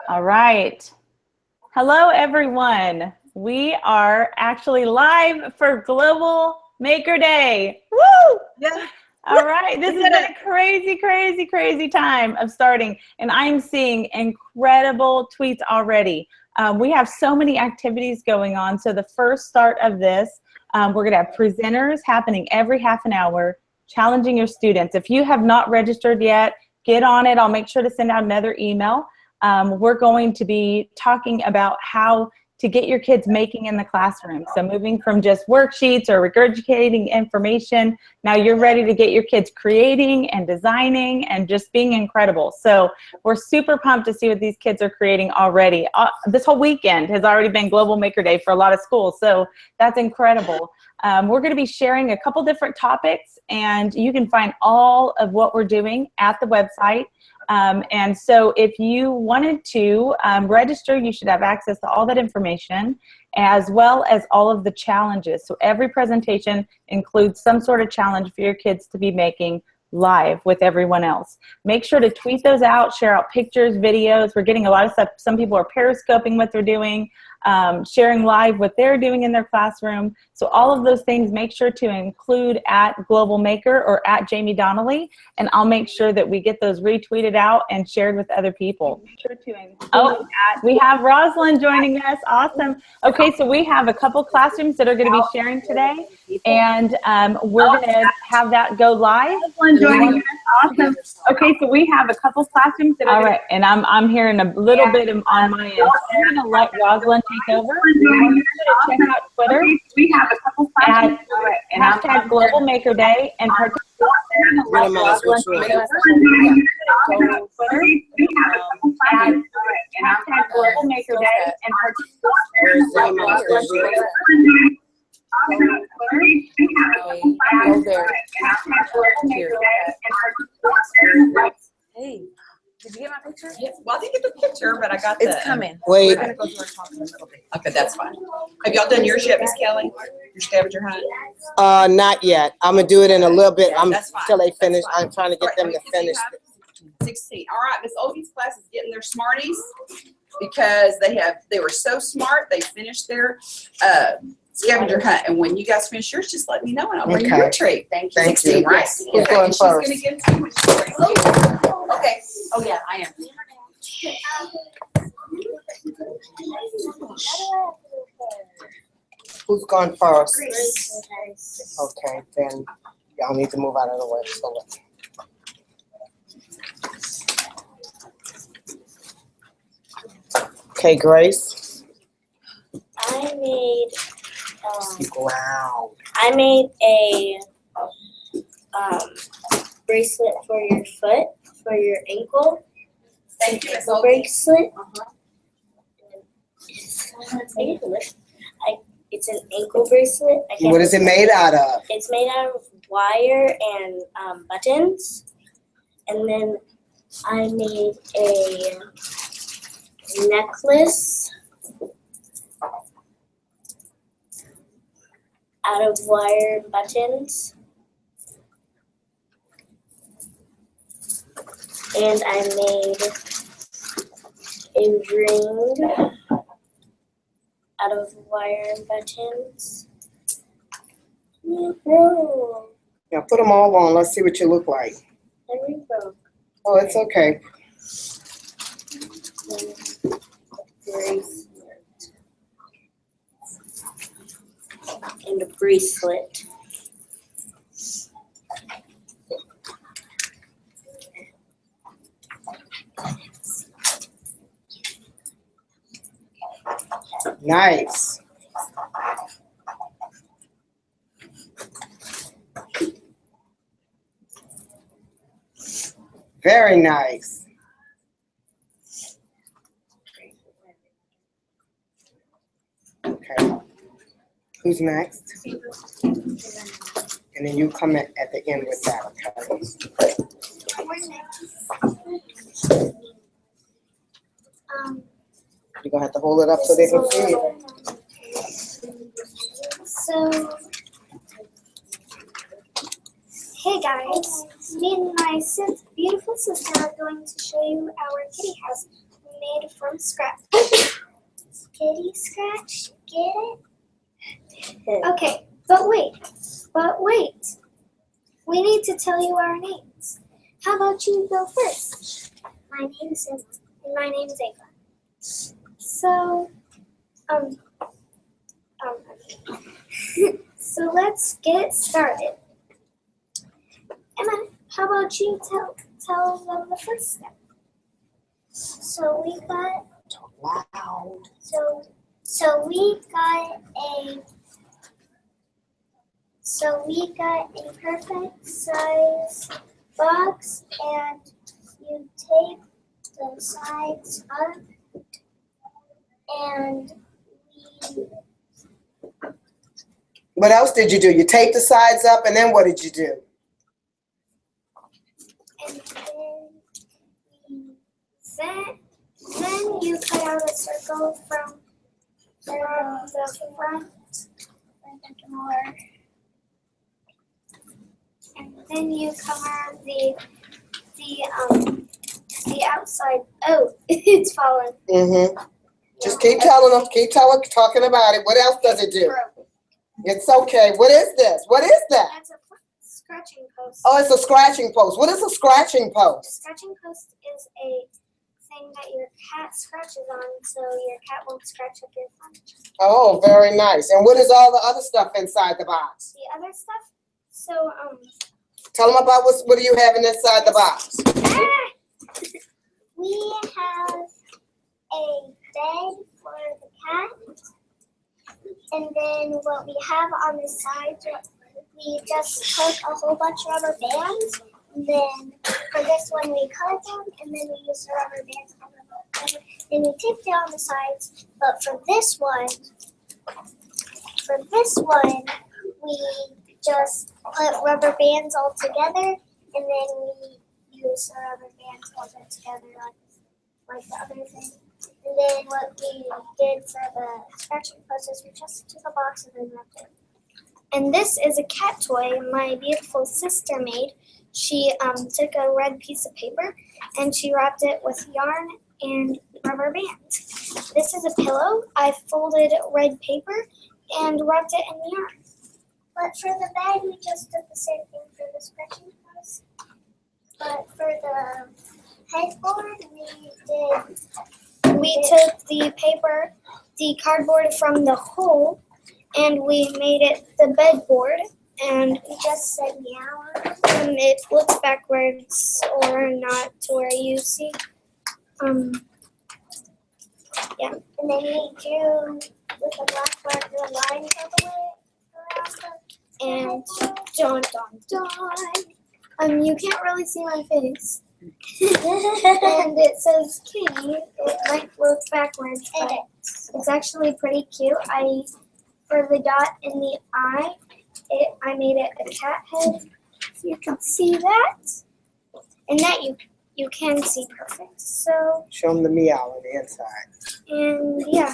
All right. Hello, everyone. We are actually live for Global Maker Day. Woo! Yeah. All right. This has been a crazy, crazy, crazy time of starting, and I'm seeing incredible tweets already. We have so many activities going on. So the first start of this, we're going to have presenters happening every half an hour, challenging your students. If you have not registered yet, get on it. I'll make sure to send out another email. We're going to be talking about how to get your kids making in the classroom. So moving from just worksheets or regurgitating information, now you're ready to get your kids creating and designing and just being incredible. So we're super pumped to see what these kids are creating already. This whole weekend has already been Global Maker Day for a lot of schools, so that's incredible. We're going to be sharing a couple different topics, and you can find all of what we're doing at the website. And so if you wanted to register, you should have access to all that information as well as all of the challenges. So every presentation includes some sort of challenge for your kids to be making live with everyone else. Make sure to tweet those out, share out pictures, videos. We're getting a lot of stuff. Some people are periscoping what they're doing, sharing live what they're doing in their classroom. So all of those things, make sure to include at Global Maker or at Jamie Donnelly, and I'll make sure that we get those retweeted out and shared with other people. Make sure to include we have Rosalind joining us. Awesome. Okay, so we have a couple classrooms that are going to be sharing today, and we're going to have that go live. Joining us. Awesome. Okay, so we have a couple classrooms that are all right, and I'm hearing a little bit on my end. I'm going to let Rosalind take over. Check out Twitter. We have a couple classrooms and hashtag Global Maker Day and participate. Hashtag Global Maker Day and Hey, did you get my picture? Yes. Well, I didn't get the picture, but I got the. It's coming. Wait. We're gonna go through our talk in a little bit. Okay, that's fine. Have y'all done yours yet, Miss Kelly? Your scavenger hunt? Not yet. I'm gonna do it in a little bit. Yeah, that's fine. Till they finish. That's fine. I'm trying to get them to finish. 16. All right, Miss Oldie's class is getting their Smarties because they were so smart. They finished their scavenger hunt, and when you guys finish yours, just let me know and I'll bring you a treat. Thank you. 16, right? Yes. Okay. Who's going She's first? gonna give it to you. Okay. Oh yeah, I am. Who's going first? Okay, then y'all need to move out of the way. So okay, Grace. I made Wow. I made a bracelet for your foot, for your ankle. Thank you, Miss The Oldie. bracelet. It's an ankle bracelet. What is it made out of? It's made out of wire and buttons. And then I made a necklace out of wire and buttons. And I made a ring out of wire and buttons. Yeah, put them all on. Let's see what you look like. There we go. Oh, it's okay. And a bracelet. Nice. Very nice. Okay. Who's next? And then you come at the end with that, okay? You're gonna have to hold it up so they can see it. So, hey guys, me and my beautiful sister are going to show you our kitty house made from scratch. Kitty scratch, get it? Okay, but wait. We need to tell you our names. How about you go first? My name's Emma, and my name's Ava. So, so let's get started. Emma, how about you tell them the first step? So we got Loud. we got a perfect size box, and you tape the sides up, and we What else did you do? You taped the sides up, and then what did you do? and then you cut out a circle from the front of the door. And then you cover the outside. Oh, it's fallen. Mm-hmm. Just keep telling them, talking about it. What else does it do? It's okay. What is this? What is that? That's a scratching post. Oh, it's a scratching post. What is a scratching A post? scratching post is a thing that your cat scratches on, so your cat won't scratch up your furniture. Oh, very nice. And what is all the other stuff inside the box? The other stuff. So Tell them about what do you have inside the box? we have a bed for the cat, and then what we have on the sides, we just put a whole bunch of rubber bands. And then for this one, we cut them, and then we use the rubber bands on the then we tape it on the sides. But for this one, we just put rubber bands all together, and then we use the rubber bands all put together like the other thing. And then what we did for the scratching post is we just took a box and then wrapped it. And this is a cat toy my beautiful sister made. She took a red piece of paper and she wrapped it with yarn and rubber bands. This is a pillow. I folded red paper and wrapped it in yarn. But for the bed, we just did the same thing for the scratching post. But for the headboard, we took the paper, the cardboard from the hole, and we made it the bedboard. And we just said meow. And it flips backwards or not to where you see. Yeah. And then we drew with a black marker the lines all the way around the and dun dun dun. You can't really see my face. And it says kitty. It might look backwards, but it's actually pretty cute. For the dot in the eye, I made it a cat head. So you can see that. And that you can see perfect. So, Show them the meow on the inside. and yeah,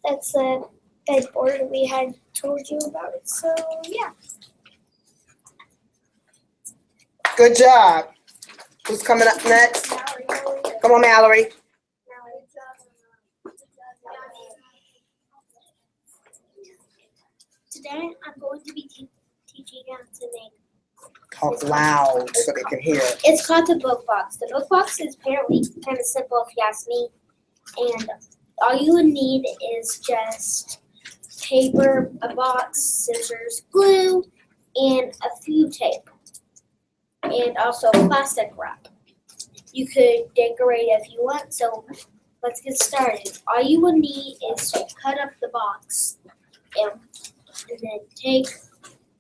that's the bedboard we had told you about. So yeah. Good job. Who's coming up next? Come on, Mallory. Today I'm going to be teaching you how to make. Talk loud so they can hear. It's called the book box. The book box is apparently kind of simple if you ask me. And all you would need is just paper, a box, scissors, glue, and a few tape. And also plastic wrap. You could decorate if you want, so let's get started. All you would need is to cut up the box and then take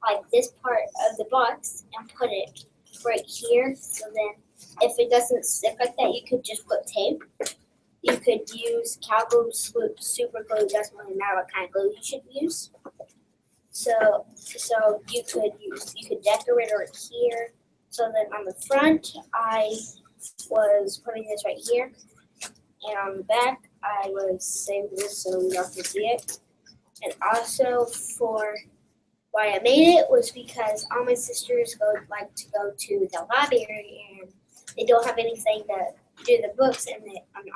like this part of the box and put it right here. So then if it doesn't stick like that, you could just put tape. You could use cow glue, super glue, doesn't really matter what kind of glue you should use. So you could decorate it right here. So then on the front, I was putting this right here. And on the back, I was saving this so you don't have to see it. And also for why I made it was because all my sisters like to go to the library and they don't have anything to do the books and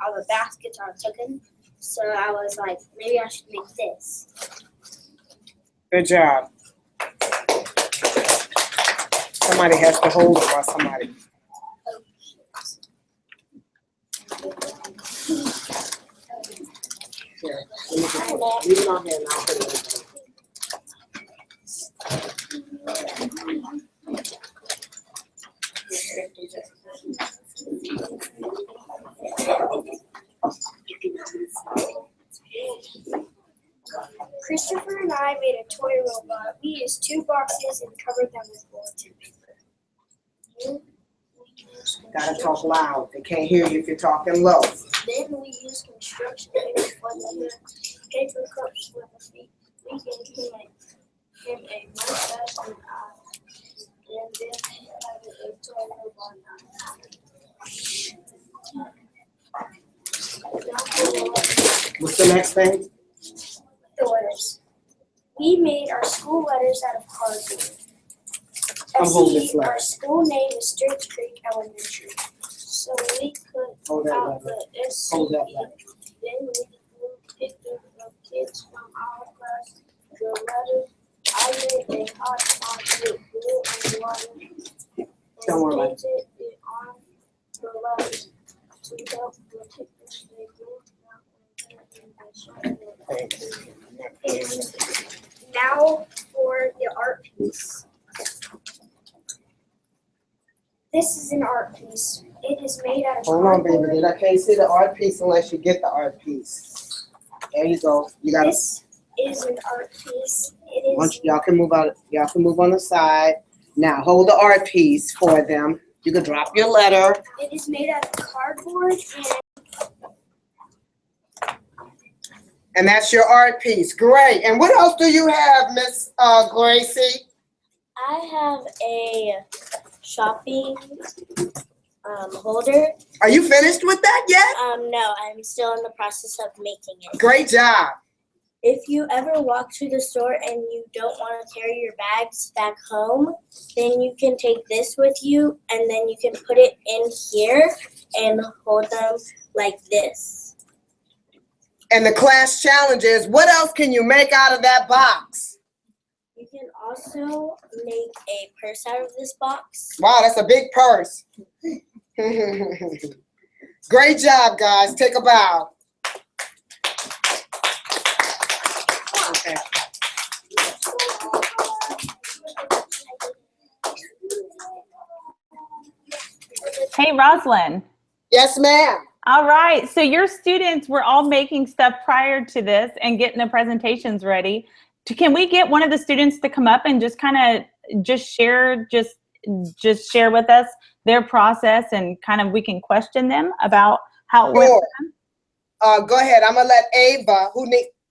all the baskets are taken. So I was like, maybe I should make this. Good job. Somebody has to hold it while somebody. Here, leave it on here and I'll put it in. Christopher and I made a toy robot. We used 2 boxes and covered them with bulletin paper. Gotta talk loud. They can't hear you if you're talking low. Then we used construction paper for the paper cups with the feet. We gave him a mustache and eyes. And then we had a toy robot. What's the next thing? The letters. We made our school letters out of cardboard. Come hold this See, letter. our school name is Sturge Creek Elementary. So we could Hold that out letter. the S. Hold that letter. Then we picked up the kids from our class. The letters. I made a hot box with glue and water. Don't worry And about it. painted it on the letters to help the pictures they grew and now for the art piece. This is an art piece. It is made out of Hold on, baby. cardboard. I can't see the art piece unless you get the art piece. There you go. You got it. This is an art piece. It Once is y'all can move out. Y'all can move on the side. Now hold the art piece for them. You can drop your letter. it is made out of cardboard And that's your art piece. Great. And what else do you have, Miss Gracie? I have a shopping holder. Are you finished with that yet? No, I'm still in the process of making it. Great job. If you ever walk to the store and you don't want to carry your bags back home, then you can take this with you and then you can put it in here and hold them like this. And the class challenge is, what else can you make out of that box? You can also make a purse out of this box. Wow, that's a big purse. Great job, guys. Take a bow. Okay. Hey, Rosalind. Yes, ma'am. All right. So your students were all making stuff prior to this and getting the presentations ready. Can we get one of the students to come up and just kind of share with us their process and kind of we can question them about how it went? Sure. Go ahead. I'm gonna let Ava,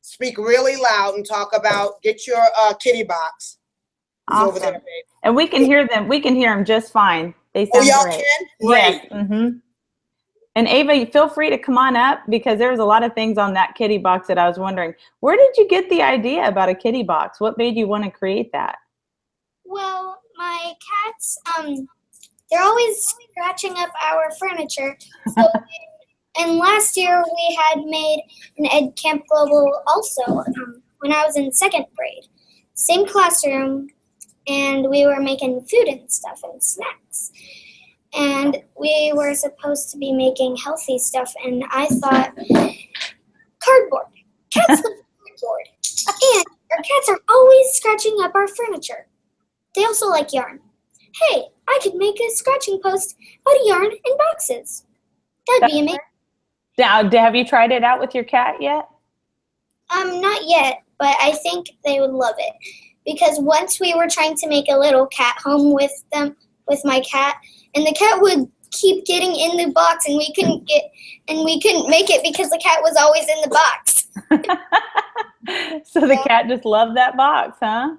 speak really loud and talk about get your kitty box. It's over there, Awesome. baby. And we can hear them. We can hear them just fine. They Oh, sound y'all great. can? Great. Yes. Mm-hmm. And Ava, feel free to come on up because there was a lot of things on that kitty box that I was wondering. Where did you get the idea about a kitty box? What made you want to create that? well, my cats, they're always scratching up our furniture. So, and last year we had made an Ed Camp Global also when I was in 2nd grade. Same classroom, and we were making food and stuff and snacks. And we were supposed to be making healthy stuff, and I thought, cardboard. Cats love cardboard. And our cats are always scratching up our furniture. They also like yarn. Hey, I could make a scratching post out of yarn and boxes. That'd be amazing. Now, have you tried it out with your cat yet? Not yet, but I think they would love it. Because once we were trying to make a little cat home with my cat, and the cat would keep getting in the box and we couldn't make it because the cat was always in the box. So the cat just loved that box, huh?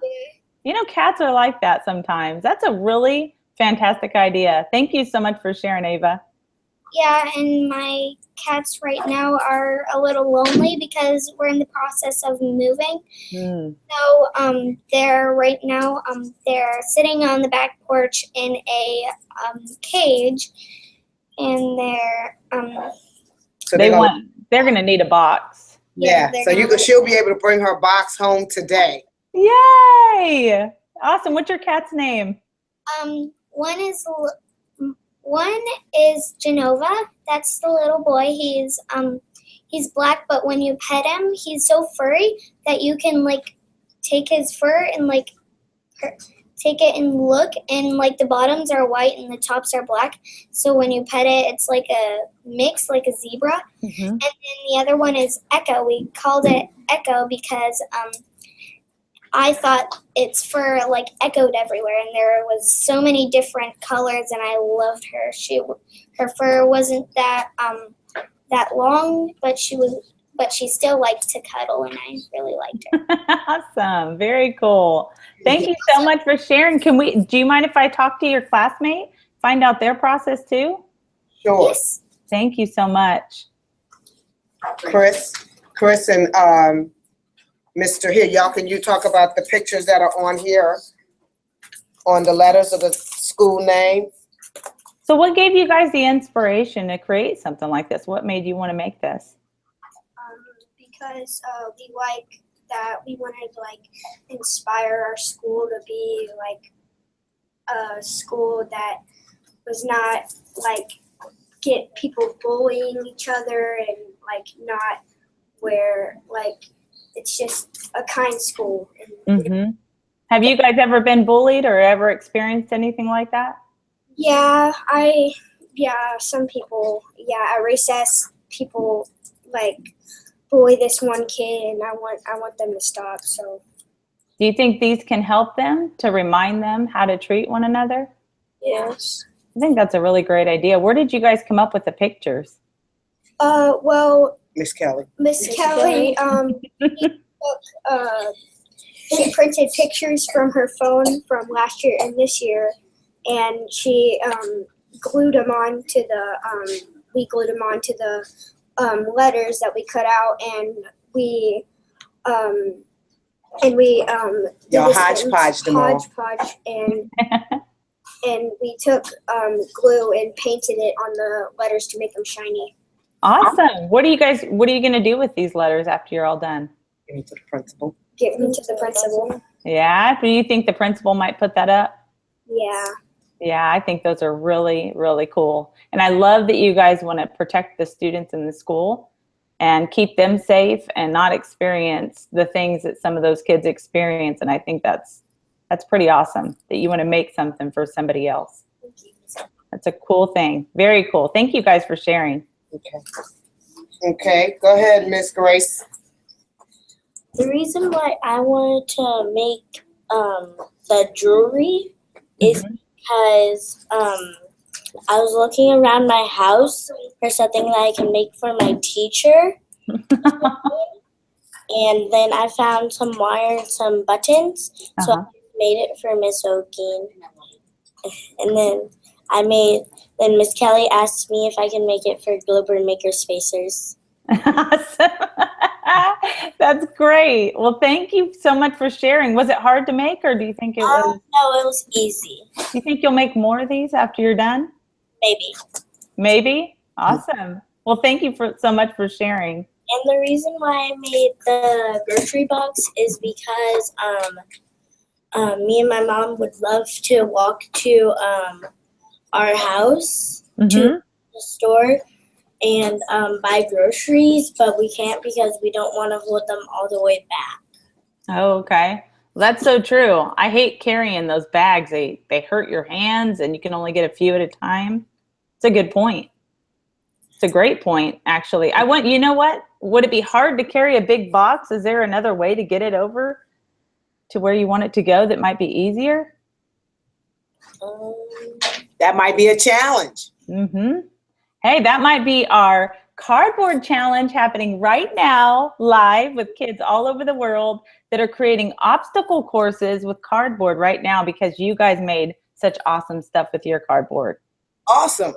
You know, cats are like that sometimes. That's a really fantastic idea. Thank you so much for sharing, Ava. Yeah, and my cats right now are a little lonely because we're in the process of moving. So they're right now they're sitting on the back porch in a cage, and they're So They're gonna need a box. yeah. they're So gonna- she'll be able to bring her box home today. Yay! Awesome. What's your cat's name? one is Genova. That's the little boy. He's black, but when you pet him, he's so furry that you can like take his fur and like take it and look, and like the bottoms are white and the tops are black. So when you pet it, it's like a mix, like a zebra. Mhm. And then the other one is Echo. We called it Echo because I thought its fur like echoed everywhere, and there was so many different colors, and I loved her. Her fur wasn't that long, but she still liked to cuddle, and I really liked her. Awesome. Very cool. Thank you so much for sharing. Do you mind if I talk to your classmate? Find out their process too? Sure. Yes. Thank you so much. Chris and Mr. Here, y'all, can you talk about the pictures that are on here? On the letters of the school name? So what gave you guys the inspiration to create something like this? What made you want to make this? Because we like that we wanted to like inspire our school to be like a school that was not like get people bullying each other, and like not where like it's just a kind school. And Mm-hmm. Have you guys ever been bullied or ever experienced anything like that? some people, at recess, people like bully this one kid, and I want them to stop. So Do you think these can help them to remind them how to treat one another? yes. I think that's a really great idea. Where did you guys come up with the pictures? Well, Miss Kelly. Miss Kelly, she printed pictures from her phone from last year and this year, and she glued them onto the letters that we cut out, and we did Y'all this hodgepodged them all. hodgepodge, and we took glue and painted it on the letters to make them shiny. Awesome. What are you going to do with these letters after you're all done? Give me to the principal. Give them to the principal. Yeah. Do you think the principal might put that up? Yeah. Yeah, I think those are really, really cool. And I love that you guys want to protect the students in the school and keep them safe and not experience the things that some of those kids experience. And I think that's pretty awesome that you want to make something for somebody else. That's a cool thing. Very cool. Thank you guys for sharing. Okay, go ahead, Miss Grace. The reason why I wanted to make the jewelry is because I was looking around my house for something that I can make for my teacher. And then I found some wire and some buttons. So I made it for Miss O'Keen. And then Miss Kelly asked me if I can make it for Global Maker Spacers. Awesome. That's great. Well, thank you so much for sharing. Was it hard to make, or do you think it was? No, it was easy. Do you think you'll make more of these after you're done? Maybe. Maybe. Awesome. Well, thank you so much for sharing. And the reason why I made the grocery box is because me and my mom would love to walk to our house to the store and buy groceries, but we can't because we don't want to hold them all the way back. Oh, okay. Well, that's so true. I hate carrying those bags. They hurt your hands, and you can only get a few at a time. It's a good point. It's a great point, actually. You know what? Would it be hard to carry a big box? Is there another way to get it over to where you want it to go that might be easier? That might be a challenge. Hey, that might be our cardboard challenge happening right now, live with kids all over the world that are creating obstacle courses with cardboard right now because you guys made such awesome stuff with your cardboard. Awesome.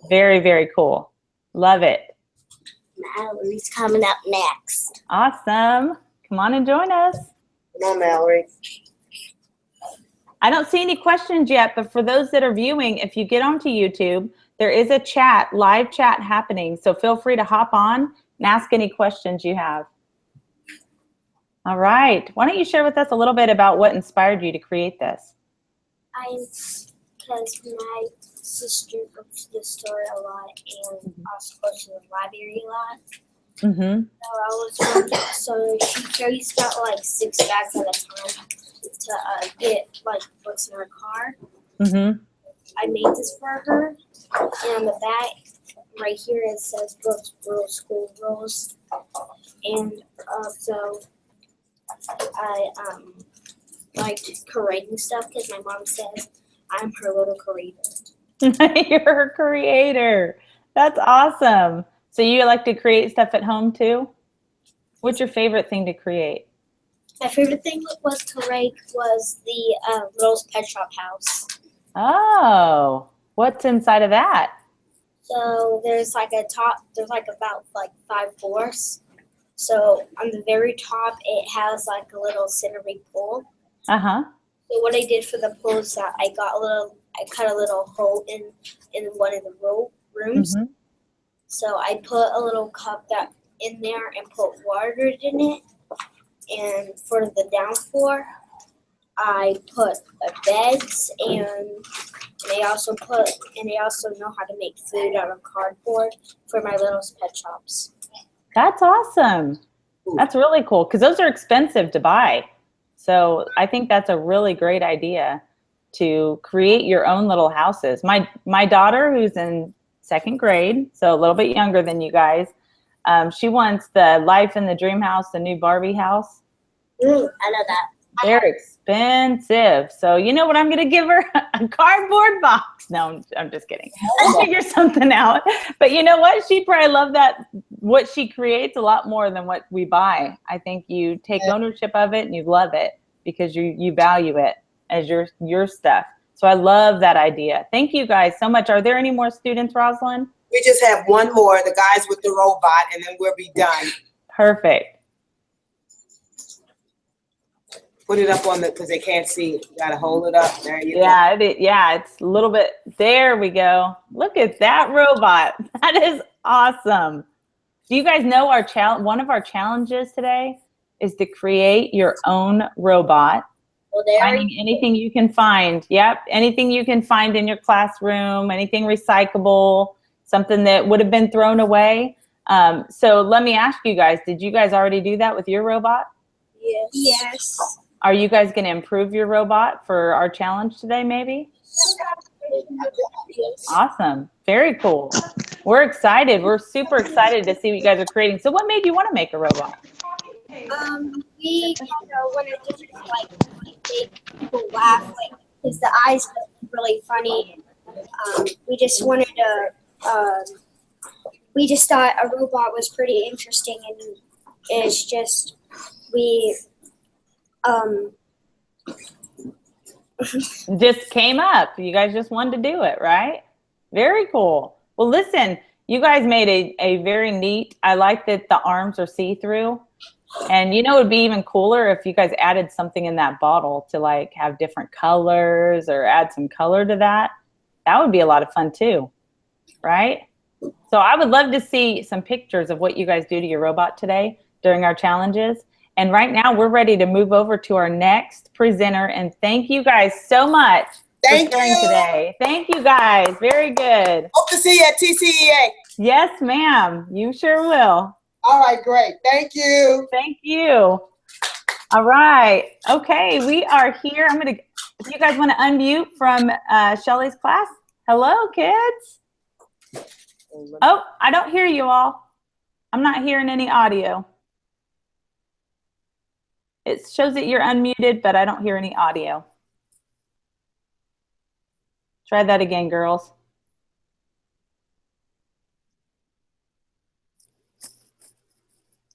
Very, very cool. Love it. Mallory's coming up next. Awesome. Come on and join us. Come on, Mallory. I don't see any questions yet, but for those that are viewing, if you get onto YouTube, there is a chat, live chat happening. So feel free to hop on and ask any questions you have. All right. Why don't you share with us a little bit about what inspired you to create this? Because my sister goes to the store a lot and also goes to the library a lot. Mm-hmm. So I was wondering, so she carries about like 6 bags at a time to get like books in her car. Mm-hmm. I made this for her, and on the back right here it says books, rules, school rules, and so I liked creating stuff because my mom says I'm her little creator. You're a creator. That's awesome. So you like to create stuff at home too? What's your favorite thing to create? My favorite thing was to make was the Little's Pet Shop house. Oh, what's inside of that? So there's like a top, there's like about like 5 floors. So on the very top, it has like a little century pool. Uh-huh. So what I did for the pool is that I cut a little hole in one of the rooms. Mm-hmm. So I put a little cup in there and put water in it. And for the down floor, I put beds and they also know how to make food out of cardboard for my little pet shops. That's awesome. That's really cool because those are expensive to buy. So I think that's a really great idea to create your own little houses. My daughter, who's in 2nd grade, so a little bit younger than you guys, she wants the Life in the Dream House, the new Barbie house. I know that. They're expensive. So you know what I'm going to give her? A cardboard box. No, I'm just kidding. I'll figure something out. But you know what? She'd probably love that, what she creates a lot more than what we buy. I think you take ownership of it and you love it because you value it as your stuff. So I love that idea. Thank you guys so much. Are there any more students, Rosalind? We just have one more, the guys with the robot, and then we'll be done. Perfect. Put it up on because they can't see. You gotta hold it up. There you go. Yeah, it's a little bit, there we go. Look at that robot. That is awesome. Do you guys know one of our challenges today is to create your own robot. Well, Finding anything you can find. Yep, anything you can find in your classroom, anything recyclable, something that would have been thrown away. So let me ask you guys, did you guys already do that with your robot? Yes. Yes. Are you guys going to improve your robot for our challenge today, maybe? Awesome. Very cool. We're excited. We're super excited to see what you guys are creating. So what made you want to make a robot? We wanted to just make people laugh, because the eyes look really funny. We just wanted to. We just thought a robot was pretty interesting, and it's just just came up. You guys just wanted to do it, right? Very cool. Well, listen, you guys made a very neat, I like that the arms are see-through. And you know, it would be even cooler if you guys added something in that bottle to like have different colors or add some color to that. That would be a lot of fun too, right? So I would love to see some pictures of what you guys do to your robot today during our challenges. And right now we're ready to move over to our next presenter. And thank you guys so much for sharing today. Thank you guys. Very good. Hope to see you at TCEA. Yes, ma'am. You sure will. All right, great. Thank you. Thank you. All right. Okay, we are here. If you guys want to unmute from Shelly's class. Hello, kids. Oh, I don't hear you all. I'm not hearing any audio. It shows that you're unmuted, but I don't hear any audio. Try that again, girls.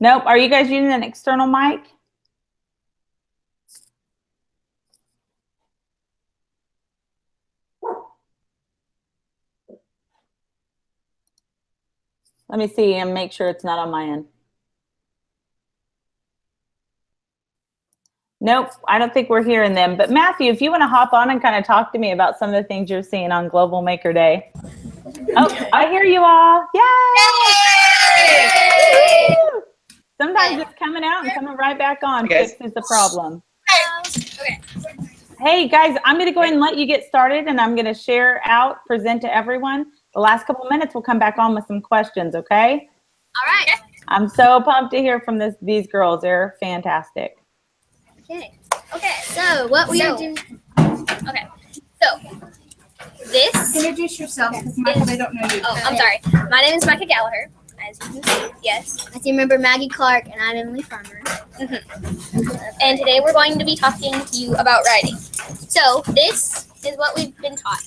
Nope. Are you guys using an external mic? Let me see and make sure it's not on my end. Nope, I don't think we're hearing them. But Matthew, if you want to hop on and kind of talk to me about some of the things you're seeing on Global Maker Day. Oh, I hear you all. Yay! Woo! Sometimes it's coming out and coming right back on. Yes. Fixes the problem. Okay. Hey guys, I'm going to go ahead and let you get started, and I'm going to share out, present to everyone. The last couple of minutes, we'll come back on with some questions, okay? All right. I'm so pumped to hear from these girls. They're fantastic. Okay. Okay. So what we are doing? Okay. So this. Introduce yourself, because Michael, they don't know you. Oh, I'm sorry. My name is Micah Gallagher. As you can see, yes. As you remember, Maggie Clark, and I'm Emily Farmer. And today we're going to be talking to you about writing. So this is what we've been taught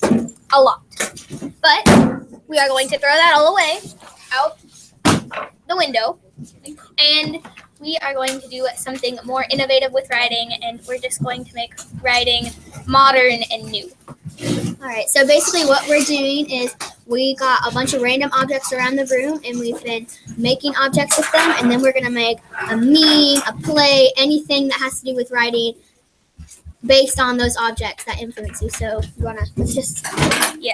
a lot, but we are going to throw that all away out the window, and we are going to do something more innovative with writing, and we're just going to make writing modern and new. All right, so basically what we're doing is we got a bunch of random objects around the room, and we've been making objects with them, and then we're going to make a meme, a play, anything that has to do with writing based on those objects that influence you. So you want to just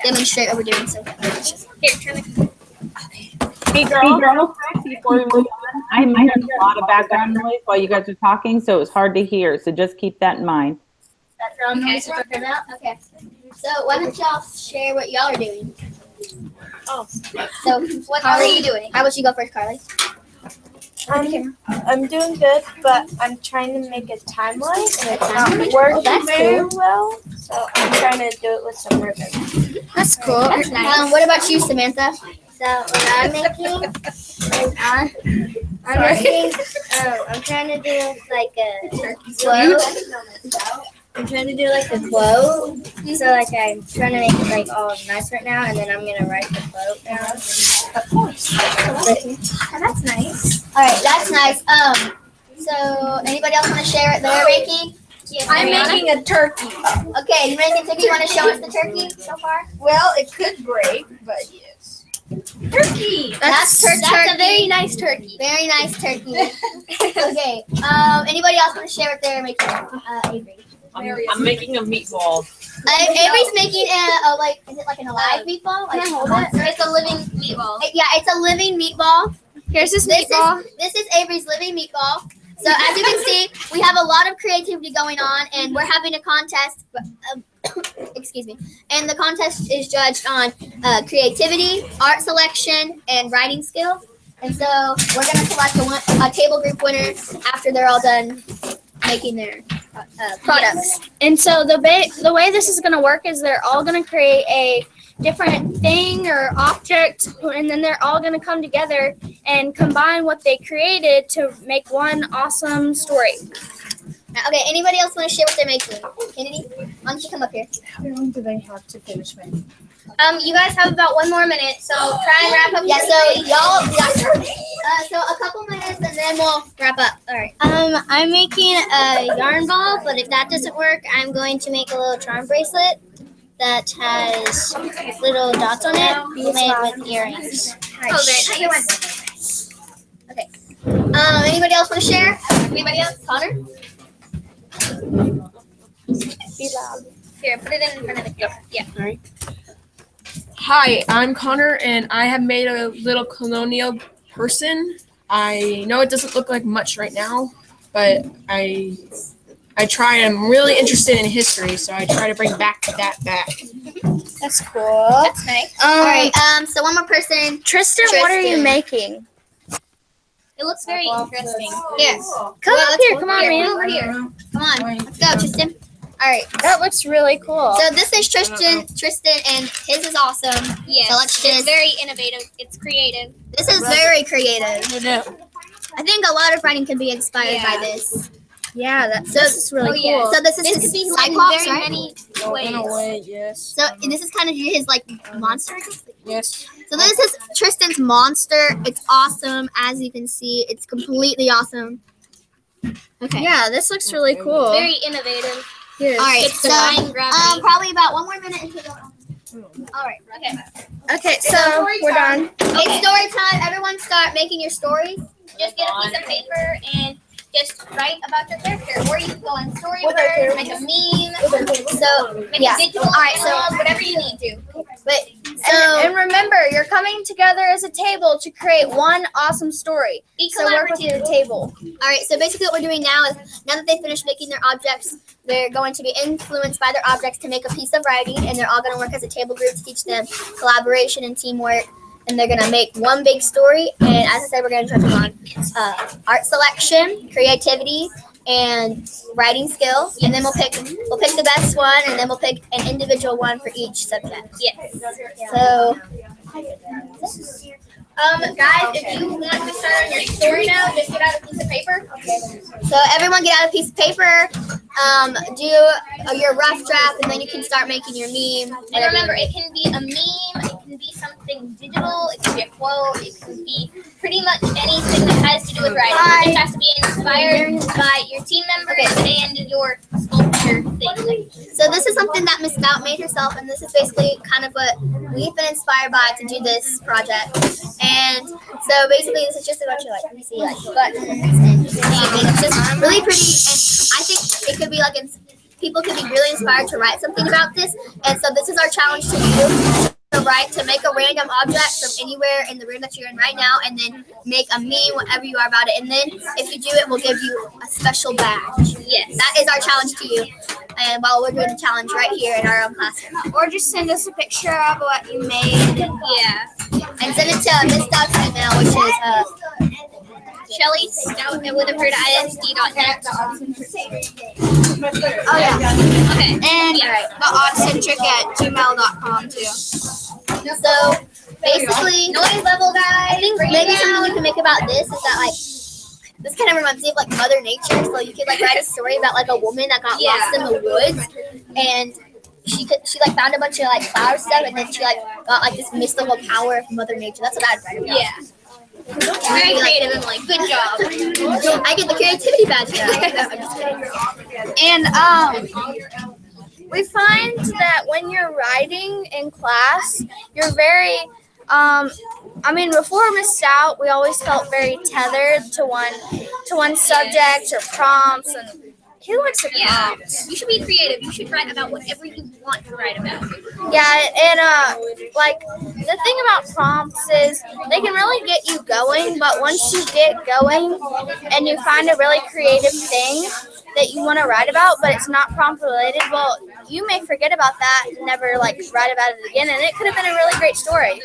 demonstrate what we're doing. So here, turn the Hey girls, before we move on, I'm hearing a lot of background noise while you guys are talking, so it's hard to hear. So just keep that in mind. background noise we're talking about. Okay. So why don't y'all share what y'all are doing? Oh. So what are you doing? How about you go first, Carly? I'm doing good, but I'm trying to make a timeline and it's not Oh, working that's very well. So I'm trying to do it with some ribbon. That's cool. That's nice. What about you, Samantha? So what I'm making is I'm trying to do like a quote. I'm trying to do like a quote. So like I'm trying to make it like all nice right now, and then I'm gonna write the quote down. Of course. That's nice. All right, that's nice. So anybody else want to share what they're making? Yes, I'm Mariana? making a turkey. Okay, you making a turkey? You want to show us the turkey so far? Well, it could break, but yes. Turkey. That's turkey. a very nice turkey. Very nice turkey. Okay. Anybody else want to share what they're making? Avery. I'm making a meatball. Avery's making is it like an alive meatball? Like, can I hold it? It's a living meatball. Yeah, it's a living meatball. Here's this meatball. This is Avery's living meatball. So as you can see, we have a lot of creativity going on, and we're having a contest. Excuse me. And the contest is judged on creativity, art selection, and writing skill. And so we're gonna select a table group winner after they're all done making their products. And so the way this is going to work is they're all going to create a different thing or object, and then they're all going to come together and combine what they created to make one awesome story. Okay, anybody else want to share what they're making? Kennedy, why don't you come up here? How long do they have to finish making? You guys have about 1 more minute, so try and wrap up. Yeah, so y'all, so a couple minutes and then we'll wrap up. All right. I'm making a yarn ball, but if that doesn't work, I'm going to make a little charm bracelet that has little dots on it, made with earrings. Oh, very nice. Okay. Anybody else want to share? Anybody else? Connor? Be loud. Here, put it in front of the camera. Yeah. All right. Hi, I'm Connor, and I have made a little colonial person. I know it doesn't look like much right now, but I try. I'm really interested in history, so I try to bring that back. That's cool. That's nice. All right. So one more person. Tristan, what are you Tristan. making? It looks very interesting. Yes. Come up here. Come on, Come man. over here. Come on. Let's go, Tristan. All right. That looks really cool. So this is Tristan, and his is awesome. Yes, So let's it's just. very innovative. It's creative. This is very creative. I think a lot of writing can be inspired by this. Yeah, this is really Oh, yeah. cool. So this is This his could be Cyclops, very right? many In a ways. way, yes. So this is kind of his like monster. Yes. So this is Tristan's monster. It's awesome, as you can see. It's completely awesome. Okay. Yeah, this looks really cool. Very innovative. All right. It's So defying gravity. probably about 1 more minute until All right. Okay. Okay, so we're done. It's story time. Everyone start making your stories. Just get a piece of paper and just write about your character. Or you can go on Storyboard, make a meme, So make yeah. a digital All right, so image, whatever you need to. But And remember, you're coming together as a table to create one awesome story. be So work with collaborative. the table. All right, so basically what we're doing now is now that they finish making their objects, they're going to be influenced by their objects to make a piece of writing, and they're all going to work as a table group to teach them collaboration and teamwork. And they're going to make one big story. And as I said, we're going to touch on art selection, creativity, and writing skill. And then we'll pick the best one, and then we'll pick an individual one for each subject. Yes. So. Guys, if you want to start on your story now, just get out a piece of paper. So everyone get out a piece of paper, do your rough draft, and then you can start making your meme. And remember, it can be a meme, it can be something digital, it can be a quote, it can be pretty much anything that has to do with writing. It just has to be inspired by your team members and your sculpture thing. So this is something that Miss Stout made herself, and this is basically kind of what we've been inspired by to do this project. And so basically, this is just a bunch of buttons, and it's just really pretty. And I think it could be people could be really inspired to write something about this. And so this is our challenge to you. To make a random object from anywhere in the room that you're in right now, and then make a meme, whatever you are about it. And then if you do it, we'll give you a special badge. Yes, that is our challenge to you. And while we're doing the challenge right here in our own classroom. Or just send us a picture of what you made. And send it to Miss Stout's email, which is Shelly Stout with ISD.net. Oh yeah. Okay. And Yeah. the oddcentric@gmail.com too. So basically, Noise level, guys. I think maybe something you can make about this is that this kind of reminds me of Mother Nature. So you could write a story about a woman that got lost in the woods, and she found a bunch of flower stuff, and then she got this mystical power of Mother Nature. That's what I'd write about. Yeah. Very creative, Emily. Good job. I get the creativity badge. I'm just kidding. And we find that when you're writing in class, you're very before Miss Stout, we always felt very tethered to one subject or prompts, and who likes a prompt? You should be creative. You should write about whatever you want to write about. Yeah, and the thing about prompts is they can really get you going, but once you get going and you find a really creative thing that you want to write about, but it's not prompt related, well, you may forget about that and never write about it again, and it could have been a really great story.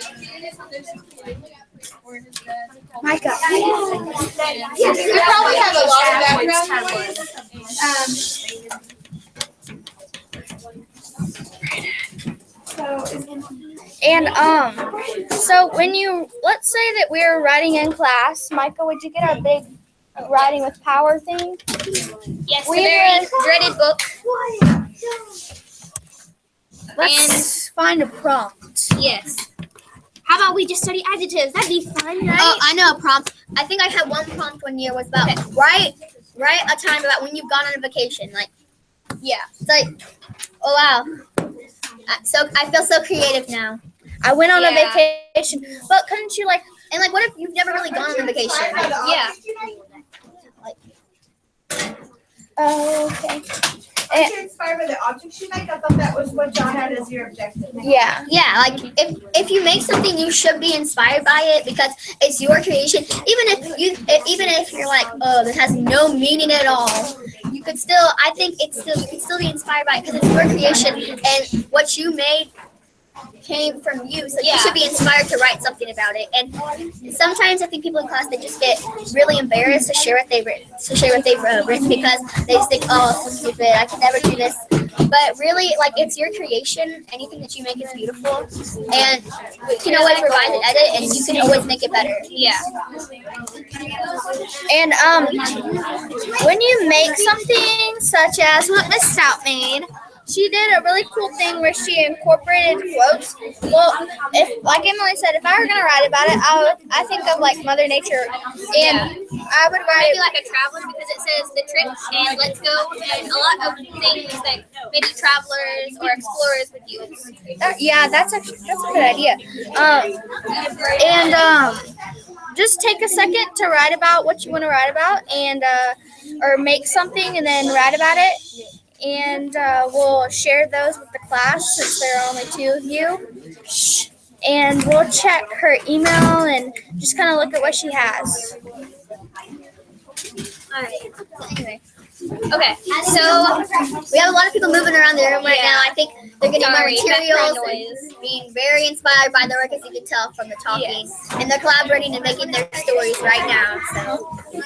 Micah. You probably have a lot of background noise. So when let's say that we're writing in class, Micah, would you get our big writing with power thing? Yes, the very dreaded book. Let's find a prompt. Yes. How about we just study adjectives? That'd be fun, right? Oh, I know a prompt. I think I had one prompt one year was about write a time about when you've gone on a vacation. It's oh wow. So I feel so creative now. I went on a vacation, but couldn't you And what if you've never really gone on a vacation? Yeah. okay. Aren't you inspired by the objects you make? I thought that was what y'all had as your objective. Yeah. Yeah, if you make something, you should be inspired by it because it's your creation. Even if you're oh, this has no meaning at all, you could still. I think you could still be inspired by it because it's your creation and what you made came from you, so you should be inspired to write something about it. And sometimes I think people in class, they just get really embarrassed to share what they've written, because they just think, oh, it's so stupid, I could never do this. But really, it's your creation. Anything that you make is beautiful, and you can always revise and edit, and you can always make it better. Yeah. And when you make something such as what Miss Stout made, she did a really cool thing where she incorporated quotes. Well, like Emily said, if I were gonna write about it, I think of Mother Nature, and I would write Maybe like a traveler because it says the trip and let's go, and a lot of things that maybe travelers or explorers would use. Yeah, that's a good idea. Just take a second to write about what you want to write about, and or make something and then write about it. and we'll share those with the class since there are only 2 of you. And we'll check her email and just kind of look at what she has. Alright. Anyway. Okay. So we have a lot of people moving around the room right now. I think they're getting more Sorry, materials, background and being very inspired by the work, as you can tell from the talking. And they're collaborating and making their stories right now. So We're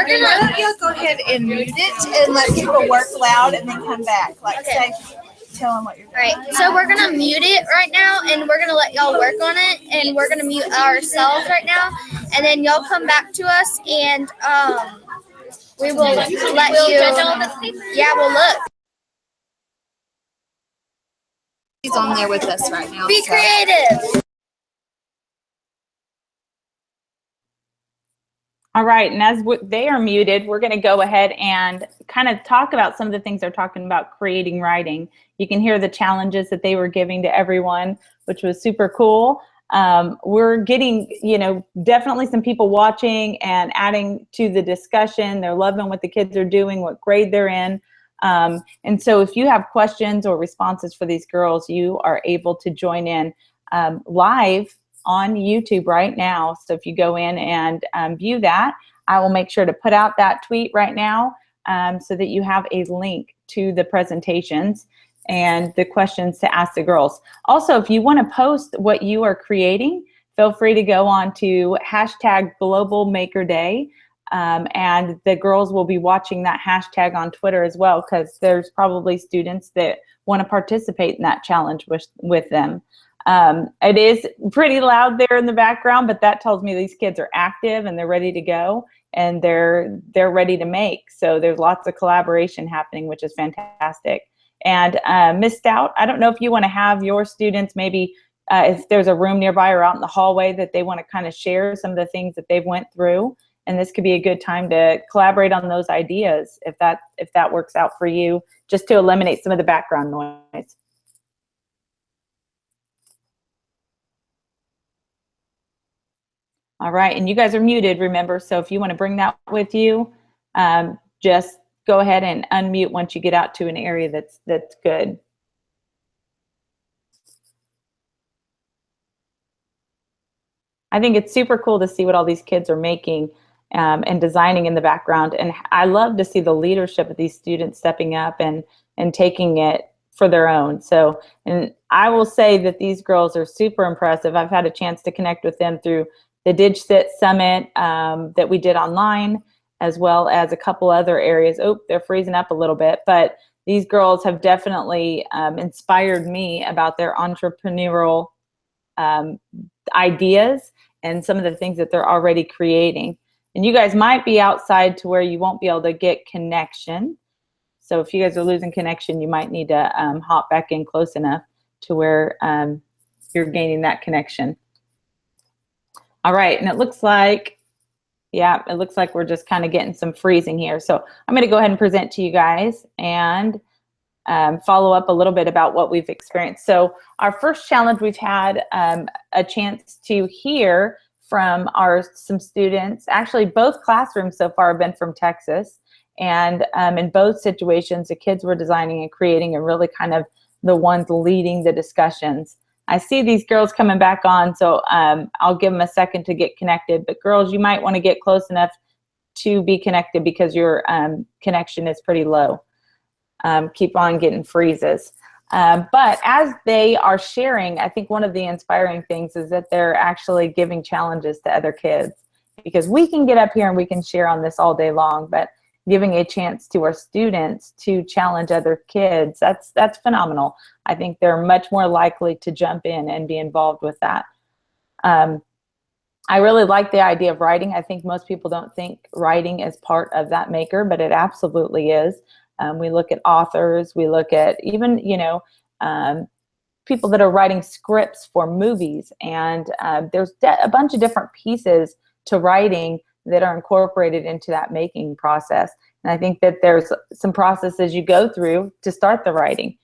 gonna. Why don't you go ahead and mute it and let people work loud and then come back? Like Okay. say, tell them what you're doing. Alright, so we're gonna mute it right now and we're gonna let y'all work on it and we're gonna mute ourselves right now and then y'all come back to us and we will let you yeah, we'll look. He's on there with us right now. Be creative. All right, and as they are muted, we're going to go ahead and kind of talk about some of the things they're talking about creating writing. You can hear the challenges that they were giving to everyone, which was super cool. We're getting, definitely some people watching and adding to the discussion. They're loving what the kids are doing, what grade they're in. And so if you have questions or responses for these girls, you are able to join in live on YouTube right now. So if you go in and view that, I will make sure to put out that tweet right now so that you have a link to the presentations and the questions to ask the girls. Also, if you want to post what you are creating, feel free to go on to #GlobalMakerDay, and the girls will be watching that hashtag on Twitter as well, because there's probably students that want to participate in that challenge with them. It is pretty loud there in the background, but that tells me these kids are active and they're ready to go and they're ready to make. So there's lots of collaboration happening, which is fantastic. And Ms. Stout, I don't know if you want to have your students maybe if there's a room nearby or out in the hallway that they want to kind of share some of the things that they've went through. And this could be a good time to collaborate on those ideas if that works out for you, just to eliminate some of the background noise. All right, and you guys are muted, remember, so if you want to bring that with you, just go ahead and unmute once you get out to an area that's good. I think it's super cool to see what all these kids are making and designing in the background, and I love to see the leadership of these students stepping up and taking it for their own. So, and I will say that these girls are super impressive. I've had a chance to connect with them through the DigCit Summit that we did online, as well as a couple other areas. Oh, they're freezing up a little bit, but these girls have definitely inspired me about their entrepreneurial ideas and some of the things that they're already creating. And you guys might be outside to where you won't be able to get connection. So if you guys are losing connection, you might need to hop back in close enough to where you're gaining that connection. All right, and it looks like, yeah, it looks like we're just kind of getting some freezing here. So I'm going to go ahead and present to you guys and follow up a little bit about what we've experienced. So our first challenge, we've had a chance to hear from some students. Actually, both classrooms so far have been from Texas. And in both situations, the kids were designing and creating and really kind of the ones leading the discussions. I see these girls coming back on, so I'll give them a second to get connected. But girls, you might want to get close enough to be connected because your connection is pretty low. Keep on getting freezes. But as they are sharing, I think one of the inspiring things is that they're actually giving challenges to other kids, because we can get up here and we can share on this all day long, but giving a chance to our students to challenge other kids, that's phenomenal. I think they're much more likely to jump in and be involved with that. I really like the idea of writing. I think most people don't think writing is part of that maker, but it absolutely is. We look at authors, we look at even, people that are writing scripts for movies, and there's a bunch of different pieces to writing that are incorporated into that making process. And I think that there's some processes you go through to start the writing.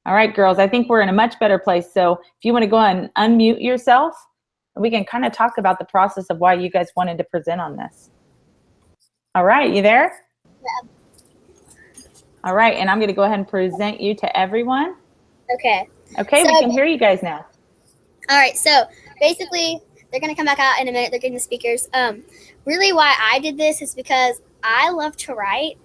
All right, girls, I think we're in a much better place. So if you want to go ahead and unmute yourself, we can kind of talk about the process of why you guys wanted to present on this. All right, you there? All right, and I'm going to go ahead and present you to everyone. Okay. Okay, So- we can hear you guys now. All right. So basically, they're gonna come back out in a minute. They're getting the speakers. Really, why I did this is because I love to write,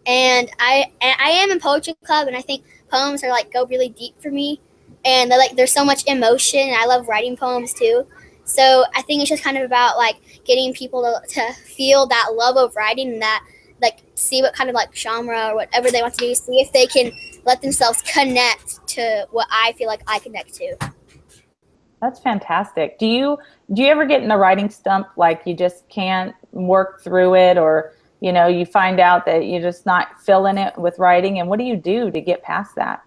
and I am in poetry club, and I think poems are like go really deep for me, and there's so much emotion, and I love writing poems too. So I think it's just kind of about like getting people to feel that love of writing and that like see what kind of like genre or whatever they want to do, see if they can let themselves connect to what I feel like I connect to. That's fantastic. Do you ever get in a writing stump, like you just can't work through it, or you find out that you're just not feeling it with writing, and what do you do to get past that?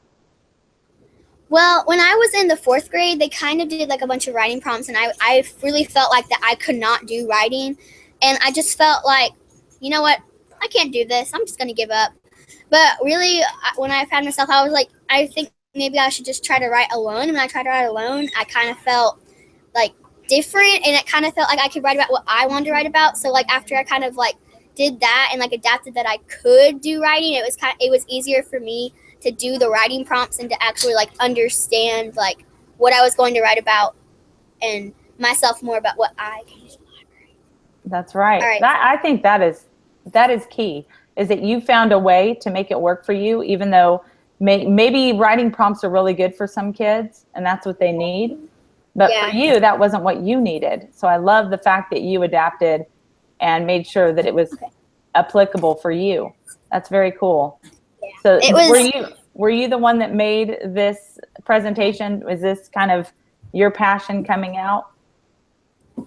Well, when I was in the 4th grade, they kind of did like a bunch of writing prompts, and I really felt like that I could not do writing, and I just felt like, you know what, I can't do this. I'm just gonna give up. But really, when I found myself, I was like, I think maybe I should just try to write alone. And when I tried to write alone, I kind of felt like different, and it kind of felt like I could write about what I wanted to write about. So like after I kind of like did that and like adapted that I could do writing, it was easier for me to do the writing prompts and to actually like understand like what I was going to write about and myself more about what I can use in the library. That's right. All right. I think that is key, is that you found a way to make it work for you, even though maybe writing prompts are really good for some kids and that's what they need. But Yeah. for you, that wasn't what you needed. So I love the fact that you adapted and made sure that it was applicable for you. That's very cool. Yeah. So It was- were you the one that made this presentation? Was this kind of your passion coming out?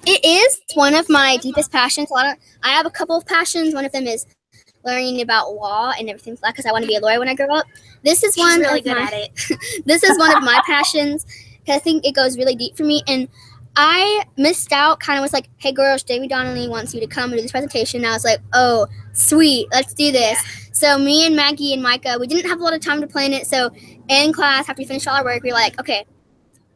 It is one of my deepest passions. I have a couple of passions. One of them is learning about law and everything like that because I want to be a lawyer when I grow up. This is one really of good my, at it. This is one of my passions because I think it goes really deep for me. And I missed out, kind of was like, hey girls, Davey Donnelly wants you to come and do this presentation. And I was like, oh, sweet, let's do this. Yeah. So me and Maggie and Micah, we didn't have a lot of time to plan it. So in class, after we finished all our work, we were like, okay,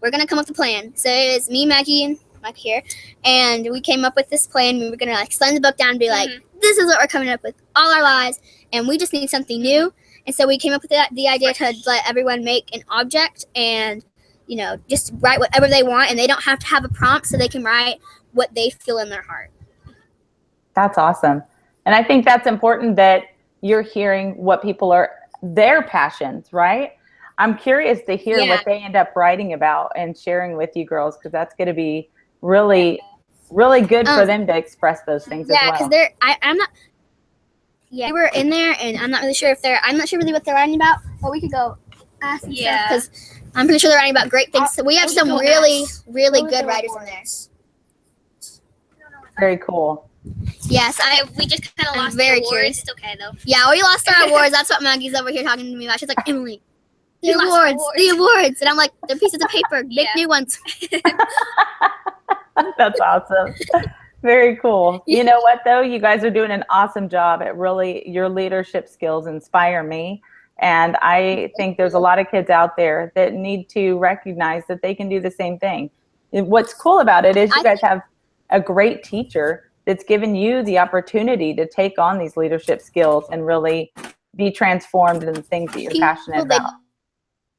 we're going to come up with a plan. So it was me, Maggie, and Mike here. And we came up with this plan. We were going to like slam the book down and be like, this is what we're coming up with all our lives. And we just need something new. And so we came up with the idea to let everyone make an object and, just write whatever they want. And they don't have to have a prompt, so they can write what they feel in their heart. That's awesome. And I think that's important that you're hearing what people are, their passions, right? I'm curious to hear what they end up writing about and sharing with you girls, because that's going to be really, really good for them to express those things as well. Yeah, because I'm not. Yeah, we were in there, and I'm not really sure I'm not sure really what they're writing about, but we could go ask and stuff, because I'm pretty sure they're writing about great things. So we have some really, really good writers in there. Very cool. Yes, We just kind of I'm lost very the awards. curious. It's okay though. Yeah, we lost our awards. That's what Maggie's over here talking to me about. She's like, Emily, the We lost our awards, the awards. And I'm like, they're pieces of paper. Make new ones. That's awesome. Very cool. You know what, though? You guys are doing an awesome job. Your leadership skills inspire me. And I think there's a lot of kids out there that need to recognize that they can do the same thing. What's cool about it is you guys have a great teacher that's given you the opportunity to take on these leadership skills and really be transformed in the things that you're passionate about.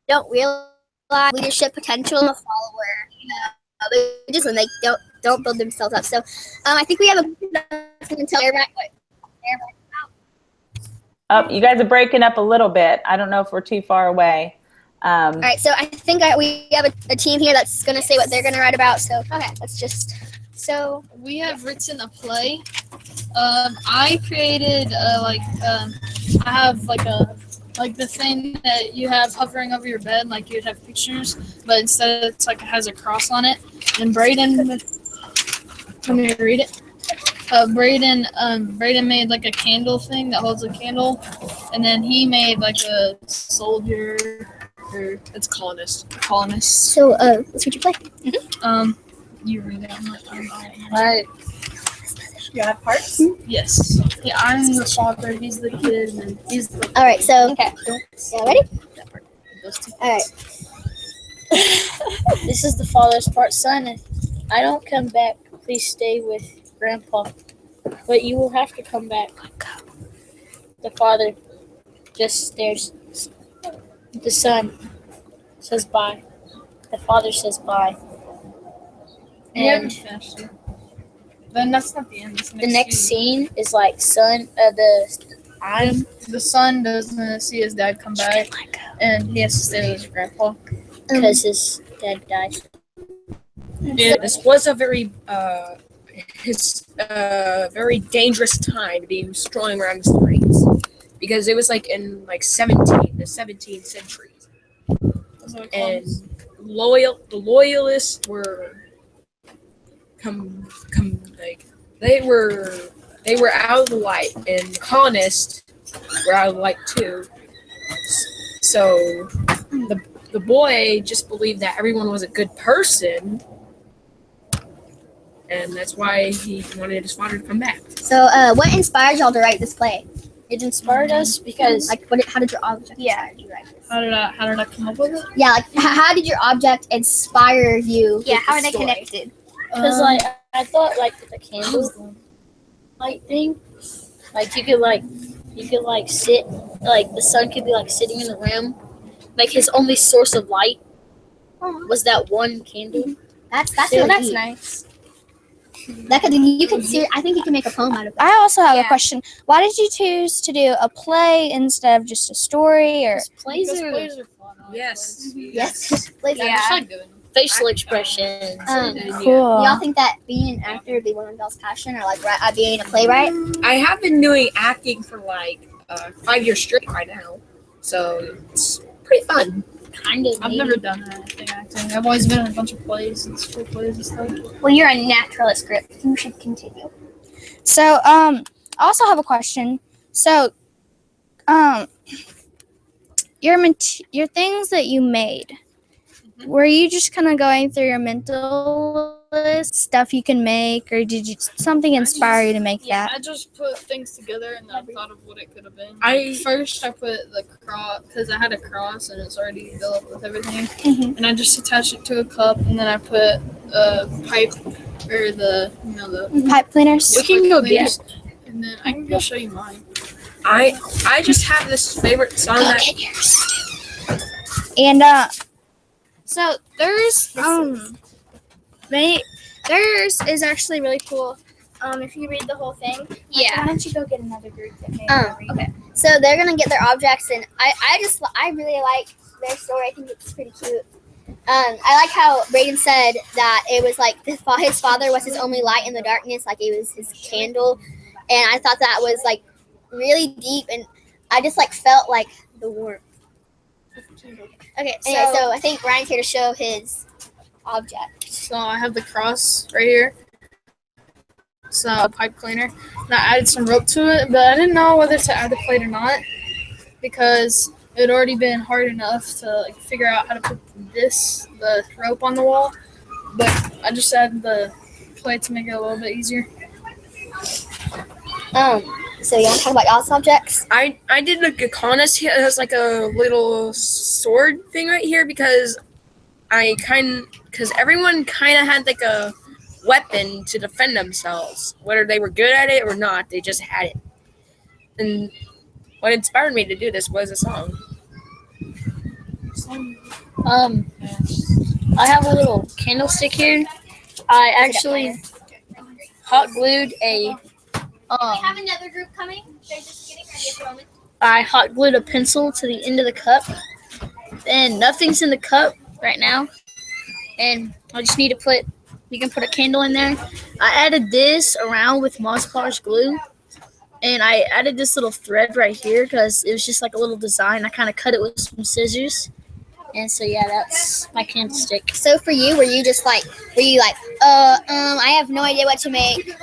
Don't realize leadership potential in a follower. They just when they don't build themselves up. So I think we have a tell everybody. Oh, you guys are breaking up a little bit. I don't know if we're too far away. All right, so I think we have a team here that's going to say what they're going to write about. So okay, let's just. So we have written a play. I created I have like the thing that you have hovering over your bed, like you'd have pictures, but instead it's like it has a cross on it. And Braden, let me read it. Braden made like a candle thing that holds a candle, and then he made like a soldier, or it's colonist. So let's read your play. You read it. Alright. You have parts? Yes. Yeah, I'm the father. He's the kid, and he's the. All right. So okay. Yeah, ready? All right. This is the father's part. Son, if I don't come back, please stay with Grandpa. But you will have to come back. The father. just there's the son says bye. The father says bye. We haven't And finished it. Then that's not the end. It's the next scene is like the son doesn't see his dad come back, and he has to stay with his grandpa. because his dad dies. This was a very very dangerous time to be strolling around the streets because it was like in like the 17th century, and the loyalists were they were out of the light, and the colonists were out of the light too. So the boy just believed that everyone was a good person, and that's why he wanted his father to come back. So, what inspired y'all to write this play? It inspired us because Like, how did your object inspire you to write this? How did I come up with it? Yeah, like, how did your object inspire you? Yeah, with how the are they story? connected? because like I thought like the candle light thing, like you could sit, like the sun could be like sitting in the room, like his only source of light was that one candle. That's Yeah, really That's deep. nice. That could you could see. I think you can make a poem out of that. I also have Yeah. a question. Why did you choose to do a play instead of just a story? Or Plays Because are plays are fun. I like Yes. plays. Yes. I just like doing them. facial expressions. cool. Y'all think that being an actor would be one of y'all's passion, or like being a playwright? I have been doing acting for like 5 years straight right now, so it's pretty fun. Kind of. I've never done anything acting. I've always been in a bunch of plays and school plays and stuff. Well, you're a natural at script. You should continue. so, I also have a question. So, your things that you made, were you just kind of going through your mental list, stuff you can make, or did you something inspire you to make Yeah, that? I just put things together and I thought of what it could have been. I put the cross because I had a cross and it's already built with everything, Mhm. and I just attached it to a cup, and then I put a pipe or the Pipe cleaners. we can go cleaner, get. and then I can go show you mine. I just have this favorite song that And so theirs is actually really cool. If you read the whole thing, Yeah. why don't you go get another group that maybe read Okay. So they're gonna get their objects, and I really like their story. I think it's pretty cute. I like how Brayden said that it was like his father was his only light in the darkness, like it was his candle, and I thought that was like really deep, and I just like felt like the warmth. Okay, Anyway, so I think Ryan's here to show his object. So I have the cross right here. It's a pipe cleaner. And I added some rope to it, but I didn't know whether to add the plate or not because it had already been hard enough to like figure out how to put the rope on the wall. But I just added the plate to make it a little bit easier. So you want to talk about y'all's objects? I did like a harness here. It has like a little sword thing right here because everyone kind of had like a weapon to defend themselves, whether they were good at it or not. They just had it. And what inspired me to do this was a song. I have a little candlestick here. I actually hot glued a We have another group coming. They're just getting ready at the moment. I hot glued a pencil to the end of the cup, and nothing's in the cup right now. And I just need to you can put a candle in there. I added this around with Mod Podge glue, and I added this little thread right here because it was just like a little design. I kind of cut it with some scissors, and so yeah, that's my candlestick. So for you, were you like, I have no idea what to make. So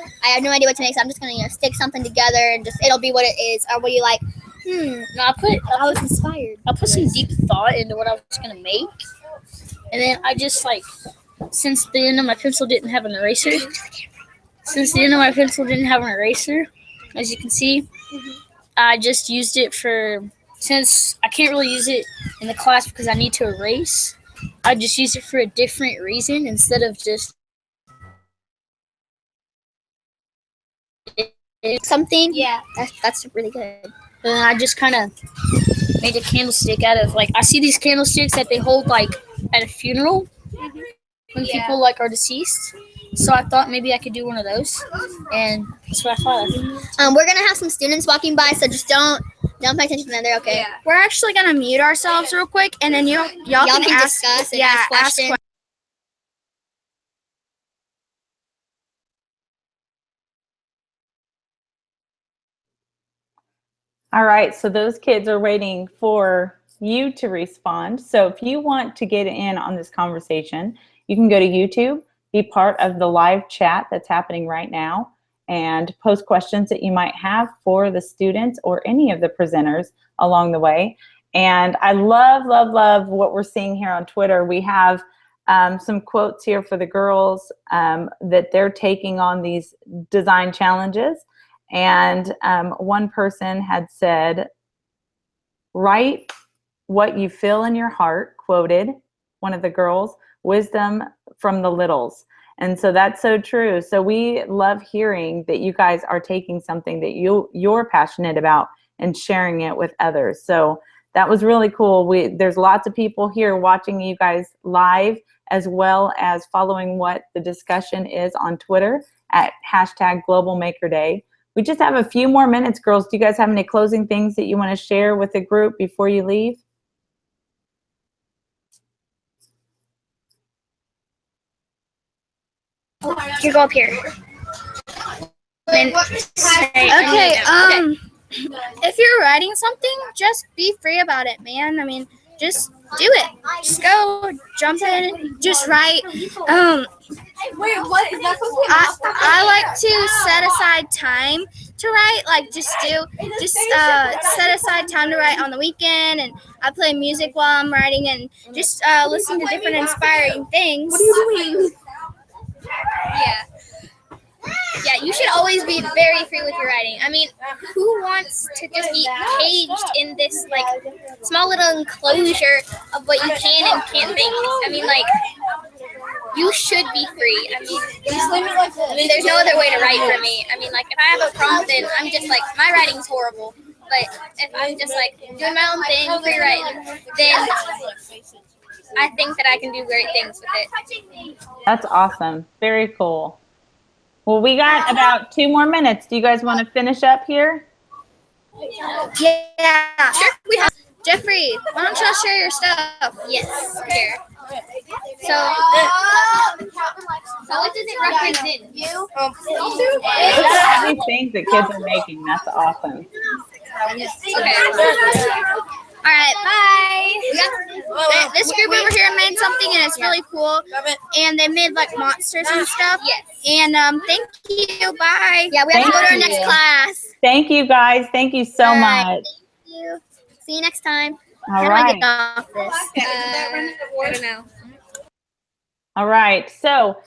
I'm just gonna stick something together and just it'll be what it is. Or were you like, No, I was inspired. I put some deep thought into what I was gonna make, and then I just since the end of my pencil didn't have an eraser, as you can see, I just used it since I can't really use it in the class because I need to erase. I just used it for a different reason instead of just something? Yeah. That's really good. And then I just kind of made a candlestick out of, like, I see these candlesticks that they hold, like, at a funeral when people, like, are deceased. So I thought maybe I could do one of those, and that's what I thought of. We're gonna have some students walking by, so just don't pay attention to them. They're okay. Yeah. We're actually gonna mute ourselves real quick, and then y'all can ask, discuss and ask questions. All right, so those kids are waiting for you to respond. So if you want to get in on this conversation, you can go to YouTube, be part of the live chat that's happening right now, and post questions that you might have for the students or any of the presenters along the way. And I love, love, love what we're seeing here on Twitter. We have some quotes here for the girls that they're taking on these design challenges. And one person had said, write what you feel in your heart, quoted one of the girls, wisdom from the littles. And so that's so true. So we love hearing that you guys are taking something that you're passionate about and sharing it with others. So that was really cool. There's lots of people here watching you guys live, as well as following what the discussion is on Twitter at #GlobalMakerDay. We just have a few more minutes, girls. Do you guys have any closing things that you want to share with the group before you leave? you go up here. Okay, if you're writing something, just be free about it, man. I mean, just do it. Just go, jump in, just write. Wait, what is that supposed to be? I like to set aside time to write. Like, just set aside time to write on the weekend, and I play music while I'm writing, and just listen to different inspiring things. What are you doing? Yeah, you should always be very free with your writing. I mean, who wants to just be caged in this, like, small little enclosure of what you can and can't think? I mean, like, you should be free. I mean, there's no other way to write for me. I mean, like, if I have a prompt, then I'm just like, my writing's horrible. But if I'm just, like, doing my own thing, free writing, then I think that I can do great things with it. That's awesome. Very cool. Well, we got about 2 more minutes. Do you guys want to finish up here? Yeah, sure. We have Jeffrey. Why don't y'all share your stuff? Yes, here. So what does it represent? All these things that kids are making. That's awesome. Okay. All right, bye. This group over here made something, and it's really cool. And they made, like, monsters and stuff. Yes. And thank you. Bye. Yeah, we have to go to our Thank next you. class. Thank you, guys. Thank you so All right. much. Thank you. See you next time. All How do I right. get off this? I don't know. All right. So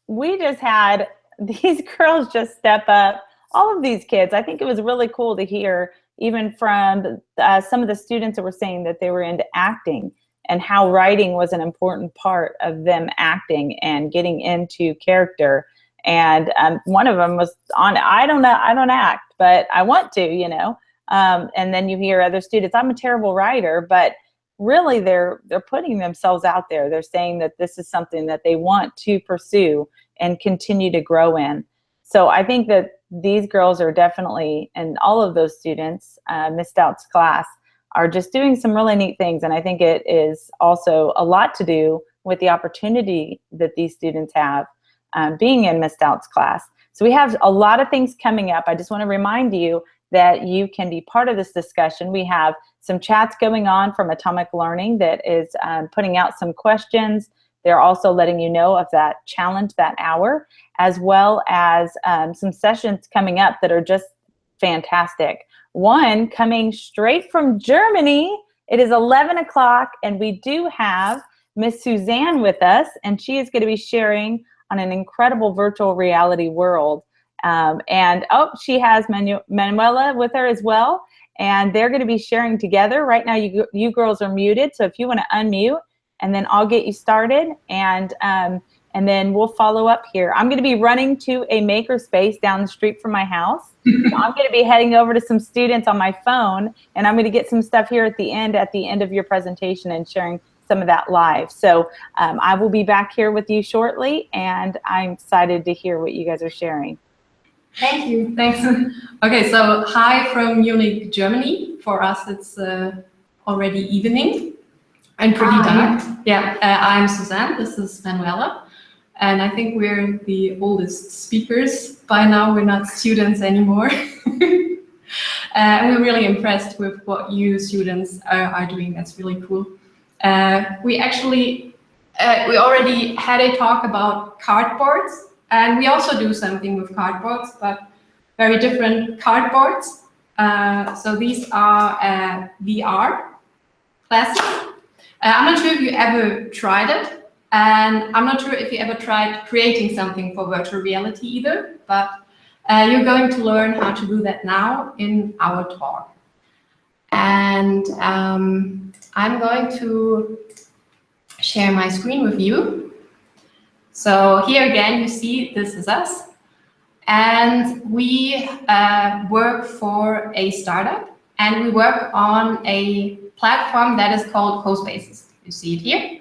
we just had these girls just step up. All of these kids. I think it was really cool to hear, even from some of the students that were saying that they were into acting, and how writing was an important part of them acting and getting into character. And one of them was on, I don't act, but I want to, you know. And then you hear other students, I'm a terrible writer, but really they're putting themselves out there. They're saying that this is something that they want to pursue and continue to grow in. So I think that these girls are definitely, and all of those students, Miss Stout's class, are just doing some really neat things. And I think it is also a lot to do with the opportunity that these students have being in Miss Stout's class. So we have a lot of things coming up. I just want to remind you that you can be part of this discussion. We have some chats going on from Atomic Learning that is putting out some questions. They're also letting you know of that challenge that hour, as well as some sessions coming up that are just fantastic. One coming straight from Germany. It is 11 o'clock, and we do have Miss Suzanne with us, and she is going to be sharing on an incredible virtual reality world. And she has Manuela with her as well, and they're going to be sharing together. Right now, you girls are muted, so if you want to unmute, and then I'll get you started. And and then we'll follow up here. I'm going to be running to a makerspace down the street from my house. So I'm going to be heading over to some students on my phone, and I'm going to get some stuff here at the end of your presentation and sharing some of that live. So I will be back here with you shortly, and I'm excited to hear what you guys are sharing. Thank you. Thanks. Okay, so hi from Munich, Germany. For us, it's already evening and pretty dark. Yeah, I'm Suzanne. This is Manuela. And I think we're the oldest speakers. By now, we're not students anymore. And we're really impressed with what you students are doing. That's really cool. We already had a talk about cardboards, and we also do something with cardboards, but very different cardboards. So these are VR classes. I'm not sure if you ever tried it. And I'm not sure if you ever tried creating something for virtual reality either, but you're going to learn how to do that now in our talk. And I'm going to share my screen with you. So here again, you see this is us. And we work for a startup, and we work on a platform that is called CoSpaces. You see it here.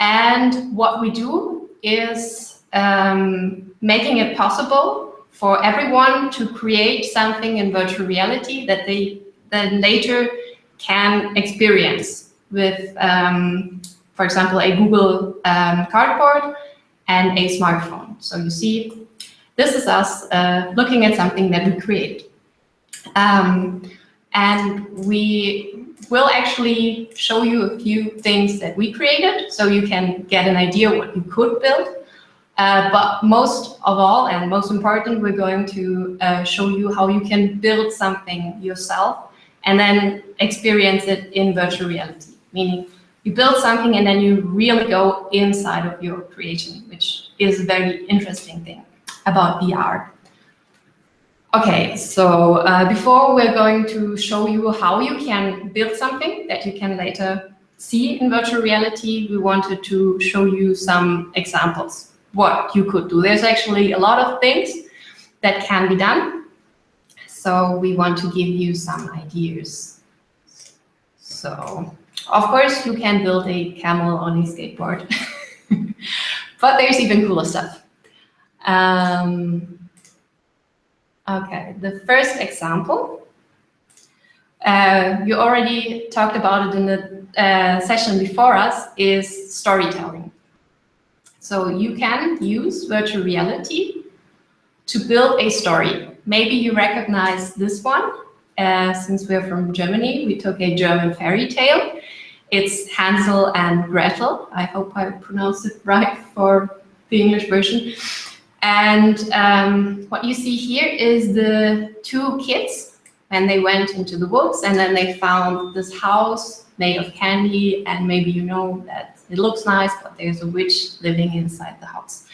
And what we do is making it possible for everyone to create something in virtual reality that they then later can experience with, for example, a Google Cardboard and a smartphone. So you see, this is us looking at something that we create. And we will actually show you a few things that we created so you can get an idea what you could build. But most of all, and most important, we're going to show you how you can build something yourself and then experience it in virtual reality. Meaning you build something and then you really go inside of your creation, which is a very interesting thing about VR. Okay, so before we're going to show you how you can build something that you can later see in virtual reality, we wanted to show you some examples, what you could do. There's actually a lot of things that can be done. So we want to give you some ideas. So, of course, you can build a camel on a skateboard, but there's even cooler stuff. Okay, the first example, you already talked about it in the session before us, is storytelling. So you can use virtual reality to build a story. Maybe you recognize this one. Since we're from Germany, we took a German fairy tale. It's Hansel and Gretel. I hope I pronounced it right for the English version. And what you see here is the two kids when they went into the woods, and then they found this house made of candy, and maybe you know that it looks nice, but there's a witch living inside the house.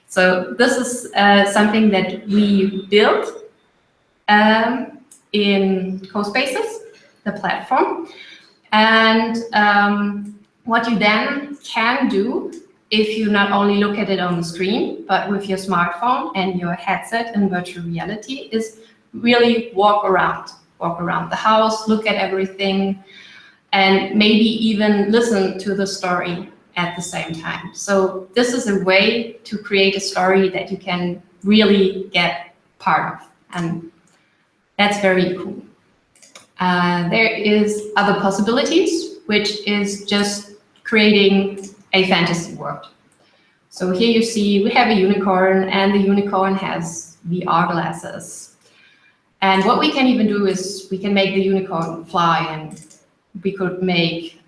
So this is something that we built in CoSpaces, the platform. And what you then can do, if you not only look at it on the screen, but with your smartphone and your headset in virtual reality, is really walk around the house, look at everything, and maybe even listen to the story at the same time. So this is a way to create a story that you can really get part of, and that's very cool. There is other possibilities, which is just creating a fantasy world. So here you see we have a unicorn, and the unicorn has VR glasses. And what we can even do is we can make the unicorn fly, and we could make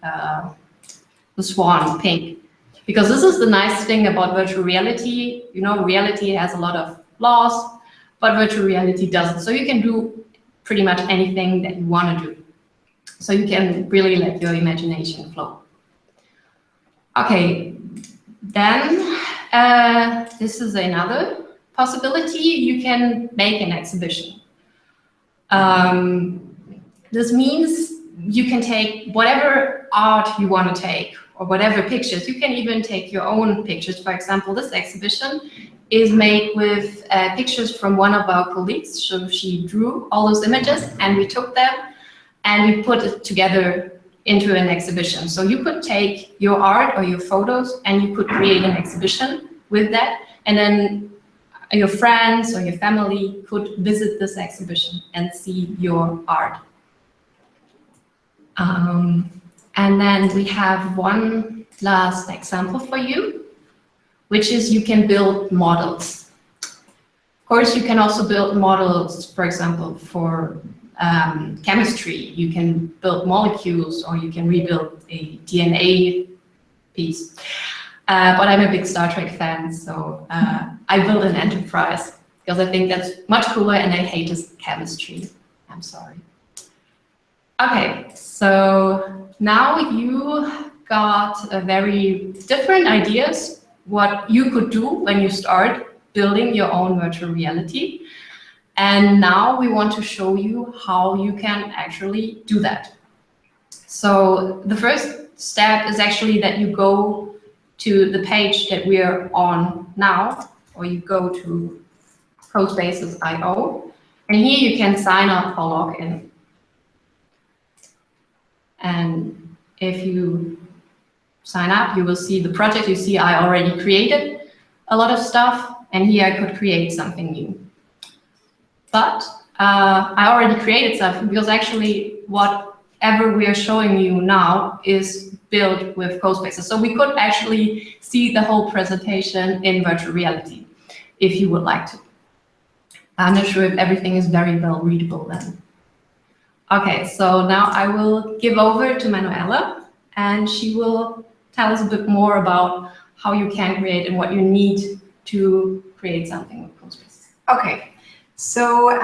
the swan pink. Because this is the nice thing about virtual reality. You know, reality has a lot of laws, but virtual reality doesn't. So you can do pretty much anything that you want to do. So you can really let your imagination flow. Okay, then this is another possibility. You can make an exhibition. This means you can take whatever art you want to take, or whatever pictures. You can even take your own pictures. For example, this exhibition is made with pictures from one of our colleagues. So she drew all those images and we took them and we put it together into an exhibition. So you could take your art or your photos and you could create an exhibition with that, and then your friends or your family could visit this exhibition and see your art. And then we have one last example for you, which is you can build models. Of course, you can also build models, for example, for chemistry. You can build molecules, or you can rebuild a DNA piece. But I'm a big Star Trek fan, so I built an Enterprise because I think that's much cooler, and I hate this chemistry. I'm sorry. Okay, so now you got a very different ideas what you could do when you start building your own virtual reality. And now we want to show you how you can actually do that. So the first step is actually that you go to the page that we are on now, or you go to CoSpaces.io, and here you can sign up or log in. And if you sign up, you will see the project. You see I already created a lot of stuff, and here I could create something new. But I already created something because actually whatever we are showing you now is built with CoSpaces. So we could actually see the whole presentation in virtual reality if you would like to. I'm not sure if everything is very well readable then. Okay, so now I will give over to Manuela, and she will tell us a bit more about how you can create and what you need to create something with CoSpaces. Okay. So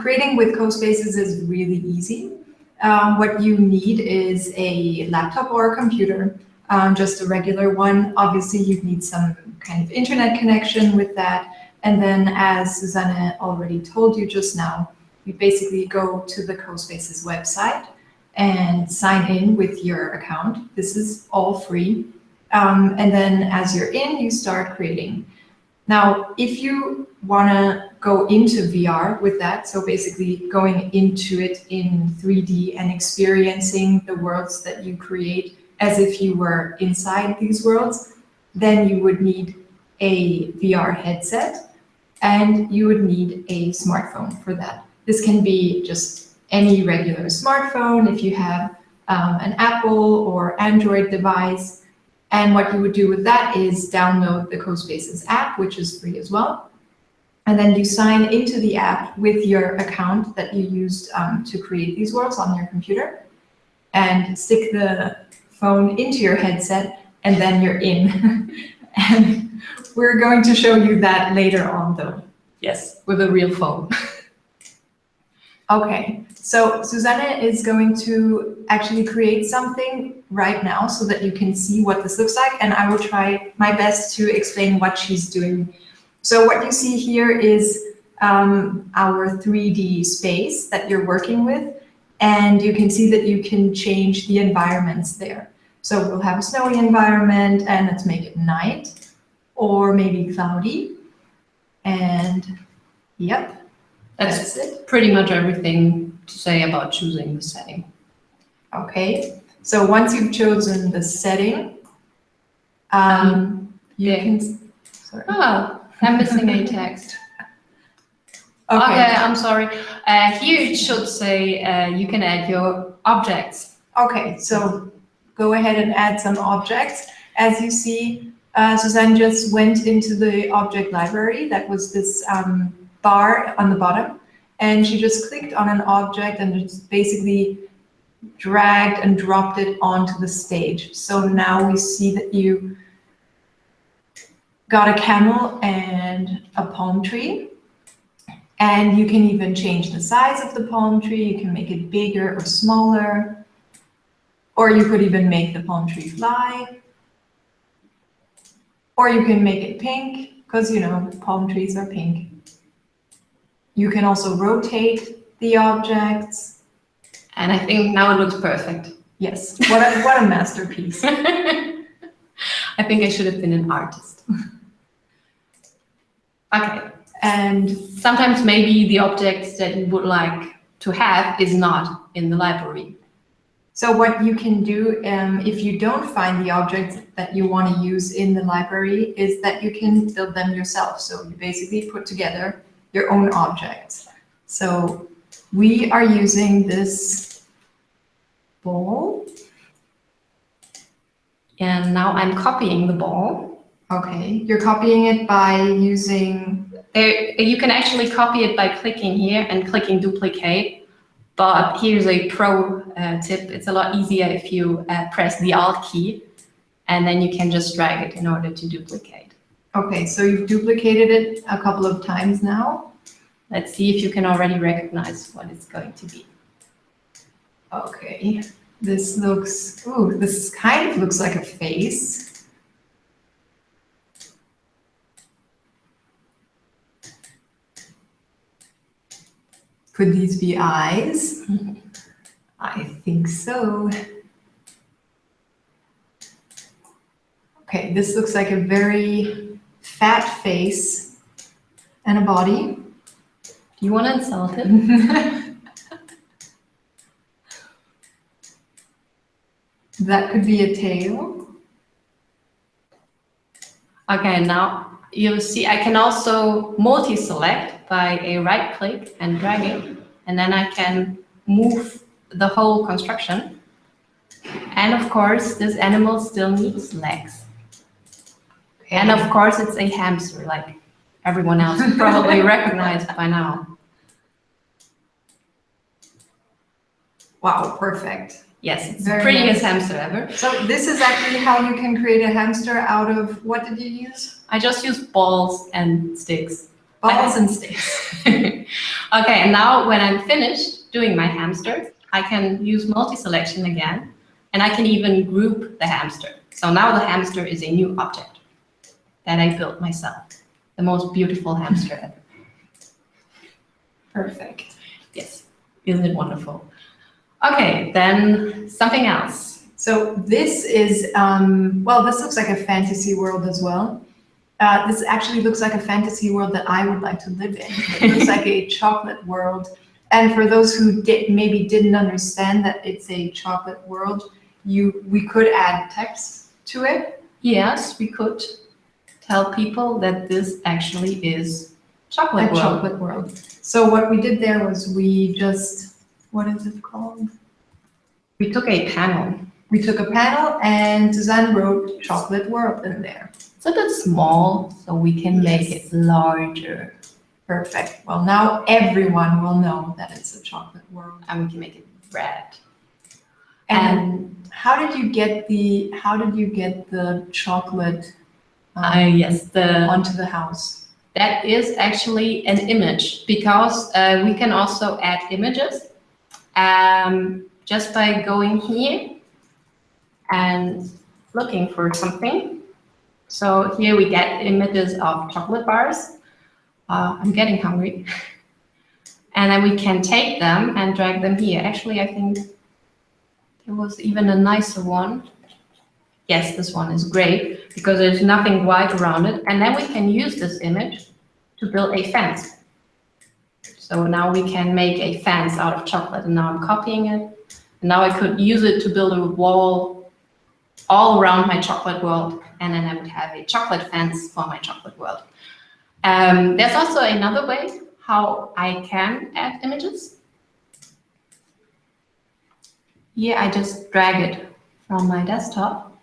creating with CoSpaces is really easy. What you need is a laptop or a computer, just a regular one. Obviously, you need some kind of internet connection with that. And then, as Susanne already told you just now, you basically go to the CoSpaces website and sign in with your account. This is all free. And then as you're in, you start creating. Now, if you want to go into VR with that, so basically going into it in 3D and experiencing the worlds that you create as if you were inside these worlds, then you would need a VR headset and you would need a smartphone for that. This can be just any regular smartphone if you have an Apple or Android device. And what you would do with that is download the CoSpaces app, which is free as well. And then you sign into the app with your account that you used to create these worlds on your computer, and stick the phone into your headset, and then you're in. And we're going to show you that later on though. Yes, with a real phone. Okay, so Susanne is going to actually create something right now so that you can see what this looks like, and I will try my best to explain what she's doing. So what you see here is our 3D space that you're working with, and you can see that you can change the environments there. So we'll have a snowy environment, and let's make it night, or maybe cloudy, and yep. That's it. Pretty much everything to say about choosing the setting. Okay, so once you've chosen the setting, you can. Sorry. Oh, I'm missing a text. Okay, I'm sorry. Here it should say you can add your objects. Okay, so go ahead and add some objects. As you see, Susanne just went into the object library. That was this bar on the bottom, and she just clicked on an object and just basically dragged and dropped it onto the stage. So now we see that you got a camel and a palm tree, and you can even change the size of the palm tree. You can make it bigger or smaller, or you could even make the palm tree fly, or you can make it pink, because you know palm trees are pink. You can also rotate the objects. And I think now it looks perfect. Yes, what a masterpiece. I think I should have been an artist. Okay, and sometimes maybe the objects that you would like to have is not in the library. So what you can do if you don't find the objects that you want to use in the library is that you can build them yourself. So you basically put together your own objects. So we are using this ball. And now I'm copying the ball. Okay, you're copying it by using... You can actually copy it by clicking here and clicking duplicate. But here's a pro tip. It's a lot easier if you press the Alt key, and then you can just drag it in order to duplicate. Okay, so you've duplicated it a couple of times now. Let's see if you can already recognize what it's going to be. Okay, this looks, ooh, this kind of looks like a face. Could these be eyes? I think so. Okay, this looks like a very fat face and a body. Do you want to insult it? That could be a tail. Okay, now you'll see I can also multi-select by a right click and drag it, and then I can move the whole construction. And of course, this animal still needs legs. Okay. And of course, it's a hamster, like everyone else probably recognized by now. Wow, perfect. Yes, it's Very the prettiest nice. hamster ever. So this is actually how you can create a hamster out of, what did you use? I just used balls and sticks. Balls and sticks. Okay, and now when I'm finished doing my hamster, I can use multi-selection again, and I can even group the hamster. So now the hamster is a new object that I built myself. The most beautiful hamster ever. Perfect. Yes, isn't it wonderful? Okay, then something else. So this is, well, this looks like a fantasy world as well. This actually looks like a fantasy world that I would like to live in. It looks like a chocolate world. And for those who maybe didn't understand that it's a chocolate world, we could add text to it. Yes, we could tell people that this actually is chocolate world. Chocolate world. So what we did there was we just, what is it called? We took a panel. We took a panel and Suzanne wrote chocolate world in there. It's a bit small, so we can make it larger. Perfect. Well, now everyone will know that it's a chocolate world. And we can make it red. And how did you get the chocolate yes, onto the house? That is actually an image, because we can also add images just by going here and looking for something. So here we get images of chocolate bars. I'm getting hungry. And then we can take them and drag them here. Actually, I think there was even a nicer one. Yes, this one is great because there's nothing white around it. And then we can use this image to build a fence. So now we can make a fence out of chocolate, and now I'm copying it. And now I could use it to build a wall all around my chocolate world, and then I would have a chocolate fence for my chocolate world. There's also another way how I can add images. Here I just drag it from my desktop.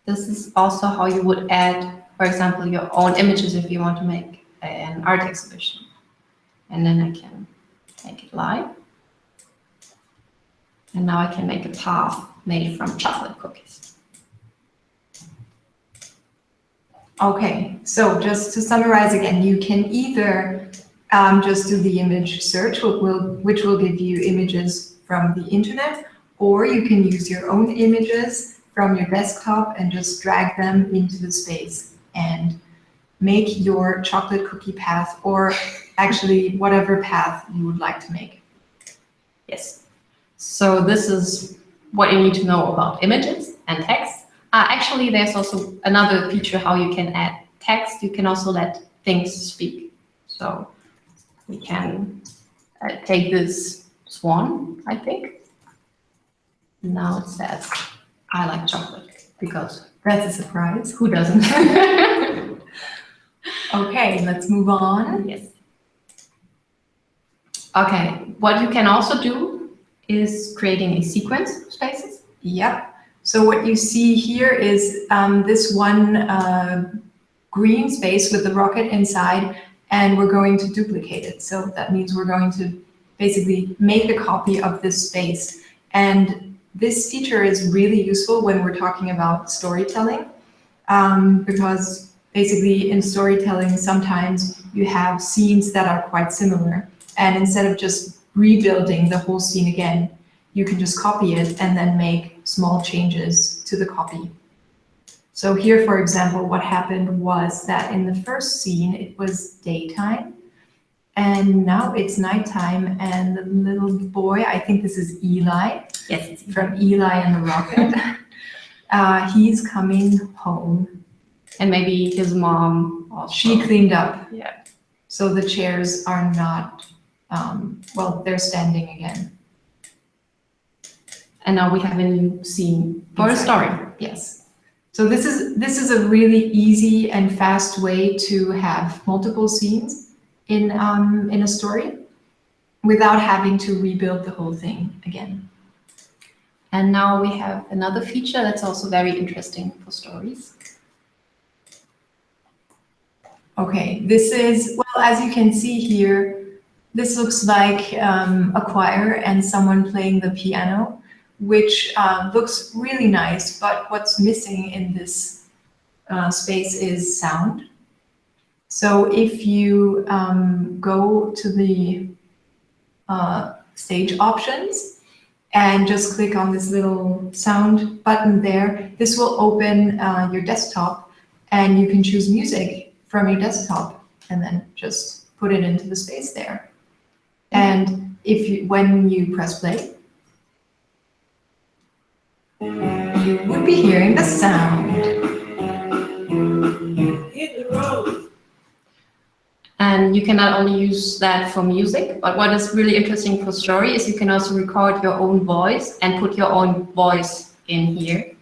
This is also how you would add, for example, your own images if you want to make an art exhibition. And then I can make it live. And now I can make a path made from chocolate cookies. Okay, so just to summarize again, you can either just do the image search, which will give you images from the internet, or you can use your own images from your desktop and just drag them into the space and make your chocolate cookie path, or actually whatever path you would like to make. Yes. So this is what you need to know about images and text. Actually, there's also another feature how you can add text. You can also let things speak. So we can take this swan, I think. Now it says, I like chocolate, because That's a surprise. who doesn't? Okay, let's move on. Yes. Okay, what you can also do is creating a sequence of spaces. Yep. So what you see here is this one green space with the rocket inside, and we're going to duplicate it. So that means we're going to basically make a copy of this space. And this feature is really useful when we're talking about storytelling, because basically in storytelling, sometimes you have scenes that are quite similar. And instead of just rebuilding the whole scene again, you can just copy it and then make small changes to the copy. So here, for example, what happened was that in the first scene, it was daytime, and now it's nighttime, and the little boy, I think this is Eli. Yes, it's from Eli and the Rocket. He's coming home. And maybe his mom also. She cleaned up. Yeah. So the chairs are not, well, they're standing again. And now we have a new scene for a story. Yes. So this is a really easy and fast way to have multiple scenes in a story without having to rebuild the whole thing again. And now we have another feature that's also very interesting for stories. Okay, this is, well, as you can see here, this looks like a choir and someone playing the piano, which looks really nice, but what's missing in this space is sound. So if you go to the stage options and just click on this little sound button there, this will open your desktop, and you can choose music from your desktop and then just put it into the space there. And when you press play, you would be hearing the sound. And you can not only use that for music, but what is really interesting for story is you can also record your own voice and put your own voice in here.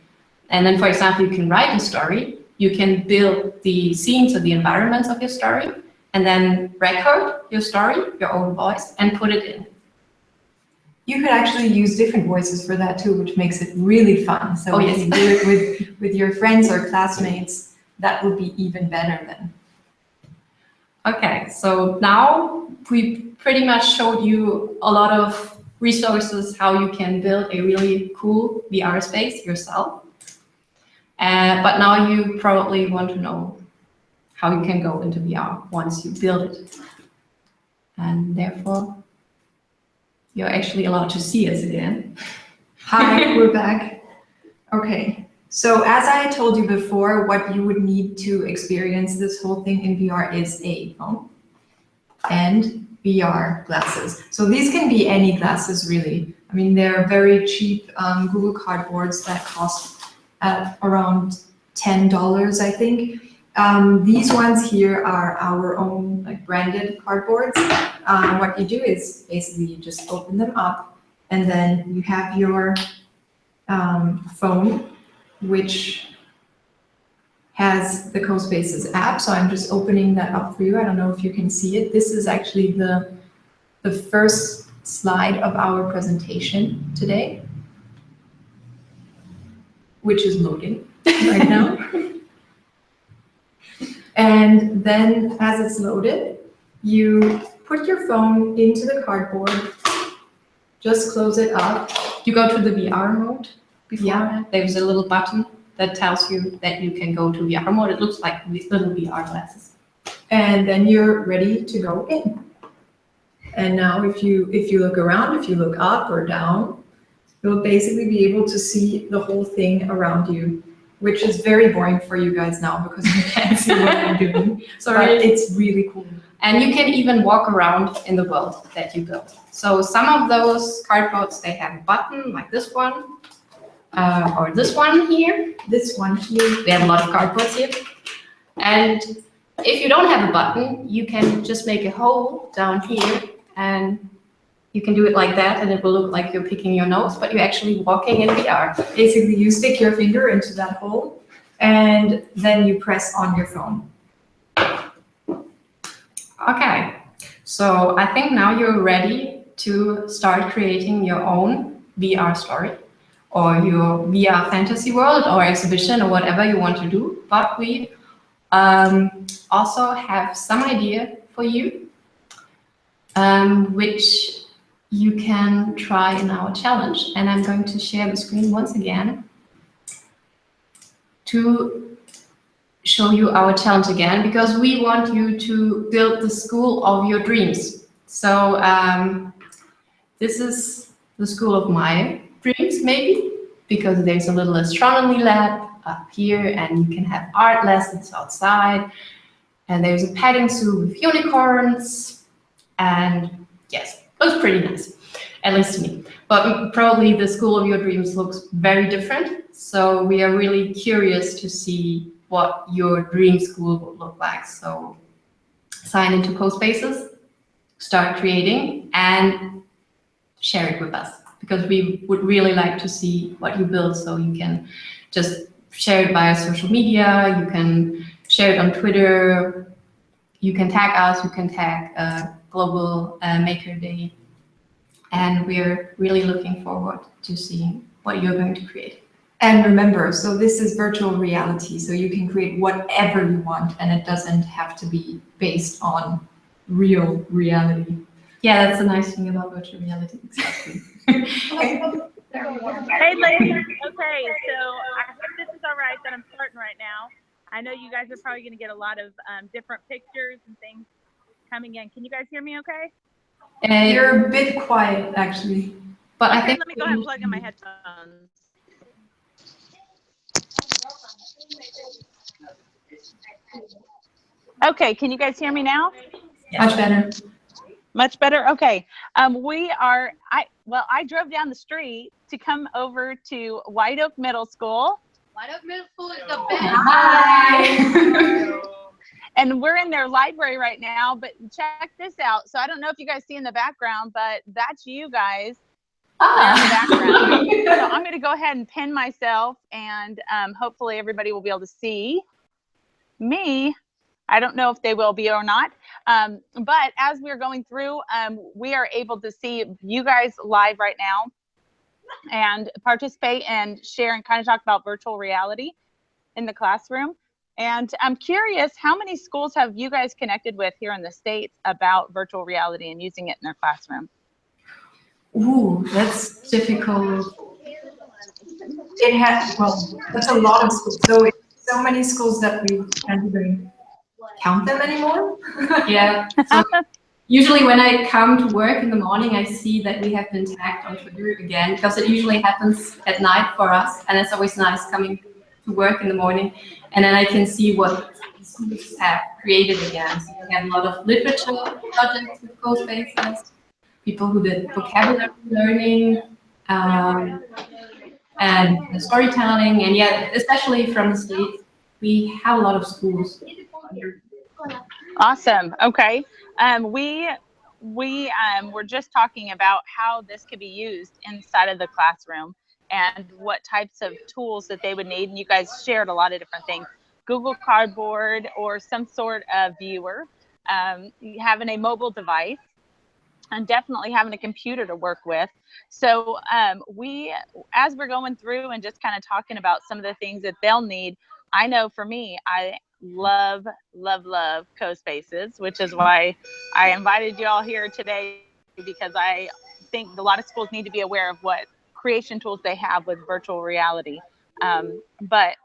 And then, for example, you can write a story, you can build the scenes or the environments of your story, and then record your story, your own voice, and put it in. You could actually use different voices for that too, which makes it really fun. So if you do it with your friends or classmates, that would be even better then. Okay, so now we pretty much showed you a lot of resources how you can build a really cool VR space yourself. But now you probably want to know how you can go into VR once you build it. And therefore, you're actually allowed to see us again. Hi, we're back. Okay, so as I told you before, what you would need to experience this whole thing in VR is a phone and VR glasses. So these can be any glasses, really. I mean, they're very cheap Google Cardboards that cost around $10, I think. These ones here are our own branded cardboards. What you do is basically you just open them up, and then you have your phone, which has the CoSpaces app. So I'm just opening that up for you. I don't know if you can see it. This is actually the first slide of our presentation today, which is loading right now. And then as it's loaded, you put your phone into the cardboard, just close it up. You go to the VR mode before. There's a little button that tells you that you can go to VR mode. It looks like these little VR glasses. And then you're ready to go in. And now if you look around, if you look up or down, you'll basically be able to see the whole thing around you, which is very boring for you guys now because you can't see what I'm doing. Sorry. But it's really cool. And you can even walk around in the world that you built. So some of those cardboards, they have a button like this one, or this one here. This one here. We have a lot of cardboards here. And if you don't have a button, you can just make a hole down here, and you can do it like that, and it will look like you're picking your nose, but you're actually walking in VR. Basically, you stick your finger into that hole, and then you press on your phone. Okay, so I think now you're ready to start creating your own VR story or your VR fantasy world or exhibition or whatever you want to do. But we also have some idea for you, which you can try in our challenge. And I'm going to share the screen once again to show you our challenge again, because we want you to build the school of your dreams. So this is the school of my dreams, maybe, because there's a little astronomy lab up here, and you can have art lessons outside, and there's a petting zoo with unicorns, and yes, looks pretty nice, at least to me. But probably the school of your dreams looks very different, so we are really curious to see what your dream school would look like. So sign into CoSpaces, start creating, and share it with us, because we would really like to see what you build. So you can just share it via social media, you can share it on Twitter, you can tag us, you can tag Global Maker Day, and we're really looking forward to seeing what you're going to create. And remember, so this is virtual reality, so you can create whatever you want, and it doesn't have to be based on real reality. Yeah, that's the nice thing about virtual reality, exactly. Hey, ladies. Okay, so I hope this is all right that I'm starting right now. I know you guys are probably going to get a lot of different pictures and things coming in. Can you guys hear me okay? You're a bit quiet, actually. But I Okay, think let me go ahead and plug in my headphones. Okay, can you guys hear me now? Much better. Much better? Okay. I drove down the street to come over to White Oak Middle School. White Oak Middle School is the best. Hi. And we're in their library right now, but check this out. So I don't know if you guys see in the background, but that's you guys in the background. So I'm going to go ahead and pin myself, and hopefully everybody will be able to see me. I don't know if they will be or not. But as we're going through, we are able to see you guys live right now and participate and share and kind of talk about virtual reality in the classroom. And I'm curious, how many schools have you guys connected with here in the States about virtual reality and using it in their classroom? Ooh, that's difficult. It has, well, that's a lot of schools. So it's so many schools that we can't even count them anymore. Yeah. So usually when I come to work in the morning, I see that we have been tagged on Twitter again, because it usually happens at night for us, and it's always nice coming to work in the morning, and then I can see what schools have created again. So we have a lot of literature projects with CoSpaces, people who did vocabulary learning, and storytelling, and yeah, especially from the States, we have a lot of schools. Awesome. Okay. We were just talking about how this could be used inside of the classroom and what types of tools that they would need. And you guys shared a lot of different things. Google Cardboard or some sort of viewer, having a mobile device, and definitely having a computer to work with. So as we're going through and just kind of talking about some of the things that they'll need, I know for me, I love CoSpaces, which is why I invited you all here today, because I think a lot of schools need to be aware of what creation tools they have with virtual reality. But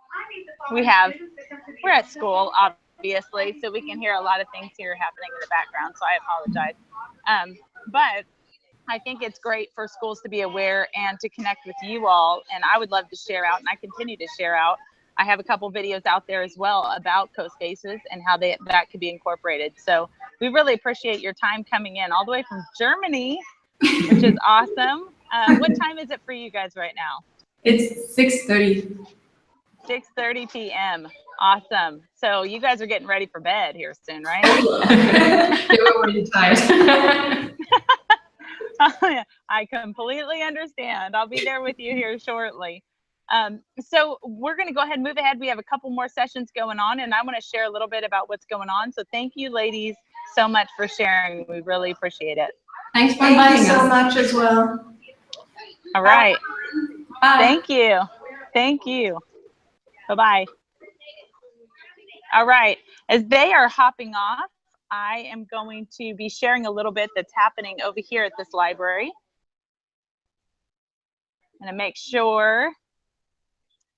we're at school, obviously, so we can hear a lot of things here happening in the background, so I apologize. But I think it's great for schools to be aware and to connect with you all, and I would love to share out, and I continue to share out. I have a couple videos out there as well about CoSpaces and how that could be incorporated. So we really appreciate your time coming in all the way from Germany, which is awesome. What time is it for you guys right now? It's 6:30. 6:30 p.m. Awesome. So you guys are getting ready for bed here soon, right? They were already tired. I completely understand. I'll be there with you here shortly. So we're going to go ahead and move ahead. We have a couple more sessions going on, and I want to share a little bit about what's going on. So thank you, ladies, so much for sharing. We really appreciate it. Thanks for Thank inviting you so us. much as well. All right. Bye. Thank you. Thank you. Bye-bye. All right. As they are hopping off, I am going to be sharing a little bit that's happening over here at this library. I'm going to make sure.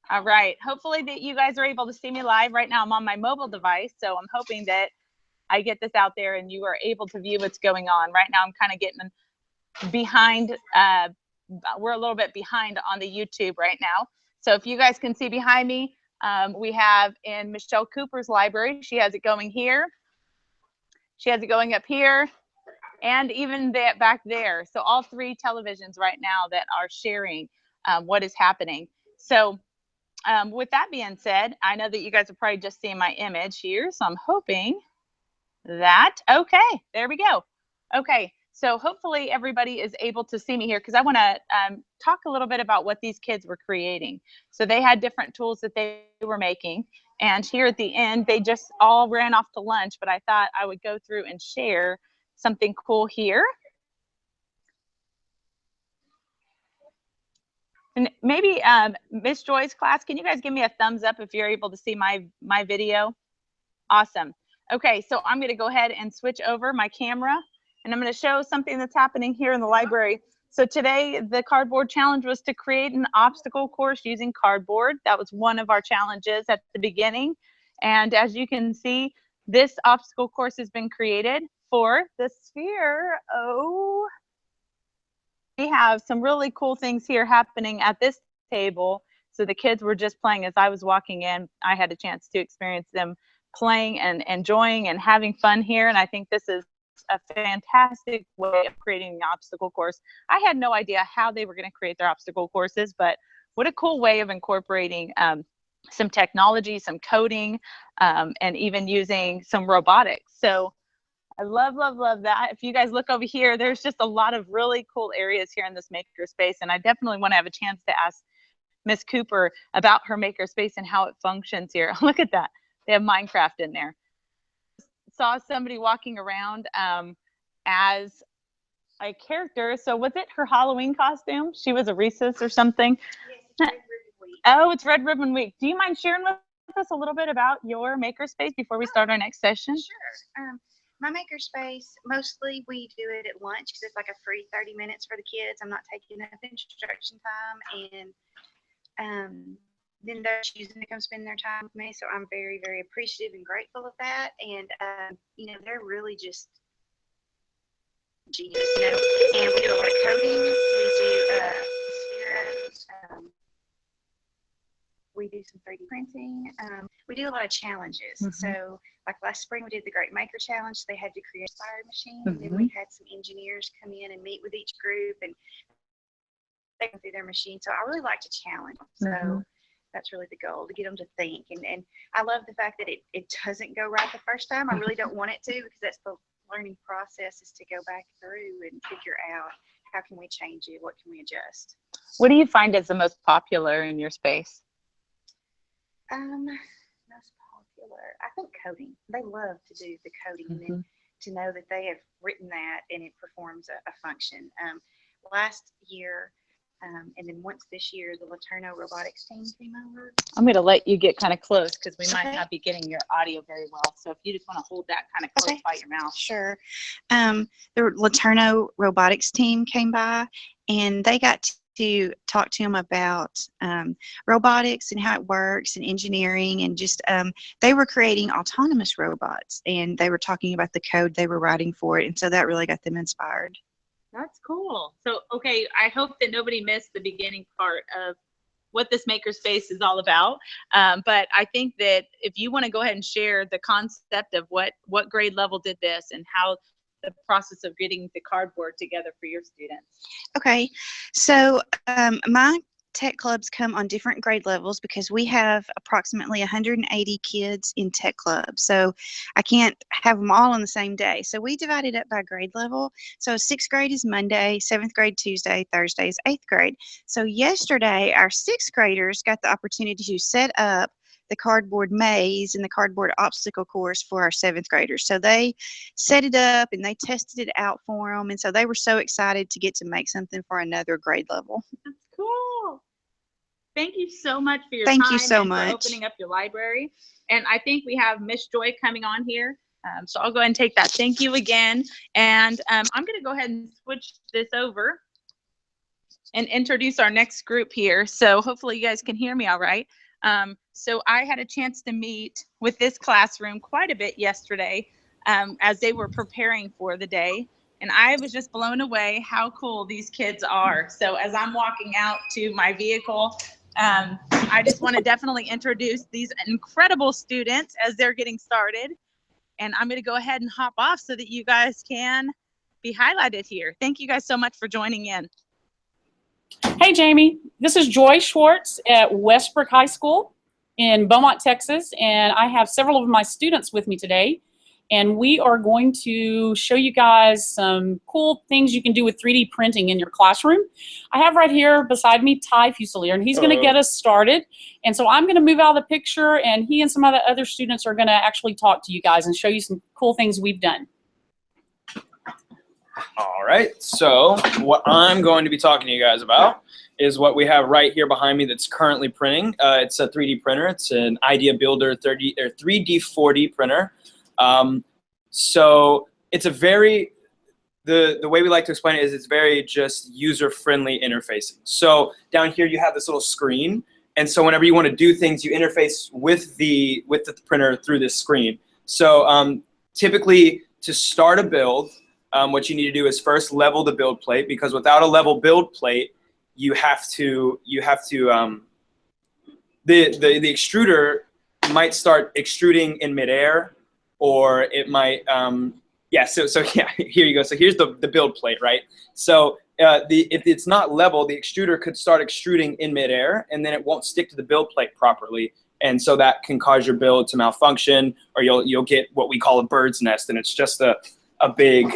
All right. Hopefully that you guys are able to see me live. Right now I'm on my mobile device, so I'm hoping that I get this out there and you are able to view what's going on. Right now I'm kind of getting behind. We're a little bit behind on the YouTube right now. So if you guys can see behind me, we have in Michelle Cooper's library, she has it going here. She has it going up here and even that back there. So all three televisions right now that are sharing what is happening. So with that being said, I know that you guys are probably just seeing my image here. So I'm hoping that, okay, there we go. Okay, so hopefully everybody is able to see me here because I want to talk a little bit about what these kids were creating. So they had different tools that they were making. And here at the end, they just all ran off to lunch, but I thought I would go through and share something cool here. And maybe Miss Joy's class, can you guys give me a thumbs up if you're able to see my video? Awesome. Okay, so I'm going to go ahead and switch over my camera, and I'm going to show something that's happening here in the library. So today, the cardboard challenge was to create an obstacle course using cardboard. That was one of our challenges at the beginning. And as you can see, this obstacle course has been created for the sphere. Oh, we have some really cool things here happening at this table. So the kids were just playing as I was walking in. I had a chance to experience them playing and enjoying and having fun here. And I think this is a fantastic way of creating an obstacle course. I had no idea how they were going to create their obstacle courses, but what a cool way of incorporating some technology, some coding, and even using some robotics. So I love, love, love that. If you guys look over here, there's just a lot of really cool areas here in this makerspace, and I definitely want to have a chance to ask Miss Cooper about her makerspace and how it functions here. Look at that. They have Minecraft in there. Saw somebody walking around as a character. So was it her Halloween costume? She was a Reese's or something? Oh, it's Red Ribbon Week. Do you mind sharing with us a little bit about your makerspace before we start our next session? Sure. My makerspace, mostly we do it at lunch because it's like a free 30 minutes for the kids. I'm not taking up instruction time, and then they're choosing to come spend their time with me. So I'm very, very appreciative and grateful of that. And, you know, they're really just genius, you know, and we do a lot of coding. We do spheres. We do some 3D printing. We do a lot of challenges. Mm-hmm. So like last spring, we did the Great Maker Challenge. They had to create a fire machine. Mm-hmm. And then we had some engineers come in and meet with each group and they go through their machine. So I really like to challenge. So that's really the goal, to get them to think. And I love the fact that it doesn't go right the first time. I really don't want it to, because that's the learning process, is to go back through and figure out how can we change it, what can we adjust. What do you find is the most popular in your space? Most popular, I think coding. They love to do the coding, and then to know that they have written that and it performs a function. Last year, and then once this year, the Laterno robotics team came over. I'm going to let you get kind of close because we might not be getting your audio very well. So if you just want to hold that kind of close by your mouth. Sure. The Laterno robotics team came by, and they got to talk to them about robotics and how it works and engineering, and just they were creating autonomous robots, and they were talking about the code they were writing for it, and so that really got them inspired. That's cool. So, okay, I hope that nobody missed the beginning part of what this makerspace is all about. But I think that if you want to go ahead and share the concept of what grade level did this and how the process of getting the cardboard together for your students. Okay, so my tech clubs come on different grade levels because we have approximately 180 kids in tech club. So I can't have them all on the same day. So we divide it up by grade level. So 6th grade is Monday, 7th grade Tuesday, Thursday is 8th grade. So yesterday, our 6th graders got the opportunity to set up the cardboard maze and the cardboard obstacle course for our 7th graders. So they set it up and they tested it out for them. And so they were so excited to get to make something for another grade level. That's cool. Thank you so much for your Thank time you so and much. for opening up your library. And I think we have Miss Joy coming on here. So I'll go ahead and take that. Thank you again. And I'm going to go ahead and switch this over and introduce our next group here. So hopefully you guys can hear me all right. So I had a chance to meet with this classroom quite a bit yesterday as they were preparing for the day. And I was just blown away how cool these kids are. So as I'm walking out to my vehicle, I just want to definitely introduce these incredible students as they're getting started. And I'm going to go ahead and hop off so that you guys can be highlighted here. Thank you guys so much for joining in. Hey, Jamie. This is Joy Schwartz at Westbrook High School in Beaumont, Texas, and I have several of my students with me today, and we are going to show you guys some cool things you can do with 3D printing in your classroom. I have right here beside me Ty Fusilier, and he's going to get us started, and so I'm going to move out of the picture, and he and some of the other students are going to actually talk to you guys and show you some cool things we've done. All right, so what I'm going to be talking to you guys about is what we have right here behind me that's currently printing. It's a 3D printer. It's an Idea Builder 3D40 printer. So it's a very, the way we like to explain it is it's very just user-friendly interfacing. So down here you have this little screen, and so whenever you want to do things, you interface with the printer through this screen. So typically to start a build, what you need to do is first level the build plate, because without a level build plate, the extruder might start extruding in midair, or it might so here you go. So here's the build plate, right? So if it's not level, the extruder could start extruding in midair, and then it won't stick to the build plate properly, and so that can cause your build to malfunction, or you'll get what we call a bird's nest, and it's just a big,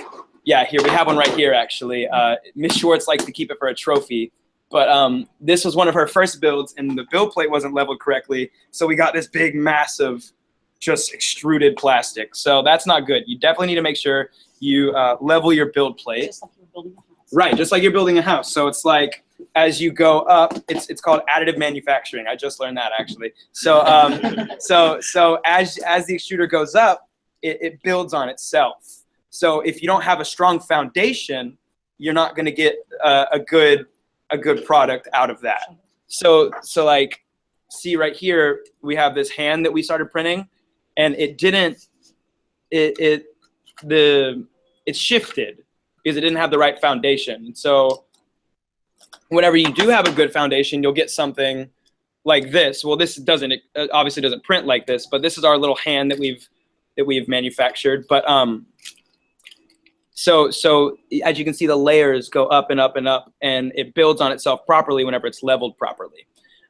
here we have one right here actually. Miss Schwartz likes to keep it for a trophy, but this was one of her first builds, and the build plate wasn't leveled correctly, so we got this big massive just extruded plastic. So that's not good. You definitely need to make sure you level your build plate. Just like you're building a house. Right, just like you're building a house. So it's like as you go up, it's called additive manufacturing. I just learned that actually. So so as the extruder goes up, it builds on itself. So if you don't have a strong foundation, you're not going to get a good product out of that. So like, see right here, we have this hand that we started printing, and it shifted because it didn't have the right foundation. So whenever you do have a good foundation, you'll get something like this. Well, this obviously doesn't print like this, but this is our little hand that we've manufactured. But so as you can see, the layers go up and up and up, and it builds on itself properly whenever it's leveled properly.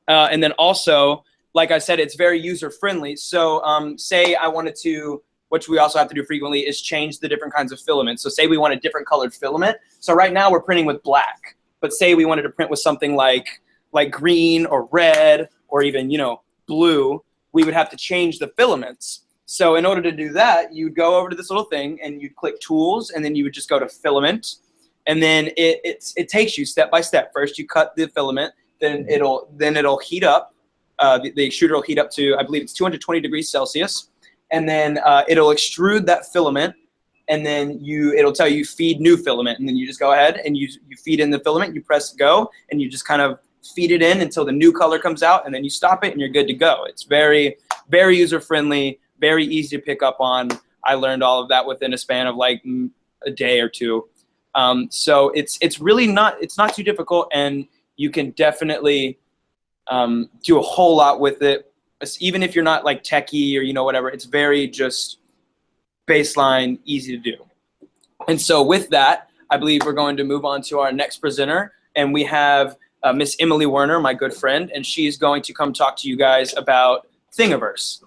And then also, like I said, it's very user-friendly. So say I wanted to, which we also have to do frequently, is change the different kinds of filaments. So say we want a different colored filament. So right now we're printing with black, but say we wanted to print with something like green or red or even, blue, we would have to change the filaments. So in order to do that, you'd go over to this little thing and you'd click Tools, and then you would just go to Filament, and then it takes you step by step. First you cut the filament, then it'll heat up. The extruder will heat up to, I believe it's 220 degrees Celsius, and then it'll extrude that filament, and then it'll tell you feed new filament, and then you just go ahead and you feed in the filament, you press go, and you just kind of feed it in until the new color comes out, and then you stop it and you're good to go. It's very, very user-friendly, very easy to pick up on. I learned all of that within a span of like a day or two. So it's really not too difficult, and you can definitely do a whole lot with it, even if you're not like techie or whatever. It's very just baseline, easy to do. And so with that, I believe we're going to move on to our next presenter, and we have Miss Emily Werner, my good friend, and she's going to come talk to you guys about Thingiverse.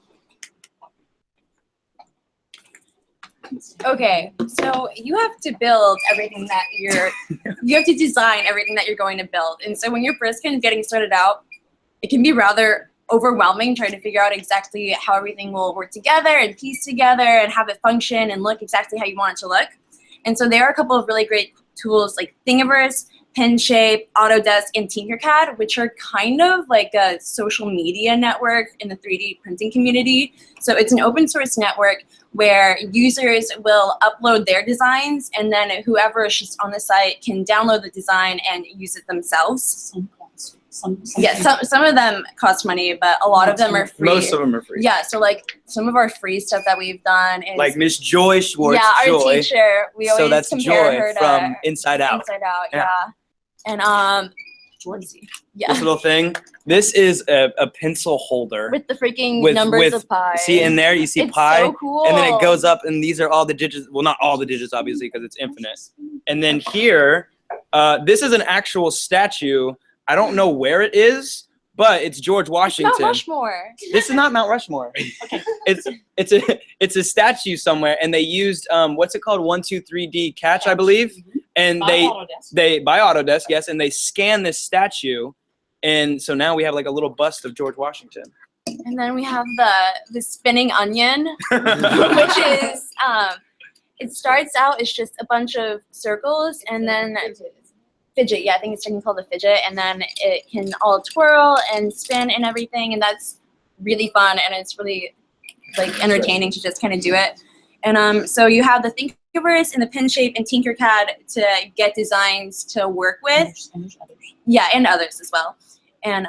Okay, so you have to build everything that you have to design everything that you're going to build. And so when you're first kind of getting started out, it can be rather overwhelming trying to figure out exactly how everything will work together and piece together and have it function and look exactly how you want it to look. And so there are a couple of really great tools like Thingiverse, Penshape, Autodesk, and Tinkercad, which are kind of like a social media network in the 3D printing community. So it's an open source network where users will upload their designs, and then whoever is just on the site can download the design and use it themselves. Some of them cost money, but a lot of them are free. Most of them are free. Yeah, so like some of our free stuff that we've done is Like Miss Joy Schwartz. yeah, our Joy. teacher. We always So that's compare Joy her to from Inside Out. Inside Out, Yeah. yeah. And yeah, This little thing. This is a pencil holder. with the freaking numbers of pi. See in there, you see It's pi, so cool. and then it goes up, and these are all the digits. Well, not all the digits, obviously, because it's infinite. And then here, this is an actual statue. I don't know where it is, but it's George Washington. Mount Rushmore. This is not Mount Rushmore. It's a statue somewhere, and they used what's it called? 123D Catch, I believe. And By they by Autodesk, yes, and they scan this statue, and so now we have like a little bust of George Washington. And then we have the spinning onion, which is it starts out as just a bunch of circles, and then fidget. Yeah, I think it's technically called a fidget, and then it can all twirl and spin and everything, and that's really fun, and it's really like entertaining to just kind of do it. And so you have the Thingiverse and the Penshape and Tinkercad to get designs to work with. Yeah, and others as well. And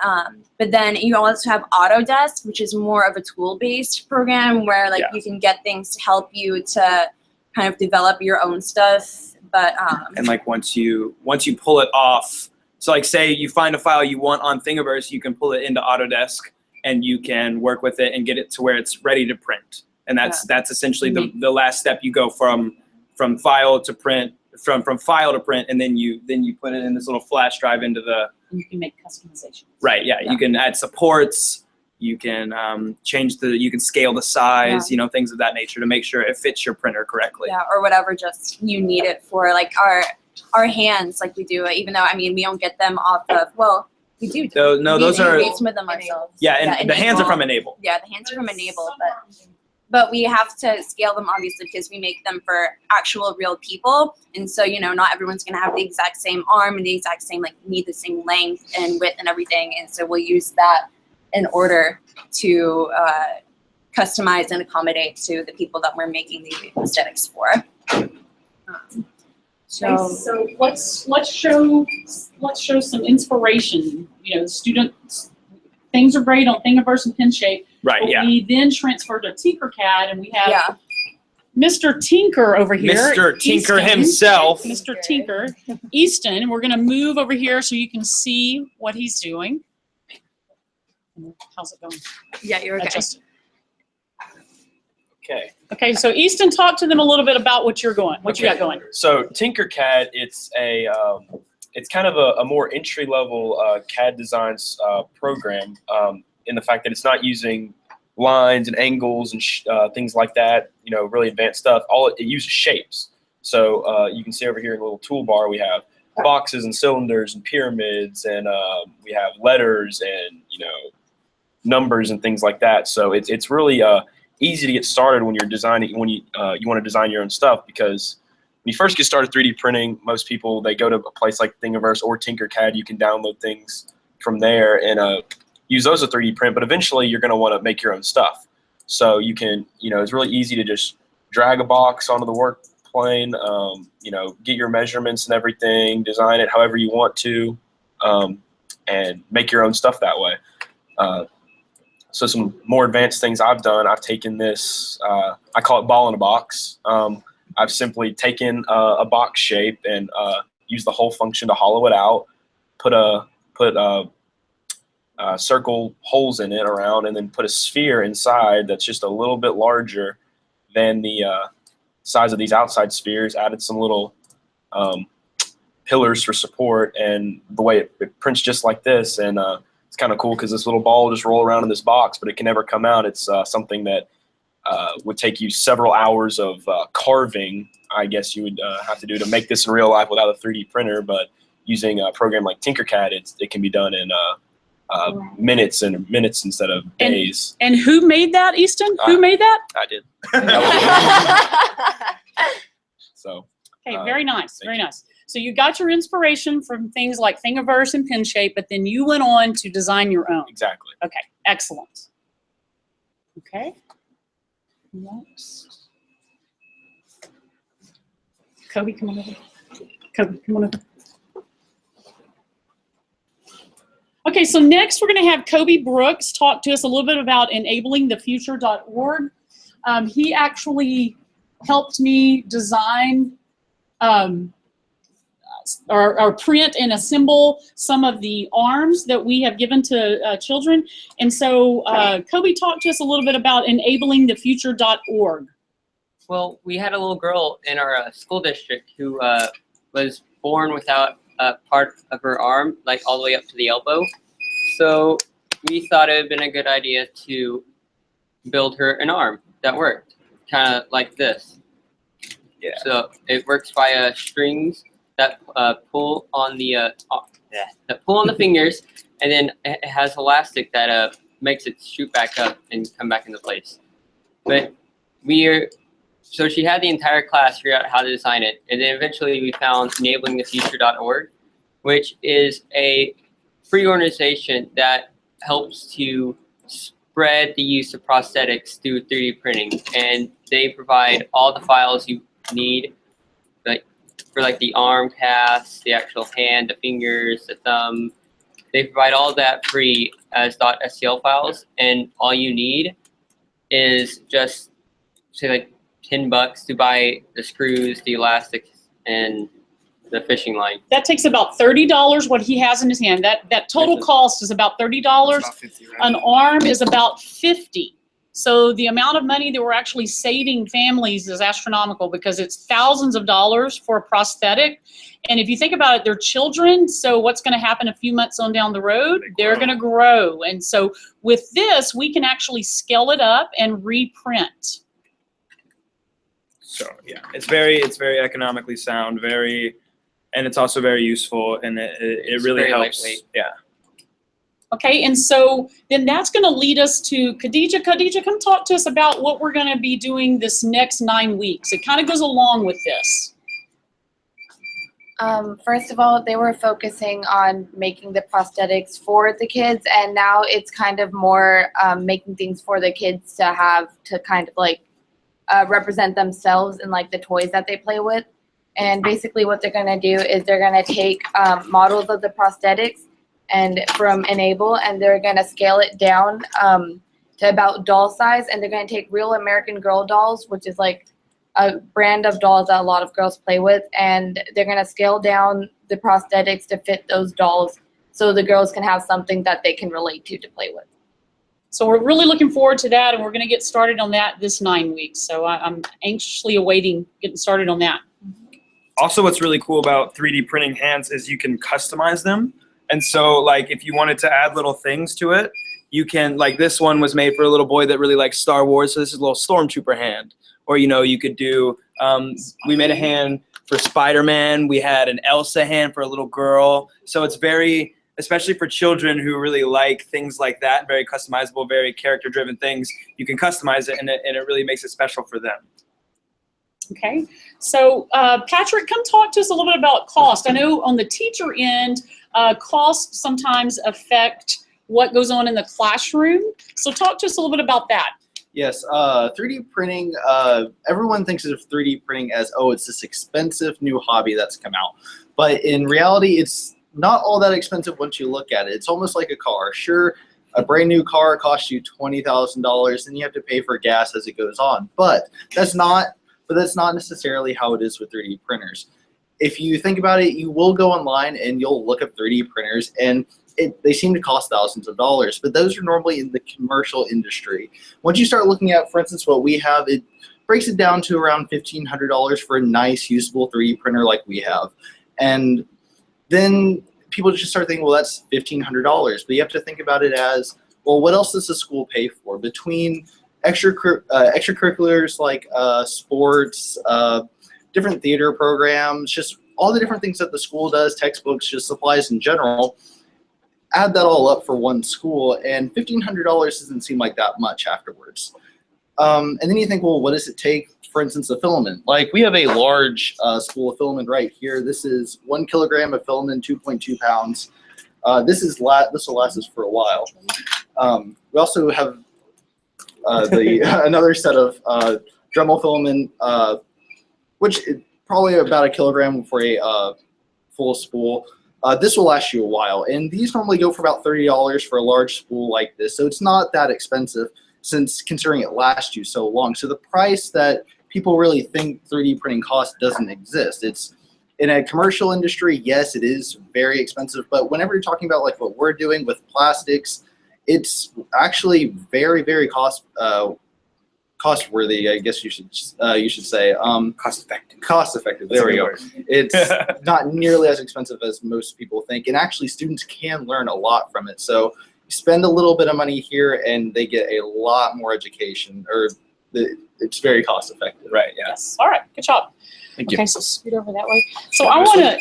but then you also have Autodesk, which is more of a tool-based program where like you can get things to help you to kind of develop your own stuff. But And like once you pull it off, so like say you find a file you want on Thingiverse, you can pull it into Autodesk and you can work with it and get it to where it's ready to print. And that's essentially the last step. You go from file to print, from file to print, and then you put it in this little flash drive into the. And you can make customizations. Right. Yeah. You can add supports. You can you can scale the size. You know, things of that nature to make sure it fits your printer correctly. yeah, or whatever just you need it for, like our hands, like we do. Even though I mean we don't get them off of we do. No, those are. We create some of them ourselves. Yeah, and the hands are from Enable. Yeah, the hands are from Enable, but we have to scale them obviously because we make them for actual real people, and so you know not everyone's gonna have the exact same arm and the exact same need the same length and width and everything, and so we'll use that in order to customize and accommodate to the people that we're making the aesthetics for. So let's show some inspiration. You know, students, things are great on Thingiverse and Penshape. Right. But Yeah. we then transfer to Tinkercad, and we have Mr. Tinker over here. Mr. Tinker Easton. himself. Mr. Tinker, Easton, and we're going to move over here so you can see what he's doing. How's it going? Yeah, you're okay. Adjusted. Okay. Okay, so Easton, talk to them a little bit about what you got going. So Tinkercad, it's kind of a more entry level CAD designs program in the fact that it's not using lines and angles and things like that. You know, really advanced stuff. It uses shapes. So you can see over here in the little toolbar we have boxes and cylinders and pyramids, and we have letters and numbers and things like that. So it's really easy to get started when you're designing, when you want to design your own stuff, because when you first get started 3D printing, most people, they go to a place like Thingiverse or Tinkercad. You can download things from there and use those to 3D print, but eventually you're going to want to make your own stuff. So you can, it's really easy to just drag a box onto the work plane, get your measurements and everything, design it however you want to, and make your own stuff that way. So some more advanced things I've done, I've taken this, I call it ball in a box. I've simply taken a box shape and used the hole function to hollow it out, put circle holes in it around, and then put a sphere inside that's just a little bit larger than the size of these outside spheres, added some little pillars for support, and the way it prints just like this. And it's kind of cool because this little ball will just roll around in this box, but it can never come out. It's something that would take you several hours of carving, I guess you would have to do to make this in real life without a 3D printer. But using a program like Tinkercad, it can be done in minutes instead of days. And who made that, Easton? Who made that? I did. So. Okay, very nice, very nice. So you got your inspiration from things like Thingiverse and Pinshape, but then you went on to design your own. Exactly. Okay, excellent. Okay. Next. Kobe, come on over. Kobe, come on over. Okay, so next we're going to have Kobe Brooks talk to us a little bit about enablingthefuture.org. He actually helped me design or print and assemble some of the arms that we have given to children. And so Kobe talked to us a little bit about enablingthefuture.org. Well, we had a little girl in our school district who was born without part of her arm, like all the way up to the elbow. So we thought it would have been a good idea to build her an arm that worked, kind of like this. Yeah. So it works via strings that pull on the fingers, and then it has elastic that makes it shoot back up and come back into place. But so she had the entire class figure out how to design it, and then eventually we found enablingthefuture.org, which is a free organization that helps to spread the use of prosthetics through 3D printing, and they provide all the files you need, like for like the arm casts, the actual hand, the fingers, the thumb. They provide all that free as .scl files, and all you need is just say like $10 to buy the screws, the elastics, and the fishing line. That takes about $30, what he has in his hand. That total cost is about $30. About 50, right? An arm is about $50. So the amount of money that we're actually saving families is astronomical, because it's thousands of dollars for a prosthetic. And if you think about it, they're children. So what's going to happen a few months on down the road? They're going to grow. And so with this, we can actually scale it up and reprint. So yeah, it's very economically sound, and it's also very useful, and it really very helps. lightweight. Yeah. Okay, and so then that's going to lead us to Khadija. Khadija, come talk to us about what we're going to be doing this next 9 weeks. It kind of goes along with this. First of all, they were focusing on making the prosthetics for the kids, and now it's kind of more making things for the kids to have to kind of like represent themselves in like the toys that they play with. And basically what they're going to do is they're going to take models of the prosthetics and from Enable, and they're going to scale it down to about doll size, and they're going to take Real American Girl dolls, which is like a brand of dolls that a lot of girls play with, and they're going to scale down the prosthetics to fit those dolls so the girls can have something that they can relate to play with. So we're really looking forward to that, and we're going to get started on that this 9 weeks. So I'm anxiously awaiting getting started on that. Also, what's really cool about 3D printing hands is you can customize them. And so, like, if you wanted to add little things to it, you can, like, this one was made for a little boy that really likes Star Wars, so this is a little Stormtrooper hand. Or, you know, you could do, we made a hand for Spider-Man. We had an Elsa hand for a little girl. So it's very, especially for children who really like things like that, very customizable, very character-driven things, you can customize it, and it really makes it special for them. Okay, so Patrick, come talk to us a little bit about cost. I know on the teacher end, costs sometimes affect what goes on in the classroom. So talk to us a little bit about that. Yes, 3D printing, everyone thinks of 3D printing as, oh, it's this expensive new hobby that's come out. But in reality, it's not all that expensive once you look at it. It's almost like a car. Sure, a brand new car costs you $20,000, and you have to pay for gas as it goes on. But that's not necessarily how it is with 3D printers. If you think about it, you will go online and you'll look up 3D printers, and they seem to cost thousands of dollars, but those are normally in the commercial industry. Once you start looking at, for instance, what we have, it breaks it down to around $1,500 for a nice, usable 3D printer like we have. And then people just start thinking, well, that's $1,500. But you have to think about it as, well, what else does the school pay for? Between extracurriculars like sports, different theater programs, just all the different things that the school does, textbooks, just supplies in general, add that all up for one school, and $1,500 doesn't seem like that much afterwards. And then you think, well, what does it take, for instance, the filament? Like, we have a large spool of filament right here. This is 1 kilogram of filament, 2.2 pounds. This will last us for a while. We also have another set of Dremel filament, which is probably about 1 kilogram for a full spool. This will last you a while, and these normally go for about $30 for a large spool like this, so it's not that expensive since considering it lasts you so long. So the price that people really think 3D printing costs doesn't exist. It's in a commercial industry, yes, it is very expensive, but whenever you're talking about like what we're doing with plastics, it's actually very, very cost-worthy, I guess you should say. Cost-effective. Cost-effective. There we go. It's not nearly as expensive as most people think, and actually students can learn a lot from it. So you spend a little bit of money here, and they get a lot more education, or it's very cost-effective. Right. Yeah. Yes. All right. Good job. Thank you. Okay, so scoot over that way. So I want to,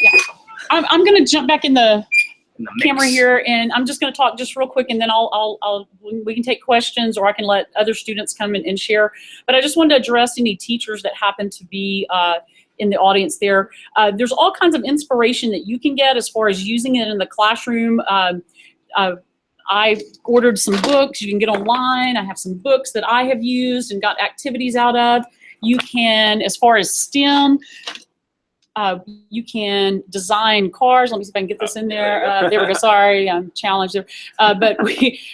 I'm going to jump back in the camera here, and I'm just going to talk just real quick, and then we can take questions, or I can let other students come in and share. But I just wanted to address any teachers that happen to be in the audience there. There's all kinds of inspiration that you can get as far as using it in the classroom. I ordered some books you can get online. I have some books that I have used and got activities out of. You can, as far as STEM, you can design cars. Let me see if I can get this in there. There we go. Sorry, I'm challenged there. But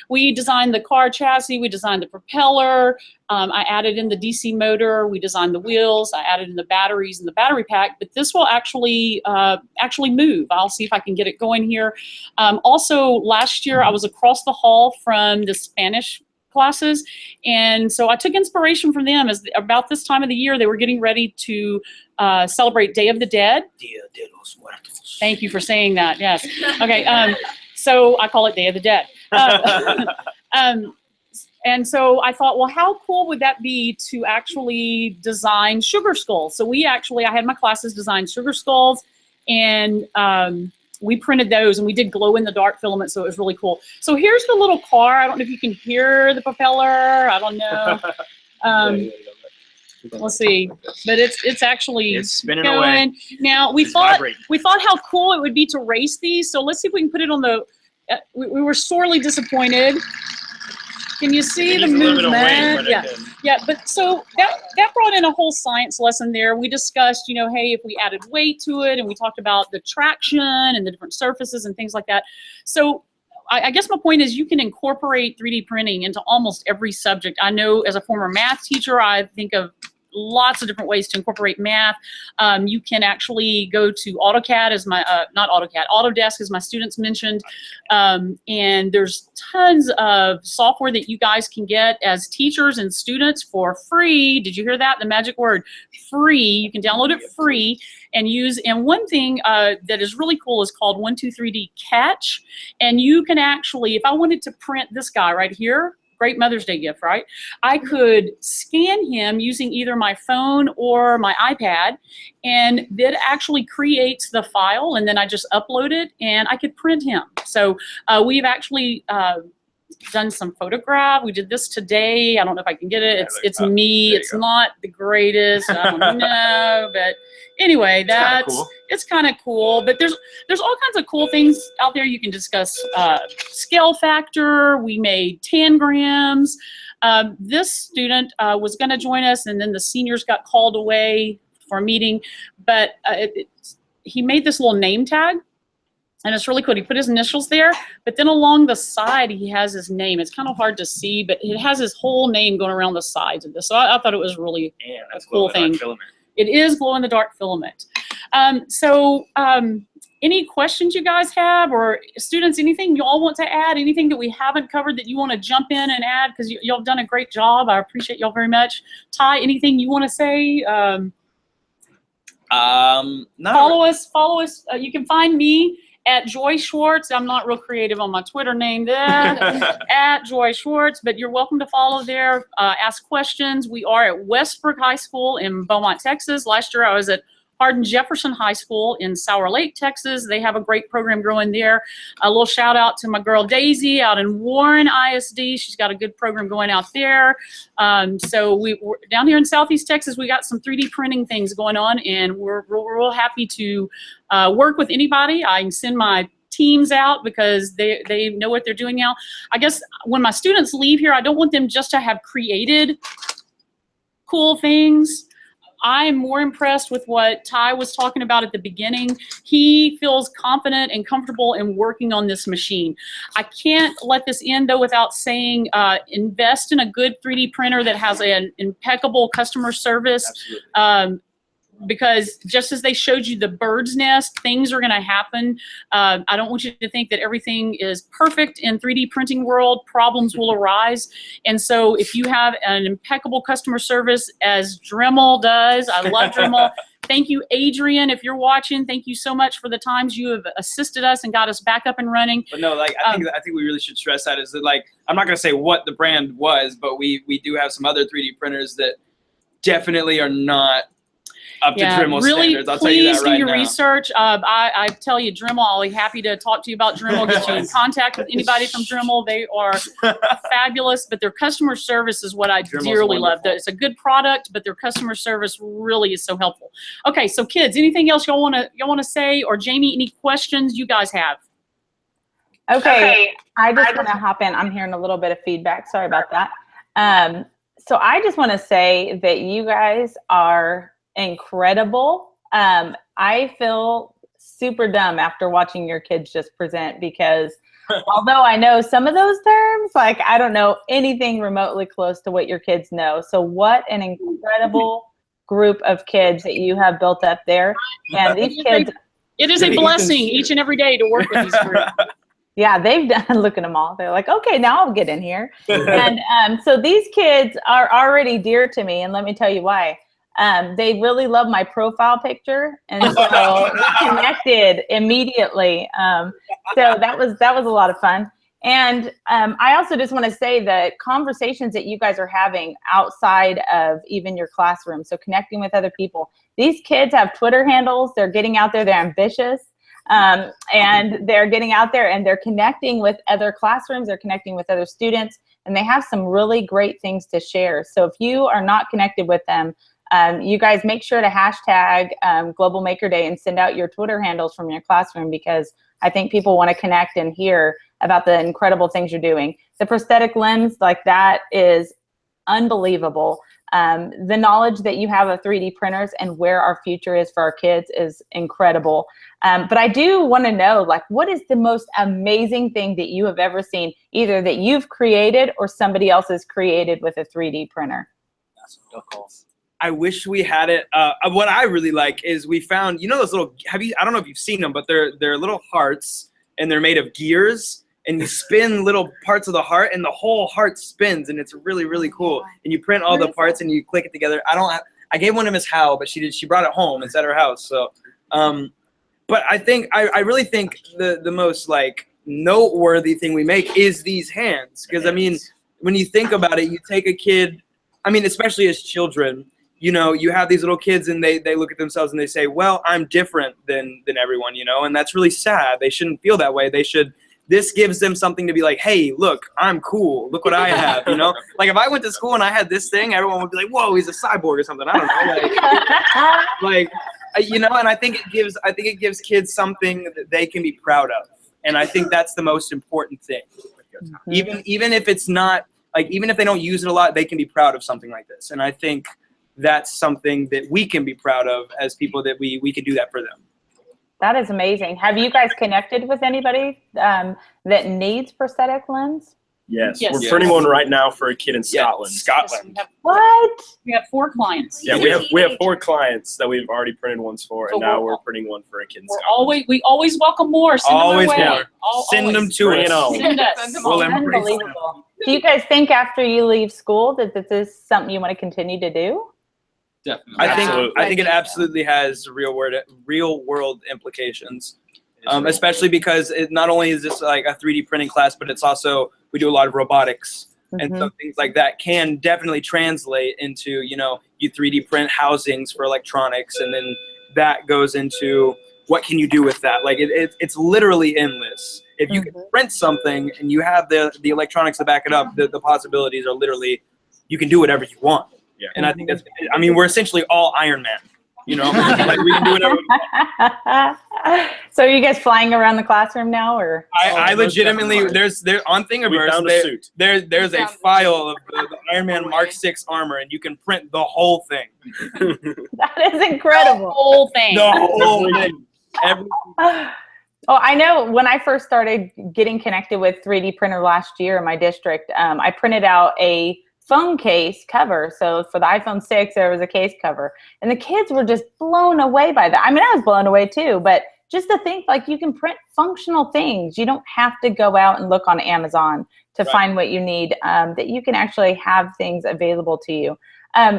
we designed the car chassis. We designed the propeller. I added in the DC motor. We designed the wheels. I added in the batteries and the battery pack. But this will actually move. I'll see if I can get it going here. Also, last year I was across the hall from the Spanish classes, and so I took inspiration from them. As about this time of the year, they were getting ready to celebrate Day of the Dead. Dia de los Muertos. Thank you for saying that. Yes. Okay. So I call it Day of the Dead. And so I thought, well, how cool would that be to actually design sugar skulls? So I had my classes design sugar skulls, and we printed those, and we did glow-in-the-dark filament, so it was really cool. So here's the little car. I don't know if you can hear the propeller. I don't know. Let's see, but it's actually spinning going. away. Now we thought how cool it would be to race these. So let's see if we can put it on the. We were sorely disappointed. Can you see the movement? Yeah. But so that brought in a whole science lesson there. We discussed, hey, if we added weight to it, and we talked about the traction and the different surfaces and things like that. So I guess my point is you can incorporate 3D printing into almost every subject. I know as a former math teacher, I think of lots of different ways to incorporate math. You can actually go to AutoCAD as not AutoCAD, Autodesk as my students mentioned. And there's tons of software that you guys can get as teachers and students for free. Did you hear that? The magic word, free. You can download it free and use. And one thing that is really cool is called 123D Catch. And you can actually, if I wanted to print this guy right here, great Mother's Day gift, right? I could scan him using either my phone or my iPad, and that actually creates the file, and then I just upload it, and I could print him. So we've actually done some photograph. We did this today. I don't know if I can get it. It's me. It's not the greatest. I don't know, but anyway, it's kind of cool. But there's all kinds of cool things out there. You can discuss scale factor. We made tangrams. This student was going to join us, and then the seniors got called away for a meeting. But he made this little name tag. And it's really cool. He put his initials there, but then along the side, he has his name. It's kind of hard to see, but it has his whole name going around the sides of this. So I thought it was really a cool thing. It is glow-in-the-dark filament. Any questions you guys have, or students, anything you all want to add, anything that we haven't covered that you want to jump in and add? Because y'all have done a great job. I appreciate y'all very much. Ty, anything you want to say? Not Follow us. You can find me at Joy Schwartz. I'm not real creative on my Twitter name there, at Joy Schwartz, but you're welcome to follow there. Ask questions. We are at Westbrook High School in Beaumont, Texas. Last year I was at Hardin Jefferson High School in Sour Lake, Texas. They have a great program growing there. A little shout out to my girl Daisy out in Warren ISD. She's got a good program going out there. So we're down here in Southeast Texas, we got some 3D printing things going on, and we're real happy to work with anybody. I can send my teams out because they know what they're doing now. I guess when my students leave here, I don't want them just to have created cool things. I'm more impressed with what Ty was talking about at the beginning. He feels confident and comfortable in working on this machine. I can't let this end though without saying invest in a good 3D printer that has an impeccable customer service. Because just as they showed you the bird's nest, things are going to happen. I don't want you to think that everything is perfect in 3D printing world. Problems will arise. And so if you have an impeccable customer service as Dremel does, I love Dremel. Thank you, Adrian. If you're watching, thank you so much for the times you have assisted us and got us back up and running. But no, like I think we really should stress that is that, like, I'm not going to say what the brand was, but we do have some other 3D printers that definitely are not up to Dremel really standards. I'll tell you that please right do your now. research. I tell you, Dremel, I'll be happy to talk to you about Dremel, get you in contact with anybody from Dremel. They are fabulous, but their customer service is what I Dremel's dearly love. wonderful. It's a good product, but their customer service really is so helpful. Okay, so kids, anything else y'all wanna say, or Jamie, any questions you guys have? Okay, I just want to hop in. I'm hearing a little bit of feedback. Sorry about that. So I just want to say that you guys are incredible. I feel super dumb after watching your kids just present, because although I know some of those terms, like I don't know anything remotely close to what your kids know. So what an incredible group of kids that you have built up there. And these kids, it is a blessing each and every day to work with these groups. yeah, they've done, look at them all. They're like, okay, now I'll get in here. And so these kids are already dear to me, and let me tell you why. They really love my profile picture, and so we connected immediately. So that was a lot of fun. And I also just want to say that conversations that you guys are having outside of even your classroom, so connecting with other people. These kids have Twitter handles. They're getting out there. They're ambitious. And they're getting out there and they're connecting with other classrooms. They're connecting with other students, and they have some really great things to share. So if you are not connected with them, you guys make sure to hashtag Global Maker Day and send out your Twitter handles from your classroom, because I think people want to connect and hear about the incredible things you're doing. The prosthetic limbs, like that is unbelievable. The knowledge that you have of 3D printers and where our future is for our kids is incredible. But I do want to know, like, what is the most amazing thing that you have ever seen, either that you've created or somebody else has created with a 3D printer? I wish we had it. What I really like is we found, you know, those little, I don't know if you've seen them, but they're little hearts, and they're made of gears, and you spin little parts of the heart, and the whole heart spins, and it's really, really cool. And you print all the parts and you click it together. I gave one to Miss Howe, but she brought it home. It's at her house. So, but I really think the most like noteworthy thing we make is these hands. Because I mean, when you think about it, you take a kid, I mean, especially as children, you know, you have these little kids and they look at themselves and they say, well, I'm different than everyone, you know, and that's really sad. They shouldn't feel that way. This gives them something to be like, hey, look, I'm cool. Look what I have, you know? Like if I went to school and I had this thing, everyone would be like, whoa, he's a cyborg or something. I don't know. Like you know, and I think it gives kids something that they can be proud of. And I think that's the most important thing. Even if it's not, like, even if they don't use it a lot, they can be proud of something like this. And I think that's something that we can be proud of as people, that we can do that for them. That is amazing. Have you guys connected with anybody that needs prosthetic limbs? Yes, we're printing one right now for a kid in Scotland. Scotland. What? We have 4 clients. Yeah, we have 4 clients that we've already printed ones for, and now we're printing one for a kid in Scotland. We always welcome more. Send always them our way. more. Send them to us. Send us. We'll embrace them. Unbelievable. Do you guys think after you leave school that this is something you want to continue to do? Definitely. I think it absolutely has real world implications. Especially because it not only is this like a 3D printing class, but it's also, we do a lot of robotics. And so things like that can definitely translate into, you 3D print housings for electronics, and then that goes into what can you do with that? Like it's literally endless. If you can print something and you have the electronics to back it up, the possibilities are literally, you can do whatever you want. Yeah. And I think we're essentially all Iron Man. Like we can do whatever we want. So are you guys flying around the classroom now, or? I legitimately, there's on Thingiverse, there's a file of the Iron Man Mark 6 armor, and you can print the whole thing. That is incredible. The whole thing. The whole thing. Oh, I know when I first started getting connected with 3D printer last year in my district, I printed out a phone case cover. So for the iPhone 6, there was a case cover, and the kids were just blown away by that. I mean, I was blown away too, but just to think like you can print functional things. You don't have to go out and look on Amazon to find what you need, that you can actually have things available to you.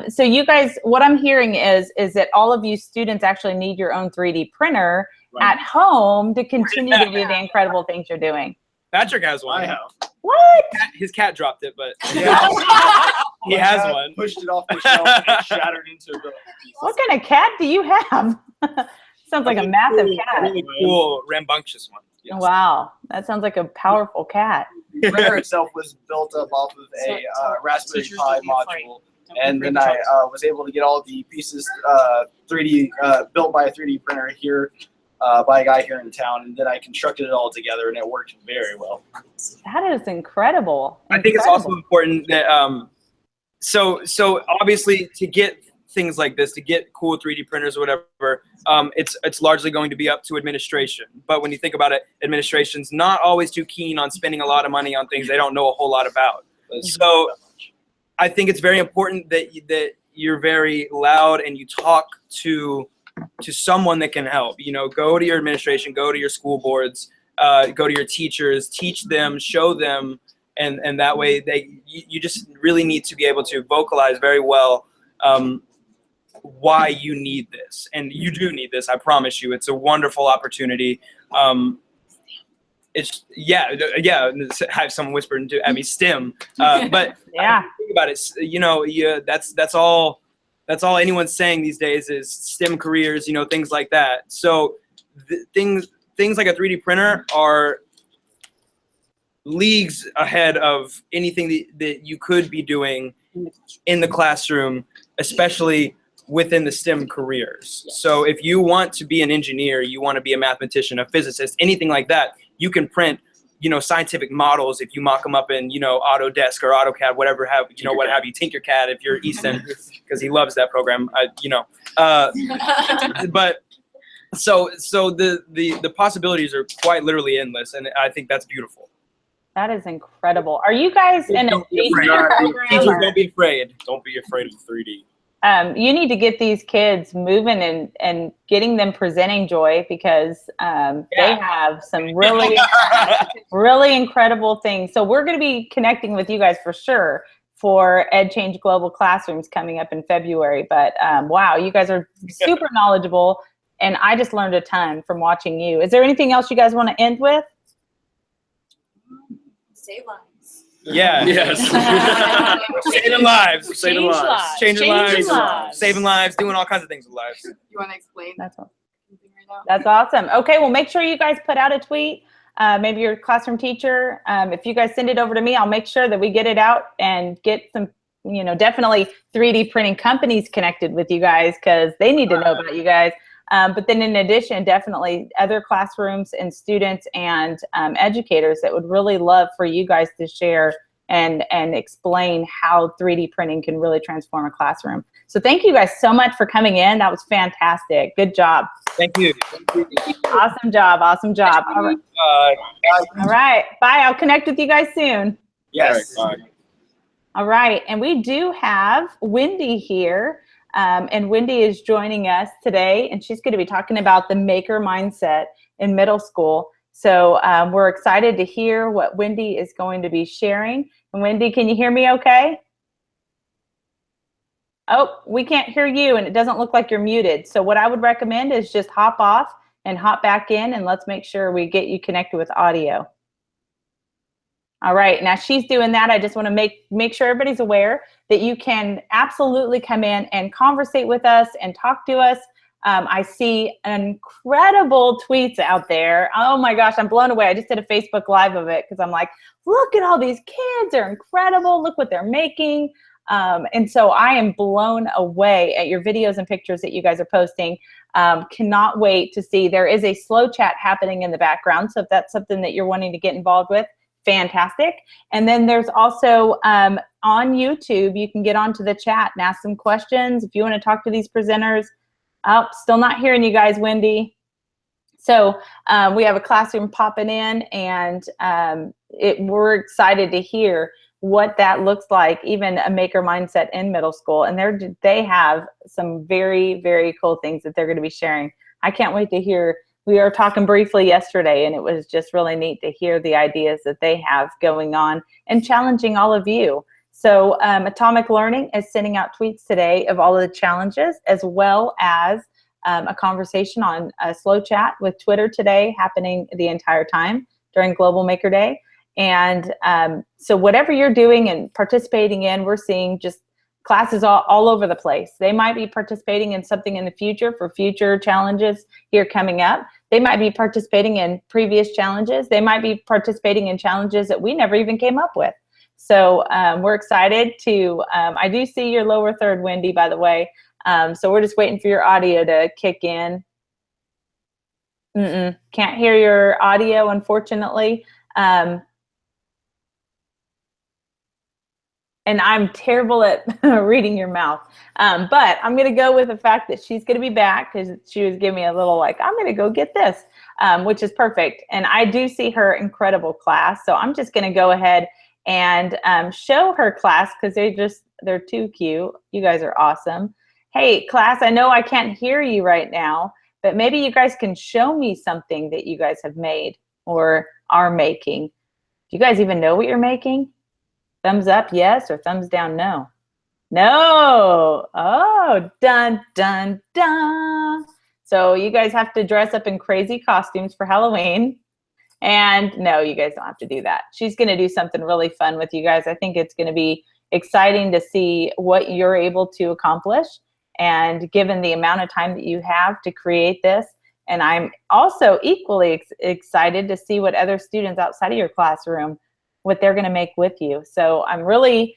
So you guys, what I'm hearing is that all of you students actually need your own 3D printer at home to continue to do the incredible things you're doing. Patrick has one. I have. What? His cat dropped it, but Yeah. he has one. Pushed it off the shelf and it shattered into the. What kind of cat do you have? Sounds like a massive cat. Really cool, rambunctious one. Yes. Wow, that sounds like a powerful cat. The printer itself was built up off of a Raspberry Pi module, and then I was able to get all the pieces 3D built by a 3D printer here by a guy here in town, and then I constructed it all together, and it worked very well. That is incredible. I think it's also important that so obviously to get things like this, to get cool 3D printers or whatever, it's largely going to be up to administration. But when you think about it, administration's not always too keen on spending a lot of money on things they don't know a whole lot about. So I think it's very important that you're very loud and you talk to someone that can help. Go to your administration, go to your school boards, go to your teachers, teach them, show them, and that way you just really need to be able to vocalize very well why you need this. And you do need this, I promise you. It's a wonderful opportunity. It's have someone whisper at me STEM, but yeah, think about it. That's all anyone's saying these days is STEM careers, things like that. So things like a 3D printer are leagues ahead of anything that you could be doing in the classroom, especially within the STEM careers. Yes. So if you want to be an engineer, you want to be a mathematician, a physicist, anything like that, you can print, scientific models if you mock them up in, Autodesk or AutoCAD, whatever have you, Tinkercad if you're Easton, because he loves that program, but so the possibilities are quite literally endless, and I think that's beautiful. That is incredible. Are you guys in a teaching program? Teachers, don't be afraid. Don't be afraid of 3D. You need to get these kids moving and getting them presenting, Joy, because they have some really, really incredible things. So we're going to be connecting with you guys for sure for EdChange Global Classrooms coming up in February. But wow, you guys are super knowledgeable, and I just learned a ton from watching you. Is there anything else you guys want to end with? Save lives. Yeah. Yes. Saving lives. Saving lives. Changing lives. Saving lives. Doing all kinds of things with lives. You want to explain? That's awesome. That's awesome. Okay, well, make sure you guys put out a tweet. Maybe your classroom teacher. If you guys send it over to me, I'll make sure that we get it out and get some, definitely 3D printing companies connected with you guys, because they need to know about you guys. But then in addition, definitely other classrooms and students and educators that would really love for you guys to share and explain how 3D printing can really transform a classroom. So thank you guys so much for coming in. That was fantastic. Good job. Thank you. Awesome job. Awesome job. All right. All right. Bye. I'll connect with you guys soon. Yes. All right. And we do have Wendy here. And Wendy is joining us today, and she's going to be talking about the maker mindset in middle school. So we're excited to hear what Wendy is going to be sharing. And Wendy, can you hear me okay? Oh, we can't hear you, and it doesn't look like you're muted. So what I would recommend is just hop off and hop back in, and let's make sure we get you connected with audio. All right, now she's doing that. I just want to make sure everybody's aware that you can absolutely come in and conversate with us and talk to us. I see incredible tweets out there. Oh my gosh, I'm blown away. I just did a Facebook Live of it because I'm like, look at all these kids. They're incredible. Look what they're making. And so I am blown away at your videos and pictures that you guys are posting. Cannot wait to see. There is a slow chat happening in the background. So if that's something that you're wanting to get involved with, fantastic. And then there's also on YouTube, you can get onto the chat and ask some questions. If you want to talk to these presenters. Oh, still not hearing you guys, Wendy. So we have a classroom popping in, and we're excited to hear what that looks like, even a maker mindset in middle school. And they have some very, very cool things that they're going to be sharing. I can't wait to hear. We were talking briefly yesterday, and it was just really neat to hear the ideas that they have going on and challenging all of you. So Atomic Learning is sending out tweets today of all of the challenges, as well as a conversation on a slow chat with Twitter today happening the entire time during Global Maker Day. And so whatever you're doing and participating in, we're seeing just classes all over the place. They might be participating in something in the future for future challenges here coming up. They might be participating in previous challenges. They might be participating in challenges that we never even came up with. So we're excited to, I do see your lower third, Wendy, by the way. So we're just waiting for your audio to kick in. Can't hear your audio, unfortunately. And I'm terrible at reading your mouth. But I'm going to go with the fact that she's going to be back, because she was giving me a little like, I'm going to go get this, which is perfect. And I do see her incredible class. So I'm just going to go ahead and show her class, because they're too cute. You guys are awesome. Hey, class, I know I can't hear you right now, but maybe you guys can show me something that you guys have made or are making. Do you guys even know what you're making? Thumbs up, yes, or thumbs down, no? No. Oh, dun, dun, dun. So you guys have to dress up in crazy costumes for Halloween. And no, you guys don't have to do that. She's going to do something really fun with you guys. I think it's going to be exciting to see what you're able to accomplish, and given the amount of time that you have to create this. And I'm also equally excited to see what other students outside of your classroom, what they're going to make with you. So I'm really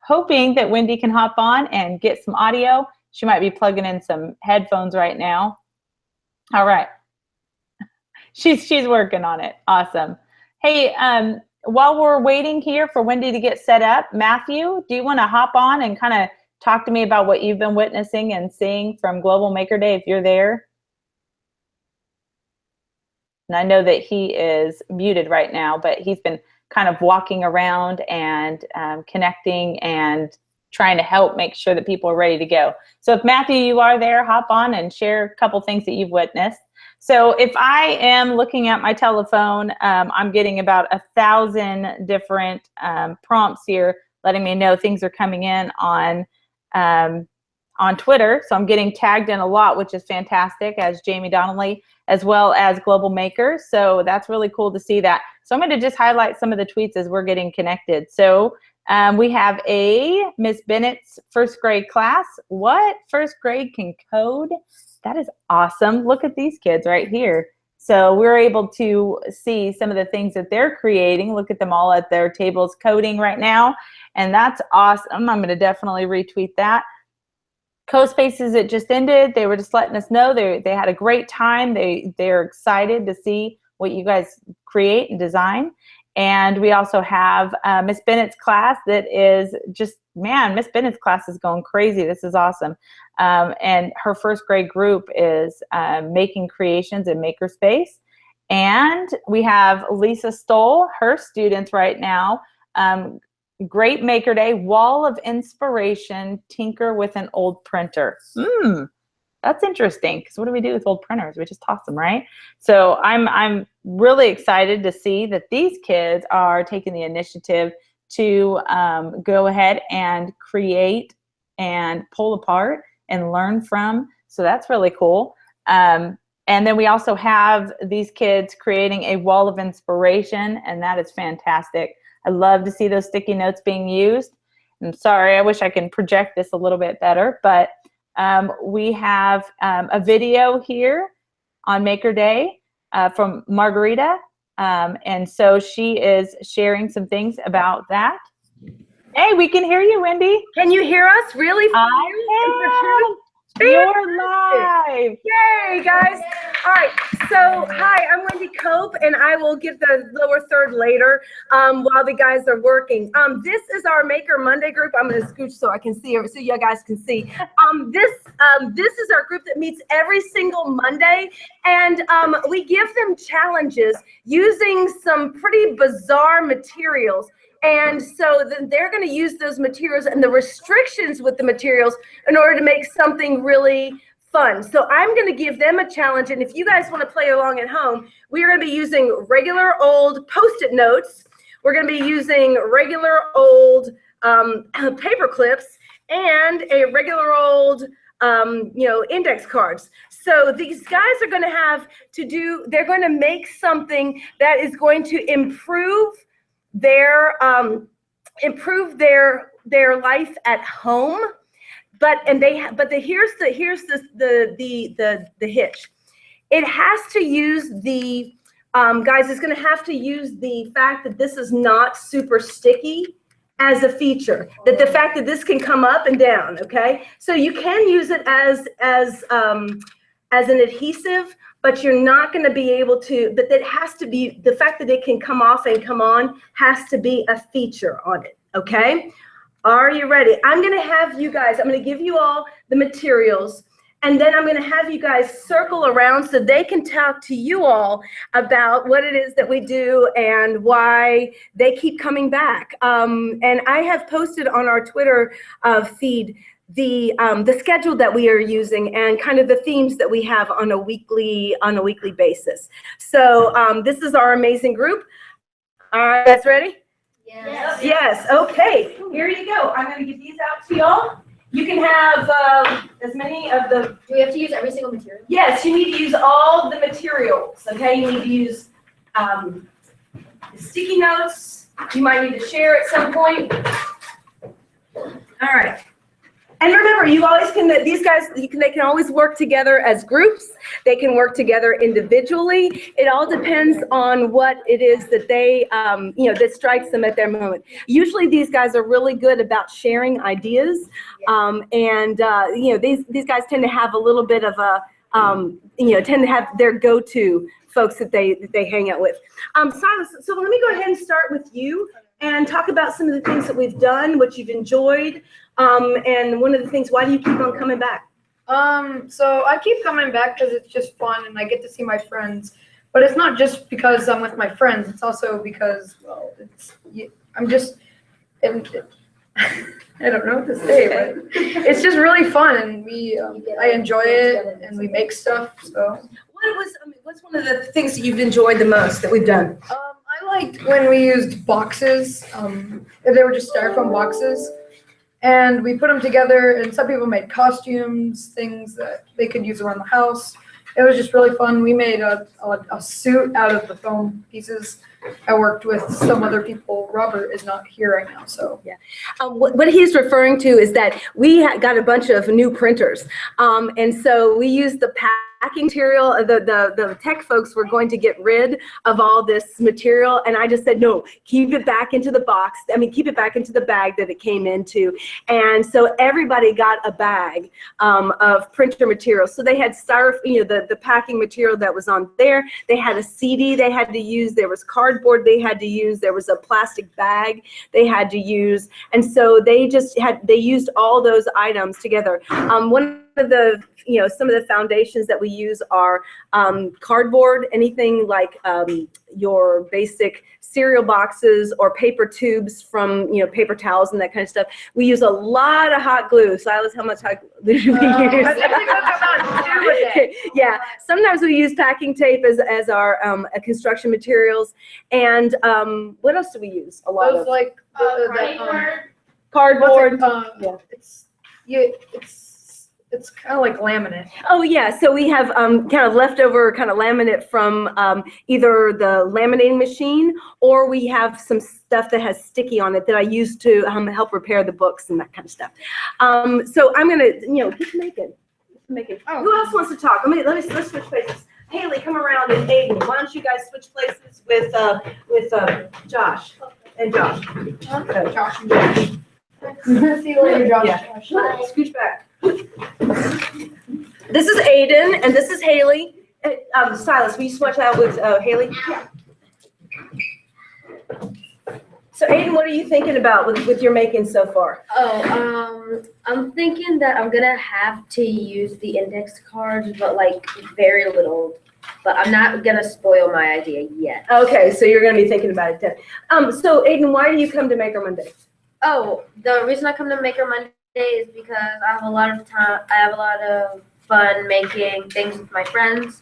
hoping that Wendy can hop on and get some audio. She might be plugging in some headphones right now. All right. She's working on it. Awesome. Hey, while we're waiting here for Wendy to get set up, Matthew, do you want to hop on and kind of talk to me about what you've been witnessing and seeing from Global Maker Day, if you're there? And I know that he is muted right now, but he's been kind of walking around and connecting and trying to help make sure that people are ready to go. So if Matthew, you are there, hop on and share a couple things that you've witnessed. So if I am looking at my telephone, I'm getting about 1,000 different prompts here letting me know things are coming in on Twitter. So I'm getting tagged in a lot, which is fantastic, as Jamie Donnelly, as well as Global Maker. So that's really cool to see that. So I'm going to just highlight some of the tweets as we're getting connected. So we have a Miss Bennett's first grade class. What? First grade can code? That is awesome. Look at these kids right here. So we're able to see some of the things that they're creating. Look at them all at their tables coding right now. And that's awesome. I'm going to definitely retweet that. CoSpaces, it just ended. They were just letting us know they had a great time. They're excited to see what you guys create and design. And we also have Miss Bennett's class that is just, man, Miss Bennett's class is going crazy. This is awesome. And her first grade group is making creations in Makerspace. And we have Lisa Stoll, her students right now, Great Maker Day, Wall of Inspiration, Tinker with an Old Printer. That's interesting, because what do we do with old printers? We just toss them, right? So I'm really excited to see that these kids are taking the initiative to go ahead and create and pull apart and learn from. So that's really cool. And then we also have these kids creating a wall of inspiration, and that is fantastic. I love to see those sticky notes being used. I'm sorry, I wish I can project this a little bit better, but we have a video here on Maker Day from Margarita. And so she is sharing some things about that. Hey, we can hear you, Wendy. Can you hear us really? You're live. Yay, guys. All right. So, hi, I'm Wendy Cope, and I will get the lower third later while the guys are working. This is our Maker Monday group. I'm going to scooch so I can see, so you guys can see. This is our group that meets every single Monday, and we give them challenges using some pretty bizarre materials. And so then they're going to use those materials and the restrictions with the materials in order to make something really fun. So I'm going to give them a challenge. And if you guys want to play along at home, we are going to be using regular old Post-it notes. We're going to be using regular old paper clips and a regular old index cards. So these guys are going to have to do, they're going to make something that is going to improve their life at home, but here's the hitch. It has to use the guys. It's going to have to use the fact that this is not super sticky as a feature. That the fact that this can come up and down. Okay, so you can use it as an adhesive, but you're not going to be able to, but that has to be, the fact that it can come off and come on has to be a feature on it, okay? Are you ready? I'm going to have you guys, I'm going to give you all the materials, and then I'm going to have you guys circle around so they can talk to you all about what it is that we do and why they keep coming back. And I have posted on our Twitter feed the schedule that we are using and kind of the themes that we have on a weekly basis. So this is our amazing group. Are you guys ready? Yes. Yes. Okay. Here you go. I'm going to give these out to y'all. You can have as many of the. Do we have to use every single material? Yes, you need to use all the materials. Okay, you need to use sticky notes. You might need to share at some point. All right. And remember, you always can. These guys, they can always work together as groups. They can work together individually. It all depends on what it is that they, that strikes them at their moment. Usually, these guys are really good about sharing ideas, these guys tend to have a little bit of a, tend to have their go-to folks that they hang out with. Silas, so let me go ahead and start with you and talk about some of the things that we've done, what you've enjoyed. And one of the things, why do you keep on coming back? So I keep coming back because it's just fun and I get to see my friends. But it's not just because I'm with my friends. It's also because, well, I'm just, and I don't know what to say, but it's just really fun and I enjoy it and we make stuff. So what's one of the things that you've enjoyed the most that we've done? I liked when we used boxes. They were just styrofoam boxes. And we put them together, and some people made costumes, things that they could use around the house. It was just really fun. We made a suit out of the foam pieces. I worked with some other people. Robert is not here right now, so. Yeah. What he's referring to is that we got a bunch of new printers. And so we used the packing material. The tech folks were going to get rid of all this material. And I just said, no, keep it back into the box. Keep it back into the bag that it came into. And so everybody got a bag of printer material. So they had styrofoam, the packing material that was on there. They had a CD they had to use. There was cardboard they had to use. There was a plastic bag they had to use. And so they used all those items together. One of the, some of the foundations that we use are cardboard, anything like your basic cereal boxes or paper tubes from, paper towels and that kind of stuff. We use a lot of hot glue. Silas, how much hot glue do we use? I think we got about 2 a day. Yeah, sometimes we use packing tape as our construction materials. And what else do we use? A lot of like cardboard. Yeah. it's kind of like laminate. Oh yeah, so we have kind of leftover kind of laminate from either the laminating machine, or we have some stuff that has sticky on it that I use to help repair the books and that kind of stuff. So I'm gonna, keep making. Oh. Who else wants to talk? Let's switch places. Haley, come around, and Aiden. Why don't you guys switch places with Josh and Josh? Okay. Josh and Josh. See you later, Josh. Yeah. Scooch back. This is Aiden, and this is Haley. Silas, will you switch out with Haley? Yeah. So Aiden, what are you thinking about with your making so far? I'm thinking that I'm gonna have to use the index cards, but like very little. But I'm not gonna spoil my idea yet. Okay, so you're gonna be thinking about it then. So Aiden, why do you come to Maker Monday? Oh, the reason I come to Maker Monday is because I have a lot of time. I have a lot of fun making things with my friends,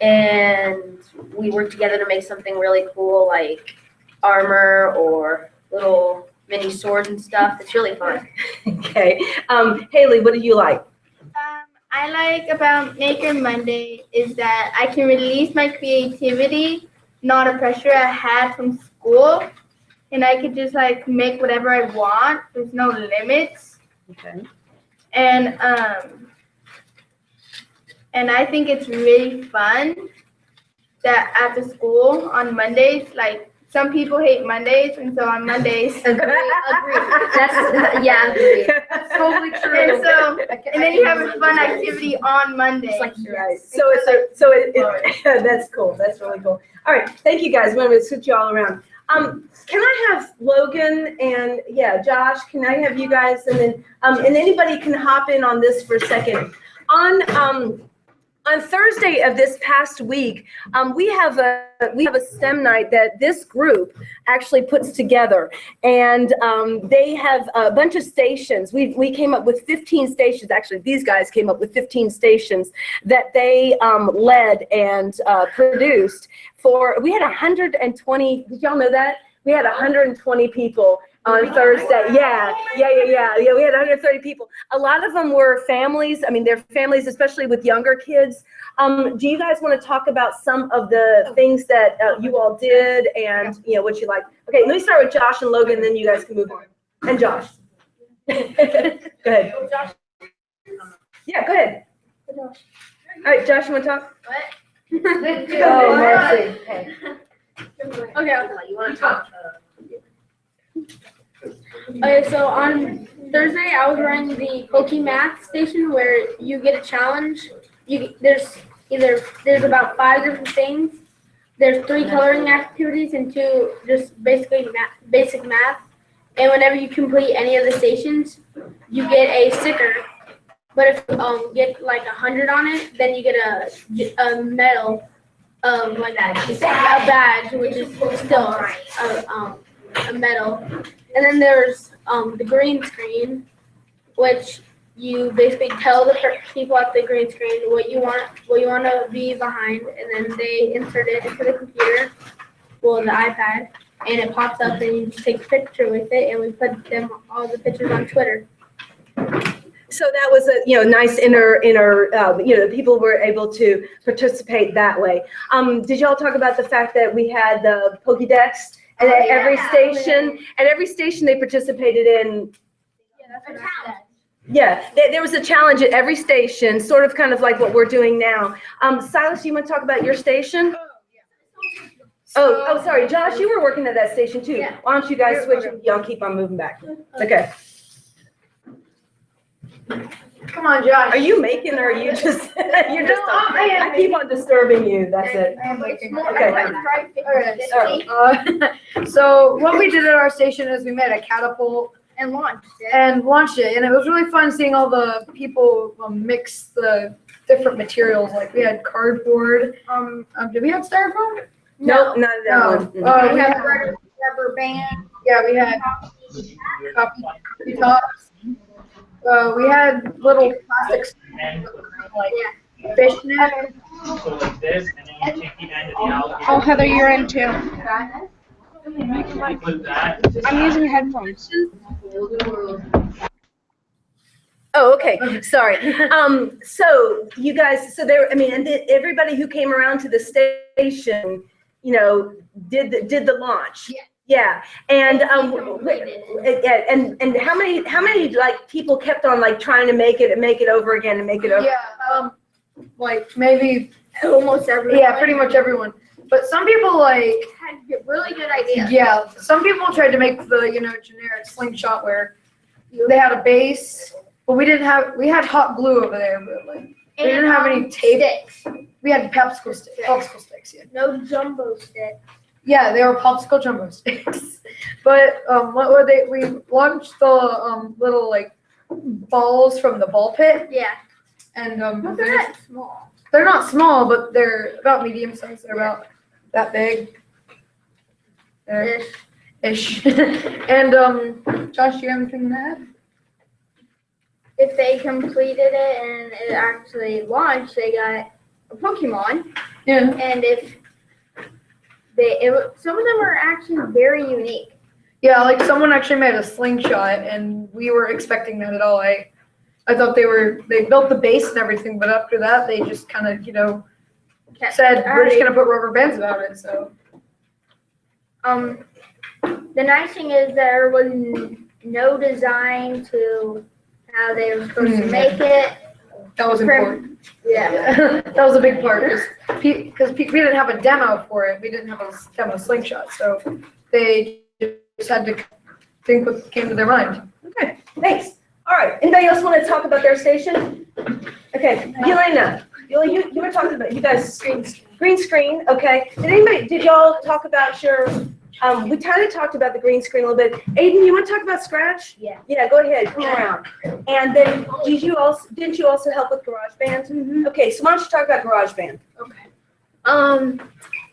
and we work together to make something really cool, like armor or little mini swords and stuff. It's really fun. Okay. Haley, what do you like? I like about Maker Monday is that I can release my creativity, not a pressure I had from school, and I could just like make whatever I want. There's no limits. Okay. And I think it's really fun that after school on Mondays, like some people hate Mondays, and so on Mondays. Agree. That's agree. That's totally true. And so, and then you have a fun activity on Monday. Right. So that's cool. That's really cool. All right. Thank you guys. I'm going to switch you all around. Can I have Logan and Josh? Can I have you guys, and then and anybody can hop in on this for a second. On Thursday of this past week, we have a STEM night that this group actually puts together, and they have a bunch of stations. We came up with 15 stations. Actually, these guys came up with 15 stations that they led and produced. We had 120. Did y'all know that? We had 120 people on Thursday. Yeah. We had 130 people. A lot of them were families. I mean, they're families, especially with younger kids. Do you guys want to talk about some of the things that you all did and what you like? Okay, let me start with Josh and Logan, and then you guys can move on. And Josh. Go ahead. Yeah, go ahead. All right, Josh, you want to talk? What? Oh, mercy. Okay. Okay, you want to talk? Okay, so on Thursday, I was running the PokeMath station where you get a challenge. There's about 5 different things. There's 3 coloring activities and 2 just basically basic math. And whenever you complete any of the stations, you get a sticker. But if you get like 100 on it, then you get a medal, like a badge, which is still a medal. And then there's the green screen, which you basically tell the people at the green screen what you want to be behind, and then they insert it into the computer, the iPad, and it pops up, and you just take a picture with it, and we put all the pictures on Twitter. So that was a nice inner people were able to participate that way. Did y'all talk about the fact that we had the Pokédex? And at every station they participated in. Yeah, there was a challenge at every station, sort of kind of like what we're doing now. Silas, you want to talk about your station? Oh, sorry, Josh, you were working at that station too. Yeah. Why don't you guys switch? Y'all keep on moving back. Okay. Come on, Josh. Are you making, or are you just I keep on disturbing you. That's it. Okay. So what we did at our station is we made a catapult and launched it, and it was really fun seeing all the people mix the different materials. Like we had cardboard. Did we have styrofoam? No, not that one. We had rubber band. Yeah, we had coffee tops. We had little plastic like fishnet. So like this, and then you take the end of the alligator. Oh, Heather, you're in too. With that, I'm using headphones. Oh, okay, sorry. So you guys, so there, I mean, and everybody who came around to the station, you know, did the launch. Yeah, and and how many like people kept on like trying to make it over again and make it over? Yeah, like maybe almost everyone. Yeah, pretty much everyone. But some people like had really good ideas. Yeah, some people tried to make the generic slingshot where they had a base, but we had hot glue over there, but like we didn't have any tape. Sticks. We had popsicle sticks. Yeah. No jumbo sticks. Yeah, they were popsicle jumbo sticks. But what were they? We launched the little like balls from the ball pit. Yeah. And But they're not small. they're not small, but they're about medium size. They're about that big. There. Ish. And Josh, do you have anything to add? If they completed it and it actually launched, they got a Pokemon. Yeah. And if some of them are actually very unique. Yeah, like someone actually made a slingshot, and we were expecting that at all. I thought they built the base and everything, but after that they just kind of said we're just gonna put rubber bands about it. So. The nice thing is there was no design to how they were supposed to make it. That was important. Yeah. That was a big part because we didn't have a demo for it. We didn't have a demo slingshot, so they just had to think what came to their mind. Okay, thanks. All right, anybody else want to talk about their station? Okay, Yelena, you were talking about, you guys, green screen, okay. Did y'all talk about your, we kind of talked about the green screen a little bit. Aiden, you want to talk about Scratch? Yeah. Yeah, go ahead, come around. And then, didn't you also help with GarageBand? Mm-hmm. Okay, so why don't you talk about GarageBand? Okay.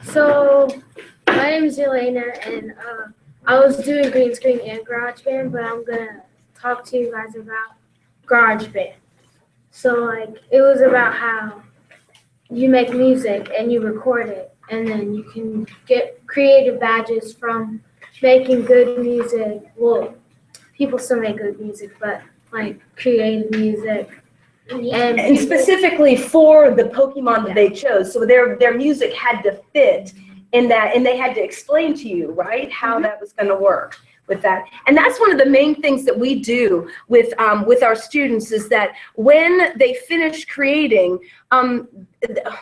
So my name is Yelena, and I was doing green screen and GarageBand, but I'm gonna talk to you guys about GarageBand. So like it was about how you make music and you record it, and then you can get creative badges from making good music. Well, people still make good music, but like creative music. And specifically for the Pokemon that they chose, so their music had to fit in that, and they had to explain to you, right, how that was going to work with that. And that's one of the main things that we do with our students is that when they finish creating,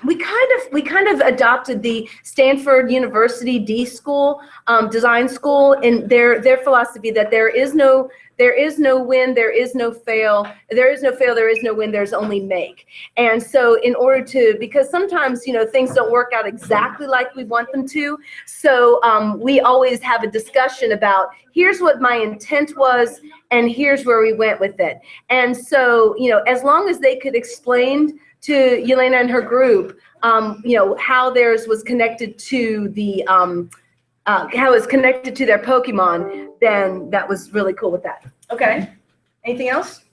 we kind of adopted the Stanford University D School design school, and their philosophy that there is no win, there is no fail, there is no win, there's only make. And so in order to, because sometimes things don't work out exactly like we want them to, so we always have a discussion about here's what my intent was and here's where we went with it. And so as long as they could explain to Yelena and her group how theirs was connected to the how it's connected to their Pokemon, then that was really cool with that. Okay. Anything else?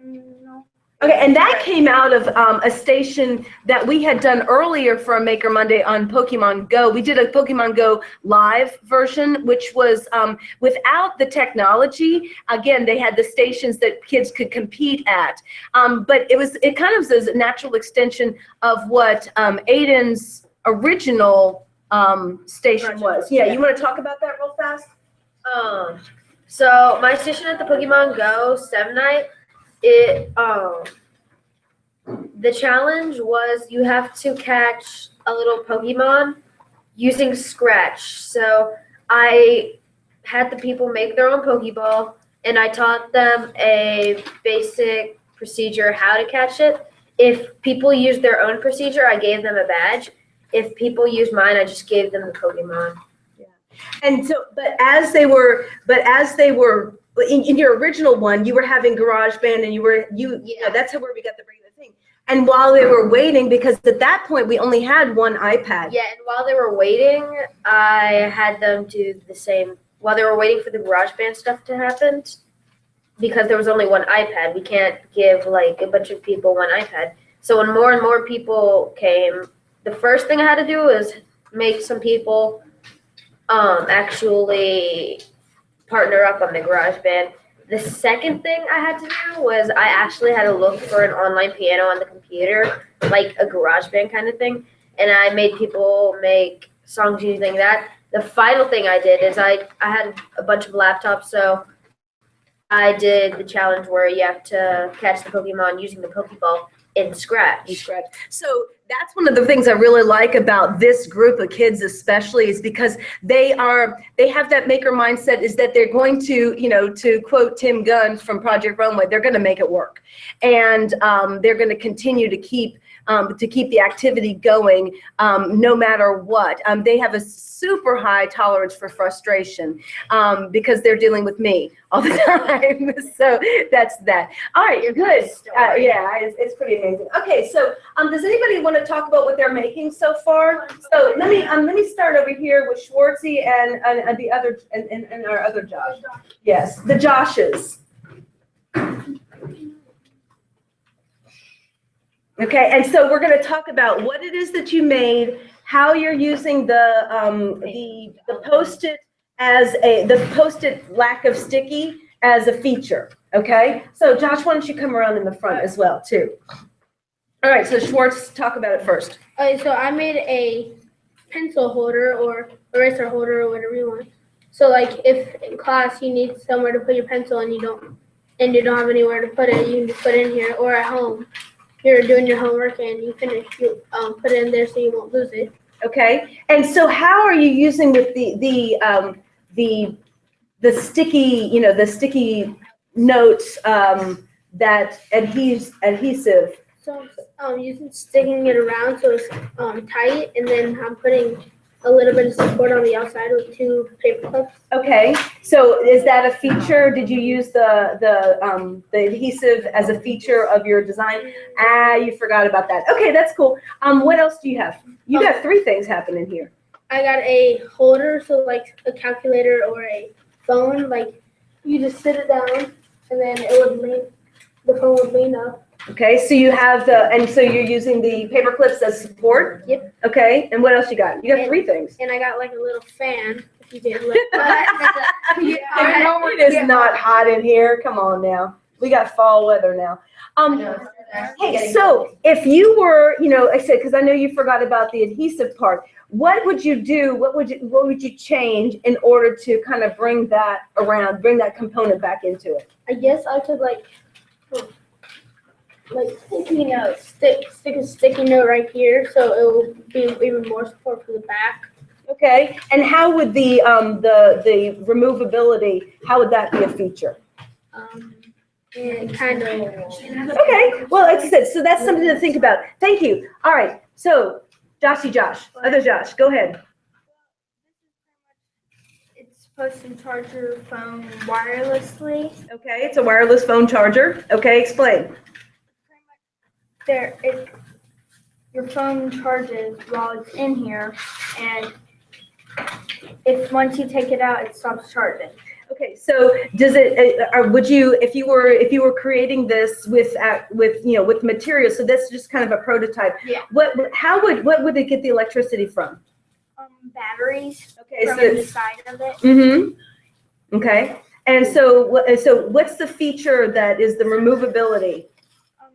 No. Okay, and that came out of a station that we had done earlier for a Maker Monday on Pokemon Go. We did a Pokemon Go live version, which was without the technology. Again, they had the stations that kids could compete at. But it kind of was a natural extension of what Aiden's original station was. Yeah, you want to talk about that real fast? So my station at the Pokemon Go 7 night, the challenge was you have to catch a little Pokemon using Scratch. So I had the people make their own Pokeball, and I taught them a basic procedure how to catch it. If people used their own procedure, I gave them a badge. If people used mine, I just gave them the Pokemon. And so, but as they were in your original one, you were having GarageBand, and that's where we got the regular thing. And while they were waiting, because at that point we only had one iPad. Yeah, and while they were waiting, I had them do the same. While they were waiting for the GarageBand stuff to happen, because there was only one iPad, we can't give like a bunch of people one iPad. So when more and more people came, the first thing I had to do was make some people actually partner up on the GarageBand. The second thing I had to do was I actually had to look for an online piano on the computer, like a GarageBand kind of thing, and I made people make songs using that. The final thing I did is I had a bunch of laptops, so I did the challenge where you have to catch the Pokemon using the Pokeball in Scratch. So that's one of the things I really like about this group of kids especially, is because they have that maker mindset, is that they're going to, you know, to quote Tim Gunn from Project Runway, they're going to make it work. And they're going to continue to keep the activity going no matter what. They have a super high tolerance for frustration because they're dealing with me all the time. So that's that. All right, you're good. Yeah, it's pretty amazing. Okay, so does anybody want to talk about what they're making so far? So let me start over here with Schwartzy and the other and our other Josh. Yes, the Joshes. Okay, and so we're going to talk about what it is that you made, how you're using the Post-it the Post-it lack of sticky as a feature. Okay, so Josh, why don't you come around in the front as well too? All right, so Schwartz, talk about it first. Okay, so I made a pencil holder or eraser holder or whatever you want. So like if in class you need somewhere to put your pencil and you don't have anywhere to put it, you can just put it in here, or at home. You're doing your homework and you finish, you put it in there so you won't lose it. Okay, and so how are you using with the sticky, you know, the sticky notes that adhesive? So using sticking it around so it's tight, and then I'm putting a little bit of support on the outside with 2 paper clips. Okay, so is that a feature? Did you use the adhesive as a feature of your design? You forgot about that. Okay, that's cool. What else do you have? You got 3 things happening here. I got a holder, so like a calculator or a phone. Like you just sit it down, and then the phone would lean up. Okay, so you have and so you're using the paper clips as support? Yep. Okay, and what else you got? You got 3 things. And I got like a little fan, if you didn't look. It is not hot in here. Come on now. We got fall weather now. Hey, so if you were, you know, I said, because I know you forgot about the adhesive part, what would you do? What would you change in order to kind of bring that around, bring that component back into it? I guess I could like sticky note, stick a sticky note right here, so it will be even more support for the back. Okay, and how would the removability, how would that be a feature? And kind of. Okay, well, like I said, so that's something to think about. Thank you. All right, so Josh, other Josh, go ahead. It's supposed to charge your phone wirelessly. Okay, it's a wireless phone charger. Okay, explain. Your phone charges while it's in here, and if once you take it out, it stops charging. Okay, so does it? Would you, if you were creating this with materials? So that's just kind of a prototype. Yeah. What would it get the electricity from? Batteries. Okay, from so inside of it. Mm-hmm. Okay, and so what's the feature that is the removability? The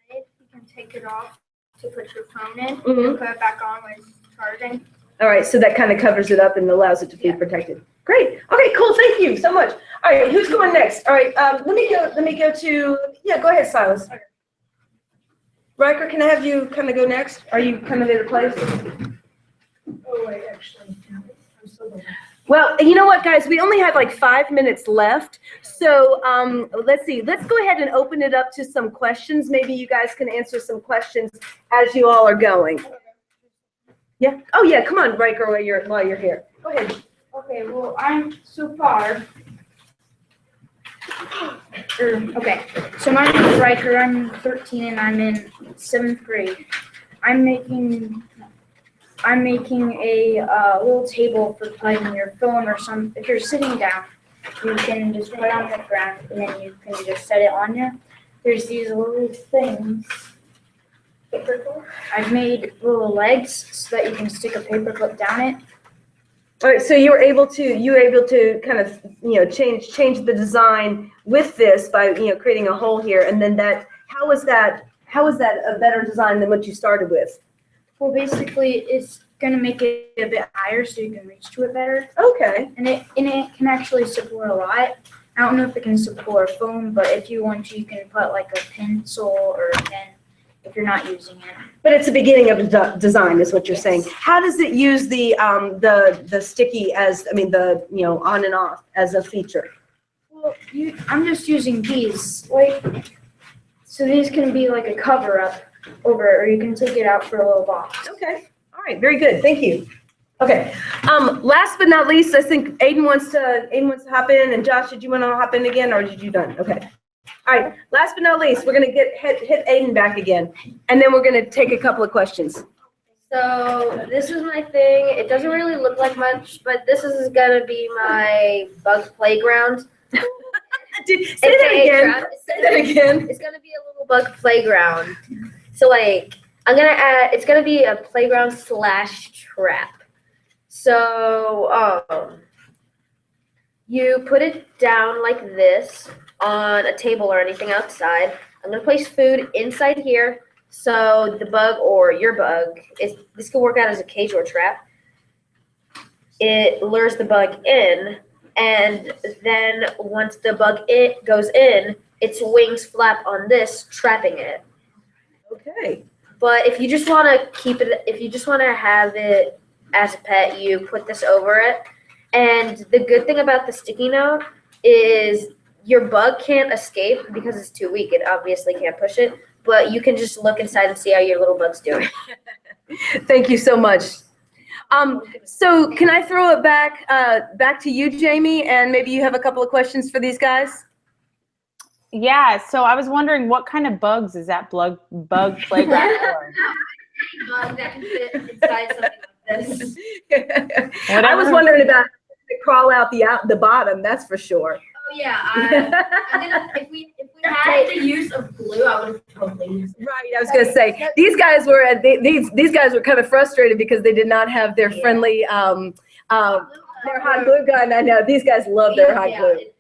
lid, you can take it off to put your phone in, Mhm. and put it back on when it's charging. All right, so that kind of covers it up and allows it to be protected. Great. Okay, cool. Thank you so much. All right, who's going next? All right, let me go to, yeah, go ahead, Silas. Riker, can I have you kind of go next? Are you kind of in a place? Oh, wait, actually, I'm so glad. Well, you know what, guys? We only have like 5 minutes left. So let's see. Let's go ahead and open it up to some questions. Maybe you guys can answer some questions as you all are going. Yeah. Oh, yeah. Come on, Riker, while you're here. Go ahead. Okay, well, I'm so far. Okay, so my name is Riker. I'm 13 and I'm in 7th grade. I'm making a little table for putting your phone or some. If you're sitting down, you can just put it on the ground and then you can just set it on there. There's these little things. I've made little legs so that you can stick a paper clip down it. All right, so you were able to kind of, change the design with this by, creating a hole here, and then how is that a better design than what you started with? Well, basically, it's gonna make it a bit higher so you can reach to it better. Okay. And it can actually support a lot. I don't know if it can support foam, but if you want to, you can put like a pencil or a pen if you're not using it. But it's the beginning of the design, is what you're saying. How does it use the sticky on and off as a feature? Well, I'm just using these, so these can be like a cover up over it, or you can take it out for a little box. Okay. All right. Very good. Thank you. Okay. Last but not least, I think Aiden wants to hop in, and Josh, did you want to hop in again, or did you done? Okay. All right. Last but not least, we're gonna hit Aiden back again, and then we're gonna take a couple of questions. So this is my thing. It doesn't really look like much, but this is gonna be my bug playground. Say that again. Say that again. It's gonna be a little bug playground. So I'm gonna add. It's gonna be a playground / trap. So you put it down like this on a table or anything outside. I'm gonna place food inside here, so the bug or your bug, this could work out as a cage or trap. It lures the bug in, and then once the bug goes in, its wings flap on this, trapping it. Okay. But if you just want to have it as a pet, you put this over it. And the good thing about the sticky note is your bug can't escape because it's too weak. It obviously can't push it, but you can just look inside and see how your little bug's doing. Thank you so much. So can I throw it back to you, Jamie, and maybe you have a couple of questions for these guys? Yeah, so I was wondering what kind of bugs is that bug playground for? Bug that can fit inside something like this. I was wondering about to crawl out the bottom, that's for sure. Oh yeah, if we had the use of glue, I would have totally used it. Right, I was gonna say these guys were kind of frustrated because they did not have their friendly their hot glue gun. I know these guys love their hot glue.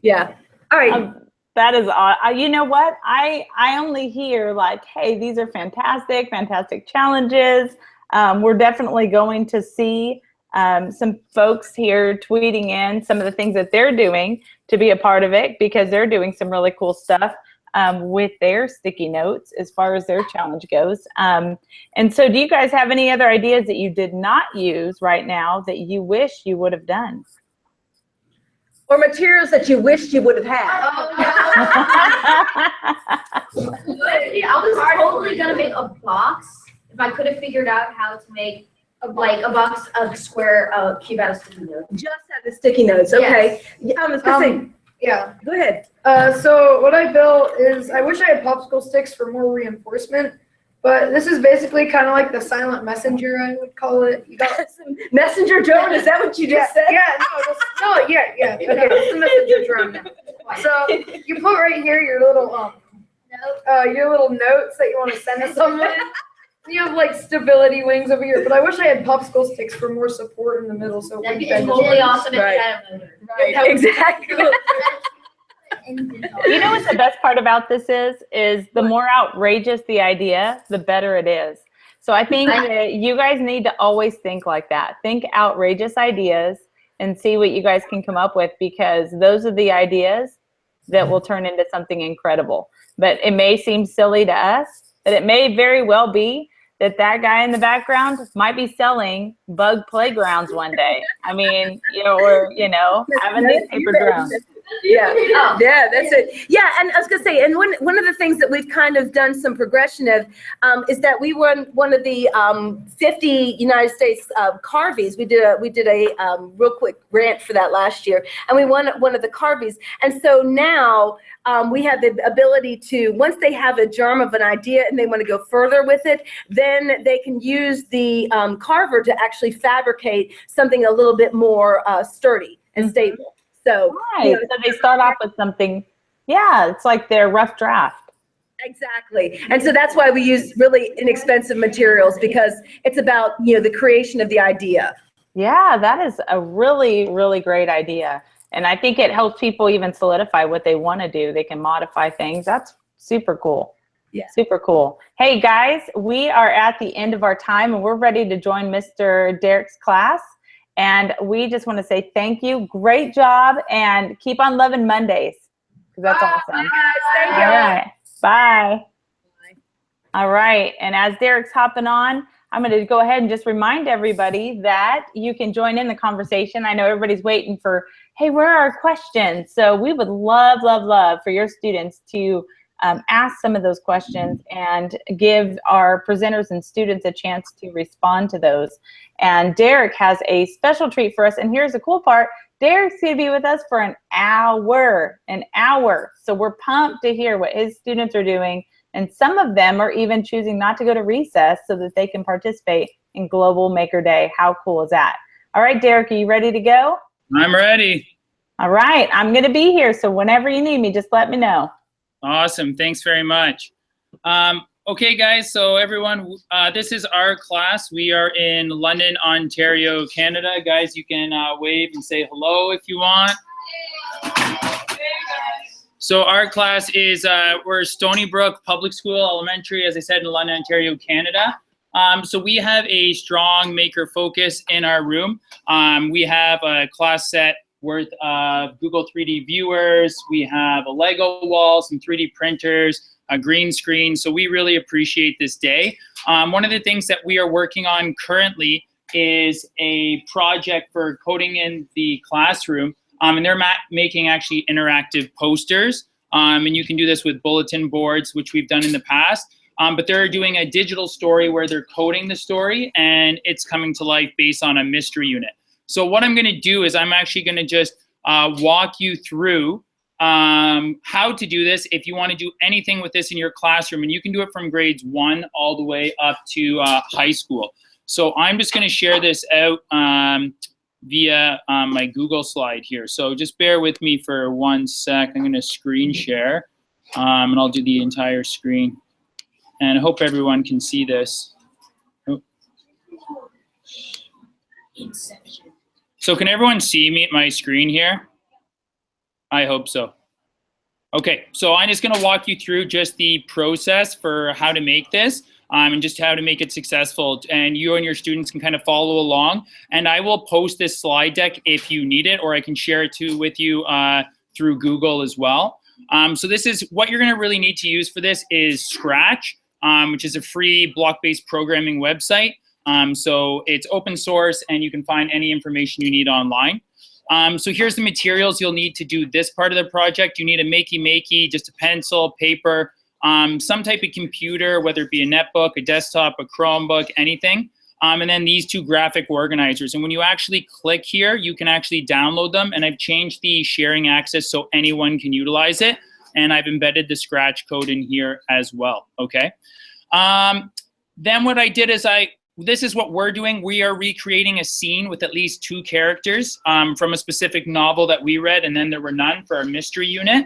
Yeah. All right. That is odd. You know what? I only hear like, hey, these are fantastic challenges. We're definitely going to see some folks here tweeting in some of the things that they're doing to be a part of it, because they're doing some really cool stuff with their sticky notes as far as their challenge goes. And so do you guys have any other ideas that you did not use right now that you wish you would have done? Or materials that you wished you would have had. I was totally gonna make a box if I could have figured out how to make a box of square cube out of sticky notes. Just out of sticky notes, okay. Yes. I was gonna say, Yeah. go ahead. So what I built is, I wish I had popsicle sticks for more reinforcement, but this is basically kind of like the silent messenger, I would call it. You got messenger drone, is that what you just said? Yeah, yeah. Okay, it's the messenger drone now. So you put right here your little notes that you want to send to someone. You have like stability wings over here, but I wish I had popsicle sticks for more support in the middle. So That'd be totally awesome if you had a motor. Right, exactly. You know what the best part about this is the more outrageous the idea, the better it is. So I think that you guys need to always think like that. Think outrageous ideas and see what you guys can come up with, because those are the ideas that will turn into something incredible. But it may seem silly to us, but it may very well be that guy in the background might be selling bug playgrounds one day. I mean, having these paper drones. Yeah, that's it. Yeah, and I was gonna say, and one of the things that we've kind of done some progression of is that we won one of the 50 United States Carvies. We did a real quick grant for that last year, and we won one of the Carvies. And so now we have the ability to, once they have a germ of an idea and they want to go further with it, then they can use the carver to actually fabricate something a little bit more sturdy and stable. So, right. So they start off with something, it's like their rough draft. Exactly. And so that's why we use really inexpensive materials, because it's about, the creation of the idea. Yeah, that is a really, really great idea. And I think it helps people even solidify what they want to do. They can modify things. That's super cool. Yeah. Super cool. Hey guys, we are at the end of our time and we're ready to join Mr. Derek's class. And we just want to say thank you. Great job and keep on loving Mondays. 'Cause that's awesome. Bye guys. Thank you. All right. Bye. All right. And as Derek's hopping on, I'm going to go ahead and just remind everybody that you can join in the conversation. I know everybody's waiting for, hey, where are our questions? So we would love, love, love for your students to ask some of those questions and give our presenters and students a chance to respond to those. And Derek has a special treat for us. And here's the cool part. Derek's going to be with us for an hour. So we're pumped to hear what his students are doing. And some of them are even choosing not to go to recess so that they can participate in Global Maker Day. How cool is that? All right, Derek, are you ready to go? I'm ready. All right, I'm going to be here. So whenever you need me, just let me know. Awesome. Thanks very much. Okay, guys. So everyone, this is our class. We are in London, Ontario, Canada. Guys, you can wave and say hello if you want. So our class is, we're Stony Brook Public School Elementary, as I said, in London, Ontario, Canada. So we have a strong maker focus in our room. We have a class set worth of Google 3D viewers. We have a Lego wall, some 3D printers, a green screen. So we really appreciate this day. One of the things that we are working on currently is a project for coding in the classroom. And they're making actually interactive posters. And you can do this with bulletin boards, which we've done in the past. But they're doing a digital story where they're coding the story and it's coming to life based on a mystery unit. So what I'm going to do is I'm actually going to just walk you through how to do this if you want to do anything with this in your classroom. And you can do it from grades 1 all the way up to high school. So I'm just going to share this out via my Google slide here. So just bear with me for 1 sec. I'm going to screen share and I'll do the entire screen. And I hope everyone can see this. Oh. So can everyone see me at my screen here? I hope so. Okay, so I'm just gonna walk you through just the process for how to make this and just how to make it successful. And you and your students can kind of follow along. And I will post this slide deck if you need it, or I can share it with you through Google as well. So this is what you're gonna really need to use for this is Scratch, which is a free block-based programming website. So it's open source and you can find any information you need online. So here's the materials you'll need to do this part of the project. You need a makey, just a pencil, paper, some type of computer, whether it be a netbook, a desktop, a Chromebook, anything. And then these 2 graphic organizers. And when you actually click here, you can actually download them. And I've changed the sharing access so anyone can utilize it. And I've embedded the Scratch code in here as well, okay? Then what I did is this is what we're doing. We are recreating a scene with at least 2 characters from a specific novel that we read, and then there were none for our mystery unit.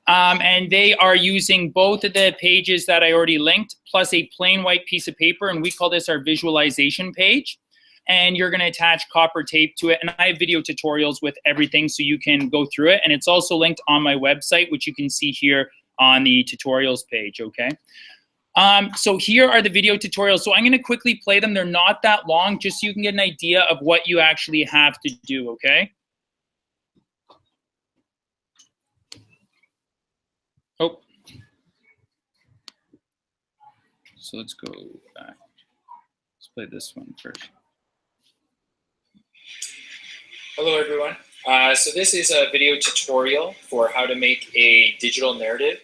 And they are using both of the pages that I already linked, plus a plain white piece of paper, and we call this our visualization page. And you're gonna attach copper tape to it, and I have video tutorials with everything so you can go through it. And it's also linked on my website, which you can see here on the tutorials page, okay? So here are the video tutorials. So I'm going to quickly play them. They're not that long, just so you can get an idea of what you actually have to do, okay? Oh. So let's go back. Let's play this one first. Hello, everyone. So this is a video tutorial for how to make a digital narrative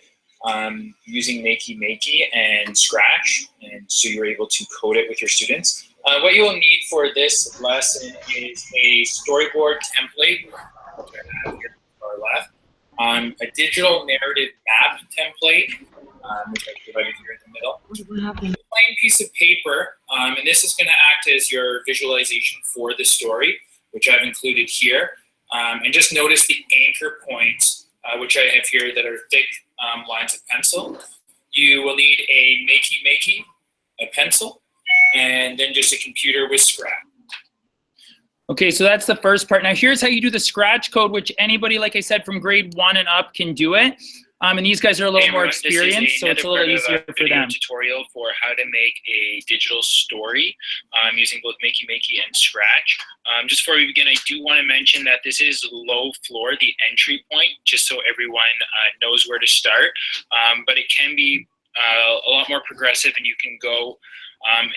using Makey and Scratch, and so you're able to code it with your students. What you will need for this lesson is a storyboard template, which I have here on our left, a digital narrative map template, which I provided here in the middle, a plain piece of paper, and this is going to act as your visualization for the story, which I've included here, and just notice the anchor points, which I have here that are thick lines of pencil. You will need a Makey, a pencil, and then just a computer with Scratch. Okay, so that's the first part. Now here's how you do the Scratch code, which anybody, like I said, from grade 1 and up can do it. And these guys are a little more experienced, so it's a little easier for them. Tutorial for how to make a digital story using both Makey and Scratch. Just before we begin, I do want to mention that this is low floor, the entry point, just so everyone knows where to start. But it can be a lot more progressive, and you can go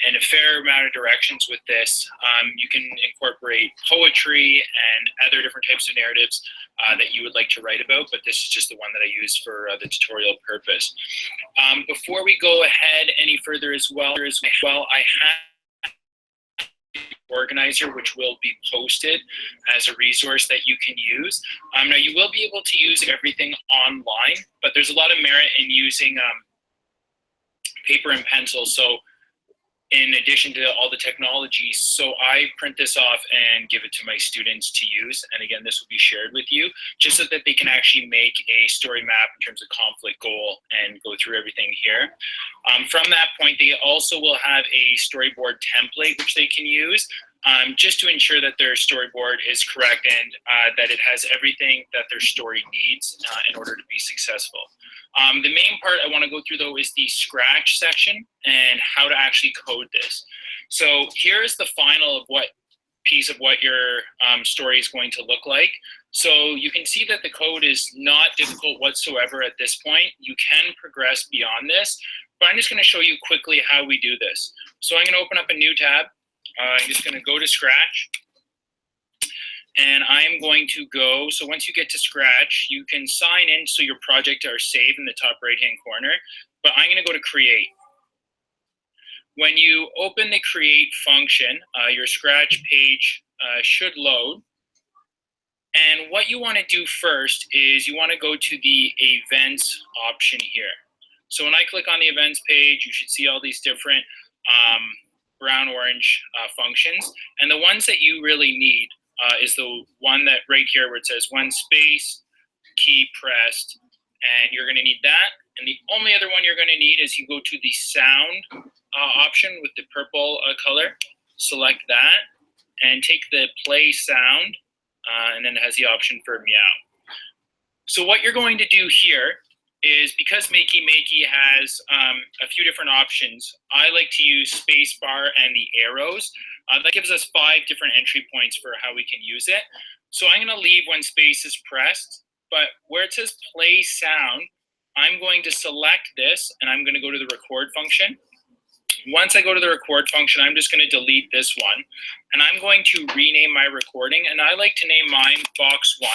in a fair amount of directions with this. You can incorporate poetry and other different types of narratives that you would like to write about, but this is just the one that I use for the tutorial purpose. Before we go ahead any further as well, I have organizer, which will be posted as a resource that you can use. Now you will be able to use everything online, but there's a lot of merit in using paper and pencil. So in addition to all the technologies, so I print this off and give it to my students to use. And again, this will be shared with you just so that they can actually make a story map in terms of conflict, goal, and go through everything here. From that point, they also will have a storyboard template which they can use just to ensure that their storyboard is correct and that it has everything that their story needs in order to be successful. The main part I want to go through though is the Scratch section and how to actually code this. So here's the final of what piece of what your story is going to look like. So you can see that the code is not difficult whatsoever at this point. You can progress beyond this, but I'm just going to show you quickly how we do this. So I'm going to open up a new tab. I'm just going to go to Scratch. And I'm going to go, so once you get to Scratch, you can sign in so your project are saved in the top right-hand corner, but I'm gonna go to Create. When you open the Create function, your Scratch page should load. And what you wanna do first is you wanna go to the Events option here. So when I click on the Events page, you should see all these different brown-orange functions. And the ones that you really need is the one that right here where it says one space, key pressed, and you're gonna need that. And the only other one you're gonna need is you go to the sound option with the purple color, select that, and take the play sound, and then it has the option for meow. So what you're going to do here is, because Makey has a few different options, I like to use spacebar and the arrows. That gives us 5 different entry points for how we can use it. So I'm going to leave when space is pressed, but where it says play sound, I'm going to select this and I'm going to go to the record function. Once I go to the record function, I'm just going to delete this one and I'm going to rename my recording, and I like to name mine Box 1.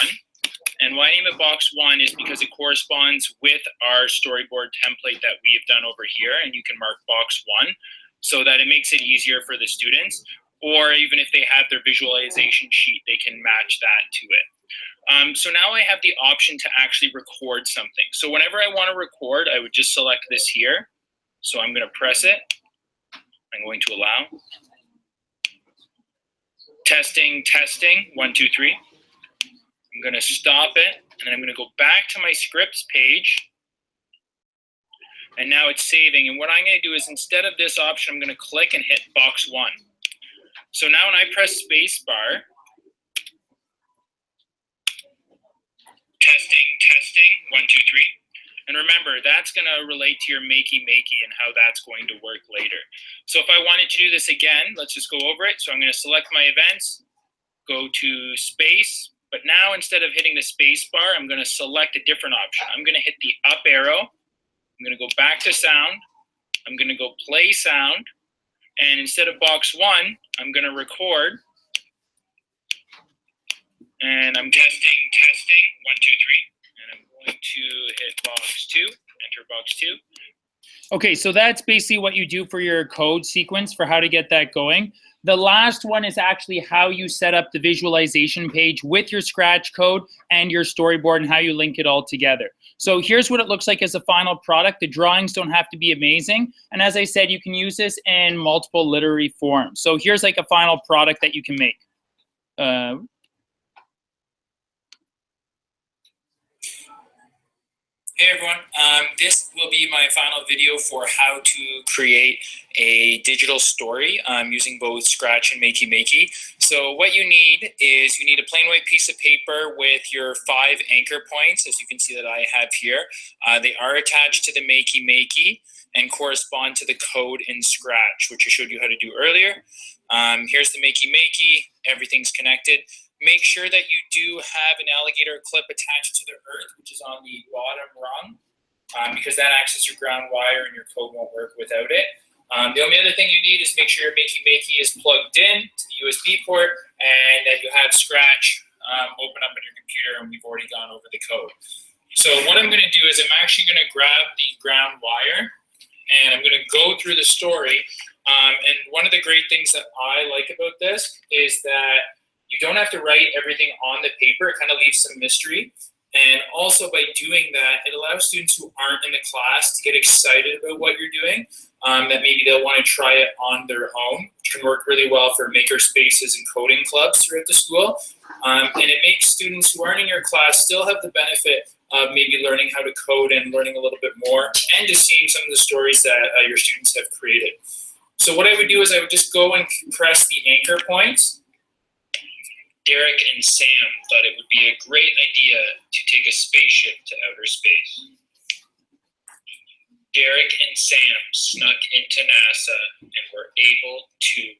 And why I name it Box 1 is because it corresponds with our storyboard template that we have done over here, and you can mark Box 1 so that it makes it easier for the students. Or even if they have their visualization sheet, they can match that to it. So now I have the option to actually record something. So whenever I want to record, I would just select this here. So I'm going to press it. I'm going to allow. Testing, 1, 2, 3. I'm going to stop it, and then I'm going to go back to my scripts page. And now it's saving. And what I'm going to do is, instead of this option, I'm going to click and hit Box 1. So now when I press spacebar, testing, 1, 2, 3. And remember, that's going to relate to your Makey and how that's going to work later. So if I wanted to do this again, let's just go over it. So I'm going to select my events, go to space, but now instead of hitting the space bar, I'm going to select a different option. I'm going to hit the up arrow. I'm going to go back to sound. I'm going to go play sound. And instead of Box 1, I'm going to record. And I'm testing, 1, 2, 3. And I'm going to hit Box 2, enter Box 2. Okay, so that's basically what you do for your code sequence for how to get that going. The last one is actually how you set up the visualization page with your Scratch code and your storyboard and how you link it all together. So here's what it looks like as a final product. The drawings don't have to be amazing. And as I said, you can use this in multiple literary forms. So here's like a final product that you can make. Hey everyone, this will be my final video for how to create a digital story using both Scratch and Makey Makey. So what you need is you need a plain white piece of paper with your 5 anchor points, as you can see that I have here. They are attached to the Makey Makey and correspond to the code in Scratch, which I showed you how to do earlier. Here's the Makey Makey, everything's connected. Make sure that you do have an alligator clip attached to the earth, which is on the bottom rung, because that acts as your ground wire and your code won't work without it. The only other thing you need is make sure your Makey Makey is plugged in to the USB port and that you have Scratch open up on your computer, and we've already gone over the code. So what I'm going to do is I'm actually going to grab the ground wire and I'm going to go through the story. And one of the great things that I like about this is that you don't have to write everything on the paper. It kind of leaves some mystery. And also by doing that, it allows students who aren't in the class to get excited about what you're doing, that maybe they'll want to try it on their own, which can work really well for maker spaces and coding clubs throughout the school. And it makes students who aren't in your class still have the benefit of maybe learning how to code and learning a little bit more, and just seeing some of the stories that your students have created. So what I would do is I would just go and press the anchor points. Derek and Sam thought it would be a great idea to take a spaceship to outer space. Derek and Sam snuck into NASA and were able to.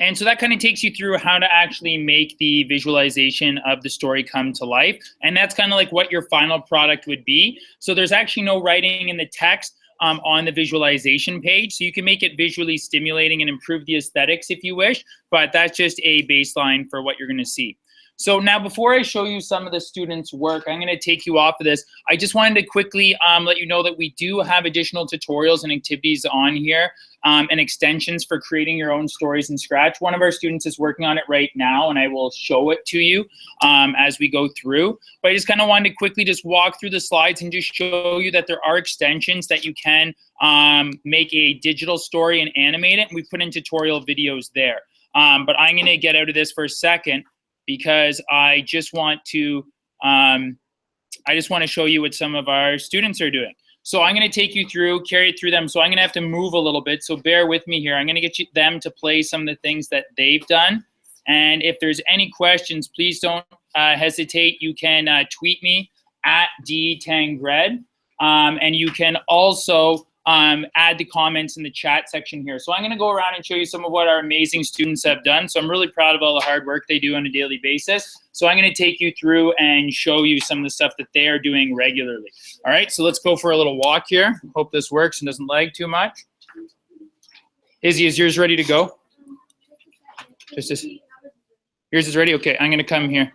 And so that kind of takes you through how to actually make the visualization of the story come to life. And that's kind of like what your final product would be. So there's actually no writing in the text on the visualization page. So you can make it visually stimulating and improve the aesthetics if you wish, but that's just a baseline for what you're gonna see. So now before I show you some of the students' work, I'm gonna take you off of this. I just wanted to quickly let you know that we do have additional tutorials and activities on here and extensions for creating your own stories in Scratch. One of our students is working on it right now, and I will show it to you as we go through. But I just kind of wanted to quickly just walk through the slides and just show you that there are extensions that you can make a digital story and animate it, and we put in tutorial videos there. But I'm gonna get out of this for a second because I just want to show you what some of our students are doing. So I'm going to take you through, carry it through them. So I'm going to have to move a little bit. So bear with me here. I'm going to get them to play some of the things that they've done. And if there's any questions, please don't hesitate. You can tweet me at dtangred. And you can also add the comments in the chat section here. So I'm going to go around and show you some of what our amazing students have done. So I'm really proud of all the hard work they do on a daily basis. So I'm going to take you through and show you some of the stuff that they are doing regularly. All right, so let's go for a little walk here. Hope this works and doesn't lag too much. Izzy, is yours ready to go? Yours is ready? Okay, I'm going to come here.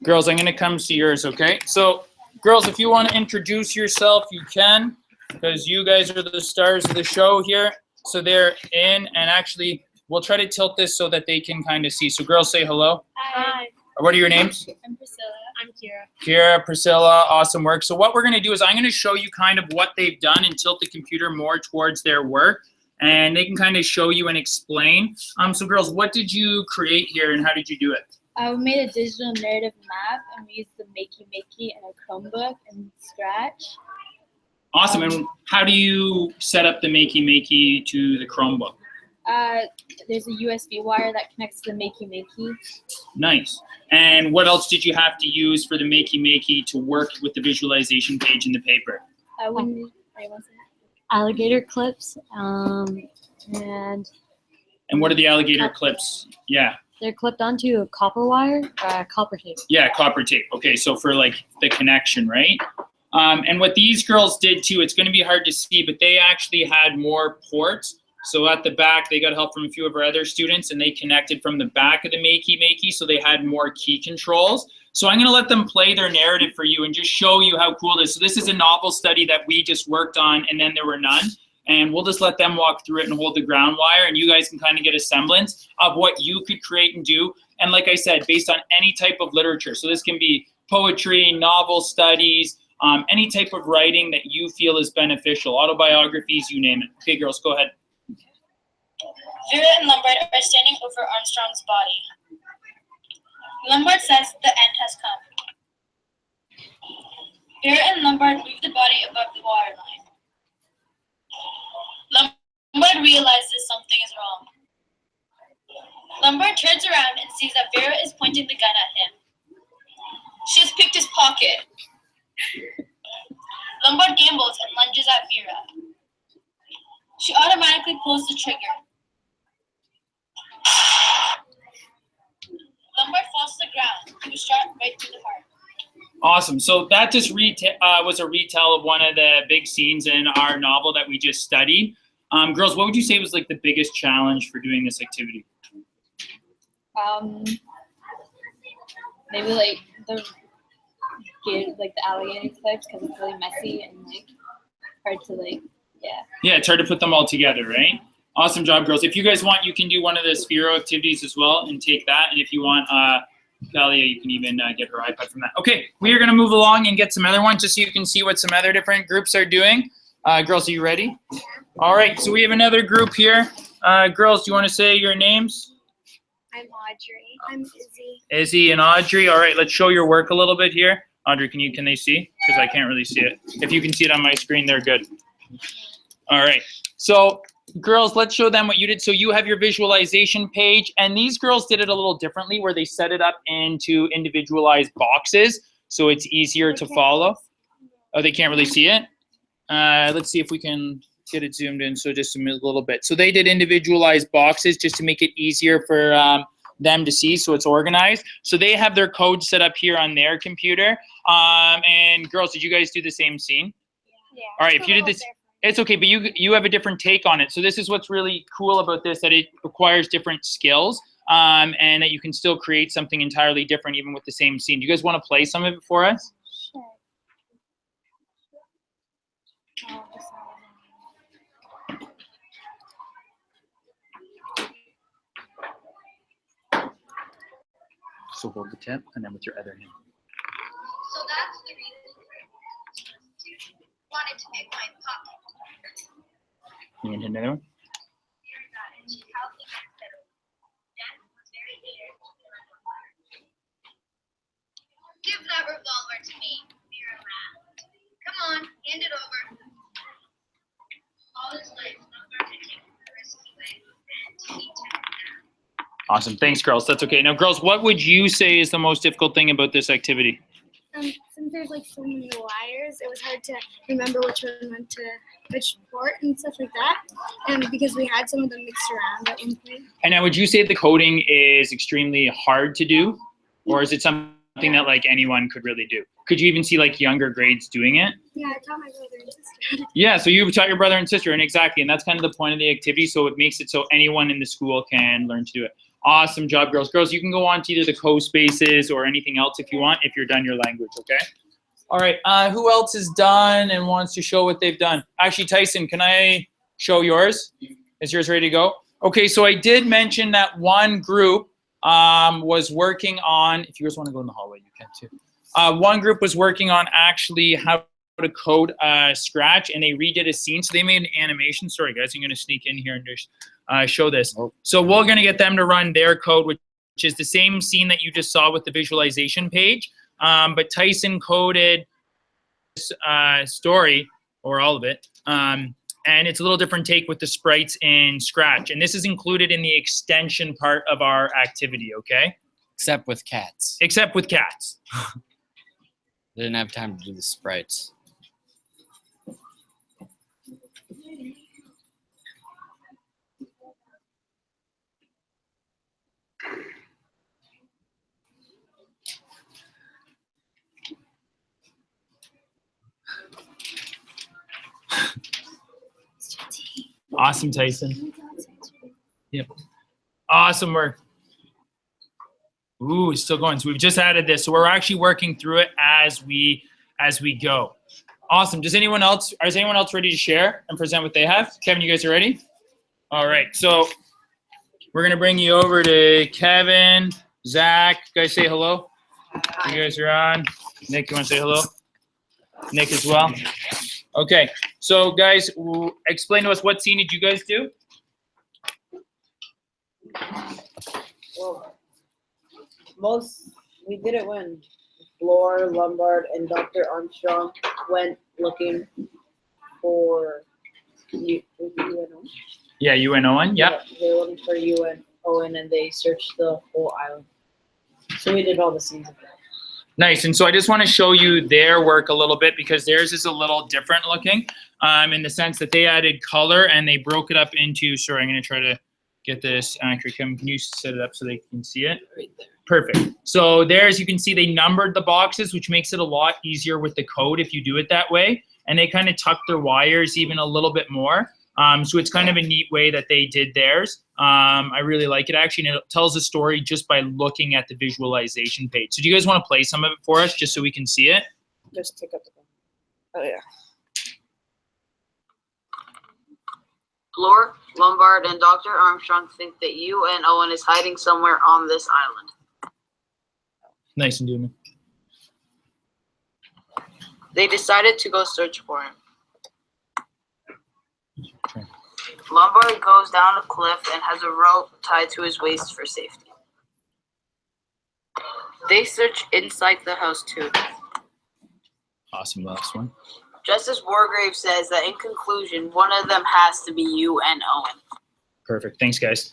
Girls, I'm going to come see yours, okay? So girls, if you want to introduce yourself, you can, because you guys are the stars of the show here. So they're in, and actually, we'll try to tilt this so that they can kind of see. So girls, say hello. Hi. What are your names? I'm Priscilla. I'm Kira. Kira, Priscilla, awesome work. So what we're going to do is I'm going to show you kind of what they've done and tilt the computer more towards their work, and they can kind of show you and explain. So girls, what did you create here and how did you do it? We made a digital narrative map, and we used the Makey Makey and a Chromebook and Scratch. Awesome. And how do you set up the Makey Makey to the Chromebook? There's a USB wire that connects to the Makey Makey. Nice. And what else did you have to use for the Makey Makey to work with the visualization page in the paper? Alligator clips, and what are the alligator clips? Yeah. they're clipped onto a copper wire, copper tape. Yeah, copper tape. Okay, so for like the connection, right? And what these girls did too, it's going to be hard to see, but they actually had more ports. So at the back, they got help from a few of our other students, and they connected from the back of the Makey Makey, so they had more key controls. So I'm going to let them play their narrative for you and just show you how cool this is. So this is a novel study that we just worked on, and then there were none. And we'll just let them walk through it and hold the ground wire, and you guys can kind of get a semblance of what you could create and do. And like I said, based on any type of literature. So this can be poetry, novel studies, any type of writing that you feel is beneficial, autobiographies, you name it. Okay, girls, go ahead. Vera and Lombard are standing over Armstrong's body. Lombard says the end has come. Hera and Lombard move the body above the waterline. Lombard realizes something is wrong. Lombard turns around and sees that Vera is pointing the gun at him. She has picked his pocket. Lombard gambles and lunges at Vera. She automatically pulls the trigger. Lombard falls to the ground. He was shot right through the heart. Awesome. So that just was a retell of one of the big scenes in our novel that we just studied. Girls, what would you say was like the biggest challenge for doing this activity? Maybe like the alligator clips because it's really messy and like hard to Yeah, it's hard to put them all together, right? Awesome job, girls. If you guys want, you can do one of the Sphero activities as well and take that. And if you want, Kalia, you can even get her iPad from that. Okay, we are going to move along and get some other ones just so you can see what some other different groups are doing. Girls, are you ready? All right, so we have another group here. Girls, do you want to say your names? I'm Audrey. I'm Izzy. Izzy and Audrey. All right, let's show your work a little bit here. Audrey, can they see? Because I can't really see it. If you can see it on my screen, they're good. All right, so girls, let's show them what you did. So you have your visualization page, and these girls did it a little differently where they set it up into individualized boxes so it's easier to follow. Oh, they can't really see it? Let's see if we can get it zoomed in, so just a little bit. So they did individualized boxes just to make it easier for them to see, so it's organized. So they have their code set up here on their computer. And girls, did you guys do the same scene? Yeah. All right, if you did this, it's okay, but you have a different take on it. So this is what's really cool about this, that it requires different skills, and that you can still create something entirely different even with the same scene. Do you guys want to play some of it for us? Sure. So hold the tip, and then with your other hand. So that's the reason I wanted to pick my pocket. You can hit another one? Give that revolver to me. Vera laughed. Come on, hand it over. All his legs numbered to take the risky way, and he took them. Awesome. Thanks, girls. That's okay. Now, girls, what would you say is the most difficult thing about this activity? Since there's like so many wires, it was hard to remember which one went to which port and stuff like that. And because we had some of them mixed around at one point. And now, would you say the coding is extremely hard to do? Or is it something that like anyone could really do? Could you even see like younger grades doing it? Yeah, I taught my brother and sister. Yeah, so you taught your brother and sister, and exactly, and that's kind of the point of the activity, so it makes it so anyone in the school can learn to do it. Awesome job, girls. Girls, you can go on to either the CoSpaces or anything else if you want, if you're done your language, okay? All right, who else is done and wants to show what they've done? Actually, Tyson, can I show yours? Is yours ready to go? Okay, so I did mention that one group was working on, if you guys want to go in the hallway, you can too. One group was working on actually how to code Scratch, and they redid a scene. So they made an animation. Sorry, guys, I'm going to sneak in here and just show this. So we're going to get them to run their code, which is the same scene that you just saw with the visualization page. But Tyson coded this story, or all of it. And it's a little different take with the sprites in Scratch. And this is included in the extension part of our activity, okay? Except with cats. Except with cats. They didn't have time to do the sprites. Awesome, Tyson. Yep. Awesome work. Ooh, it's still going. So we've just added this. So we're actually working through it as we go. Awesome. Is anyone else ready to share and present what they have? Kevin, you guys are ready? All right. So we're going to bring you over to Kevin, Zach. You guys say hello. You guys are on. Nick, you want to say hello? Nick as well. Okay. So guys, explain to us, what scene did you guys do? Well, we did it when Floor, Lombard, and Dr. Armstrong went looking for UNO. Yeah, UNON. Yep. They were looking for UNON, and they searched the whole island. So we did all the scenes of that. Nice. And so I just want to show you their work a little bit because theirs is a little different looking in the sense that they added color and they broke it up into, sorry, I'm going to try to get this accurate. Can you set it up so they can see it? Right there. Perfect. So there, as you can see, they numbered the boxes, which makes it a lot easier with the code if you do it that way. And they kind of tucked their wires even a little bit more. So it's kind of a neat way that they did theirs. I really like it actually, and it tells a story just by looking at the visualization page. So do you guys want to play some of it for us just so we can see it? Just pick up the phone. Oh, yeah. Floor, Lombard, and Dr. Armstrong think that UNON is hiding somewhere on this island. Nice and doing it. They decided to go search for him. Lombard goes down a cliff and has a rope tied to his waist for safety. They search inside the house too. Awesome, last one. Justice Wargrave says that in conclusion, one of them has to be UNON. Perfect. Thanks, guys.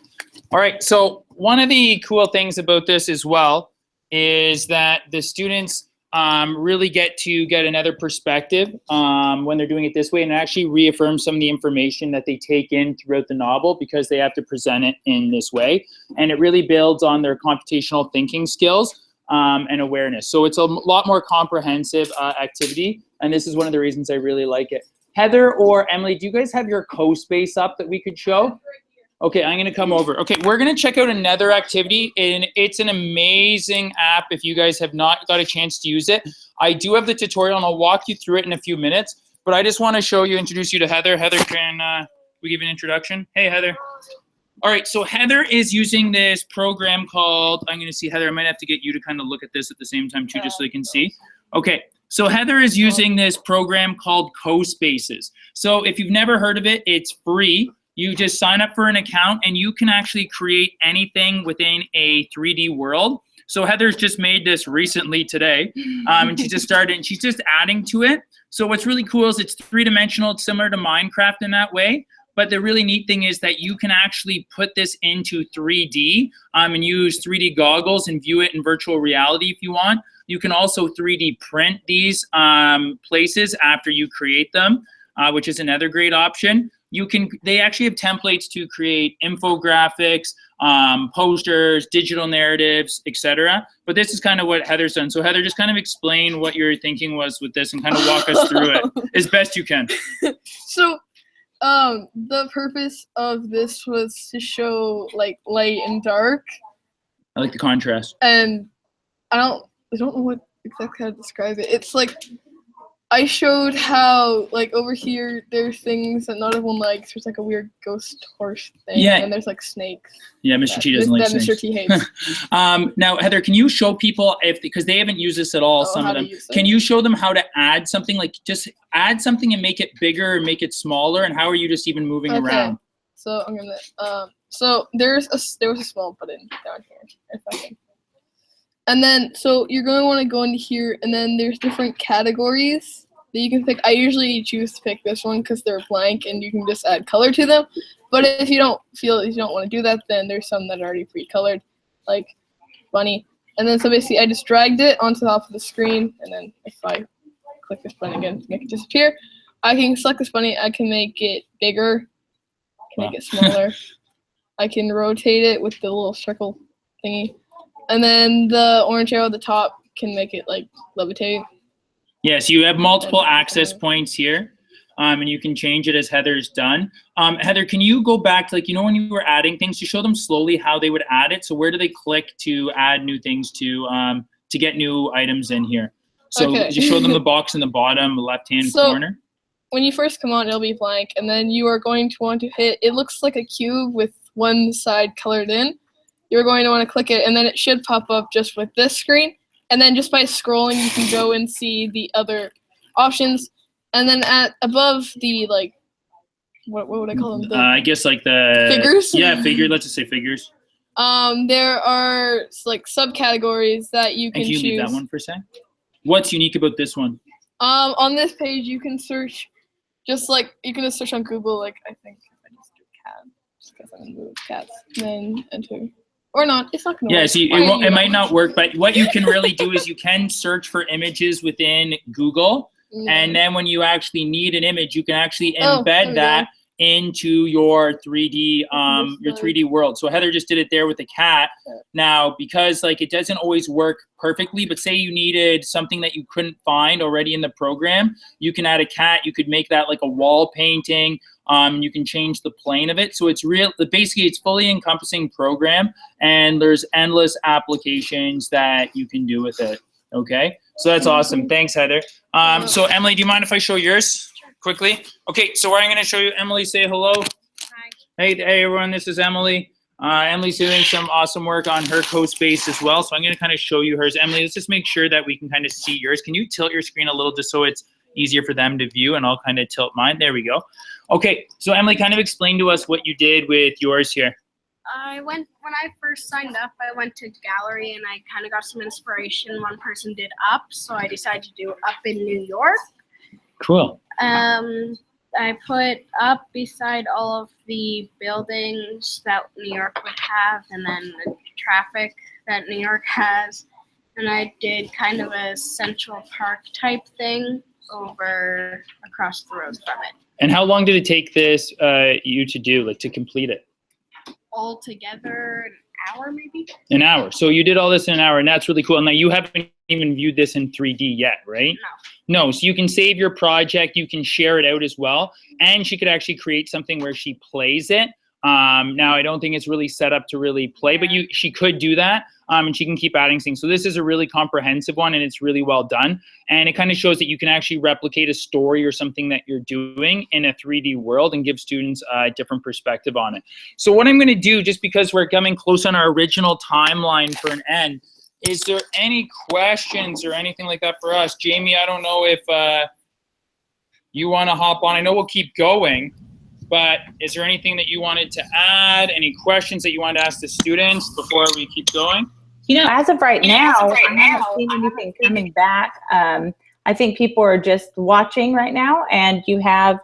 All right. So one of the cool things about this as well is that the students really get another perspective when they're doing it this way, and actually reaffirm some of the information that they take in throughout the novel because they have to present it in this way. And it really builds on their computational thinking skills and awareness. So it's a lot more comprehensive activity, and this is one of the reasons I really like it. Heather or Emily, do you guys have your CoSpace up that we could show? Okay, I'm gonna come over. Okay, we're gonna check out another activity, and it's an amazing app if you guys have not got a chance to use it. I do have the tutorial, and I'll walk you through it in a few minutes, but I just wanna introduce you to Heather. Heather, can we give an introduction? Hey, Heather. All right, so Heather is using this program called, I'm gonna see, Heather, I might have to get you to kind of look at this at the same time too, just so you can see. Okay, so Heather is using this program called CoSpaces. So if you've never heard of it, it's free. You just sign up for an account and you can actually create anything within a 3D world. So Heather's just made this recently today, and she just started and she's just adding to it. So what's really cool is it's three-dimensional. It's similar to Minecraft in that way. But the really neat thing is that you can actually put this into 3D and use 3D goggles and view it in virtual reality if you want. You can also 3D print these places after you create them, which is another great option. They actually have templates to create infographics, posters, digital narratives, etc. But this is kind of what Heather's done. So Heather, just kind of explain what your thinking was with this and kind of walk us through it as best you can. So the purpose of this was to show like light and dark. I like the contrast. And I don't know what exactly how to describe it. It's like I showed how, like, over here, there's things that not everyone likes. There's, like, a weird ghost horse thing. Yeah. And there's, like, snakes. Yeah, Mr. T doesn't like snakes. Mr. T hates. Now, Heather, can you show people, because they haven't used this at all, some of them, can you show them how to add something, like, just add something and make it bigger and make it smaller? And how are you just even moving around? So, I'm going to, so there was a small button down here, if I can. And then, so you're going to want to go into here, and then there's different categories that you can pick. I usually choose to pick this one because they're blank and you can just add color to them. But if you don't want to do that, then there's some that are already pre-colored, like bunny. And then so basically I just dragged it onto the top of the screen, and then if I click this button again to make it disappear, I can select this bunny, I can make it bigger, I can make it smaller. I can rotate it with the little circle thingy. And then the orange arrow at the top can make it like levitate. Yes, you have multiple access points here, and you can change it as Heather's done. Heather, can you go back to, like, you know, when you were adding things, to show them slowly how they would add it? So where do they click to add new things to get new items in here? So just show them the box in the bottom left-hand corner. When you first come on, it'll be blank, and then you are going to want to hit, it looks like a cube with one side colored in. You're going to want to click it, and then it should pop up just with this screen. And then just by scrolling, you can go and see the other options. And then above the, like, what would I call them? I guess like the figures. Yeah, figure. Let's just say figures. There are like subcategories that you can choose. And can you leave that one for a sec? What's unique about this one? On this page, you can search, just like you can just search on Google. Like I think if I just do cat, just because I'm gonna move cats, then enter. Or not. It's not gonna Yeah, work. see, it might not work, but what you can really do is you can search for images within Google, and then when you actually need an image, you can actually Oh, there embed we that into your 3D world. So Heather just did it there with the cat. Now, because like it doesn't always work perfectly, but say you needed something that you couldn't find already in the program, you can add a cat. You could make that like a wall painting. You can change the plane of it. So it's basically it's fully encompassing program, and there's endless applications that you can do with it. Okay, so that's awesome. Thanks, Heather. So Emily, do you mind if I show yours quickly? Okay, so what I'm gonna show you, Emily, say hello. Hi. Hey everyone, this is Emily. Emily's doing some awesome work on her CoSpace as well. So I'm gonna kind of show you hers. Emily, let's just make sure that we can kind of see yours. Can you tilt your screen a little just so it's easier for them to view, and I'll kind of tilt mine. There we go. Okay, so Emily, kind of explain to us what you did with yours here. When I first signed up, I went to gallery and I kind of got some inspiration. One person did Up, so I decided to do Up in New York. Cool. I put Up beside all of the buildings that New York would have, and then the traffic that New York has. And I did kind of a Central Park type thing over across the road from it. And how long did it take this you to do, like to complete it? All together, an hour maybe? An hour. So you did all this in an hour, and that's really cool. And now you haven't even viewed this in 3D yet, right? No. No, so you can save your project, you can share it out as well, and she could actually create something where she plays it. Now, I don't think it's really set up to really play, but she could do that, and she can keep adding things. So this is a really comprehensive one, and it's really well done. And it kind of shows that you can actually replicate a story or something that you're doing in a 3D world and give students a different perspective on it. So what I'm going to do, just because we're coming close on our original timeline for an end, is there any questions or anything like that for us? Jamie, I don't know if you want to hop on. I know we'll keep going. But is there anything that you wanted to add? Any questions that you wanted to ask the students before we keep going? You know, as of right now, I haven't seen anything coming back. I think people are just watching right now, and you have,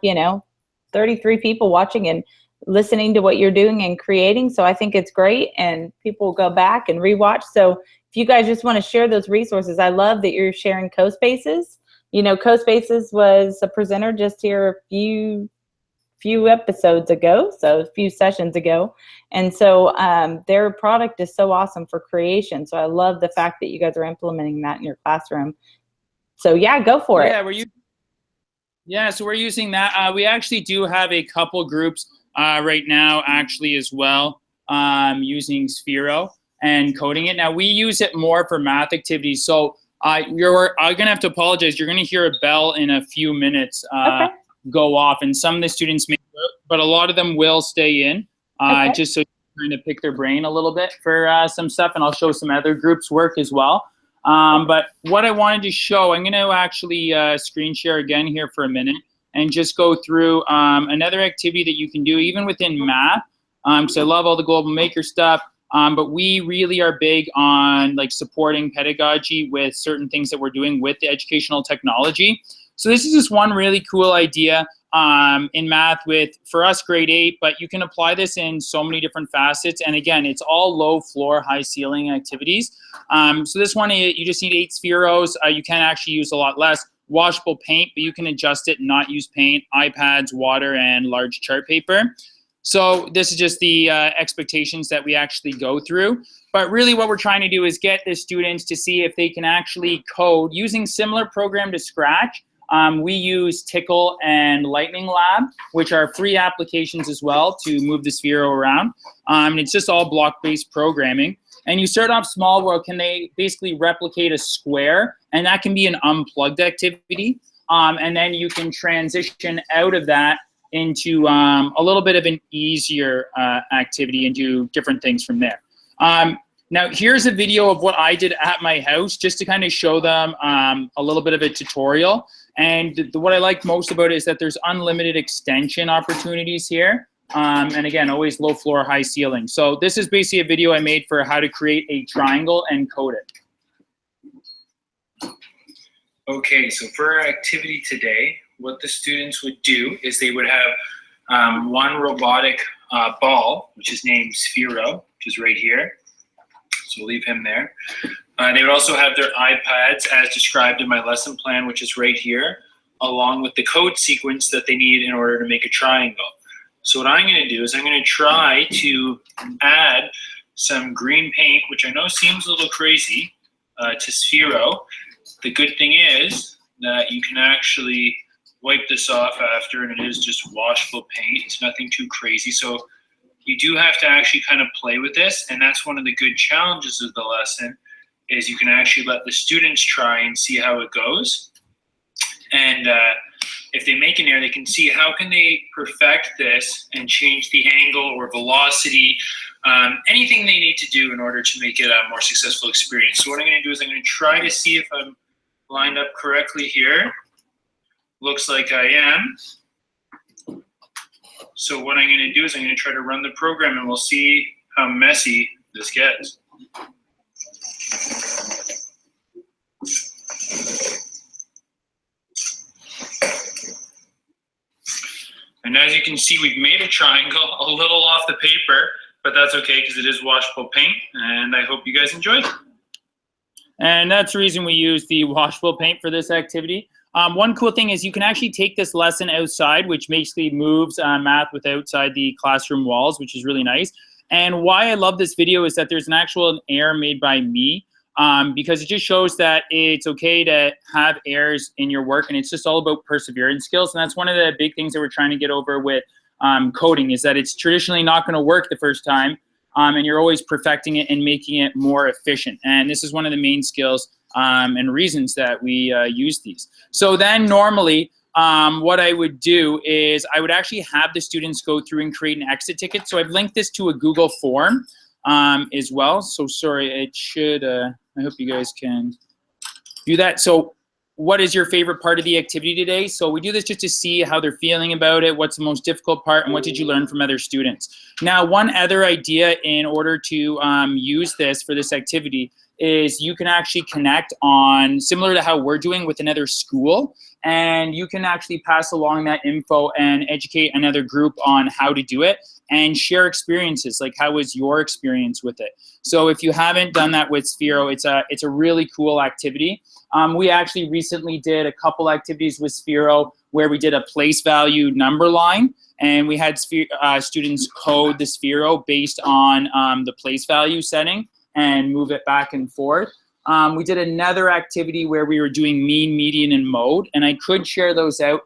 33 people watching and listening to what you're doing and creating. So I think it's great, and people will go back and rewatch. So if you guys just want to share those resources, I love that you're sharing CoSpaces. CoSpaces was a presenter just here a few episodes ago, so a few sessions ago. And so their product is so awesome for creation. So I love the fact that you guys are implementing that in your classroom. So yeah, go for it. So we're using that. We actually do have a couple groups right now actually as well using Sphero and coding it. Now we use it more for math activities. So I'm gonna have to apologize. You're gonna hear a bell in a few minutes. Okay. Go off, and some of the students may, but a lot of them will stay in, just so you kind of pick their brain a little bit for some stuff, and I'll show some other groups work as well. But what I wanted to show, I'm going to actually screen share again here for a minute and just go through another activity that you can do even within math, because I love all the Global Maker stuff, but we really are big on like supporting pedagogy with certain things that we're doing with the educational technology. So this is just one really cool idea in math for us grade 8, but you can apply this in so many different facets. And again, it's all low floor, high ceiling activities. So this one, you just need 8 spheros. You can actually use a lot less. Washable paint, but you can adjust it and not use paint, iPads, water, and large chart paper. So this is just the expectations that we actually go through. But really what we're trying to do is get the students to see if they can actually code using similar program to Scratch. We use Tickle and Lightning Lab, which are free applications as well to move the Sphero around. It's just all block-based programming. And you start off small, where can they basically replicate a square, and that can be an unplugged activity. And then you can transition out of that into a little bit of an easier activity and do different things from there. Now, here's a video of what I did at my house, just to kind of show them a little bit of a tutorial. And what I like most about it is that there's unlimited extension opportunities here. And again, always low floor, high ceiling. So this is basically a video I made for how to create a triangle and code it. Okay, so for our activity today, what the students would do is they would have one robotic ball, which is named Sphero, which is right here. So we'll leave him there. They would also have their iPads as described in my lesson plan, which is right here, along with the code sequence that they need in order to make a triangle. So what I'm going to do is I'm going to try to add some green paint, which I know seems a little crazy, to Sphero. The good thing is that you can actually wipe this off after, and it is just washable paint. It's nothing too crazy. So you do have to actually kind of play with this, and that's one of the good challenges of the lesson, is you can actually let the students try and see how it goes. And if they make an error, they can see how can they perfect this and change the angle or velocity, anything they need to do in order to make it a more successful experience. So what I'm going to do is I'm going to try to see if I'm lined up correctly here. Looks like I am. So what I'm going to do is I'm going to try to run the program, and we'll see how messy this gets. And as you can see, we've made a triangle a little off the paper, but that's okay because it is washable paint, and I hope you guys enjoy it. And that's the reason we use the washable paint for this activity. One cool thing is you can actually take this lesson outside, which basically moves math with outside the classroom walls, which is really nice. And why I love this video is that there's an actual error made by me, because it just shows that it's okay to have errors in your work, and it's just all about perseverance skills. And that's one of the big things that we're trying to get over with coding, is that it's traditionally not going to work the first time, and you're always perfecting it and making it more efficient. And this is one of the main skills and reasons that we use these. So then normally what I would do is I would actually have the students go through and create an exit ticket. So I've linked this to a Google form as well. So sorry, it should, I hope you guys can do that. So what is your favorite part of the activity today? So we do this just to see how they're feeling about it, what's the most difficult part, and what did you learn from other students. Now, one other idea in order to use this for this activity is you can actually connect on, similar to how we're doing, with another school, and you can actually pass along that info and educate another group on how to do it and share experiences, like how was your experience with it. So if you haven't done that with Sphero, it's a really cool activity. We actually recently did a couple activities with Sphero where we did a place value number line, and we had students code the Sphero based on the place value setting and move it back and forth. We did another activity where we were doing mean, median, and mode, and I could share those out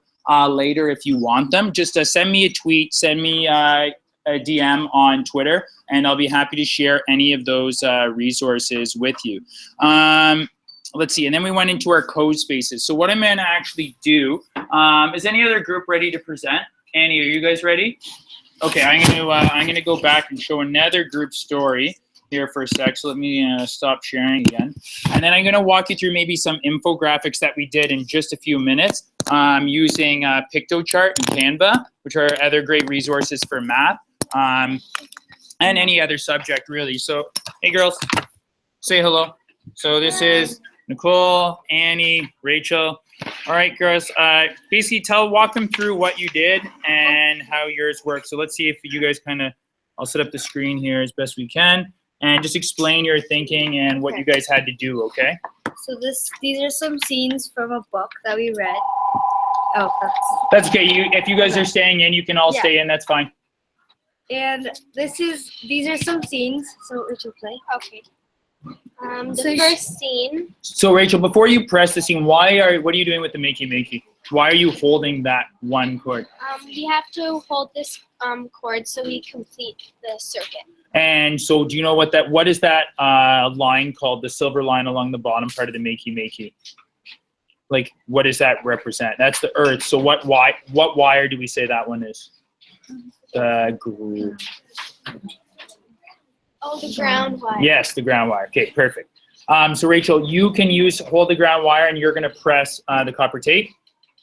later if you want them. Just send me a tweet, send me a DM on Twitter, and I'll be happy to share any of those resources with you. Let's see, and then we went into our code spaces. So what I'm gonna actually do, is any other group ready to present? Annie, are you guys ready? Okay, I'm gonna go back and show another group story here for a sec. So let me stop sharing again. And then I'm gonna walk you through maybe some infographics that we did in just a few minutes using Piktochart and Canva, which are other great resources for math and any other subject really. So, hey girls, say hello. So this is Nicole, Annie, Rachel. All right, girls, basically walk them through what you did and how yours worked. So let's see if you guys I'll set up the screen here as best we can, and just explain your thinking and what you guys had to do, okay? So these are some scenes from a book that we read. Oh, that's okay. If you guys are staying in, you can all stay in, that's fine. And these are some scenes. So Rachel, play. Okay. The first scene. So Rachel, before you press the scene, what are you doing with the Makey Makey? Why are you holding that one chord? We have to hold this chord so we complete the circuit. And so do you know what is that line called, the silver line along the bottom part of the Makey Makey? Like, what does that represent? That's the earth. So what wire do we say that one is? The groove. Oh, the ground wire. Yes, the ground wire. Okay, perfect. So Rachel, you can hold the ground wire, and you're going to press the copper tape.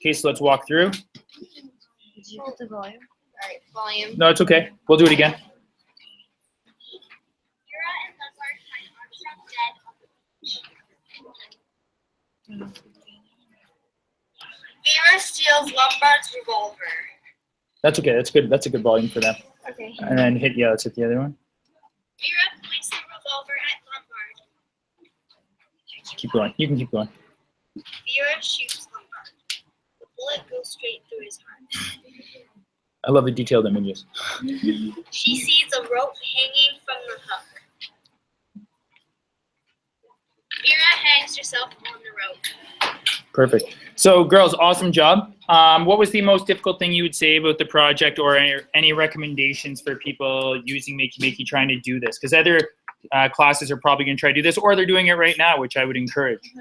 Okay, so let's walk through. Hold the volume. All right, volume. No, it's okay. We'll do it again. of Lombard's revolver. That's okay. That's good. That's a good volume for them. Okay. And then let's hit the other one. Vera points the revolver at Lombard. Keep going. You can keep going. Vera shoots Lombard. The bullet goes straight through his heart. I love the detailed images. She sees a rope hanging from the hook. Vera hangs herself on the rope. Perfect. So, girls, awesome job. What was the most difficult thing you would say about the project, or any recommendations for people using Makey Makey trying to do this? Because other classes are probably going to try to do this, or they're doing it right now, which I would encourage.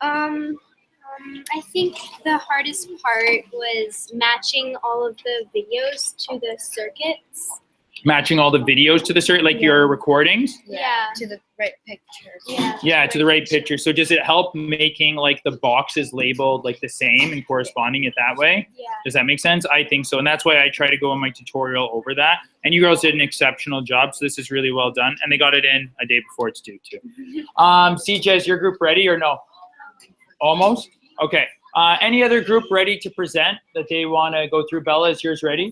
I think the hardest part was matching all of the videos to the circuits. Matching all the videos to the circuit, like your recordings? Yeah. To the right pictures. Yeah. Yeah, to the right picture. So does it help making like the boxes labeled like the same and corresponding it that way? Yeah. Does that make sense? I think so. And that's why I try to go in my tutorial over that. And you girls did an exceptional job. So this is really well done. And they got it in a day before it's due too. CJ, is your group ready or no? Almost? Okay. Any other group ready to present that they want to go through? Bella, is yours ready?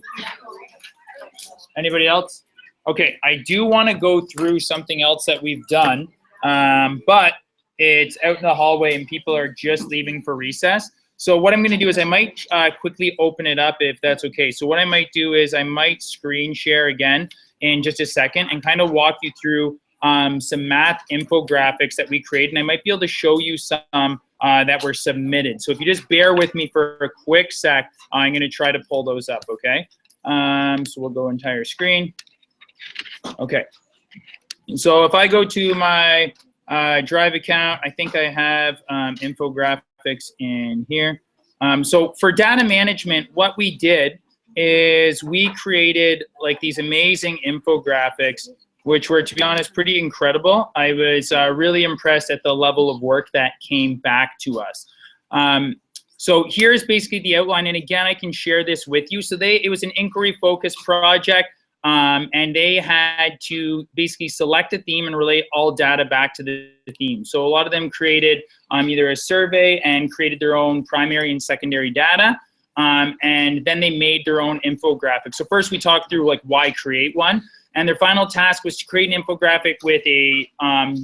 Anybody else? Okay, I do want to go through something else that we've done, but it's out in the hallway and people are just leaving for recess. So what I'm going to do is I might quickly open it up if that's okay. So what I might do is I might screen share again in just a second and kind of walk you through some math infographics that we created. And I might be able to show you some that were submitted. So if you just bear with me for a quick sec, I'm going to try to pull those up, okay? So we'll go entire screen. Okay. So if I go to my Drive account, I think I have infographics in here. So for data management, what we did is we created like these amazing infographics, which were, to be honest, pretty incredible. I was really impressed at the level of work that came back to us. So here's basically the outline, and again, I can share this with you. So it was an inquiry-focused project, and they had to basically select a theme and relate all data back to the theme. So a lot of them created either a survey and created their own primary and secondary data, and then they made their own infographic. So first we talked through like why create one. And their final task was to create an infographic with a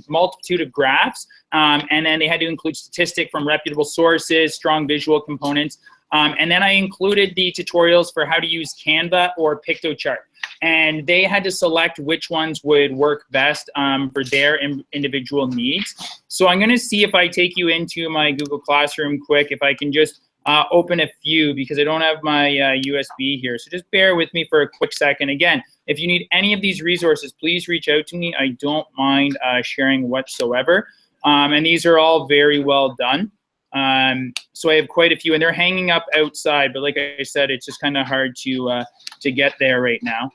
multitude of graphs. And then they had to include statistics from reputable sources, strong visual components. And then I included the tutorials for how to use Canva or Piktochart. And they had to select which ones would work best for their individual needs. So I'm going to see if I take you into my Google Classroom quick, if I can just open a few, because I don't have my USB here. So just bear with me for a quick second. Again, if you need any of these resources, please reach out to me. I don't mind sharing whatsoever. And these are all very well done. So I have quite a few, and they're hanging up outside, but like I said, it's just kind of hard to get there right now.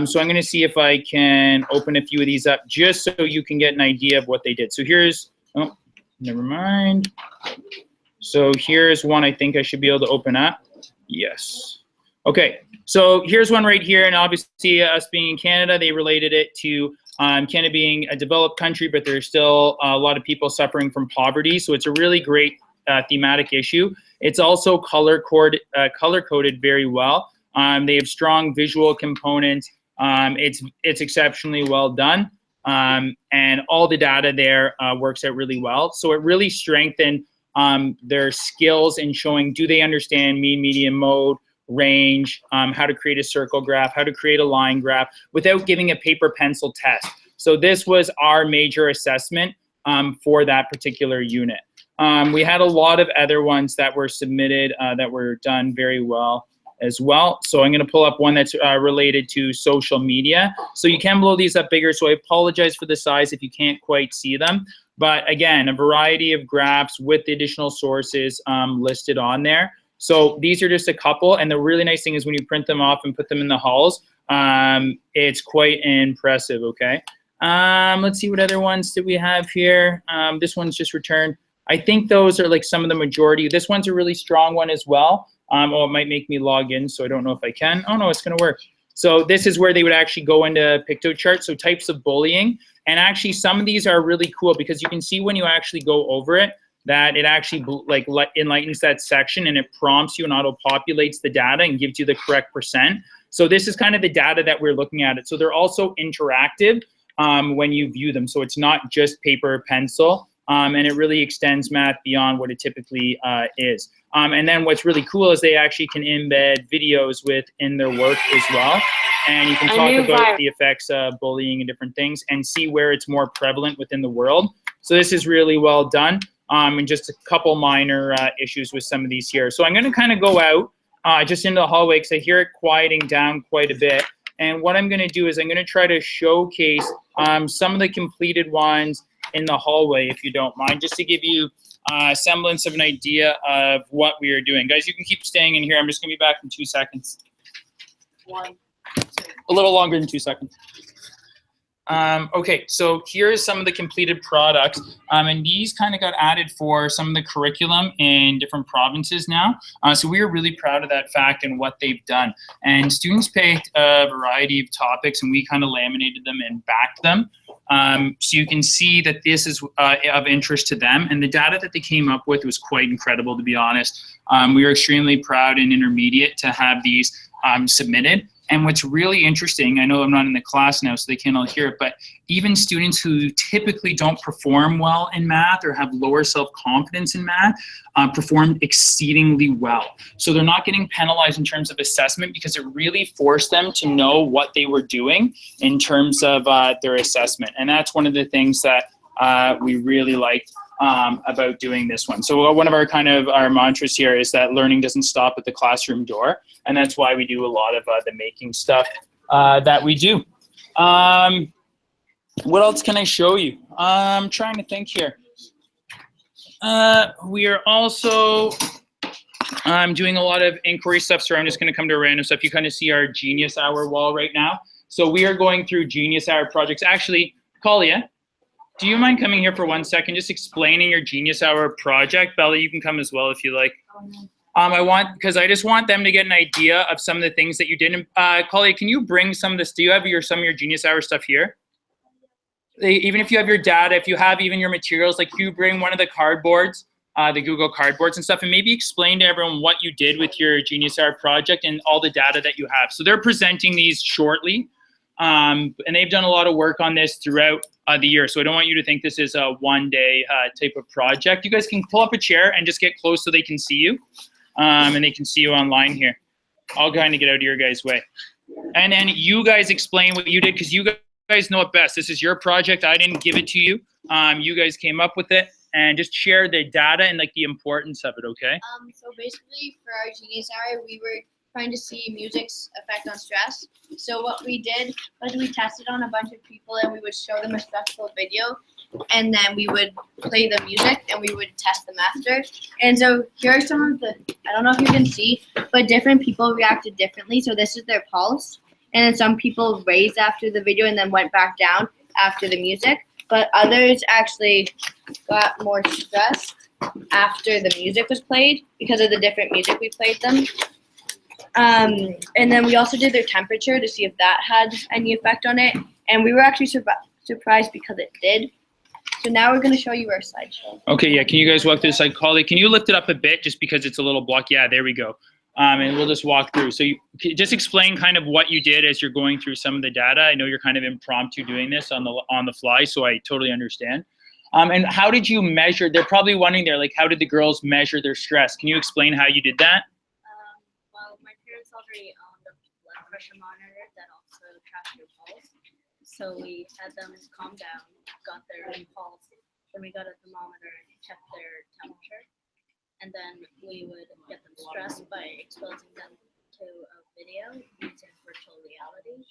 So I'm going to see if I can open a few of these up just so you can get an idea of what they did. So here's, oh, never mind. So here's one I think I should be able to open up. Yes. Okay, so here's one right here, and obviously us being in Canada, they related it to Canada being a developed country, but there's still a lot of people suffering from poverty. So it's a really great thematic issue. It's also color-coded very well. They have strong visual components. It's exceptionally well done, and all the data there works out really well. So it really strengthened their skills in showing, do they understand mean, median, mode, range, how to create a circle graph, how to create a line graph without giving a paper pencil test. So this was our major assessment for that particular unit. We had a lot of other ones that were submitted that were done very well as well. So I'm going to pull up one that's related to social media. So you can blow these up bigger, so I apologize for the size if you can't quite see them. But again, a variety of graphs with the additional sources listed on there. So these are just a couple, and the really nice thing is when you print them off and put them in the halls, it's quite impressive, okay? Let's see, what other ones did we have here? This one's just returned. I think those are like some of the majority. This one's a really strong one as well. Oh, it might make me log in, so I don't know if I can. Oh no, it's gonna work. So this is where they would actually go into Piktochart, so types of bullying. And actually some of these are really cool because you can see when you actually go over it. that it actually enlightens that section, and it prompts you and auto-populates the data and gives you the correct percent. So this is kind of the data that we're looking at. So they're also interactive when you view them. So it's not just paper or pencil, and it really extends math beyond what it typically is. And then what's really cool is they actually can embed videos within their work as well. And you can talk about the effects of bullying and different things and see where it's more prevalent within the world. So this is really well done. And just a couple minor issues with some of these here. So I'm going to kind of go out just into the hallway because I hear it quieting down quite a bit. And what I'm going to do is I'm going to try to showcase some of the completed ones in the hallway, if you don't mind, just to give you a semblance of an idea of what we are doing. Guys, you can keep staying in here. I'm just going to be back in 2 seconds. A little longer than 2 seconds. Okay, so here's some of the completed products, and these kind of got added for some of the curriculum in different provinces now. So we are really proud of that fact and what they've done. And students picked a variety of topics, and we kind of laminated them and backed them. So you can see that this is of interest to them, and the data that they came up with was quite incredible, to be honest. We are extremely proud in intermediate to have these submitted. And what's really interesting, I know I'm not in the class now, so they can't all hear it, but even students who typically don't perform well in math or have lower self-confidence in math performed exceedingly well. So they're not getting penalized in terms of assessment because it really forced them to know what they were doing in terms of their assessment. And that's one of the things that we really liked about doing this one. So one of our mantras here is that learning doesn't stop at the classroom door, and that's why we do a lot of the making stuff that we do. What else can I show you? I'm trying to think here. We are also doing a lot of inquiry stuff, so I'm just going to come to random stuff. You kind of see our Genius Hour wall right now. So we are going through Genius Hour projects. Actually, Kalia, do you mind coming here for 1 second, just explaining your Genius Hour project? Bella, you can come as well if you like. Because I just want them to get an idea of some of the things that you did. Kalia, can you bring some of this? Do you have some of your Genius Hour stuff here? Even if you have your data, if you have even your materials, like you bring one of the cardboards, the Google Cardboards and stuff, and maybe explain to everyone what you did with your Genius Hour project and all the data that you have. So they're presenting these shortly. And they've done a lot of work on this throughout the year. So I don't want you to think this is a one-day type of project. You guys can pull up a chair and just get close so they can see you. And they can see you online here. I'll kind of get out of your guys' way. And then you guys explain what you did because you guys know it best. This is your project. I didn't give it to you. You guys came up with it. And just share the data and like the importance of it, okay? So basically for our Genius Hour, we were trying to see music's effect on stress. So what we did was we tested on a bunch of people and we would show them a stressful video and then we would play the music and we would test them after. And so here are some of the, I don't know if you can see, but different people reacted differently. So this is their pulse. And then some people raised after the video and then went back down after the music. But others actually got more stressed after the music was played because of the different music we played them. And then we also did their temperature to see if that had any effect on it. And we were actually surprised because it did. So now we're going to show you our slideshow. Okay, yeah. Can you guys walk to the side? Colleague, can you lift it up a bit just because it's a little block? Yeah, there we go. And we'll just walk through. So you just explain kind of what you did as you're going through some of the data. I know you're kind of impromptu doing this on the fly, so I totally understand. And how did you measure? They're probably wondering there, like, how did the girls measure their stress? Can you explain how you did that? Well, my parents already owned a blood pressure monitor that also tracked your pulse. So we had them calm down, got their pulse, then we got a thermometer and checked their temperature. And then we would get them stressed by exposing them to a video using virtual reality.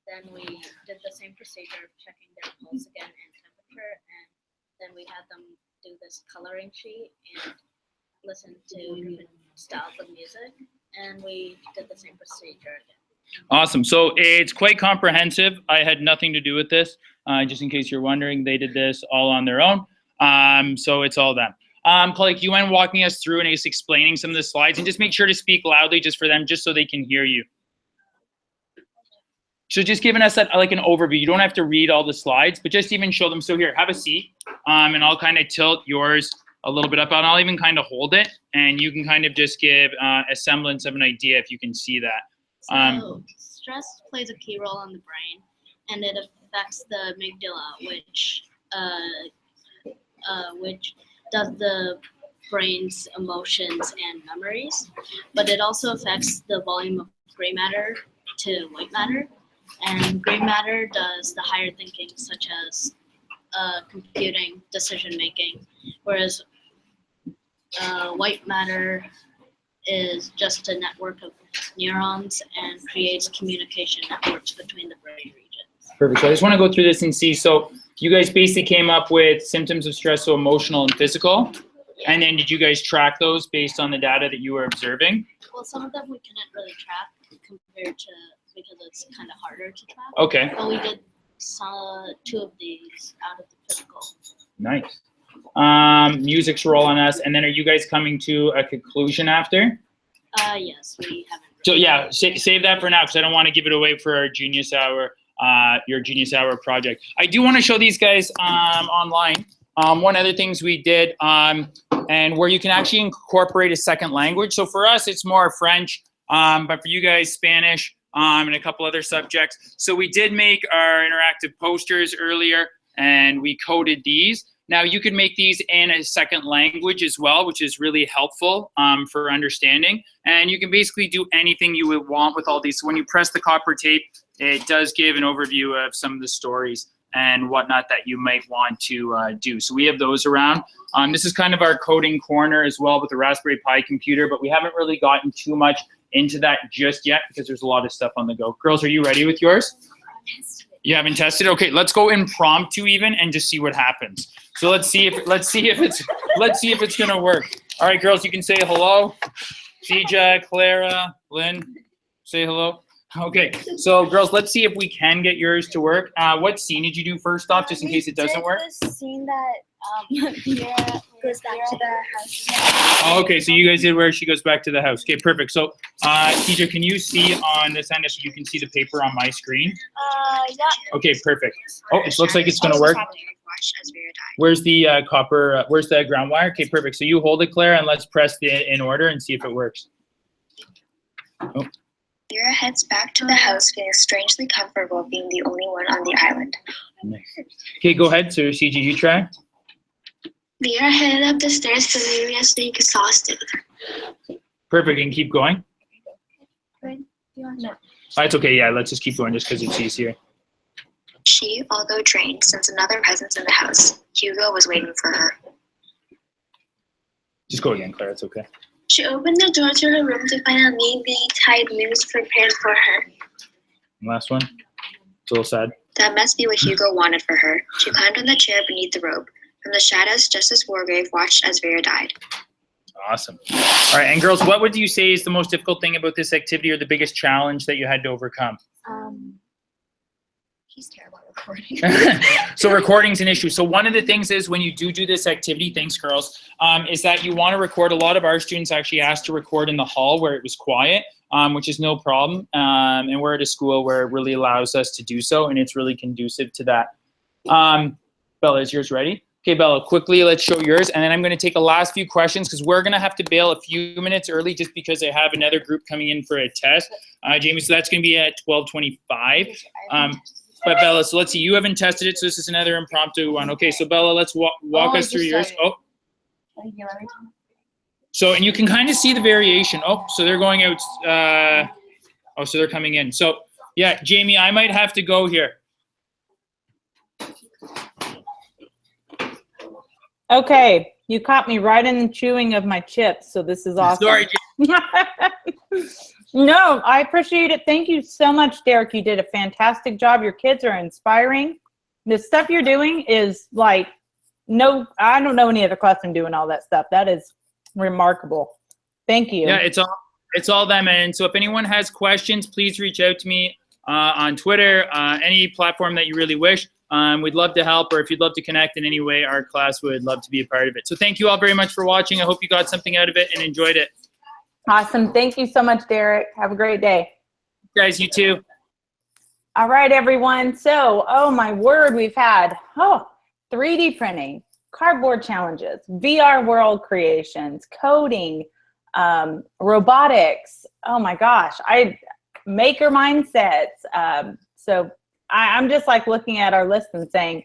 Then we did the same procedure of checking their pulse again and temperature. And then we had them do this coloring sheet and listen to different styles of music. And we did the same procedure again. Awesome. So it's quite comprehensive. I had nothing to do with this. Just in case you're wondering, they did this all on their own. So it's all them. Colleague, you went walking us through and just explaining some of the slides, and just make sure to speak loudly just for them, just so they can hear you. So just giving us that, like an overview. You don't have to read all the slides, but just even show them. So here, have a seat. and I'll kind of tilt yours a little bit up, and I'll even kind of hold it, and you can kind of just give a semblance of an idea if you can see that. So stress plays a key role in the brain, and it affects the amygdala, which does the brain's emotions and memories. But it also affects the volume of gray matter to white matter, and gray matter does the higher thinking, such as computing, decision making, whereas white matter is just a network of neurons and creates communication networks between the brain regions. Perfect. So I just want to go through this and see. So you guys basically came up with symptoms of stress, so emotional and physical. Yeah. And then did you guys track those based on the data that you were observing? Well, some of them we couldn't really track compared to, because it's kind of harder to track. Okay. But we did 2 of these out of the physical. Nice. Music's role on us, and then are you guys coming to a conclusion after? Yes, we haven't. So yeah, save that for now because I don't want to give it away for our Genius Hour, your Genius Hour project. I do want to show these guys online. One other things we did, and where you can actually incorporate a second language. So for us, it's more French, but for you guys, Spanish, and a couple other subjects. So we did make our interactive posters earlier, and we coded these. Now you could make these in a second language as well, which is really helpful for understanding. And you can basically do anything you would want with all these. So when you press the copper tape, it does give an overview of some of the stories and whatnot that you might want to do. So we have those around. This is kind of our coding corner as well with the Raspberry Pi computer, but we haven't really gotten too much into that just yet because there's a lot of stuff on the go. Girls, are you ready with yours? You haven't tested? Okay, let's go impromptu even and just see what happens. So let's see if it's gonna work. All right, girls, you can say hello. Sija, Clara, Lynn, say hello. Okay, so girls, let's see if we can get yours to work. What scene did you do first off, just in case it doesn't work? The scene that Vera goes back to the house. Oh, okay, so you guys did where she goes back to the house. Okay, perfect. So, Sija, can you see on this end, so you can see the paper on my screen? Yeah. Okay, perfect. Oh, it looks like it's gonna work. Where's the copper, where's the ground wire? Okay, perfect. So you hold it, Claire, and let's press the in order and see if it works. Oh. Vera heads back to the house, feeling strangely comfortable being the only one on the island. Nice. Okay, go ahead. So, CG, you try. Vera headed up the stairs, deliriously exhausted. Perfect, and keep going. No. It's okay, yeah, let's just keep going just because it's easier. She, although drained, sensed another presence in the house. Hugo was waiting for her. Just go again, Claire, it's okay. She opened the door to her room to find a neatly tied noose prepared for her. Last one. It's a little sad. That must be what Hugo wanted for her. She climbed on the chair beneath the robe. From the shadows, Justice Wargrave watched as Vera died. Awesome. All right, and girls, what would you say is the most difficult thing about this activity or the biggest challenge that you had to overcome? He's terrible at recording. So recording's an issue. So one of the things is when you do this activity, thanks girls, is that you want to record. A lot of our students actually asked to record in the hall where it was quiet, which is no problem. And we're at a school where it really allows us to do so, and it's really conducive to that. Bella, is yours ready? Okay, Bella, quickly, let's show yours. And then I'm going to take the last few questions because we're going to have to bail a few minutes early just because I have another group coming in for a test. Jamie, so that's going to be at 12:25. But Bella, so let's see, you haven't tested it, so this is another impromptu one. Okay, so Bella, let's walk us through yours. Oh. So, and you can kind of see the variation. Oh, so they're going out. So they're coming in. So, yeah, Jamie, I might have to go here. Okay, you caught me right in the chewing of my chips, so this is awesome. Sorry, No, I appreciate it. Thank you so much, Derek. You did a fantastic job. Your kids are inspiring. The stuff you're doing is like, no, I don't know any other classroom doing all that stuff. That is remarkable. Thank you. Yeah, it's all them. And so if anyone has questions, please reach out to me on Twitter, any platform that you really wish. We'd love to help, or if you'd love to connect in any way, our class would love to be a part of it. So thank you all very much for watching. I hope you got something out of it and enjoyed it. Awesome. Thank you so much, Derek. Have a great day. Guys, you too. All right, everyone. So, oh my word, we've had 3D printing, cardboard challenges, VR world creations, coding, robotics. Oh my gosh, maker mindsets. So I'm just like looking at our list and saying,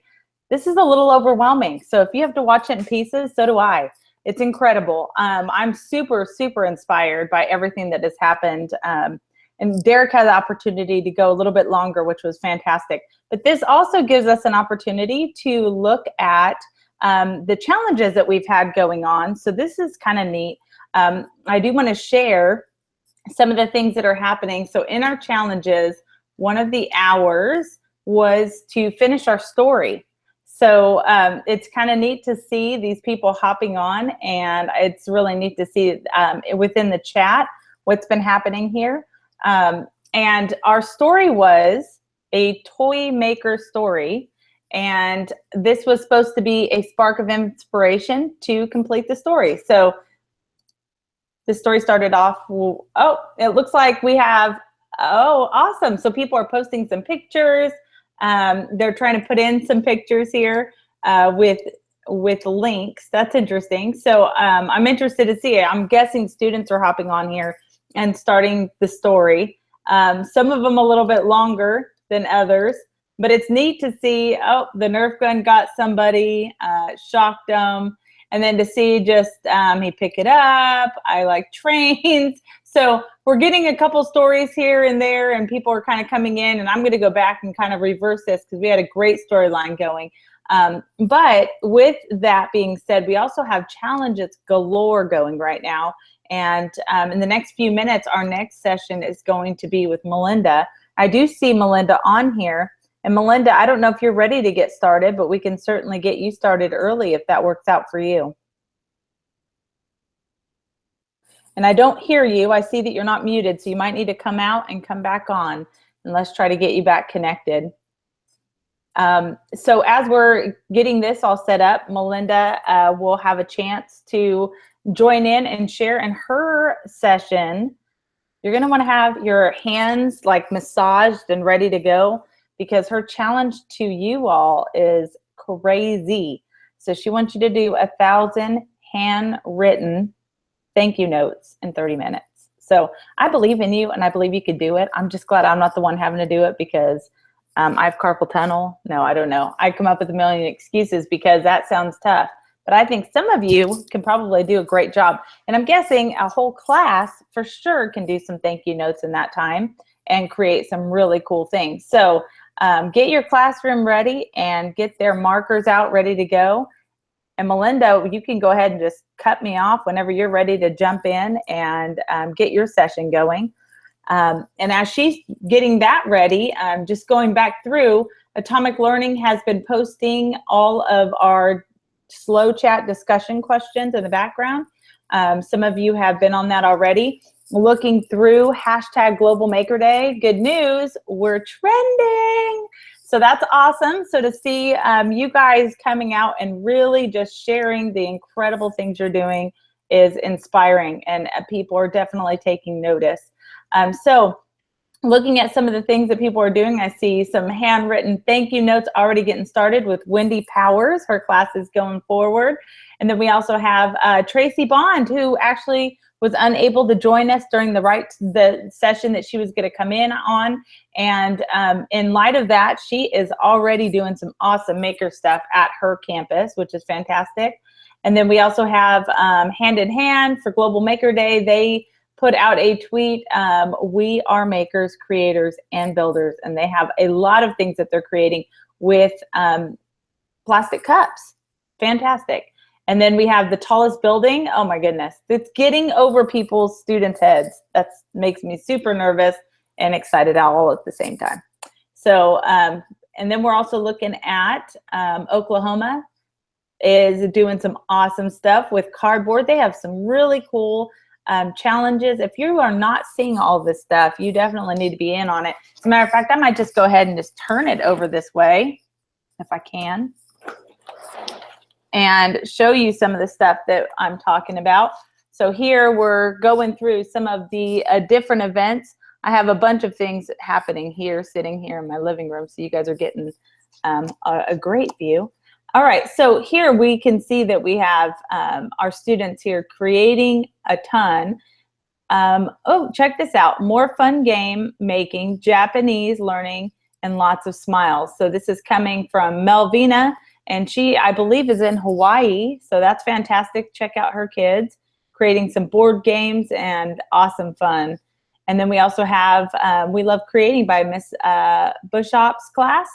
this is a little overwhelming. So if you have to watch it in pieces, so do I. It's incredible. I'm super, super inspired by everything that has happened. And Derek had the opportunity to go a little bit longer, which was fantastic. But this also gives us an opportunity to look at the challenges that we've had going on. So this is kind of neat. I do want to share some of the things that are happening. So in our challenges, one of the hours was to finish our story. So it's kind of neat to see these people hopping on, and it's really neat to see within the chat what's been happening here. And our story was a toy maker story, and this was supposed to be a spark of inspiration to complete the story. So the story started off, oh, it looks like we have, oh, awesome. So people are posting some pictures. They're trying to put in some pictures here with links. That's interesting. So I'm interested to see it. I'm guessing students are hopping on here and starting the story. Some of them a little bit longer than others, but it's neat to see, oh, the Nerf gun got somebody, shocked them, and then to see just he pick it up. I like trains. So we're getting a couple stories here and there, and people are kind of coming in, and I'm going to go back and kind of reverse this because we had a great storyline going. But with that being said, we also have challenges galore going right now. And in the next few minutes, our next session is going to be with Melinda. I do see Melinda on here. And Melinda, I don't know if you're ready to get started, but we can certainly get you started early if that works out for you. And I don't hear you. I see that you're not muted, so you might need to come out and come back on, and let's try to get you back connected. So as we're getting this all set up, Melinda will have a chance to join in and share in her session. You're going to want to have your hands like massaged and ready to go, because her challenge to you all is crazy. So she wants you to do 1,000 handwritten thank you notes in 30 minutes. So I believe in you, and I believe you could do it. I'm just glad I'm not the one having to do it, because I have carpal tunnel. No, I don't know. I come up with a million excuses because that sounds tough. But I think some of you can probably do a great job. And I'm guessing a whole class for sure can do some thank you notes in that time and create some really cool things. So get your classroom ready and get their markers out ready to go. And Melinda, you can go ahead and just cut me off whenever you're ready to jump in and get your session going. And as she's getting that ready, just going back through, Atomic Learning has been posting all of our slow chat discussion questions in the background. Some of you have been on that already. Looking through hashtag Global Maker Day. Good news, we're trending. So that's awesome. So to see you guys coming out and really just sharing the incredible things you're doing is inspiring, and people are definitely taking notice. So looking at some of the things that people are doing, I see some handwritten thank you notes already getting started with Wendy Powers. Her class is going forward. And then we also have Tracy Bond, who actually was unable to join us during the session that she was going to come in on. And in light of that, she is already doing some awesome maker stuff at her campus, which is fantastic. And then we also have Hand in Hand for Global Maker Day. They put out a tweet, we are makers, creators, and builders. And they have a lot of things that they're creating with plastic cups. Fantastic. And then we have the tallest building. Oh my goodness. It's getting over people's students' heads. That makes me super nervous and excited all at the same time. So, and then we're also looking at Oklahoma is doing some awesome stuff with cardboard. They have some really cool challenges. If you are not seeing all this stuff, you definitely need to be in on it. As a matter of fact, I might just go ahead and just turn it over this way, if I can, and show you some of the stuff that I'm talking about. So here we're going through some of the different events. I have a bunch of things happening here, sitting here in my living room, so you guys are getting a great view. All right, so here we can see that we have our students here creating a ton. Oh, check this out. More fun game making, Japanese learning, and lots of smiles. So this is coming from Melvina, and she, I believe, is in Hawaii. So that's fantastic. Check out her kids creating some board games and awesome fun. And then we also have We Love Creating by Miss Bushop's class.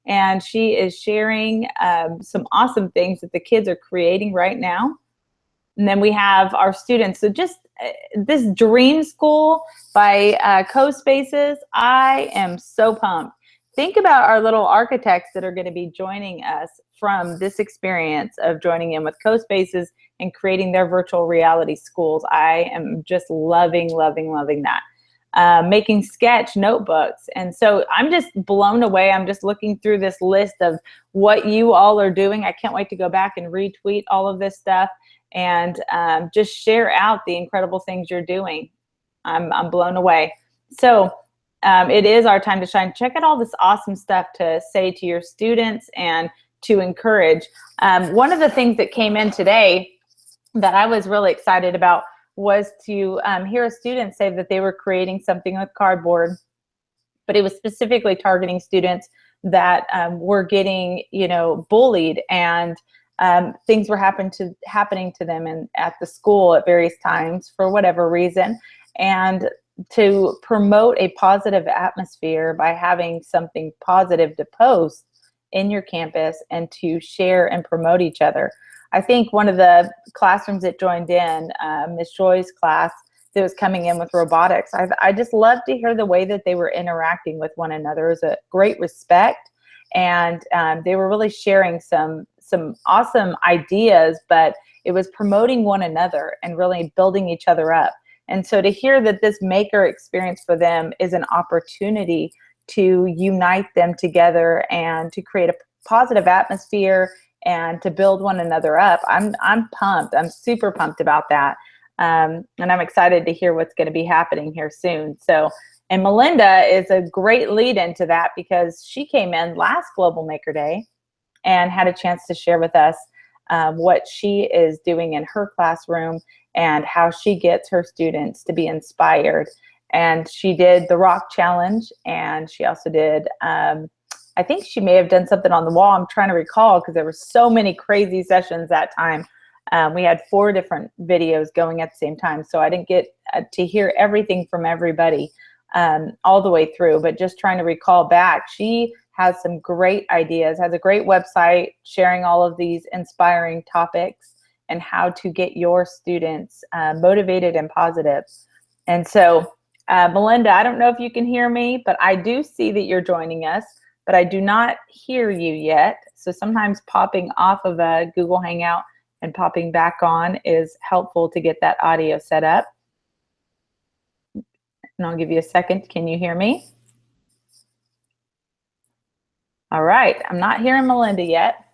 And she is sharing some awesome things that the kids are creating right now. And then we have our students. So just this Dream School by CoSpaces, I am so pumped. Think about our little architects that are going to be joining us from this experience of joining in with CoSpaces and creating their virtual reality schools. I am just loving, loving, loving that. Making sketch notebooks. And so I'm just blown away. I'm just looking through this list of what you all are doing. I can't wait to go back and retweet all of this stuff and just share out the incredible things you're doing. I'm blown away. So it is our time to shine. Check out all this awesome stuff to say to your students and to encourage. One of the things that came in today that I was really excited about was to hear a student say that they were creating something with cardboard, but it was specifically targeting students that were getting, bullied, and things were happening to them at the school at various times for whatever reason. And to promote a positive atmosphere by having something positive to post in your campus and to share and promote each other. I think one of the classrooms that joined in, Ms. Joy's class that was coming in with robotics, I just love to hear the way that they were interacting with one another. It was a great respect, and they were really sharing some awesome ideas, but it was promoting one another and really building each other up. And so to hear that this maker experience for them is an opportunity to unite them together and to create a positive atmosphere and to build one another up, I'm pumped. I'm super pumped about that. And I'm excited to hear what's going to be happening here soon. So, and Melinda is a great lead into that because she came in last Global Maker Day and had a chance to share with us what she is doing in her classroom and how she gets her students to be inspired. And she did the rock challenge, and she also did, I think she may have done something on the wall. I'm trying to recall because there were so many crazy sessions that time. We had 4 different videos going at the same time, so I didn't get to hear everything from everybody all the way through, but just trying to recall back. She has some great ideas, has a great website sharing all of these inspiring topics and how to get your students motivated and positive. And so, Melinda, I don't know if you can hear me, but I do see that you're joining us, but I do not hear you yet. So sometimes popping off of a Google Hangout and popping back on is helpful to get that audio set up. And I'll give you a second. Can you hear me? All right, I'm not hearing Melinda yet.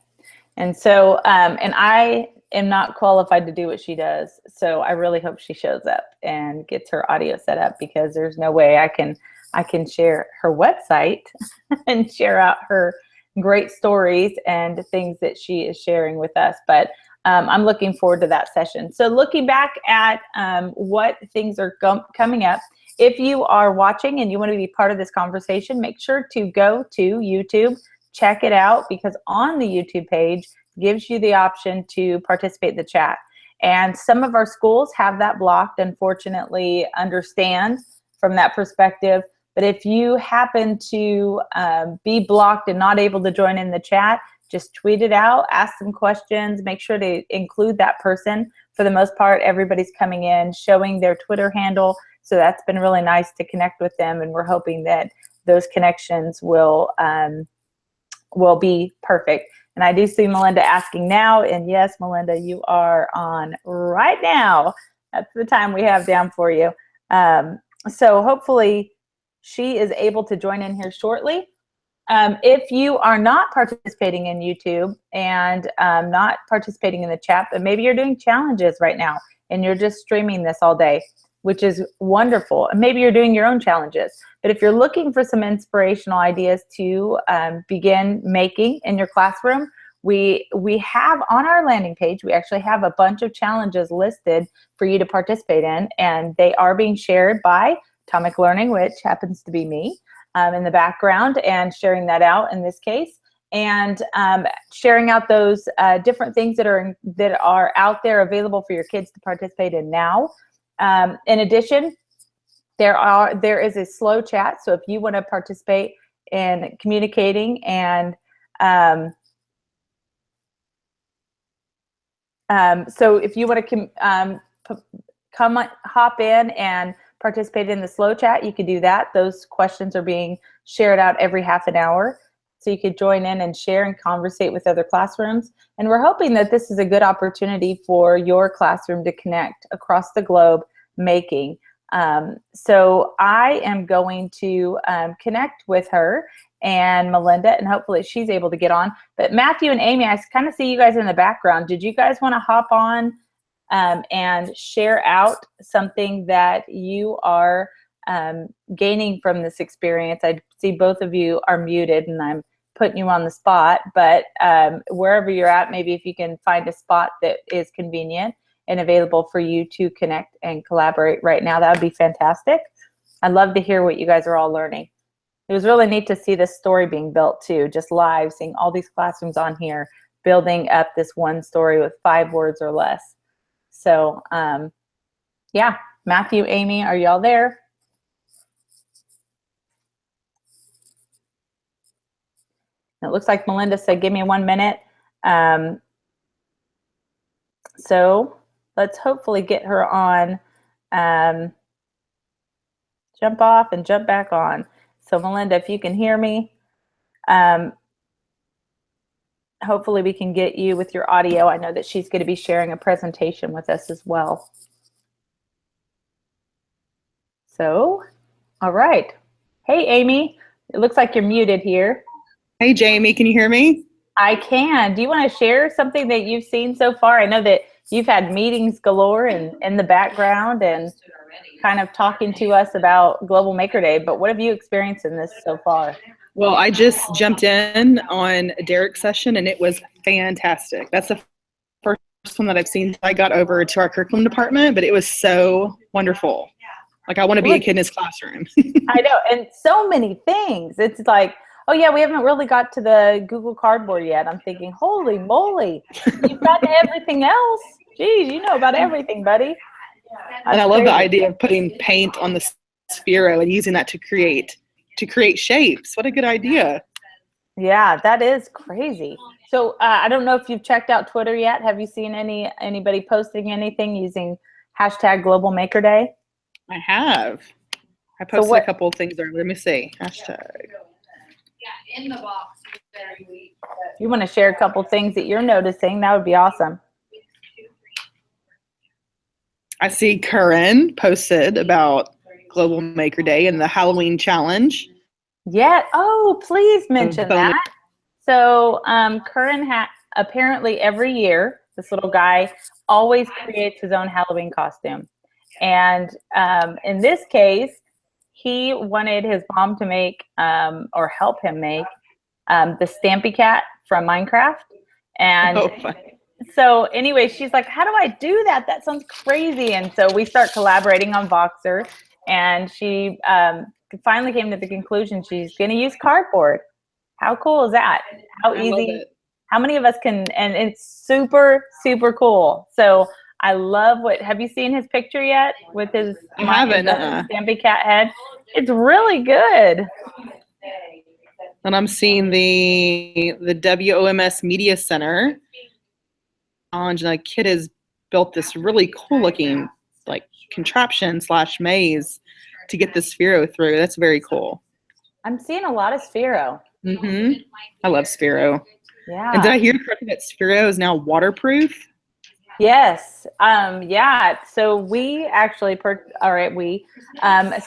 And so, and I am not qualified to do what she does. So I really hope she shows up and gets her audio set up, because there's no way I can share her website and share out her great stories and things that she is sharing with us. But I'm looking forward to that session. So looking back at what things are coming up, if you are watching and you want to be part of this conversation, make sure to go to YouTube, check it out, because on the YouTube page gives you the option to participate in the chat. And some of our schools have that blocked, unfortunately, understand from that perspective. But if you happen to be blocked and not able to join in the chat, just tweet it out, ask some questions, make sure to include that person. For the most part, everybody's coming in, showing their Twitter handle. So that's been really nice to connect with them, and we're hoping that those connections will be perfect. And I do see Melinda asking now, and yes, Melinda, you are on right now. That's the time we have down for you. So hopefully she is able to join in here shortly. If you are not participating in YouTube and not participating in the chat, but maybe you're doing challenges right now and you're just streaming this all day, which is wonderful. And maybe you're doing your own challenges. But if you're looking for some inspirational ideas to begin making in your classroom, we have on our landing page, we actually have a bunch of challenges listed for you to participate in, and they are being shared by Atomic Learning, which happens to be me in the background, and sharing that out in this case, and sharing out those different things that are out there available for your kids to participate in now. In addition, there is a slow chat, so if you want to participate in communicating and so if you want to hop in and participate in the slow chat, you can do that. Those questions are being shared out every half an hour. So you could join in and share and conversate with other classrooms. And we're hoping that this is a good opportunity for your classroom to connect across the globe making. So I am going to connect with her and Melinda, and hopefully she's able to get on. But Matthew and Amy, I kind of see you guys in the background. Did you guys want to hop on and share out something that you are gaining from this experience? I see both of you are muted, and I'm putting you on the spot, but wherever you're at, maybe if you can find a spot that is convenient and available for you to connect and collaborate right now, that would be fantastic. I'd love to hear what you guys are all learning. It was really neat to see this story being built too, just live, seeing all these classrooms on here building up this one story with 5 words or less. So yeah, Matthew, Amy, are y'all there? It looks like Melinda said, give me 1 minute. So let's hopefully get her on, jump off and jump back on. So Melinda, if you can hear me, hopefully we can get you with your audio. I know that she's going to be sharing a presentation with us as well. So, all right. Hey, Amy, it looks like you're muted here. Hey, Jamie, can you hear me? I can. Do you want to share something that you've seen so far? I know that you've had meetings galore in the background and kind of talking to us about Global Maker Day, but what have you experienced in this so far? Well, I just jumped in on Derek's session and it was fantastic. That's the first one that I've seen. I got over to our curriculum department, but it was so wonderful. Like, I want to be a kid in his classroom. I know, and so many things. It's like, oh yeah, we haven't really got to the Google Cardboard yet. I'm thinking, holy moly, you've got everything else. Geez, you know about everything, buddy. And I love the idea of putting paint on the Sphero and using that to create shapes. What a good idea. Yeah, that is crazy. So I don't know if you've checked out Twitter yet. Have you seen anybody posting anything using hashtag Global Maker Day? I have. I posted a couple of things there. Let me see. Hashtag. Yeah, in the box. If you want to share a couple things that you're noticing, that would be awesome. I see Curran posted about Global Maker Day and the Halloween challenge. Yeah. Oh, please mention that. So Curran apparently every year, this little guy always creates his own Halloween costume. And in this case, he wanted his mom to make or help him make the Stampy Cat from Minecraft. And so anyway, she's like, how do I do that? That sounds crazy. And so we start collaborating on Voxer, and she finally came to the conclusion she's going to use cardboard. How cool is that? How easy? How many of us can? And it's super, super cool. So I love have you seen his picture yet with his Stampy Cat head? It's really good. And I'm seeing the WOMS Media Center challenge, and a kid has built this really cool looking like contraption / maze to get the Sphero through. That's very cool. I'm seeing a lot of Sphero. Mm-hmm. I love Sphero. Yeah. And did I hear correctly that Sphero is now waterproof? Yes. Yeah. So we actually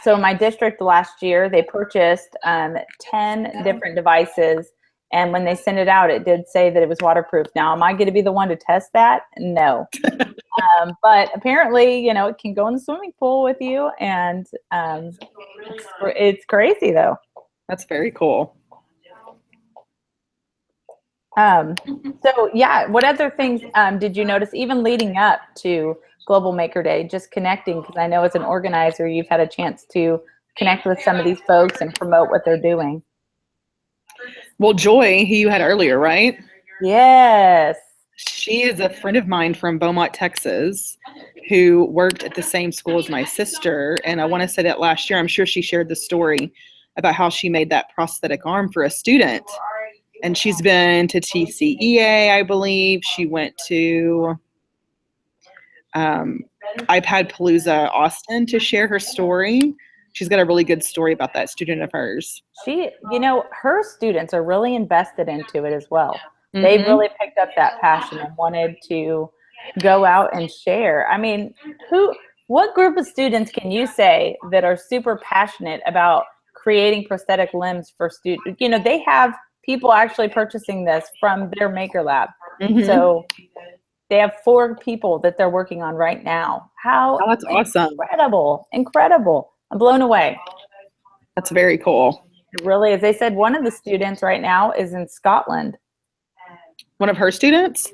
so my district last year, they purchased 10 different devices, and when they sent it out, it did say that it was waterproof. Now, am I going to be the one to test that? No. But apparently, it can go in the swimming pool with you, and it's crazy though. That's very cool. So yeah, what other things did you notice, even leading up to Global Maker Day, just connecting, because I know as an organizer, you've had a chance to connect with some of these folks and promote what they're doing. Well, Joy, who you had earlier, right? Yes. She is a friend of mine from Beaumont, Texas, who worked at the same school as my sister. And I want to say that last year, I'm sure she shared the story about how she made that prosthetic arm for a student. And she's been to TCEA, I believe. She went to iPad Palooza Austin to share her story. She's got a really good story about that student of hers. She, you know, her students are really invested into it as well. They really picked up that passion and wanted to go out and share. I mean, what group of students can you say that are super passionate about creating prosthetic limbs for students? You know, they have people actually purchasing this from their Maker Lab. So they have 4 people that they're working on right now. How that's awesome. Incredible. I'm blown away. That's very cool. It really is. They said one of the students right now is in Scotland. One of her students?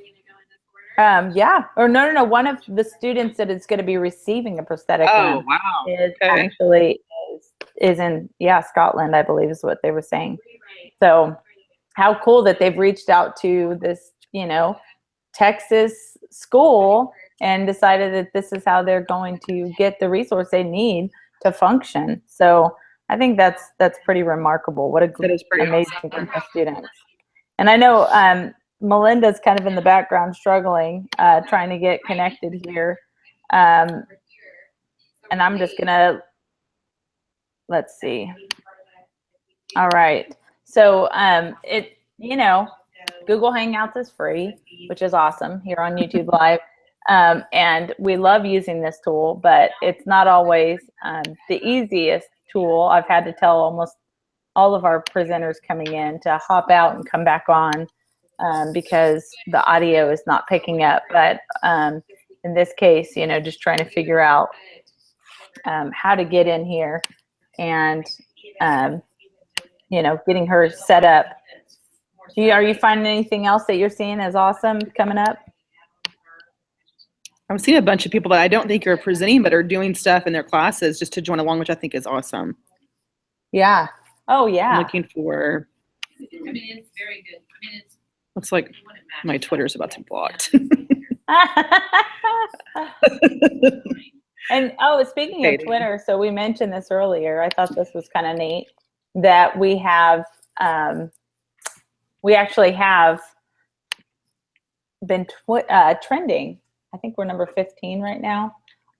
Yeah. Or no. One of the students that is going to be receiving a prosthetic limb is actually is in Scotland, I believe is what they were saying. So how cool that they've reached out to this, you know, Texas school and decided that this is how they're going to get the resource they need to function. So I think that's pretty remarkable. What a amazing group of students. And I know Melinda's kind of in the background struggling, trying to get connected here. And I'm just gonna, let's see. All right. So you know, Google Hangouts is free, which is awesome here on YouTube Live. And we love using this tool, but it's not always the easiest tool. I've had to tell almost all of our presenters coming in to hop out and come back on because the audio is not picking up. But in this case, you know, just trying to figure out how to get in here and, you know, getting her set up. Are you finding anything else that you're seeing as awesome coming up? I'm seeing a bunch of people that I don't think are presenting, but are doing stuff in their classes just to join along, which I think is awesome. Yeah. Oh, yeah. I'm looking for. I mean, it's very good. I mean, it's. Looks like my Twitter's about to be blocked. And speaking of Twitter, so we mentioned this earlier. I thought this was kind of neat that we have, we actually have been trending. I think we're number 15 right now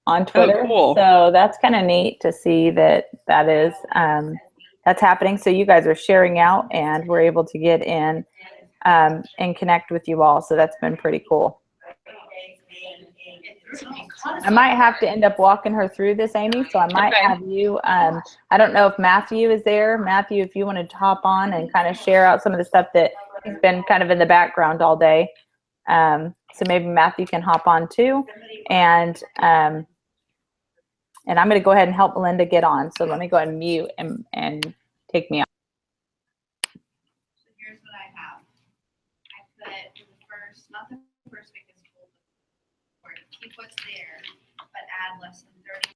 on Twitter. Oh, cool. So that's kind of neat to see that is that's happening. So you guys are sharing out, and we're able to get in and connect with you all. So that's been pretty cool. I might have to end up walking her through this, Amy. So I might have you. I don't know if Matthew is there. Matthew, if you wanted to hop on and kind of share out some of the stuff that has been kind of in the background all day. So maybe Matthew can hop on too. And I'm going to go ahead and help Melinda get on. So let me go ahead and mute and take me off. So here's what I have. I put the first, not the first week is full, but keep what's there, but add less than 30.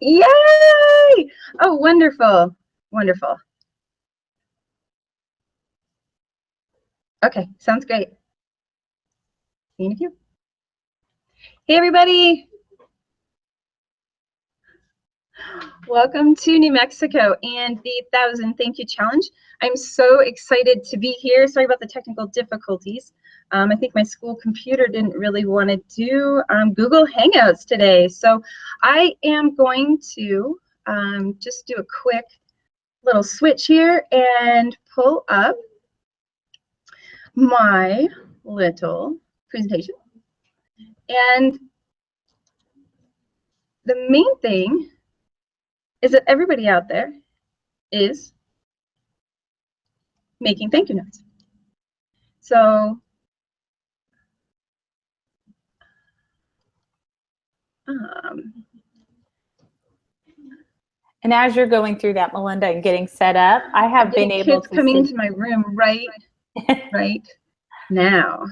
Yay! Oh, wonderful. Wonderful. Okay, sounds great. See you in a few. Hey, everybody. Welcome to New Mexico and the 1,000 Thank You Challenge. I'm so excited to be here. Sorry about the technical difficulties. I think my school computer didn't really want to do Google Hangouts today. So I am going to just do a quick little switch here and pull up my little presentation. And the main thing is that everybody out there is making thank you notes. So and as you're going through that, Melinda, and getting set up, I have been able to coming see into my room right now.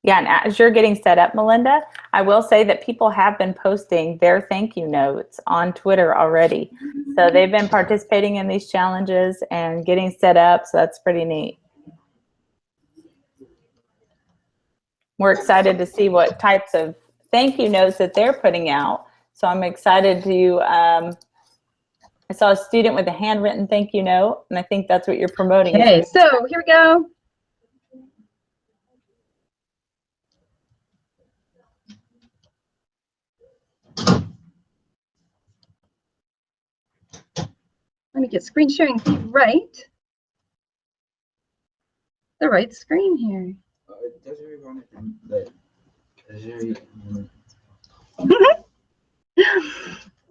Yeah, and as you're getting set up, Melinda, I will say that people have been posting their thank you notes on Twitter already. So they've been participating in these challenges and getting set up, so that's pretty neat. We're excited to see what types of thank you notes that they're putting out. So I'm excited to, I saw a student with a handwritten thank you note, and I think that's what you're promoting. Okay, so here we go. Let me get screen sharing right. The right screen here.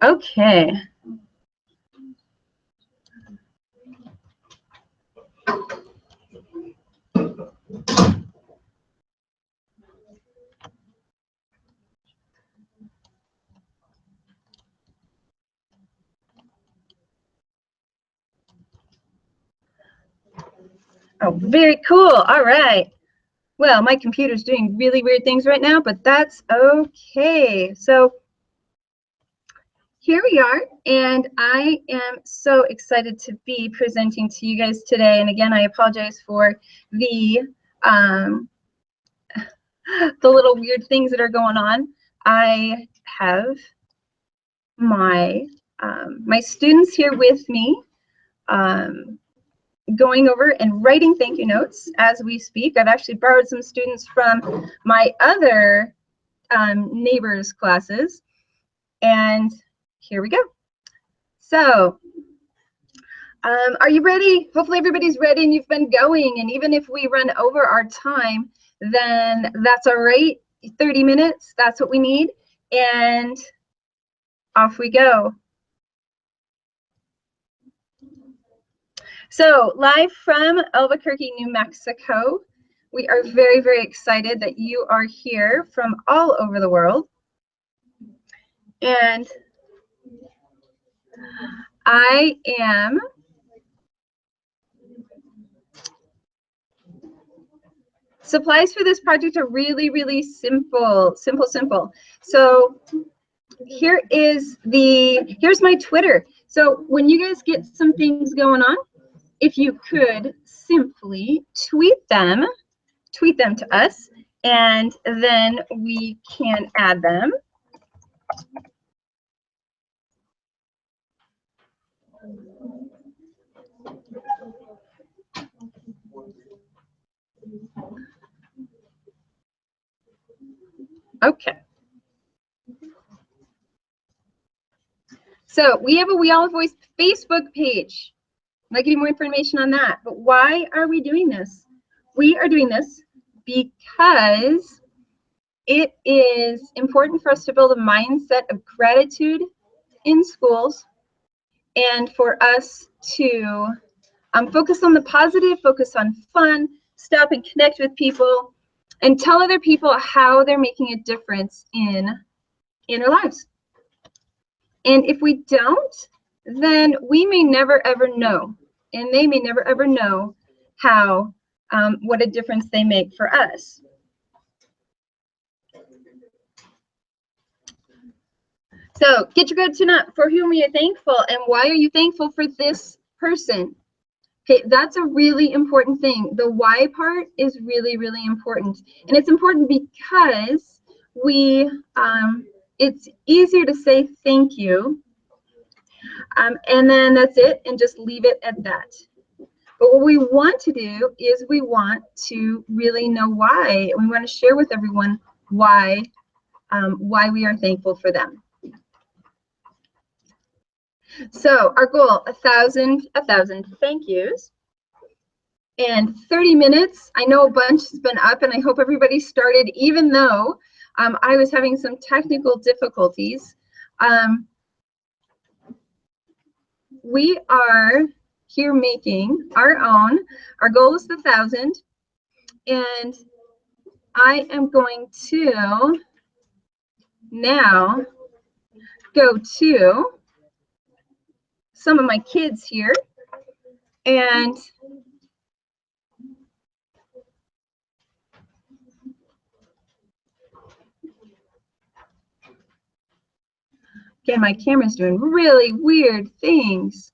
Okay. Oh, very cool. All right. Well, my computer's doing really weird things right now, but that's okay. So here we are, and I am so excited to be presenting to you guys today. And again, I apologize for the little weird things that are going on. I have my my students here with me, going over and writing thank you notes as we speak. I've actually borrowed some students from my other neighbors' classes, and here we go. So are you ready? Hopefully everybody's ready and you've been going, and even if we run over our time, then that's all right. 30 minutes, that's what we need, and off we go. So live from Albuquerque, New Mexico, we are very, very excited that you are here from all over the world. And I am supplies for this project are really, really simple. So here's my Twitter. So when you guys get some things going on, if you could simply tweet them to us, and then we can add them. Okay. So we have a We All Have Voice Facebook page. I'd like any more information on that. But why are we doing this? We are doing this because it is important for us to build a mindset of gratitude in schools, and for us to focus on the positive, focus on fun, stop and connect with people, and tell other people how they're making a difference in their lives. And if we don't, then we may never ever know, and they may never ever know how what a difference they make for us. So get your gratitude up. For whom are you thankful, and why are you thankful for this person? Okay, that's a really important thing. The why part is really, really important. And it's important because it's easier to say thank you, and then that's it, and just leave it at that. But what we want to do is we want to really know why. We want to share with everyone why we are thankful for them. So our goal, 1,000 thank yous. And 30 minutes. I know a bunch has been up, and I hope everybody started, even though I was having some technical difficulties. We are here making our own. Our goal is 1,000. And I am going to now go to some of my kids here, and again, my camera's doing really weird things.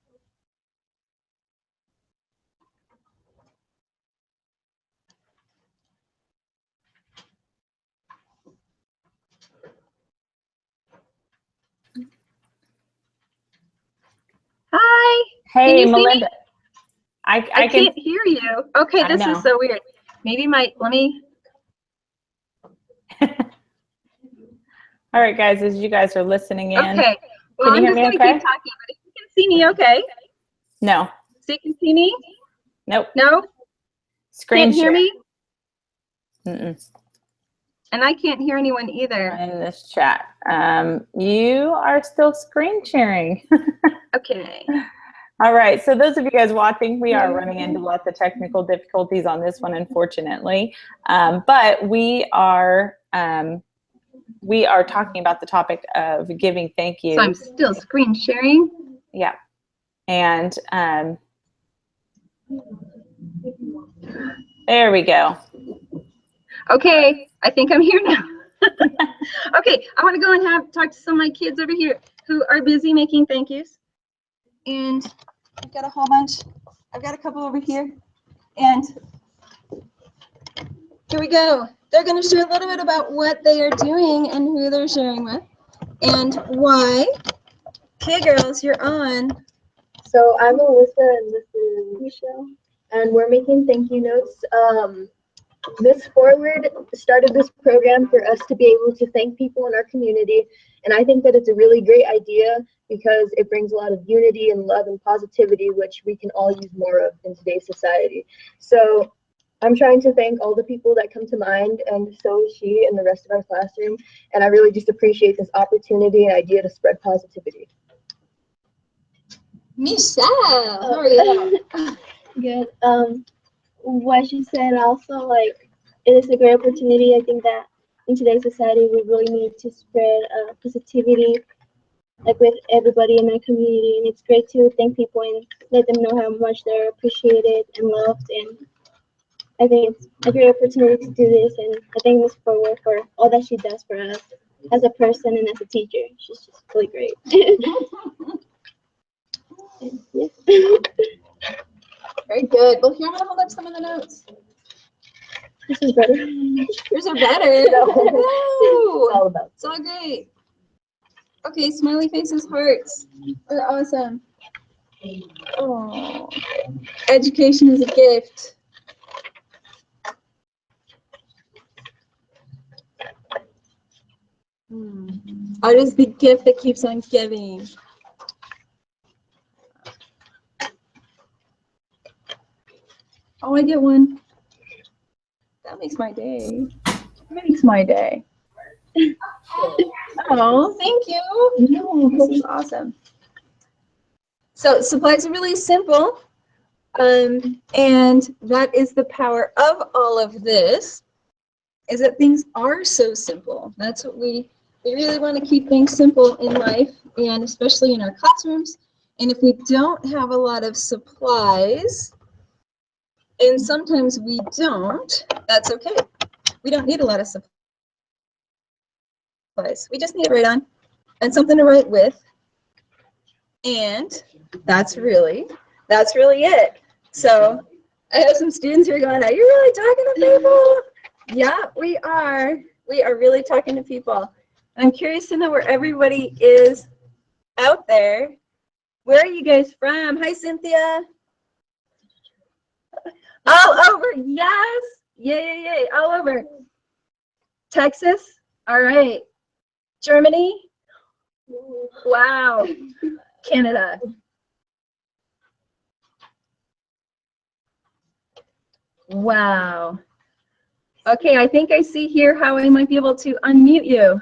Hi. Hey, Can you see Melinda. me? I can't hear you. Okay, I this know. is so weird. Maybe let me. All right, guys, as you guys are listening in. Okay. Well, Can you I'm hear just me going to okay? keep talking, but if you can see me, okay. No. So you can see me? Nope. No? Screen Can't hear share. me? Mm-mm. And I can't hear anyone either. In this chat. You are still screen sharing. Okay. All right, so those of you guys watching, we are running into lots of technical difficulties on this one, unfortunately. But we are talking about the topic of giving thank you. So I'm still screen sharing. Yeah. And there we go. Okay, I think I'm here now. Okay, I want to go and talk to some of my kids over here who are busy making thank yous. And I've got a whole bunch. I've got a couple over here. And here we go. They're going to share a little bit about what they are doing and who they're sharing with and why. Okay, girls, you're on. So I'm Alyssa and this is Michelle, and we're making thank you notes. Miss Forward started this program for us to be able to thank people in our community, and I think that it's a really great idea because it brings a lot of unity and love and positivity, which we can all use more of in today's society. So I'm trying to thank all the people that come to mind, and so is she and the rest of our classroom, and I really just appreciate this opportunity and idea to spread positivity. Michelle, how are you? Good. What she said also, like, it is a great opportunity. I think that in today's society, we really need to spread positivity, like with everybody in our community. And it's great to thank people and let them know how much they're appreciated and loved. And I think it's a great opportunity to do this. And I thank Ms. Forward for all that she does for us as a person and as a teacher. She's just really great. Yeah. Very good. Well, here I'm going to hold up some of the notes. This is better. Yours are better. It's all about. It's all great. Okay, smiley faces, hearts. They're awesome. Oh, education is a gift. Art is the gift that keeps on giving. Oh, I get one. That makes my day. Makes my day. Oh, thank you. No, this is awesome. So supplies are really simple. And that is the power of all of this, is that things are so simple. That's what we really want to keep things simple in life, and especially in our classrooms. And if we don't have a lot of supplies, and sometimes we don't, that's okay. We don't need a lot of supplies. We just need it right on and something to write with. And that's really it. So I have some students who are going, are you really talking to people? Yeah, we are. We are really talking to people. I'm curious to know where everybody is out there. Where are you guys from? Hi, Cynthia. All over, yes. Yay, all over. Texas, all right. Germany, wow. Canada. Wow. Okay, I think I see here how I might be able to unmute you.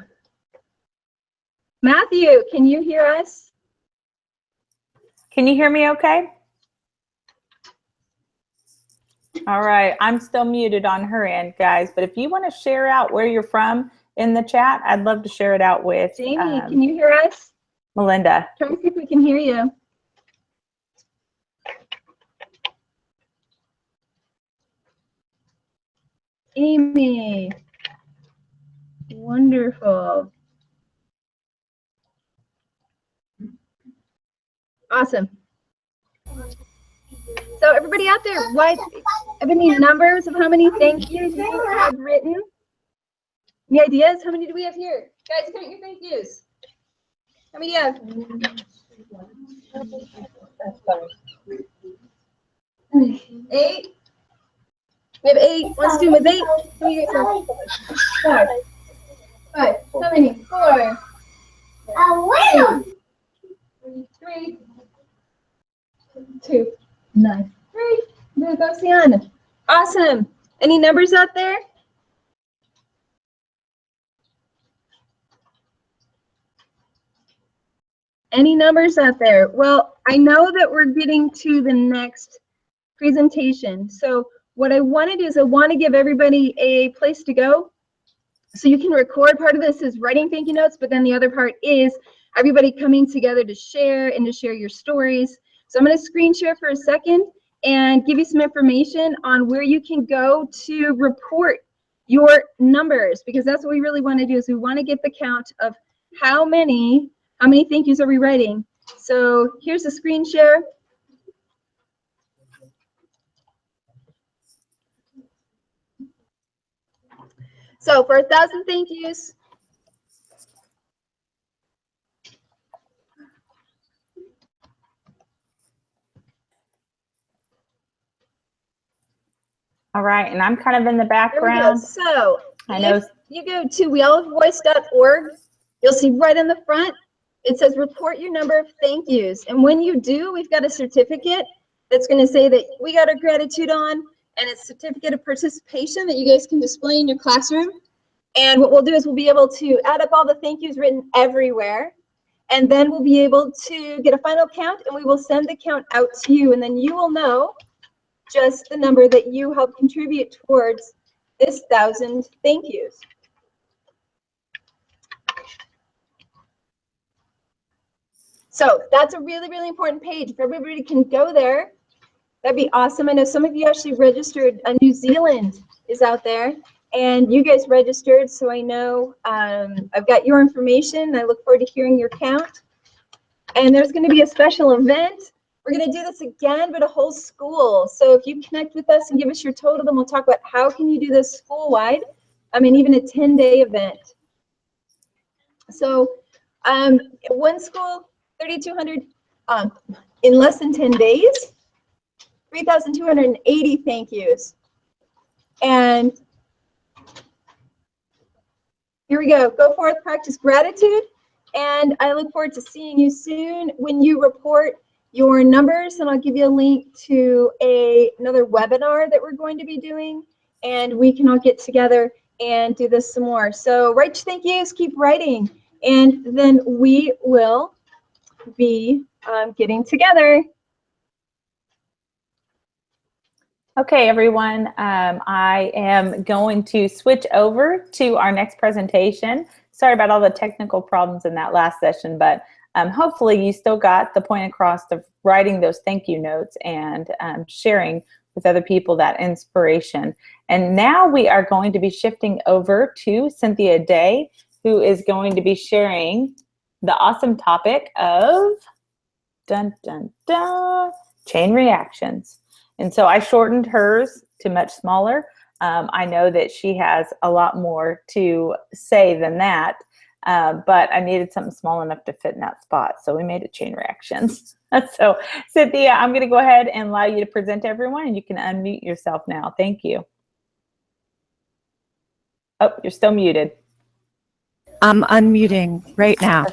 Matthew, can you hear us? Can you hear me okay? All right, I'm still muted on her end, guys, but if you want to share out where you're from in the chat, I'd love to share it out with Jamie, can you hear us? Melinda. Try to see if we can hear you. Amy, wonderful. Awesome. So everybody out there, what have any numbers of how many thank yous you have written? Any ideas? How many do we have here? Guys, count your thank yous. How many do you have? 8. We have 8. One student with 8. How many do you guys have? 5. How many? 4. 3. 2. 9. 3. There goes Sienna. Awesome. Any numbers out there? Any numbers out there? Well, I know that we're getting to the next presentation. So what I want to do is I want to give everybody a place to go so you can record. Part of this is writing thank you notes, but then the other part is everybody coming together to share and to share your stories. So I'm going to screen share for a second and give you some information on where you can go to report your numbers, because that's what we really want to do, is we want to get the count of how many thank yous are we writing. So here's a screen share. So for 1,000 thank yous. All right, and I'm kind of in the background. So I know. If you go to weallhaveavoice.org, you'll see right in the front, it says report your number of thank yous. And when you do, we've got a certificate that's going to say that we got our gratitude on, and it's a certificate of participation that you guys can display in your classroom. And what we'll do is we'll be able to add up all the thank yous written everywhere. And then we'll be able to get a final count, and we will send the count out to you. And then you will know just the number that you helped contribute towards this 1,000 thank yous. So that's a really, really important page. If everybody can go there, that'd be awesome. I know some of you actually registered. New Zealand is out there, and you guys registered, so I know I've got your information. I look forward to hearing your count. And there's going to be a special event. We're going to do this again, but a whole school. So if you connect with us and give us your total, then we'll talk about how can you do this school-wide. I mean, even a 10-day event. So one school, 3,200 in less than 10 days, 3,280 thank yous. And here we go. Go forth, practice gratitude. And I look forward to seeing you soon when you report your numbers, and I'll give you a link to another webinar that we're going to be doing, and we can all get together and do this some more. So write your thank yous, keep writing, and then we will be getting together. Okay, everyone, I am going to switch over to our next presentation. Sorry about all the technical problems in that last session, but hopefully you still got the point across of writing those thank you notes and sharing with other people that inspiration. And now we are going to be shifting over to Cynthia Day, who is going to be sharing the awesome topic of dun dun dun chain reactions. And so I shortened hers to much smaller. I know that she has a lot more to say than that, but I needed something small enough to fit in that spot. So we made it chain reactions. So Cynthia, I'm going to go ahead and allow you to present to everyone, and you can unmute yourself now. Thank you. Oh, you're still muted. I'm unmuting right now.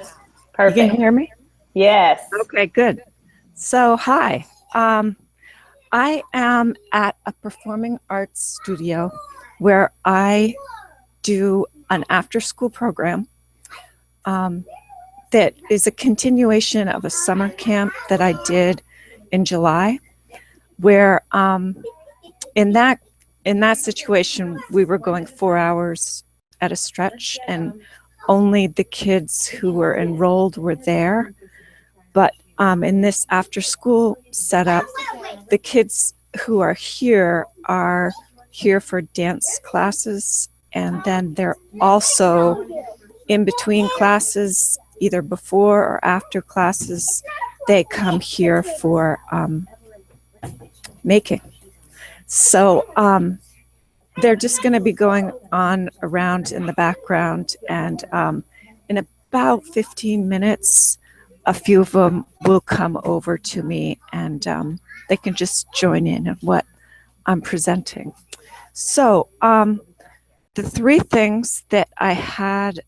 Perfect. You can hear me? Yes. Okay, good. So, hi. I am at a performing arts studio where I do an after-school program that is a continuation of a summer camp that I did in July, where in that situation we were going 4 hours at a stretch, and only the kids who were enrolled were there. But in this after-school setup, the kids who are here for dance classes, and then they're also in between classes, either before or after classes, they come here for making. So they're just going to be going on around in the background, and in about 15 minutes, a few of them will come over to me, and they can just join in what I'm presenting. So the three things that I had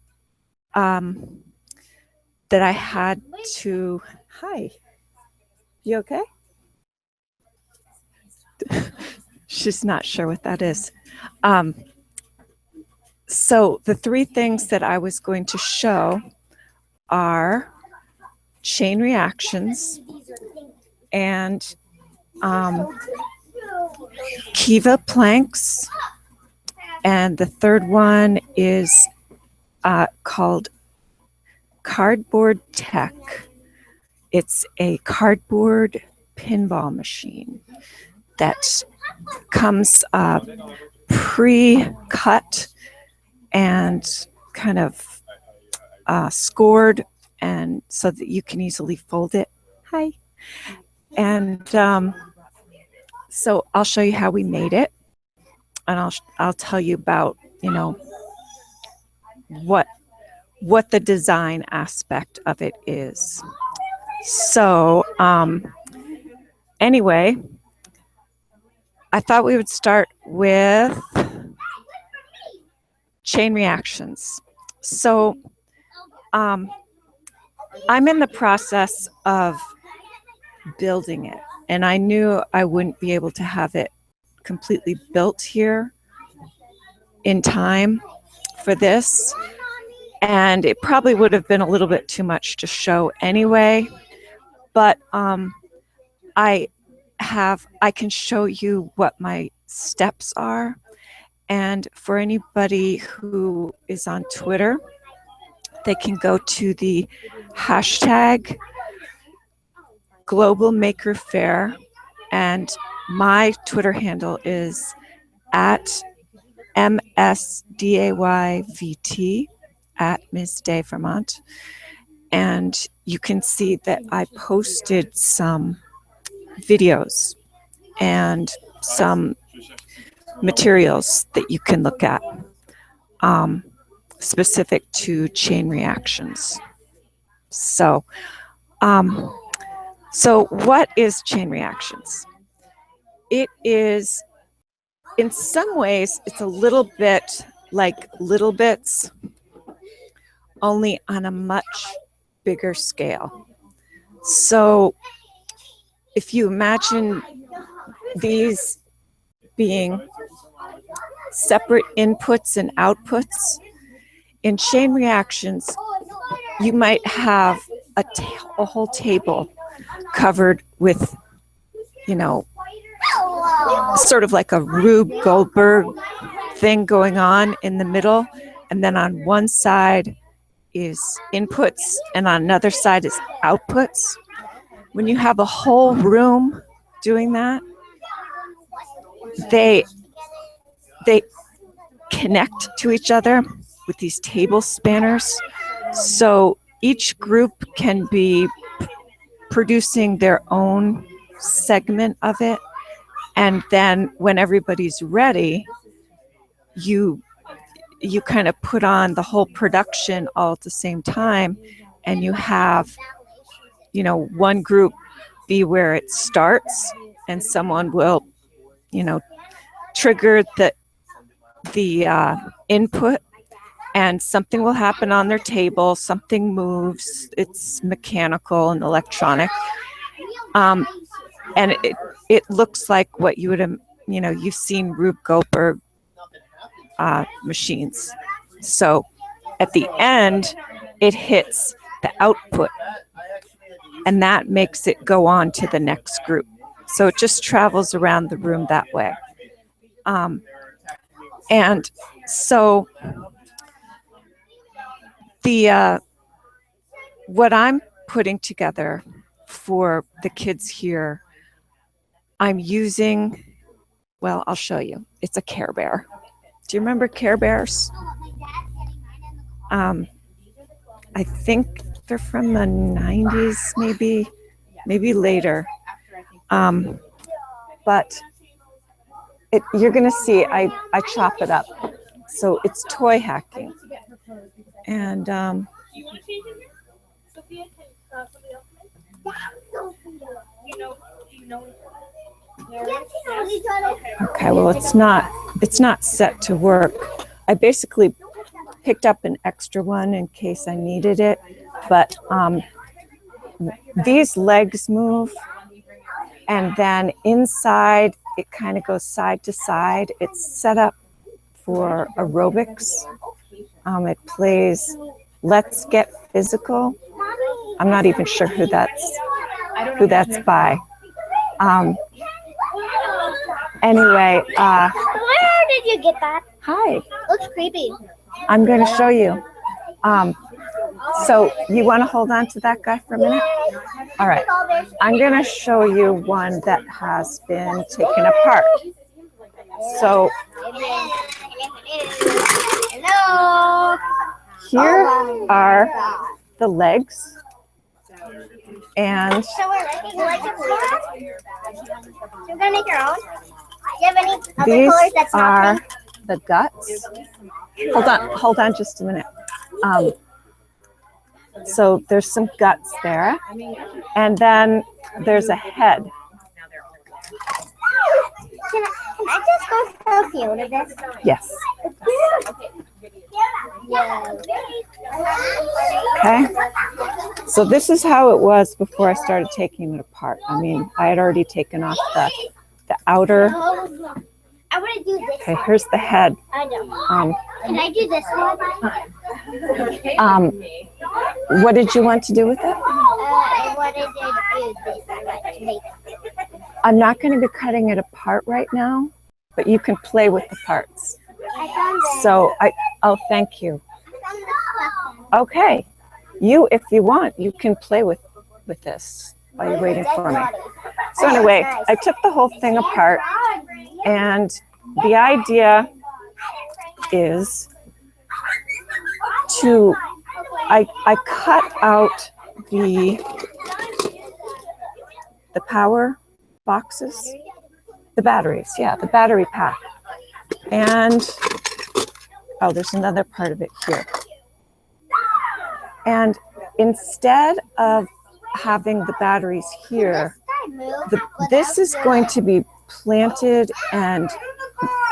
to, hi, you okay? She's not sure what that is. So the three things that I was going to show are chain reactions and Kiva planks, and the third one is called Cardboard Tech. It's a cardboard pinball machine that comes pre-cut and kind of scored, and so that you can easily fold it. Hi. And so I'll show you how we made it, and I'll tell you about, you know, what the design aspect of it is. So anyway, I thought we would start with chain reactions. So I'm in the process of building it, and I knew I wouldn't be able to have it completely built here in time for this, and it probably would have been a little bit too much to show anyway, but I can show you what my steps are. And for anybody who is on Twitter, they can go to the hashtag Global Maker Faire, and my Twitter handle is at MSDAYVT, at Ms. Day Vermont. And you can see that I posted some videos and some materials that you can look at specific to chain reactions. So what is chain reactions? It is, in some ways, it's a little bit like Little Bits, only on a much bigger scale. So if you imagine these being separate inputs and outputs, in chain reactions, you might have a whole table covered with, you know, sort of like a Rube Goldberg thing going on in the middle, and then on one side is inputs and on another side is outputs. When you have a whole room doing that, they connect to each other with these table spanners. So each group can be producing their own segment of it. And then when everybody's ready, you kind of put on the whole production all at the same time, and you have, you know, one group be where it starts, and someone will, you know, trigger the input, and something will happen on their table, something moves, it's mechanical and electronic. And it looks like what you would, you know, you've seen Rube Goldberg machines. So at the end, it hits the output, and that makes it go on to the next group. So it just travels around the room that way. And so what I'm putting together for the kids here, I'm using, well, I'll show you. It's a Care Bear. Do you remember Care Bears? I think they're from the 90s, maybe later. But you're gonna see, I chop it up. So it's toy hacking. And okay, well, it's not set to work. I basically picked up an extra one in case I needed it, but these legs move, and then inside it kind of goes side to side. It's set up for aerobics. It plays Let's Get Physical. I'm not even sure who that's by. Anyway, Where did you get that? hi, Looks creepy. I'm going to show you. So you want to hold on to that guy for a minute? All right. I'm going to show you one that has been taken apart. So Hello. here are the legs. And So we're making like a You're gonna make your own? Do you have any other these colors that's not are pink? the guts. Hold on just a minute. So there's some guts there. And then there's a head. Can I just go for a few of this? Yes. Okay. So this is how it was before I started taking it apart. I mean, I had already taken off the outer. I want to do this. Okay, here's the head. I know. Can I do this one? What did you want to do with it? I wanted to do this. I'm not going to be cutting it apart right now, but you can play with the parts. I found this. So oh, thank you. Okay, if you want, you can play with this while you're waiting for me. So anyway, I took the whole thing apart, and the idea is to, I cut out the power boxes, the batteries, yeah, the battery pack. And, oh, there's another part of it here. And instead of having the batteries here, this is going to be planted and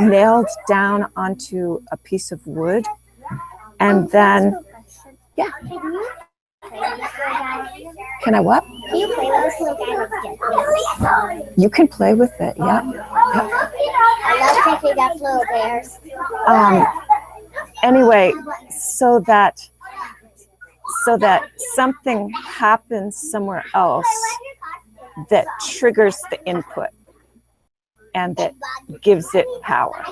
nailed down onto a piece of wood. And then, yeah. Can I what? Can you play with this little guy? You can play with it, yeah. I love picking up little bears. Anyway, so that something happens somewhere else that triggers the input and that gives it power.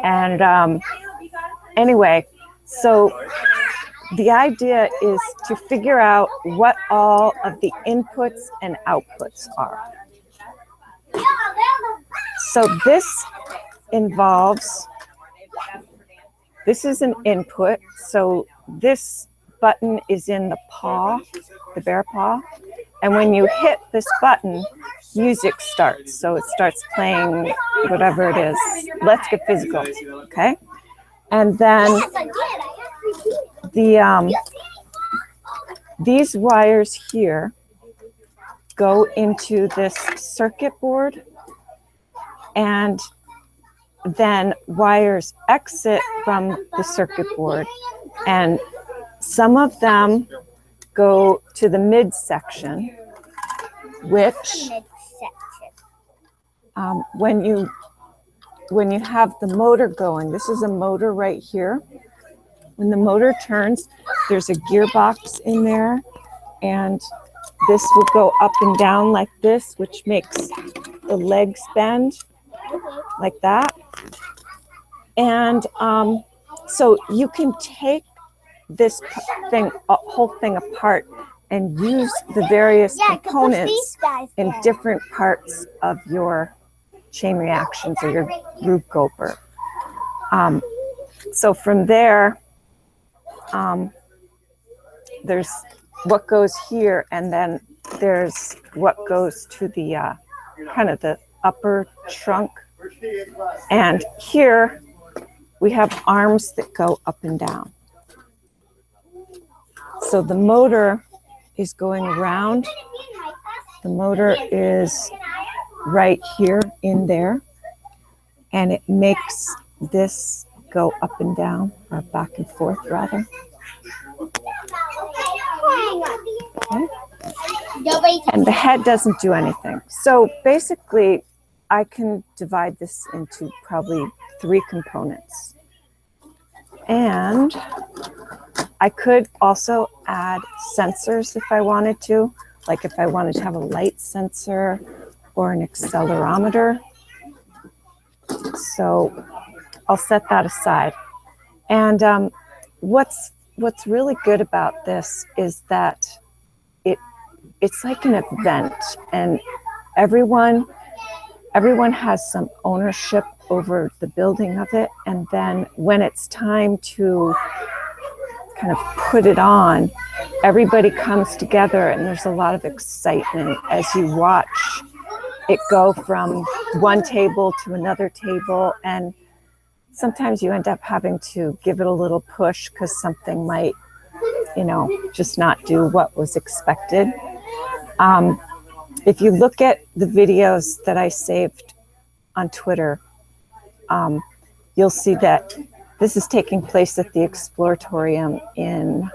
And anyway, so the idea is to figure out what all of the inputs and outputs are. So this involves, this is an input, so this button is in the paw, the bear paw. And when you hit this button, music starts. So it starts playing whatever it is. Let's get physical, okay? And then these wires here go into this circuit board, and then wires exit from the circuit board, and some of them go to the midsection, which when you have the motor going, this is a motor right here. When the motor turns, there's a gearbox in there, and this will go up and down like this, which makes the legs bend like that. And so you can take this whole thing apart and use the various components in different parts of your chain reactions or your Rube Goldberg. So from there, there's what goes here, and then there's what goes to the kind of the upper trunk. And here we have arms that go up and down. So the motor is going around. The motor is right here in there, and it makes this go up and down, or back and forth rather. Okay. And the head doesn't do anything. So basically, I can divide this into probably 3 components. And I could also add sensors if I wanted to, like if I wanted to have a light sensor or an accelerometer. So I'll set that aside. And what's really good about this is that it's like an event, and everyone has some ownership over the building of it. And then when it's time to kind of put it on, everybody comes together, and there's a lot of excitement as you watch it go from one table to another table. And sometimes you end up having to give it a little push because something might, just not do what was expected. If you look at the videos that I saved on Twitter, you'll see that this is taking place at the Exploratorium in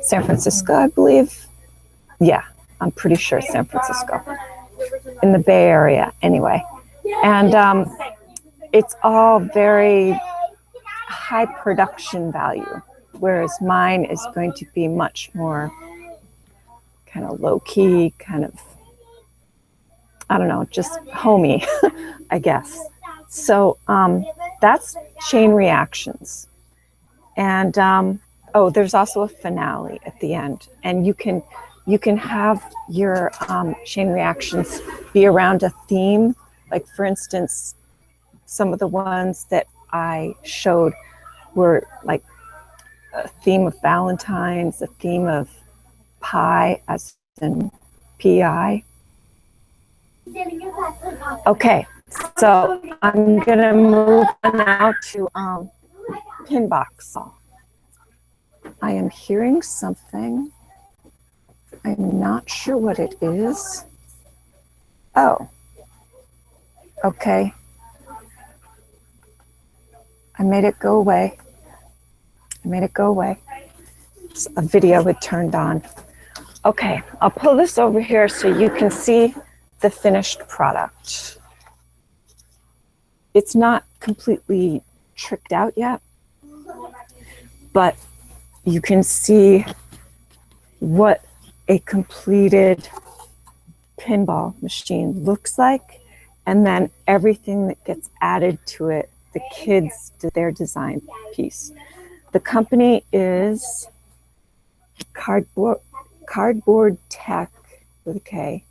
San Francisco, I believe. Yeah, I'm pretty sure San Francisco, in the Bay Area anyway. And it's all very high production value, whereas mine is going to be much more kind of low-key, kind of, I don't know, just homey, I guess. So that's chain reactions. And oh, there's also a finale at the end. And you can have your chain reactions be around a theme. Like, for instance, some of the ones that I showed were like a theme of Valentine's, a theme of pie, as in P-I. Okay, so I'm gonna move now to Pinbox. I am hearing something. I'm not sure what it is. Oh, okay. I made it go away. A video had turned on. Okay, I'll pull this over here so you can see the finished product. It's not completely tricked out yet, but you can see what a completed pinball machine looks like, and then everything that gets added to it. The kids did their design piece. The company is Cardboard Tech with a K,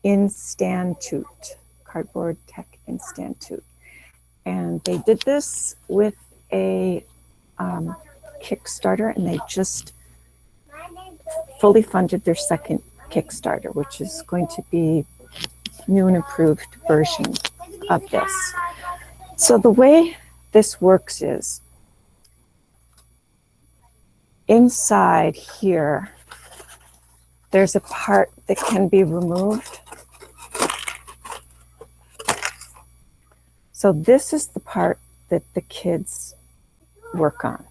Institute. Cardboard Tech Institute. And they did this with a Kickstarter, and they just fully funded their second Kickstarter, which is going to be new and improved version of this. So the way this works is inside here, there's a part that can be removed. So this is the part that the kids work on.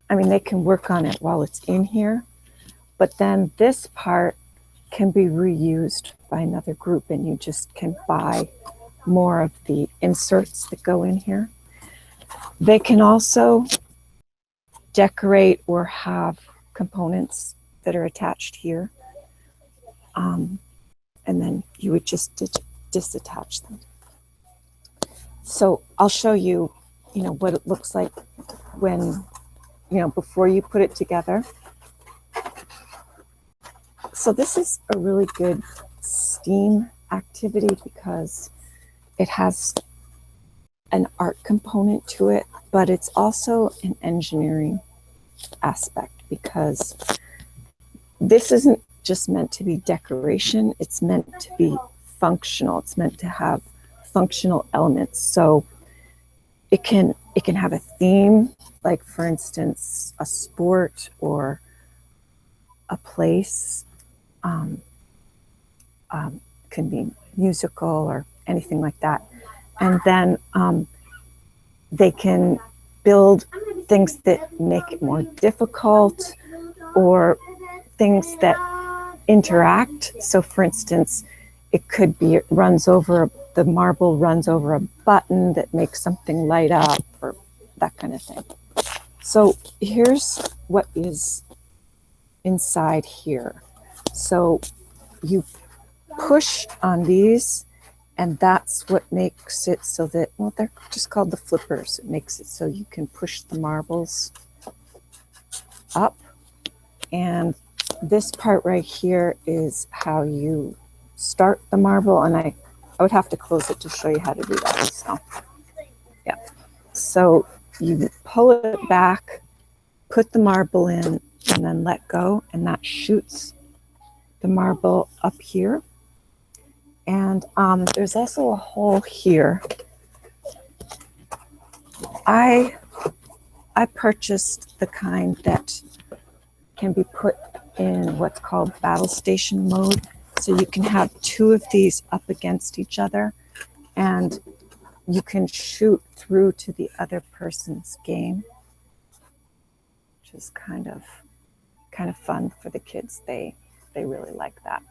I mean, they can work on it while it's in here, but then this part can be reused by another group, and you just can buy more of the inserts that go in here. They can also decorate or have components that are attached here. And then you would just disattach them. So I'll show you, what it looks like when, before you put it together. So this is a really good STEAM activity because it has an art component to it, but it's also an engineering aspect because this isn't just meant to be decoration, it's meant to be functional. It's meant to have functional elements. So it can have a theme, like for instance, a sport or a place. Can be musical or anything like that. And then they can build things that make it more difficult or things that interact. So for instance, it could be the marble runs over a button that makes something light up or that kind of thing. So here's what is inside here. So you push on these, and that's what makes it so that, well, they're just called the flippers. It makes it so you can push the marbles up. And this part right here is how you start the marble. And I would have to close it to show you how to do that. So, yeah. So you pull it back, put the marble in, and then let go, and that shoots the marble up here. And there's also a hole here. I purchased the kind that can be put in what's called battle station mode. So you can have two of these up against each other, and you can shoot through to the other person's game, which is kind of fun for the kids. They really like that.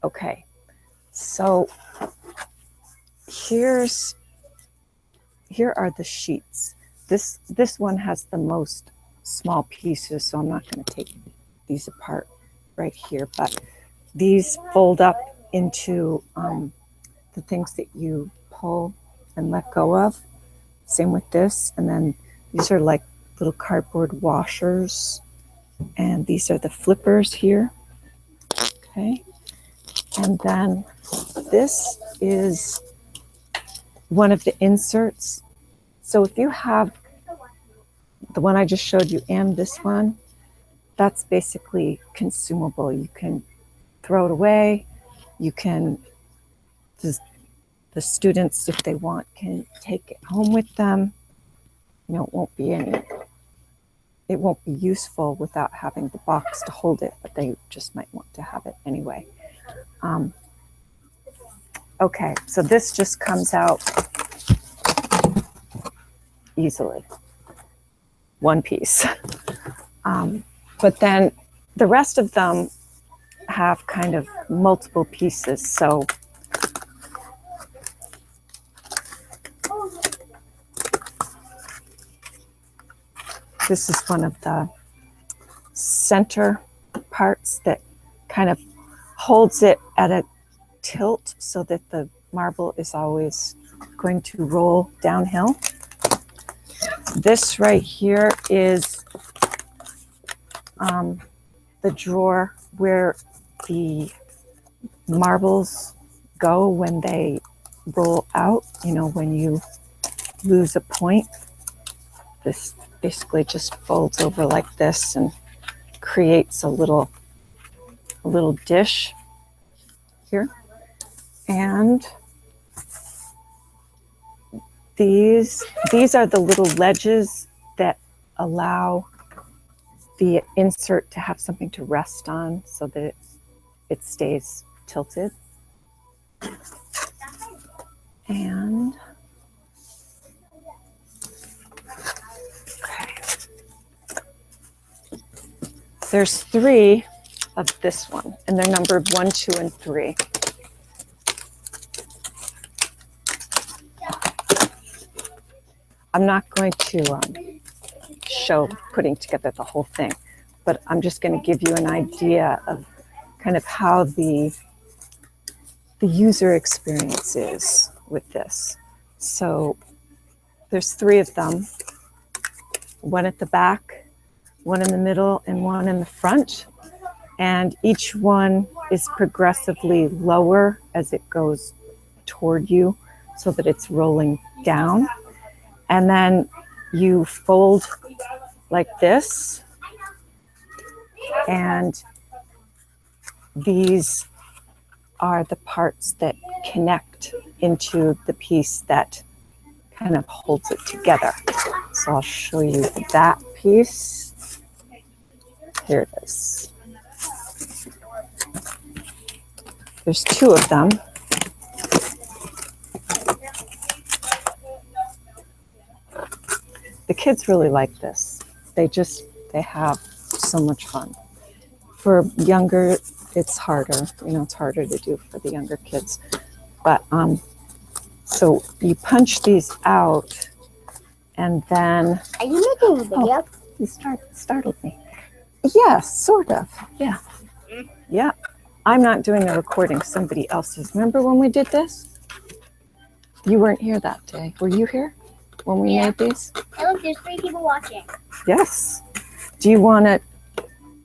Okay. So here are the sheets. This one has the most small pieces, so I'm not going to take these apart right here, but these fold up into the things that you pull and let go of. Same with this. And then these are like little cardboard washers, and these are the flippers here. Okay. And then this is one of the inserts. So if you have the one I just showed you and this one, that's basically consumable. You can throw it away. You can, the students, if they want, can take it home with them. It won't be useful without having the box to hold it, but they just might want to have it anyway. Okay, so this just comes out easily, one piece. But then the rest of them have kind of multiple pieces. So this is one of the center parts that kind of holds it at a tilt so that the marble is always going to roll downhill. This right here is the drawer where the marbles go when they roll out. When you lose a point, this basically just folds over like this and creates a little dish here. And these are the little ledges that allow the insert to have something to rest on so that it stays tilted. And there's 3 of this one, and they're numbered 1, 2, and 3. I'm not going to show putting together the whole thing, but I'm just going to give you an idea of kind of how the user experience is with this. So there's 3 of them, 1 at the back, 1 in the middle, and 1 in the front. And each one is progressively lower as it goes toward you so that it's rolling down. And then you fold like this. And these are the parts that connect into the piece that kind of holds it together. So I'll show you that piece. Here it is. There's 2 of them. The kids really like this. They have so much fun. For younger, it's harder. You know, it's harder to do for the younger kids. But so you punch these out, and then. Are you making a video? You startled me. Yeah, sort of. Yeah. Yeah. I'm not doing a recording. Somebody else is. Remember when we did this? You weren't here that day. Were you here when we made these? Hey, look, there's 3 people watching. Yes. Do you want to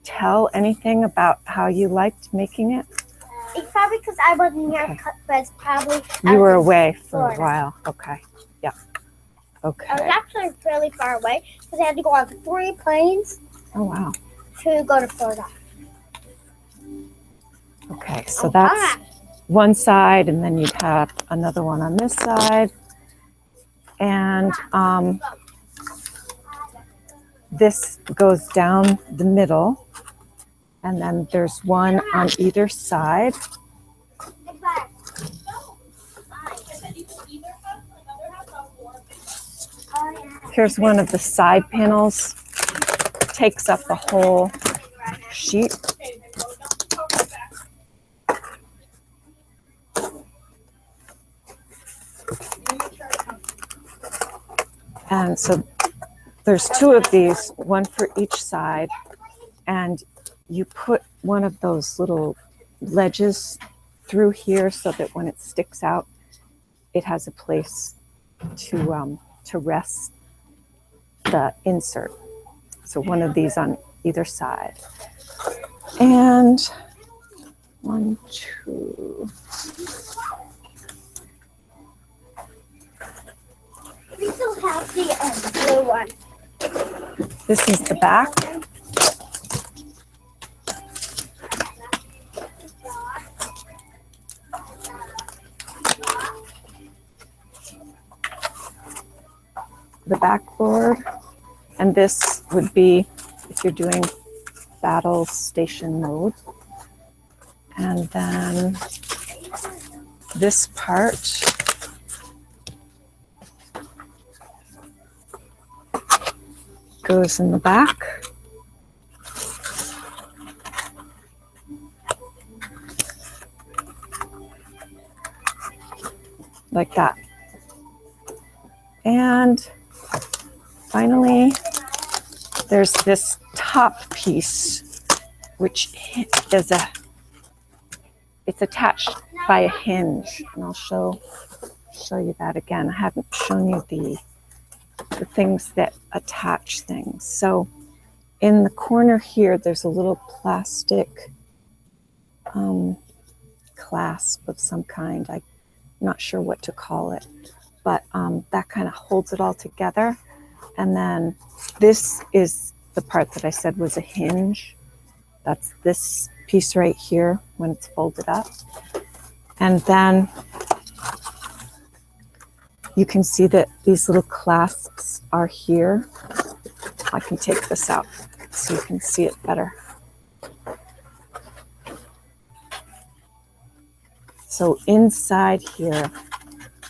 tell anything about how you liked making it? It's probably because I wasn't here, but it's probably. You were away for a while. Okay. Yeah. Okay. I was actually really far away because I had to go on 3 planes. Oh, wow. To go to Florida. Okay, so that's one side, and then you'd have another one on this side. And this goes down the middle, and then there's one on either side. Here's one of the side panels. Takes up the whole sheet. And so there's 2 of these, 1 for each side, and you put one of those little ledges through here so that when it sticks out, it has a place to rest the insert. So one of these on either side. And 1, 2. We still have the blue one. This is the back. The backboard, and this would be if you're doing battle station mode. And then this part goes in the back. Like that. And finally, there's this top piece, which is it's attached by a hinge, and I'll show you that again. I haven't shown you the things that attach things. So in the corner here, there's a little plastic clasp of some kind. I'm not sure what to call it, but that kind of holds it all together. And then this is the part that I said was a hinge. That's this piece right here when it's folded up. And then you can see that these little clasps are here. I can take this out so you can see it better. So inside here,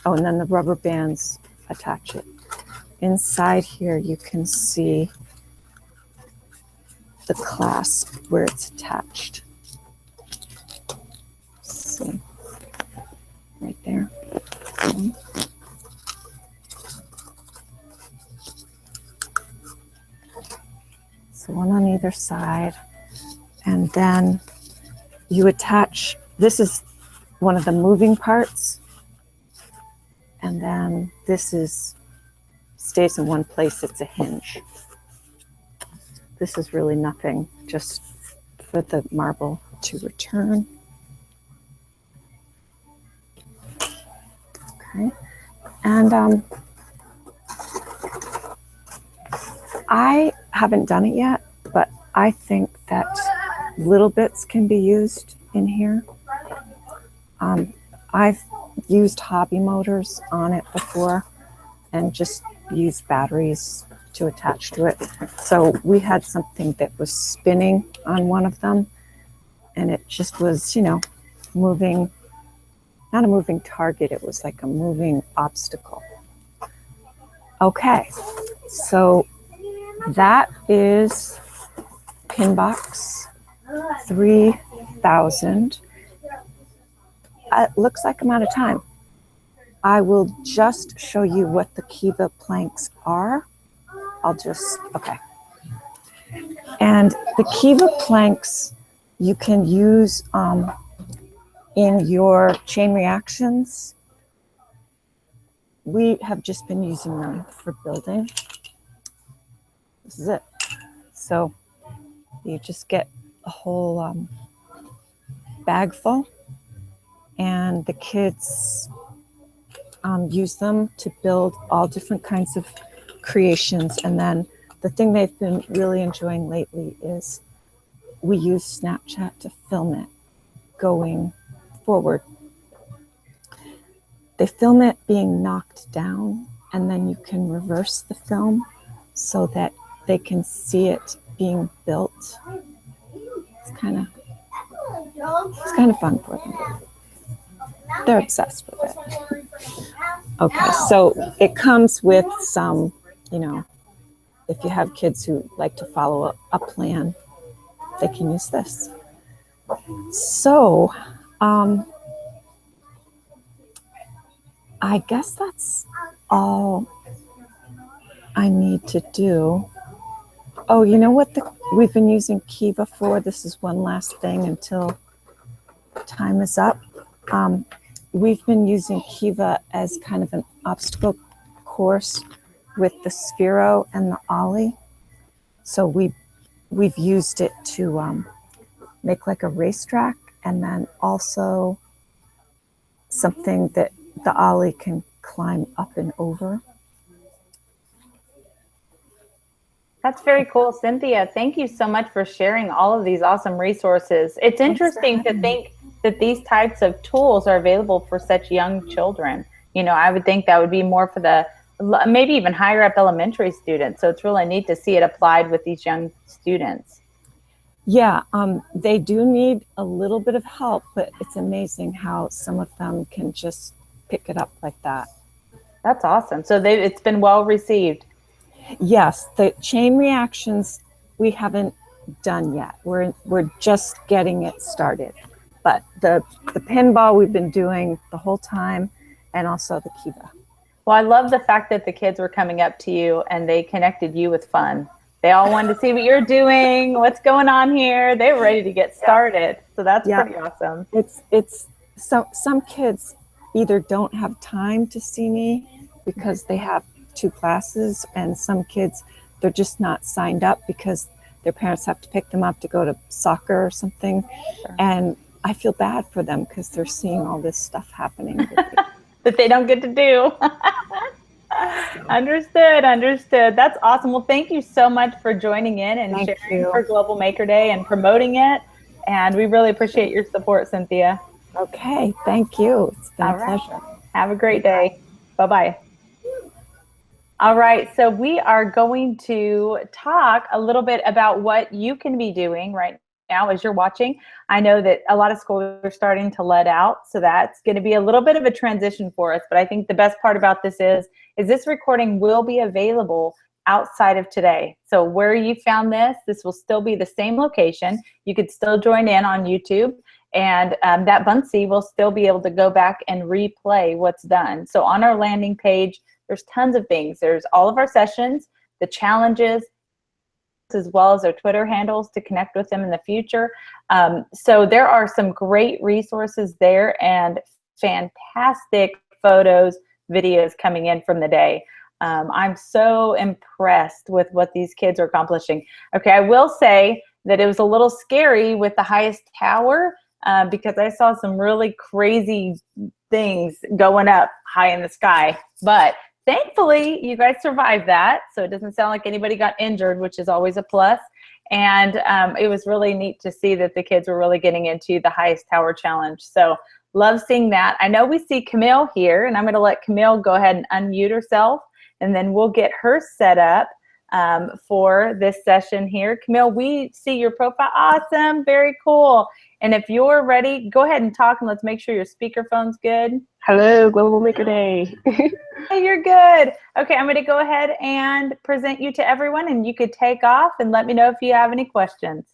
oh, and then the rubber bands attach it. Inside here, you can see the clasp where it's attached. See, right there. So one on either side, and then you attach, this is one of the moving parts, and then this is stays in one place. It's a hinge. This is really nothing, just for the marble to return. Okay, and I haven't done it yet, but I think that little bits can be used in here. I've used hobby motors on it before and just used batteries to attach to it. So we had something that was spinning on one of them, and it just was, you know, moving, not a moving target, it was like a moving obstacle. Okay, so that is Pinbox 3000. It looks like I'm out of time. I will just show you what the Kiva planks are. I'll just, okay. And the Kiva planks you can use in your chain reactions. We have just been using them for building. This is it. So you just get a whole bag full, and the kids use them to build all different kinds of creations. And then the thing they've been really enjoying lately is we use Snapchat to film it going forward. They film it being knocked down, and then you can reverse the film so that they can see it being built. It's kind of fun for them. They're obsessed with it. Okay, so it comes with some, you know, if you have kids who like to follow a plan, they can use this. So, I guess that's all I need to do. Oh, you know what we've been using Kiva for? This is one last thing until time is up. We've been using Kiva as kind of an obstacle course with the Sphero and the Ollie. So we've used it to make like a racetrack, and then also something that the Ollie can climb up and over. That's very cool, Cynthia. Thank you so much for sharing all of these awesome resources. It's interesting to think that these types of tools are available for such young children. You know, I would think that would be more for the maybe even higher up elementary students. So it's really neat to see it applied with these young students. Yeah, they do need a little bit of help, but it's amazing how some of them can just pick it up like that. That's awesome. So it's been well received. Yes, the chain reactions we haven't done yet. We're just getting it started. But the pinball we've been doing the whole time, and also the Kiva. Well, I love the fact that the kids were coming up to you and they connected you with fun. They all wanted to see what you're doing, what's going on here. They were ready to get started. So that's pretty awesome. It's some kids either don't have time to see me because they have 2 classes, and some kids, they're just not signed up because their parents have to pick them up to go to soccer or something. Sure. And I feel bad for them because they're seeing all this stuff happening that they don't get to do. Understood. That's awesome. Well, thank you so much for joining in and Thank sharing you. for Global Maker Day and promoting it. And we really appreciate your support, Cynthia. Okay, thank you. It's been All a right. pleasure. Have a great day. Bye-bye. All right, so we are going to talk a little bit about what you can be doing right now as you're watching. I know that a lot of schools are starting to let out, so that's going to be a little bit of a transition for us. But I think the best part about this is this recording will be available outside of today. So where you found this will still be the same location. You could still join in on YouTube, and that Bunsey will still be able to go back and replay what's done. So on our landing page, there's tons of things. There's all of our sessions, the challenges, as well as their Twitter handles to connect with them in the future. So there are some great resources there and fantastic photos, videos coming in from the day. I'm so impressed with what these kids are accomplishing. Okay, I will say that it was a little scary with the highest tower because I saw some really crazy things going up high in the sky. But thankfully, you guys survived that, so it doesn't sound like anybody got injured, which is always a plus. And it was really neat to see that the kids were really getting into the highest tower challenge. So love seeing that. I know we see Camille here, and I'm going to let Camille go ahead and unmute herself, and then we'll get her set up for this session here. Camille, we see your profile. Awesome. Very cool. And if you're ready, go ahead and talk, and let's make sure your speakerphone's good. Hello, Global Maker Day. Hey, you're good. Okay, I'm going to go ahead and present you to everyone, and you could take off and let me know if you have any questions.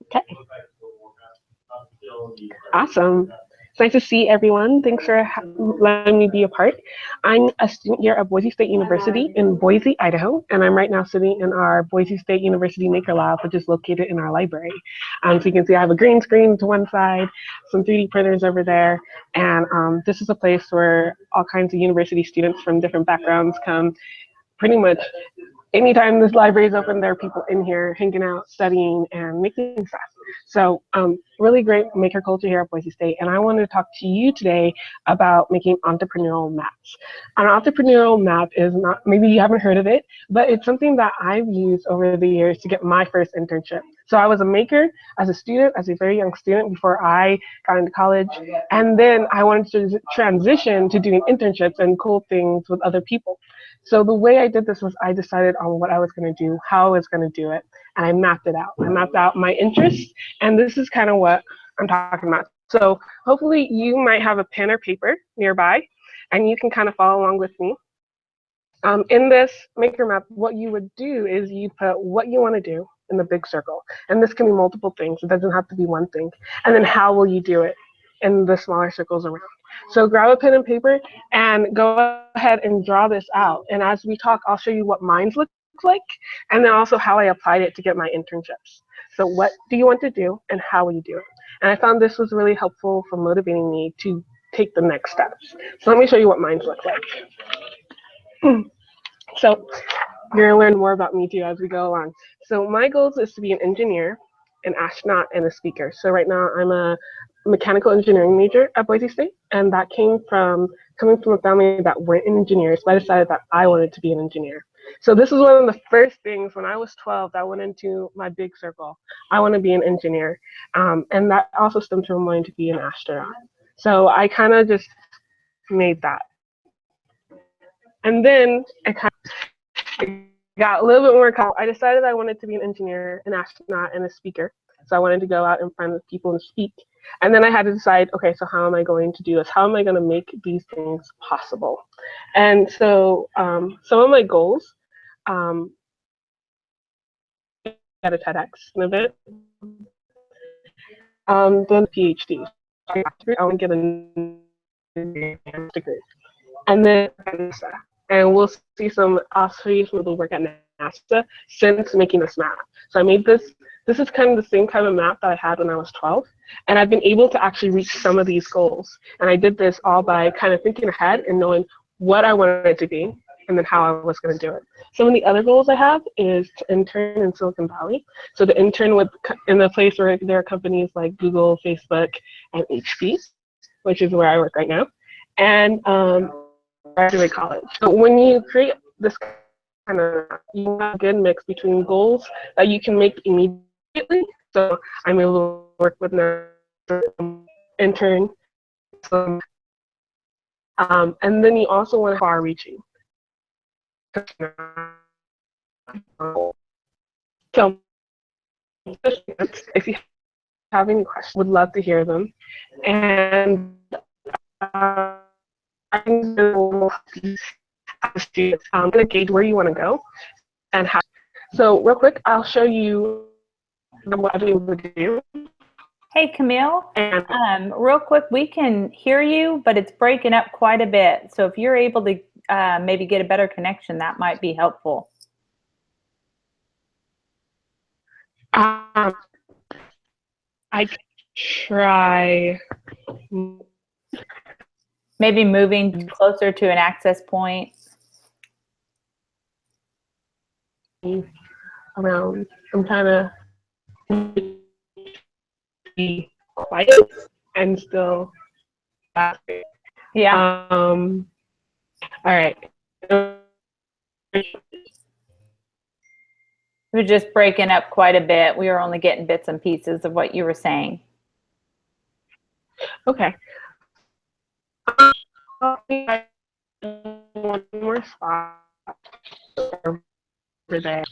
Okay. Awesome. It's nice to see everyone. Thanks for letting me be a part. I'm a student here at Boise State University in Boise, Idaho, and I'm right now sitting in our Boise State University Maker Lab, which is located in our library. So you can see I have a green screen to one side, some 3D printers over there, and this is a place where all kinds of university students from different backgrounds come. Pretty much anytime this library is open, there are people in here hanging out, studying, and making stuff. So really great maker culture here at Boise State. And I wanted to talk to you today about making entrepreneurial maps. An entrepreneurial map is not, maybe you haven't heard of it, but it's something that I've used over the years to get my first internship. So I was a maker as a student, as a very young student before I got into college. And then I wanted to transition to doing internships and cool things with other people. So the way I did this was I decided on what I was going to do, how I was going to do it, and I mapped it out. I mapped out my interests, and this is kind of what I'm talking about. So hopefully you might have a pen or paper nearby, and you can kind of follow along with me. In this maker map, what you would do is you put what you want to do in the big circle, and this can be multiple things. It doesn't have to be one thing. And then how will you do it in the smaller circles around. So grab a pen and paper and go ahead and draw this out. And as we talk, I'll show you what mine look like, and then also how I applied it to get my internships. So what do you want to do, and how will you do it? And I found this was really helpful for motivating me to take the next steps. So let me show you what mine look like. So you're gonna learn more about me too as we go along. So my goals is to be an engineer, an astronaut, and a speaker. So right now I'm a mechanical engineering major at Boise State, and that came from coming from a family that weren't engineers, but I decided that I wanted to be an engineer. So this was one of the first things when I was 12 that went into my big circle. I want to be an engineer, and that also stemmed from wanting to be an astronaut. So I kind of just made that. And then I got a little bit more calm. I decided I wanted to be an engineer, an astronaut, and a speaker. So I wanted to go out in front of people and speak. And then I had to decide, okay, so how am I going to do this? How am I going to make these things possible? And so some of my goals, at a TEDx event, then PhD. I want to get a degree. And then NASA. And we'll see some, I'll show you some of the work at NASA since making this map. So I made this. This is kind of the same kind of map that I had when I was 12. And I've been able to actually reach some of these goals. And I did this all by kind of thinking ahead and knowing what I wanted it to be and then how I was going to do it. Some of the other goals I have is to intern in Silicon Valley. So to intern in the place where there are companies like Google, Facebook, and HP, which is where I work right now. And graduate college. So when you create this kind of, you want a good mix between goals that you can make immediately. So I'm able to work with an intern, and then you also want far-reaching. So if you have any questions, would love to hear them. And I'm going to gauge where you want to go and how. So real quick, I'll show you what I'm able to do. Hey, Camille, real quick, we can hear you, but it's breaking up quite a bit. So if you're able to maybe get a better connection, that might be helpful. I try. Maybe moving closer to an access point. Around, I'm trying to be quiet and still laughing. Yeah. All right. We're just breaking up quite a bit. We were only getting bits and pieces of what you were saying. Okay. One more spot over there.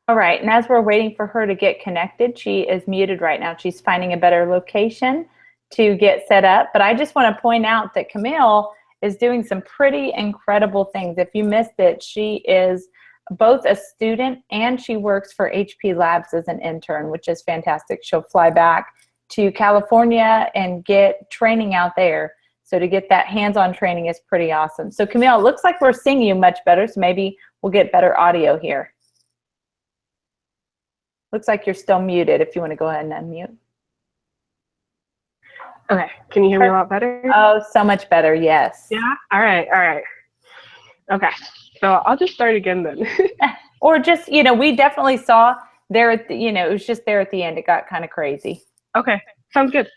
All right, and as we're waiting for her to get connected, she is muted right now. She's finding a better location to get set up. But I just want to point out that Camille is doing some pretty incredible things. If you missed it, she is both a student and she works for HP Labs as an intern, which is fantastic. She'll fly back to California and get training out there. So to get that hands-on training is pretty awesome. So Camille, it looks like we're seeing you much better, so maybe we'll get better audio here. Looks like you're still muted if you want to go ahead and unmute. Okay, can you hear me a lot better? Oh, so much better, yes. Yeah? All right, all right. Okay, so I'll just start again then. Or just, you know, we definitely saw there at the, you know, it was just there at the end. It got kind of crazy. Okay, sounds good.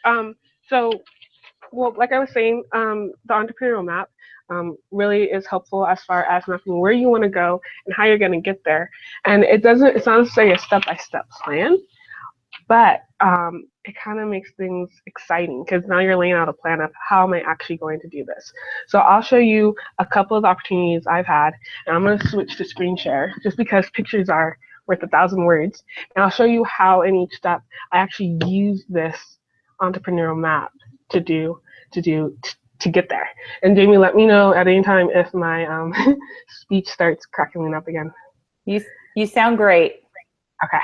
Well, like I was saying, the entrepreneurial map really is helpful as far as mapping where you want to go and how you're going to get there. And it's not necessarily a step-by-step plan, but it kind of makes things exciting because now you're laying out a plan of how am I actually going to do this. So I'll show you a couple of opportunities I've had, and I'm going to switch to screen share just because pictures are worth 1,000 words. And I'll show you how in each step I actually use this entrepreneurial map to get there. And Jamie, let me know at any time if my speech starts crackling up again. You sound great. Okay.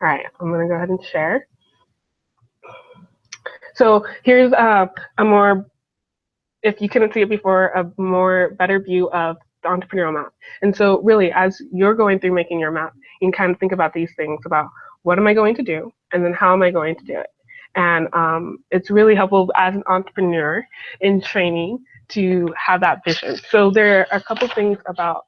All right. I'm gonna go ahead and share. So here's a more, if you couldn't see it before, a more better view of the entrepreneurial map. And so really, as you're going through making your map, you can kind of think about these things about what am I going to do, and then how am I going to do it. And it's really helpful as an entrepreneur in training to have that vision. So there are a couple things about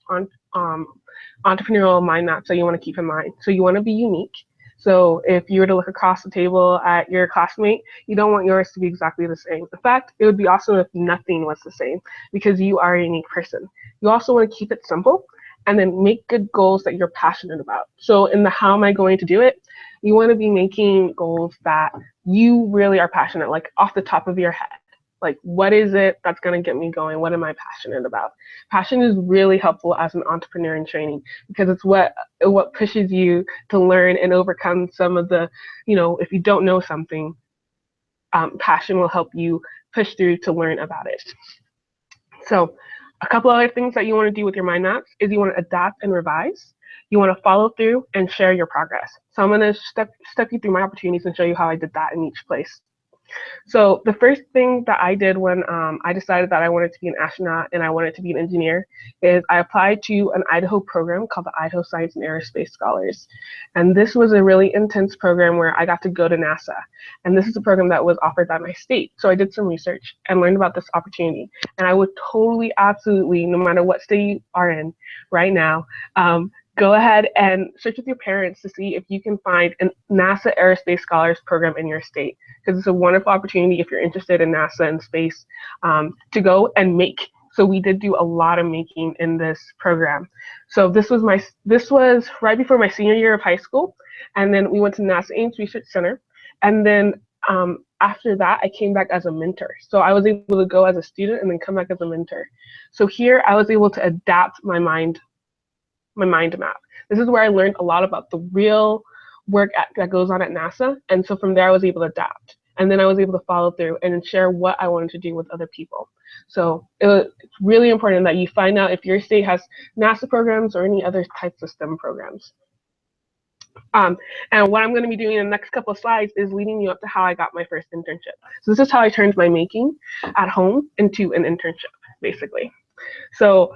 entrepreneurial mind maps that you want to keep in mind. So you want to be unique. So if you were to look across the table at your classmate, you don't want yours to be exactly the same. In fact, it would be awesome if nothing was the same because you are a unique person. You also want to keep it simple and then make good goals that you're passionate about. So in the how am I going to do it, you want to be making goals that you really are passionate, like off the top of your head. Like, what is it that's going to get me going? What am I passionate about? Passion is really helpful as an entrepreneur in training because it's what pushes you to learn and overcome some of the, you know, if you don't know something, passion will help you push through to learn about it. So a couple other things that you want to do with your mind maps is you want to adapt and revise. You want to follow through and share your progress. So I'm going to step you through my opportunities and show you how I did that in each place. So the first thing that I did when I decided that I wanted to be an astronaut and I wanted to be an engineer is I applied to an Idaho program called the Idaho Science and Aerospace Scholars. And this was a really intense program where I got to go to NASA. And this is a program that was offered by my state. So I did some research and learned about this opportunity. And I would totally, absolutely, no matter what state you are in right now, go ahead and search with your parents to see if you can find a NASA Aerospace Scholars Program in your state, because it's a wonderful opportunity if you're interested in NASA and space to go and make. So we did do a lot of making in this program. So this was right before my senior year of high school, and then we went to NASA Ames Research Center, and then after that I came back as a mentor. So I was able to go as a student and then come back as a mentor. So here I was able to adapt my mind map. This is where I learned a lot about the real work that goes on at NASA. And so from there I was able to adapt. And then I was able to follow through and share what I wanted to do with other people. So it's really important that you find out if your state has NASA programs or any other types of STEM programs. And what I'm going to be doing in the next couple of slides is leading you up to how I got my first internship. So this is how I turned my making at home into an internship, basically. So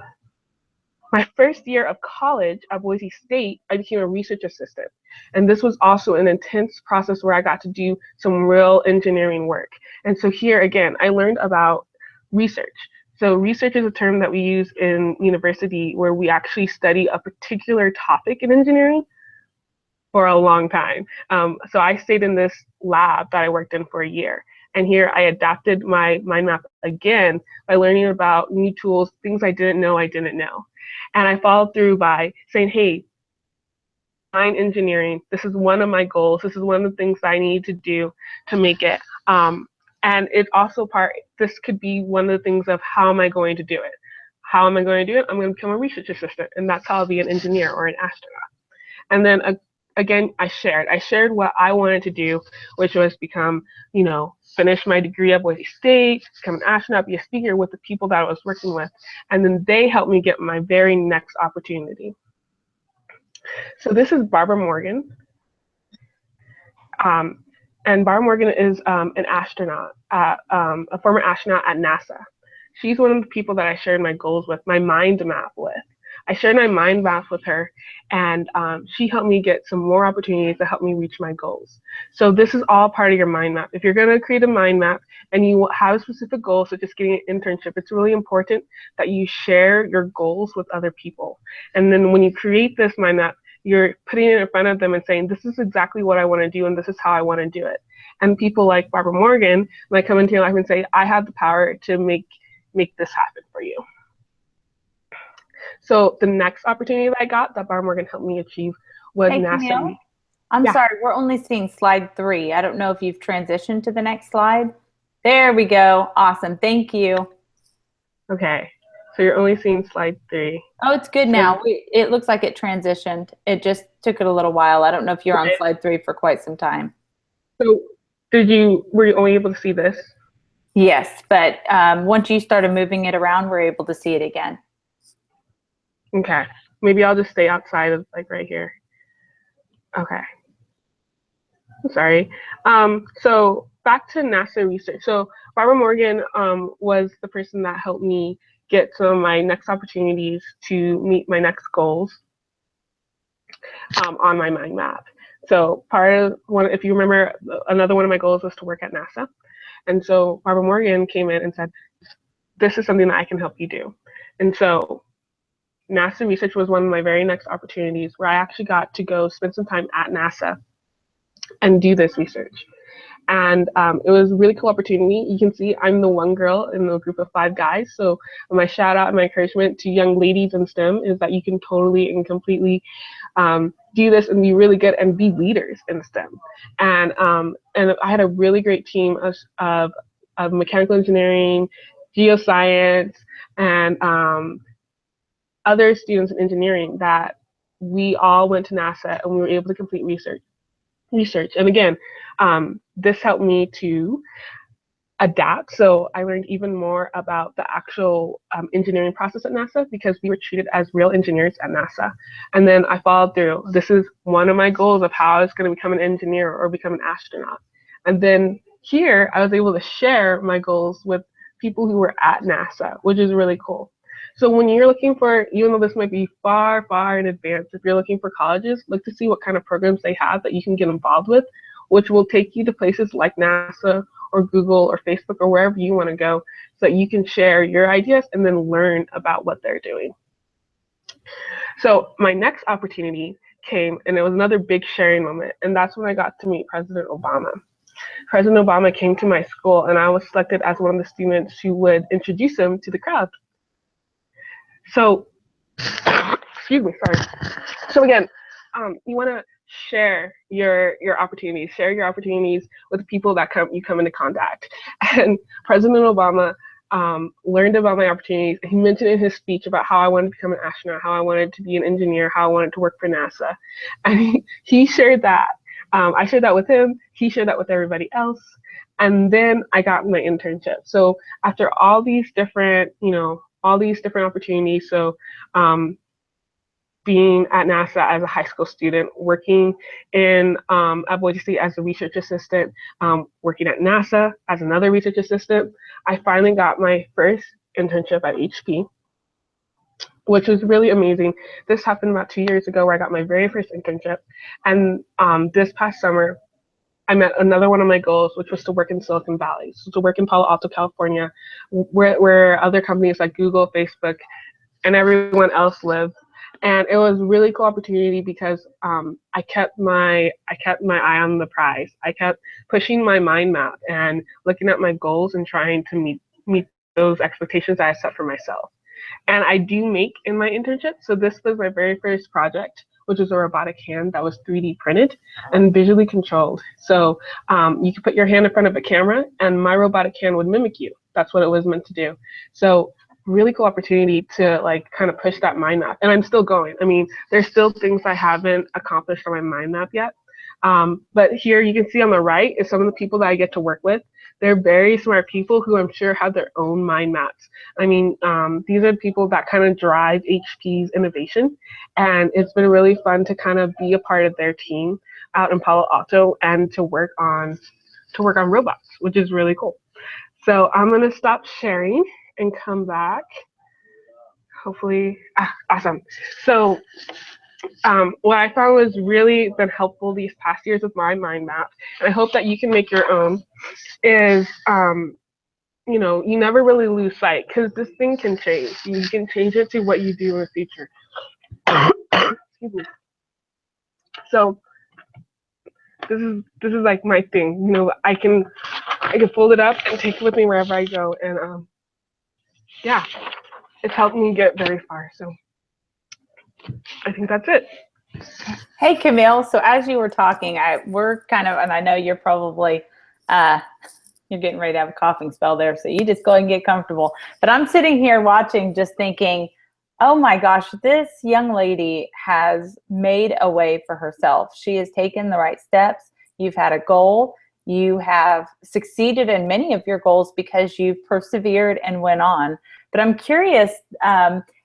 my first year of college at Boise State, I became a research assistant. And this was also an intense process where I got to do some real engineering work. And so here again, I learned about research. So research is a term that we use in university where we actually study a particular topic in engineering for a long time. So I stayed in this lab that I worked in for a year. And here I adapted my mind map again by learning about new tools, things I didn't know. And I followed through by saying, hey, design engineering, this is one of my goals. This is one of the things I need to do to make it. And it's also this could be one of the things of how am I going to do it? How am I going to do it? I'm going to become a research assistant, and that's how I'll be an engineer or an astronaut. And then again, I shared what I wanted to do, which was become, finish my degree at Boise State, become an astronaut, be a speaker with the people that I was working with. And then they helped me get my very next opportunity. So this is Barbara Morgan. And Barbara Morgan is an astronaut, a former astronaut at NASA. She's one of the people that I shared my goals with, my mind map with. I shared my mind map with her, and she helped me get some more opportunities to help me reach my goals. So this is all part of your mind map. If you're going to create a mind map and you have a specific goal, such as getting an internship, it's really important that you share your goals with other people. And then when you create this mind map, you're putting it in front of them and saying, this is exactly what I want to do, and this is how I want to do it. And people like Barbara Morgan might come into your life and say, I have the power to make this happen for you. So the next opportunity that I got that Barbara Morgan helped me achieve was NASA. Camille, I'm sorry, we're only seeing slide 3. I don't know if you've transitioned to the next slide. There we go. Awesome. Thank you. Okay. So you're only seeing slide 3. Oh, it's good now. It looks like it transitioned. It just took it a little while. I don't know if you're on slide 3 for quite some time. So were you only able to see this? Yes, but once you started moving it around, we're able to see it again. Okay, maybe I'll just stay outside of right here. Okay, I'm sorry. So back to NASA research. So Barbara Morgan was the person that helped me get some of my next opportunities to meet my next goals on my mind map. So if you remember, another one of my goals was to work at NASA. And so Barbara Morgan came in and said, this is something that I can help you do. And so NASA research was one of my very next opportunities where I actually got to go spend some time at NASA and do this research. And it was a really cool opportunity. You can see I'm the one girl in the group of 5 guys. So my shout out and my encouragement to young ladies in STEM is that you can totally and completely do this and be really good and be leaders in STEM. And I had a really great team of mechanical engineering, geoscience, and other students in engineering that we all went to NASA and we were able to complete research. And again, this helped me to adapt. So I learned even more about the actual engineering process at NASA because we were treated as real engineers at NASA. And then I followed through. This is one of my goals of how I was going to become an engineer or become an astronaut. And then here I was able to share my goals with people who were at NASA, which is really cool. So when you're looking for, even though this might be far, far in advance, if you're looking for colleges, look to see what kind of programs they have that you can get involved with, which will take you to places like NASA or Google or Facebook or wherever you want to go, so that you can share your ideas and then learn about what they're doing. So my next opportunity came, and it was another big sharing moment, and that's when I got to meet President Obama. President Obama came to my school, and I was selected as one of the students who would introduce him to the crowd. So, excuse me, sorry. So again, you want to share your opportunities, with people that you come into contact. And President Obama learned about my opportunities. He mentioned in his speech about how I wanted to become an astronaut, how I wanted to be an engineer, how I wanted to work for NASA. And he shared that. I shared that with him. He shared that with everybody else. And then I got my internship. So after all these different, opportunities, so being at NASA as a high school student, working at Boise State as a research assistant, working at NASA as another research assistant, I finally got my first internship at HP, which was really amazing. This happened about 2 years ago, where I got my very first internship. And this past summer, I met another one of my goals, which was to work in Silicon Valley, so to work in Palo Alto, California, where other companies like Google, Facebook, and everyone else live. And it was a really cool opportunity because I kept my eye on the prize. I kept pushing my mind map and looking at my goals and trying to meet those expectations that I set for myself. And I do make in my internship. So this was my very first project, which was a robotic hand that was 3D printed and visually controlled. So you could put your hand in front of a camera and my robotic hand would mimic you. That's what it was meant to do. So really cool opportunity to kind of push that mind map. And I'm still going. I mean, there's still things I haven't accomplished on my mind map yet. But here you can see on the right is some of the people that I get to work with. They're very smart people who I'm sure have their own mind maps. I mean, these are people that kind of drive HP's innovation. And it's been really fun to kind of be a part of their team out in Palo Alto and to work on robots, which is really cool. So I'm going to stop sharing and come back. Hopefully, awesome. So what I found was really been helpful these past years with my mind map, and I hope that you can make your own, is you never really lose sight, because this thing can change. You can change it to what you do in the future. Excuse me. So this is like my thing. I can fold it up and take it with me wherever I go, and yeah, it's helped me get very far. So I think that's it. Hey, Camille. So as you were talking, we're kind of, and I know you're probably, you're getting ready to have a coughing spell there, so you just go and get comfortable. But I'm sitting here watching, just thinking, oh my gosh, this young lady has made a way for herself. She has taken the right steps. You've had a goal. You have succeeded in many of your goals because you've persevered and went on. But I'm curious,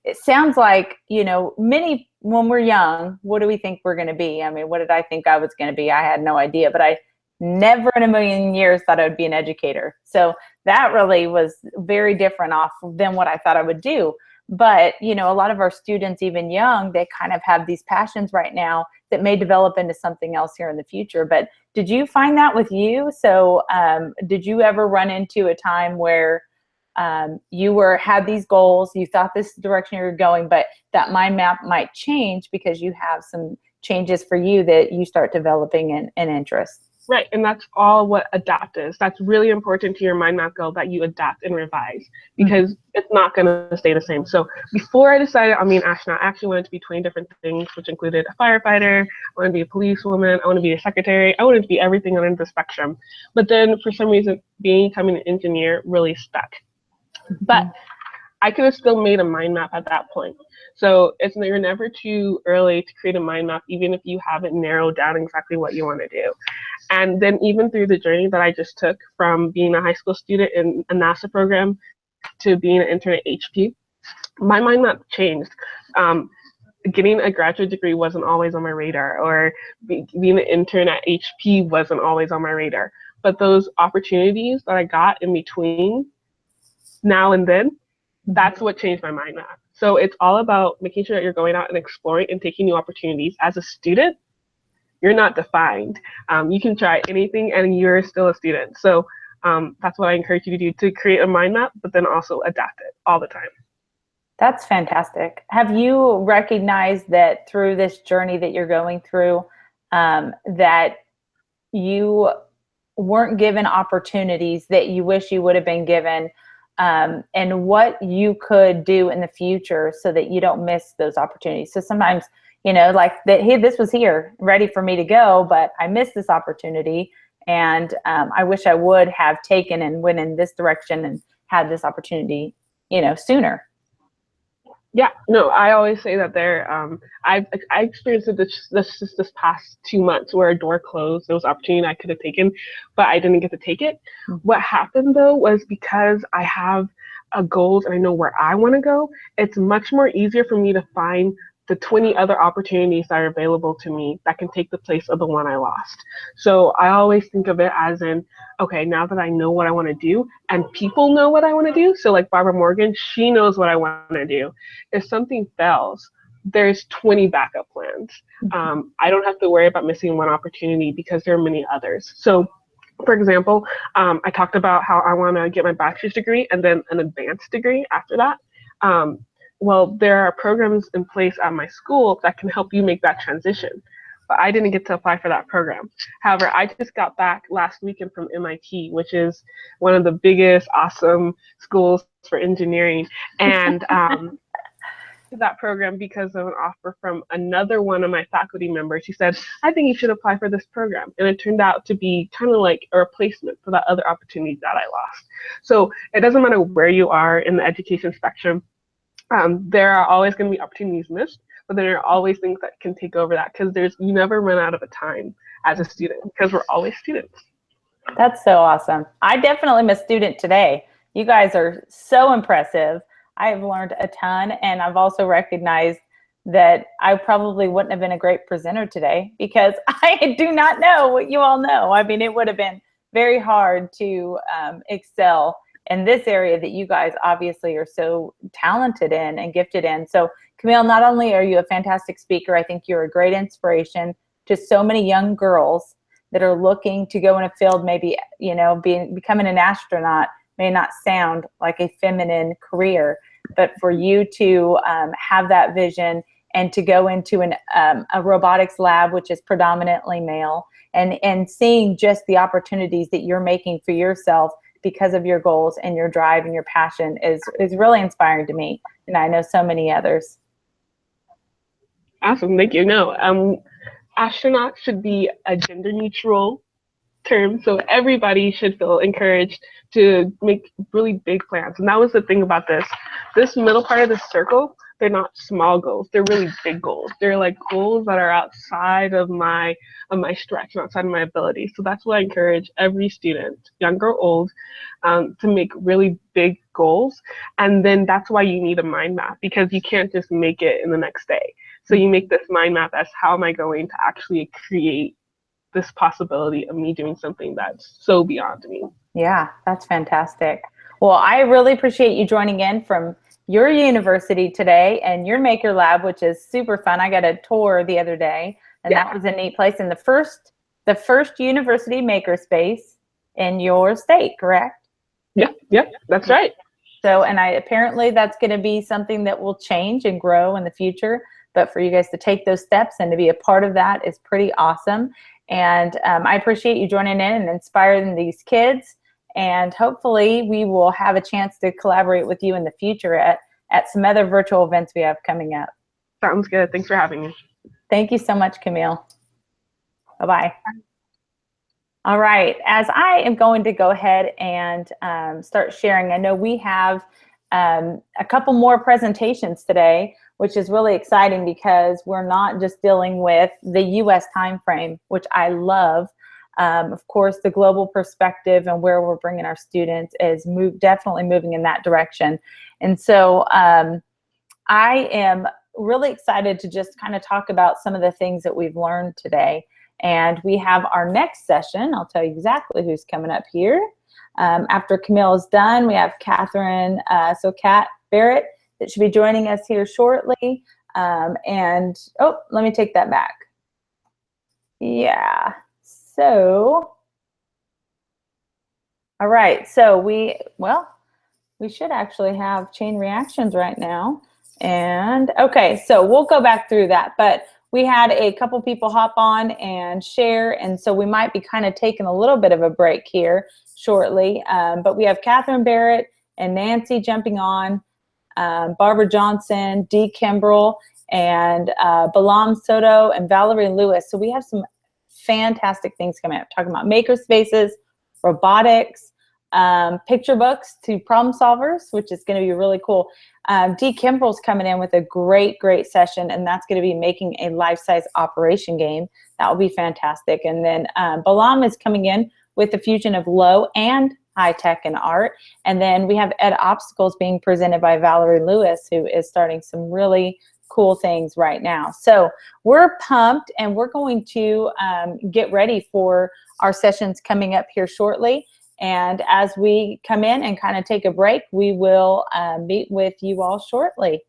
it sounds like, when we're young, what do we think we're going to be? I mean, what did I think I was going to be? I had no idea, but I never in a million years thought I would be an educator. So that really was very different off than what I thought I would do. But, a lot of our students, even young, they kind of have these passions right now that may develop into something else here in the future. But did you find that with you? So did you ever run into a time where you had these goals, you thought this is the direction you were going, but that mind map might change because you have some changes for you that you start developing an interest? Right, and that's all what adapt is. That's really important to your mind map goal, that you adapt and revise, because it's not going to stay the same. So before I decided on being an astronaut, I actually wanted to be 20 different things, which included a firefighter, I wanted to be a policewoman, I wanted to be a secretary, I wanted to be everything under the spectrum. But then for some reason, becoming an engineer really stuck. But I could have still made a mind map at that point. So you're never too early to create a mind map, even if you haven't narrowed down exactly what you want to do. And then even through the journey that I just took from being a high school student in a NASA program to being an intern at HP, my mind map changed. Getting a graduate degree wasn't always on my radar, or being an intern at HP wasn't always on my radar. but those opportunities that I got in between now and then, that's what changed my mind map. So it's all about making sure that you're going out and exploring and taking new opportunities. As a student, you're not defined. You can try anything and you're still a student. So that's what I encourage you to do, to create a mind map, but then also adapt it all the time. That's fantastic. Have you recognized that through this journey that you're going through, that you weren't given opportunities that you wish you would have been given, and what you could do in the future so that you don't miss those opportunities? So sometimes, you know, like that, hey, this was here ready for me to go, but I missed this opportunity, and I wish I would have taken and went in this direction and had this opportunity, you know, sooner. Yeah, no, I always say that I experienced it this past 2 months where a door closed. There was opportunity I could have taken, but I didn't get to take it. What happened though was, because I have goals and I know where I want to go, it's much more easier for me to find the 20 other opportunities that are available to me that can take the place of the one I lost. So I always think of it as in, okay, now that I know what I want to do and people know what I want to do, so like Barbara Morgan, she knows what I want to do. If something fails, there's 20 backup plans. I don't have to worry about missing one opportunity because there are many others. So for example, I talked about how I want to get my bachelor's degree and then an advanced degree after that. Well, there are programs in place at my school that can help you make that transition, but I didn't get to apply for that program. However, I just got back last weekend from MIT, which is one of the biggest, awesome schools for engineering, and that program because of an offer from another one of my faculty members. She said, I think you should apply for this program. And it turned out to be kind of like a replacement for that other opportunity that I lost. So it doesn't matter where you are in the education spectrum. There are always going to be opportunities missed, but there are always things that can take over that, because you never run out of a time as a student, because we're always students. That's so awesome. I definitely am a student today. You guys are so impressive. I've learned a ton, and I've also recognized that I probably wouldn't have been a great presenter today because I do not know what you all know. I mean, it would have been very hard to excel in this area that you guys obviously are so talented in and gifted in. So Camille, not only are you a fantastic speaker, I think you're a great inspiration to so many young girls that are looking to go in a field, maybe, you know, becoming an astronaut may not sound like a feminine career, but for you to have that vision and to go into a robotics lab, which is predominantly male, and seeing just the opportunities that you're making for yourself because of your goals and your drive and your passion is really inspiring to me, and I know so many others. Awesome, thank you. No, astronaut should be a gender neutral term, so everybody should feel encouraged to make really big plans. And that was the thing about this middle part of the circle. They're not small goals, they're really big goals. They're like goals that are outside of my stretch and outside of my ability. So that's what I encourage every student, young or old, to make really big goals. And then that's why you need a mind map, because you can't just make it in the next day. So you make this mind map as, how am I going to actually create this possibility of me doing something that's so beyond me. Yeah, that's fantastic. Well, I really appreciate you joining in from your university today and your Maker Lab, which is super fun. I got a tour the other day, and that was a neat place. And the first university makerspace in your state, correct? Yeah, that's right. So, and apparently that's going to be something that will change and grow in the future. But for you guys to take those steps and to be a part of that is pretty awesome. And I appreciate you joining in and inspiring these kids. And hopefully we will have a chance to collaborate with you in the future at some other virtual events we have coming up. Sounds good. Thanks for having me. Thank you so much, Camille. Bye-bye. All right, as I am going to go ahead and start sharing, I know we have a couple more presentations today, which is really exciting because we're not just dealing with the U.S. time frame, which I love. Of course, the global perspective and where we're bringing our students is definitely moving in that direction. And so I am really excited to just kind of talk about some of the things that we've learned today. And we have our next session. I'll tell you exactly who's coming up here. After Camille is done, we have Catherine, Kat Barrett, that should be joining us here shortly. And, oh, let me take that back. Yeah, so, all right, so we should actually have chain reactions right now. And, okay, so we'll go back through that, but we had a couple people hop on and share, and so we might be kind of taking a little bit of a break here shortly. But we have Catherine Barrett and Nancy jumping on, Barbara Johnson, Dee Kimbrell, and Balam Soto and Valerie Lewis. So we have some fantastic things coming up, talking about makerspaces, robotics, picture books to problem solvers, which is going to be really cool. Dee Kimbrell's coming in with a great session, and that's going to be making a life-size operation game. That will be fantastic. And then Balam is coming in with the fusion of low and high tech and art. And then we have Ed Obstacles being presented by Valerie Lewis, who is starting some really cool things right now. So we're pumped, and we're going to get ready for our sessions coming up here shortly. And as we come in and kind of take a break, we will meet with you all shortly.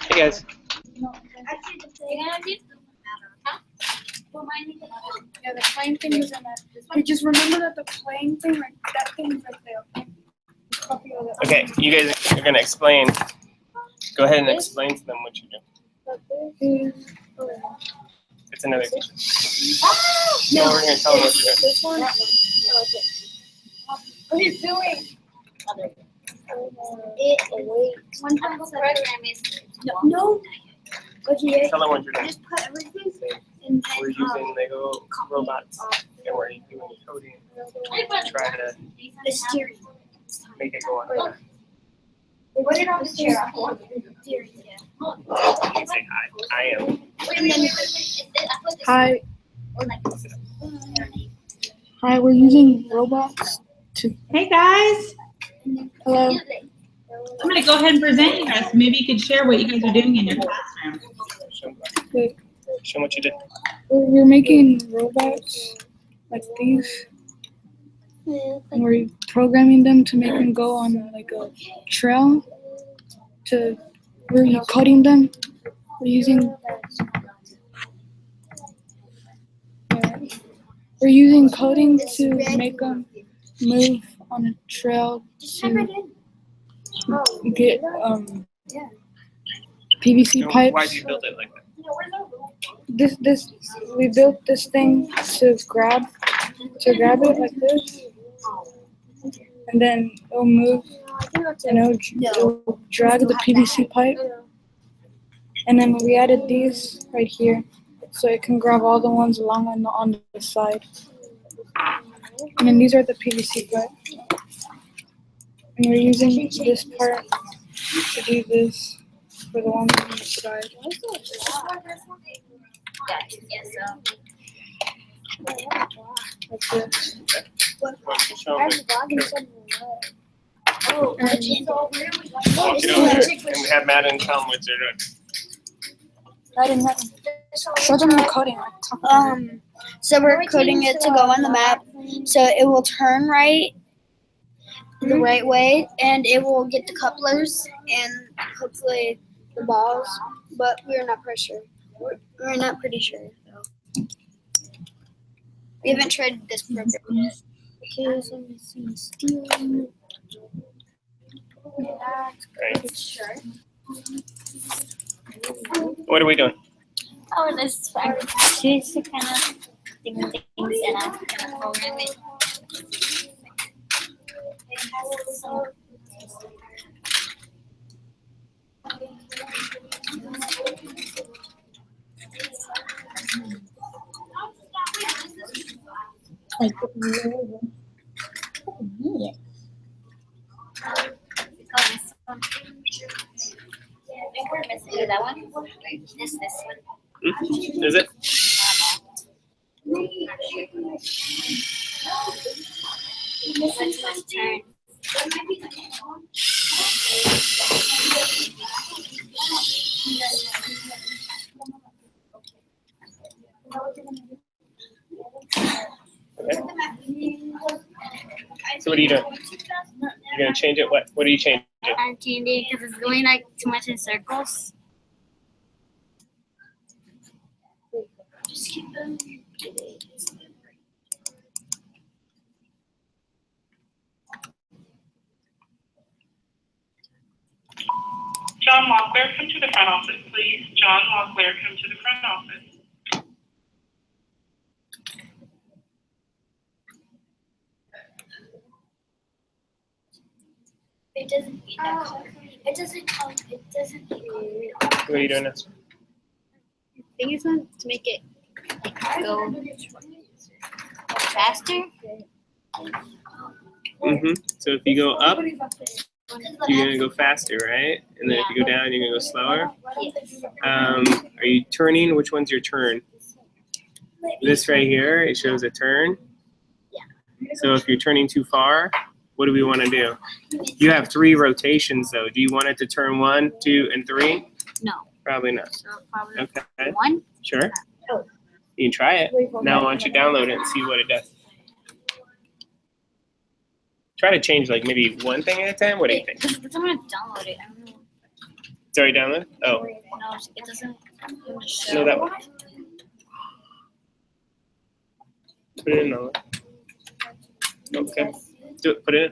Hey guys. Yeah, the playing thing is in that. Hey, just remember that the playing thing, like that thing is right there. Copy of that. Okay, you guys are gonna explain. Go ahead and explain to them what you do. It's another teacher. No, we're gonna tell them what you're doing. This one. What are you doing? One time program is no. Okay. Tell them what you're doing. Just put everything in. We're using Lego robots and we're doing coding to try to The steering. make it go on. Put it on the chair. Steering. You can say hi. I am. Hi. Hi, we're using robots to. Hey guys, Hello. I'm gonna go ahead and present you guys. Maybe you could share what you guys are doing in your classroom. Okay. Show them what you did. We're making robots like these, and we're programming them to make them go on like a trail. We're coding them. We're using coding to make them move on a trail to get PVC pipes. Why'd you build it like that? We built this thing to grab it like this, and then it'll move and it'll drag the PVC pipe, and then we added these right here so it can grab all the ones along on the side, and then these are the PVC pipe, and we're using this part to do this for the ones on the side. That's it. Show them. Oh, And have Madden tell them what they're doing. Show them the coding. So we're coding it to go on the map, so it will turn right the right way, and it will get the couplers and hopefully the balls. But we're not pretty sure. We're not pretty sure though. We haven't tried this program. Okay, so I'm missing steering. What are we doing? Oh, this is fun. Just to kind of think things and I'm kind of program it. I think we're missing that one. This one. Is it? Let's just turn. So what are you doing? You're gonna change it? What are you changing? I'm changing because it's going like too much in circles. Just keep them. John Locklear, come to the front office, please. John Locklear, come to the front office. It doesn't need that color. It doesn't come. It doesn't need color. What are you doing now? I think it's going to make it like, go faster. So if you go up, you're gonna go faster, right? And then if you go down, you're gonna go slower. Are you turning? Which one's your turn? This right here, it shows a turn. So if you're turning too far, what do we want to do? You have 3 rotations though. Do you want it to turn 1, 2, and 3? No. Probably not. So probably Okay. 1. Sure. You can try it. Now why don't you download it and see what it does? Try to change like maybe one thing at a time. What do you think? I'm gonna download it. I don't know. It's already downloaded? Oh, No, it doesn't. no, that one. Put it in now. Okay. Do it. Put it in.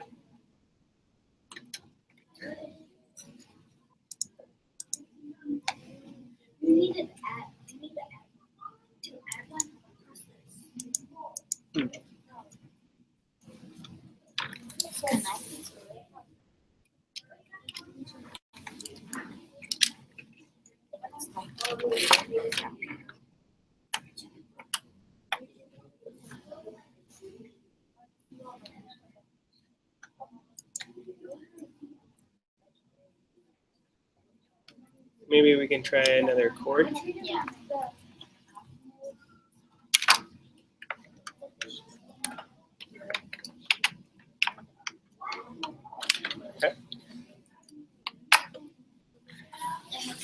Maybe we can try another chord. Yeah. Okay.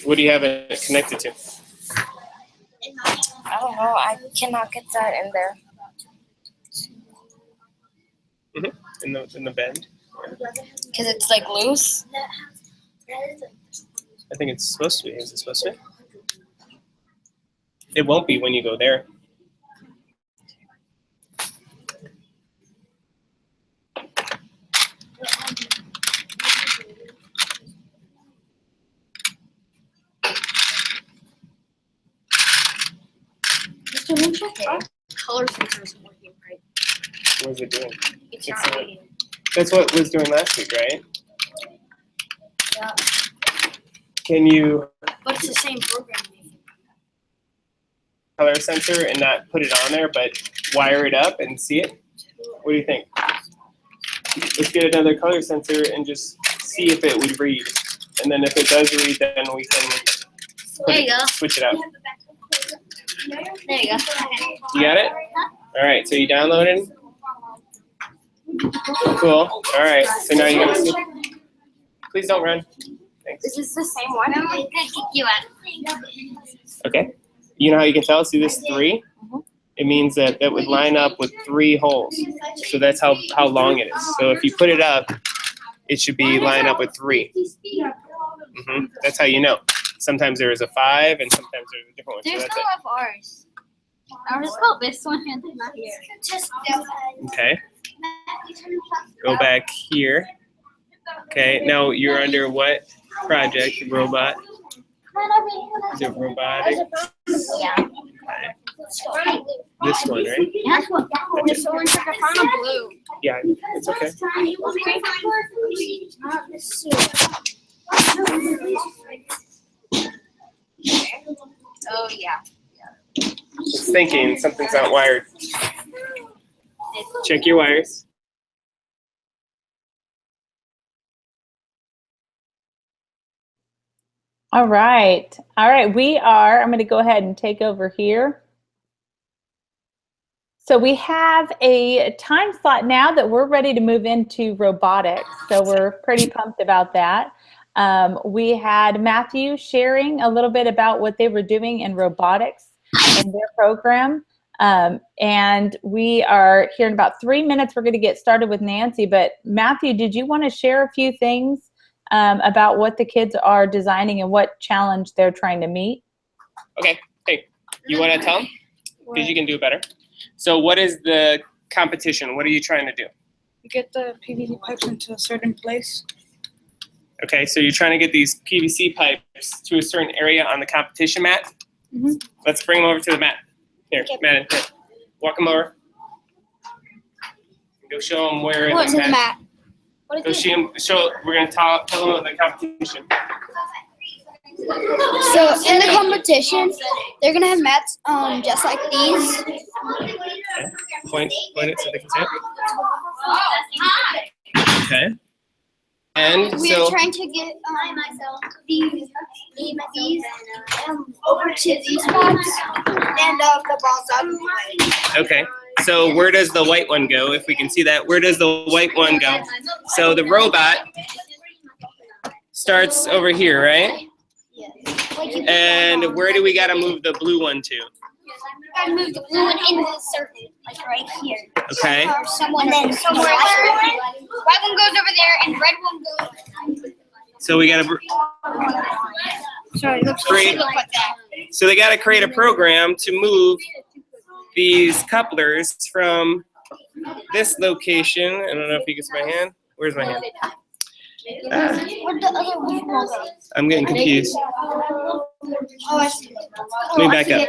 What do you have it connected to? I don't know. I cannot get that in there. In the bend. Because it's like loose. I think it's supposed to be. Is it supposed to be? It won't be when you go there. Color filter isn't working right. What is it doing? It's It's not not- reading. That's what it was doing last week, right? Yeah. Can you But it's the same program. color sensor and not put it on there, but wire it up and see it? What do you think? Let's get another color sensor and just see if it would read. And then if it does read, then we can There you go. switch it out. There you go. You got it? All right, so you downloaded? Cool. All right, so now you're gonna see. Please don't run. Thanks. Is this the same one? I'm gonna kick you out. Okay. You know how you can tell? See this 3? It means that that would line up with 3 holes. So that's how long it is. So if you put it up, it should be lined up with 3. That's how you know. Sometimes there is a 5 and sometimes there's a different one. So There's that's no it. of ours. Ours is called this one and not here. Just Okay. Go back here. Okay. Now you're under what project? Robot. Is it robotic? Yeah. This one, right? Yeah. This orange is a kind of blue. Yeah, it's okay. Oh yeah. It's thinking something's not wired. Check your wires. All right. All right. I'm going to go ahead and take over here. So we have a time slot now that we're ready to move into robotics. So we're pretty pumped about that. We had Matthew sharing a little bit about what they were doing in robotics in their program. And we are here in about 3 minutes. We're going to get started with Nancy. But Matthew, did you want to share a few things about what the kids are designing and what challenge they're trying to meet? Okay. Hey, you want to tell them? Because you can do it better. So what is the competition? What are you trying to do? Get the PVC pipes into a certain place. Okay, so you're trying to get these PVC pipes to a certain area on the competition mat. Let's bring them over to the mat. Here, Madden, here. Walk them over. Go show them where What's in the mat? Go show. We're gonna tell them about the competition. So in the competition, they're gonna have mats just like these. Okay. Point it so they can see it. Okay. And We so are trying to get these over to these spots and the balls up. okay. So where does the white one go? If we can see that, where does the white one go? So the robot starts over here, right? And where do we gotta move the blue one to? Gotta move the blue one into the circle, like right here. Okay. And then somewhere else. White one goes over there, and red one goes. So we gotta create. So they gotta create a program to move these couplers from this location. I don't know if you can see my hand. Where's my hand? I'm getting confused. Let me back up.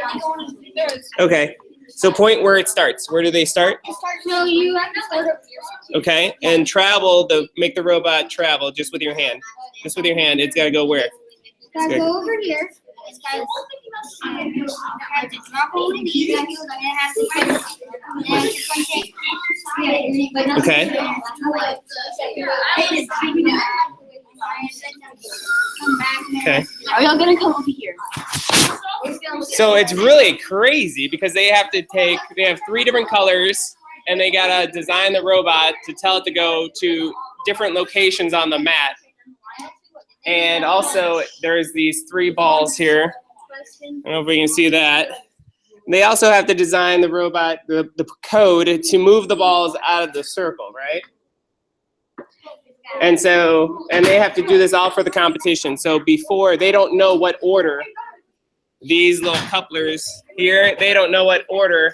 Okay. So point where it starts. Where do they start? No, you have to start up here. Okay. And travel, make the robot travel just with your hand. Just with your hand. It's got to go where? It's got to go over here. It's got to drop over these. And it has to find it. Okay. Okay. Are y'all going to come over here? So it's really crazy because they have 3 different colors and they gotta design the robot to tell it to go to different locations on the mat. And also there's these 3 balls here. I don't know if we can see that. They also have to design the robot, the code to move the balls out of the circle, right? And they have to do this all for the competition. So before, they don't know what order these little couplers here, they don't know what order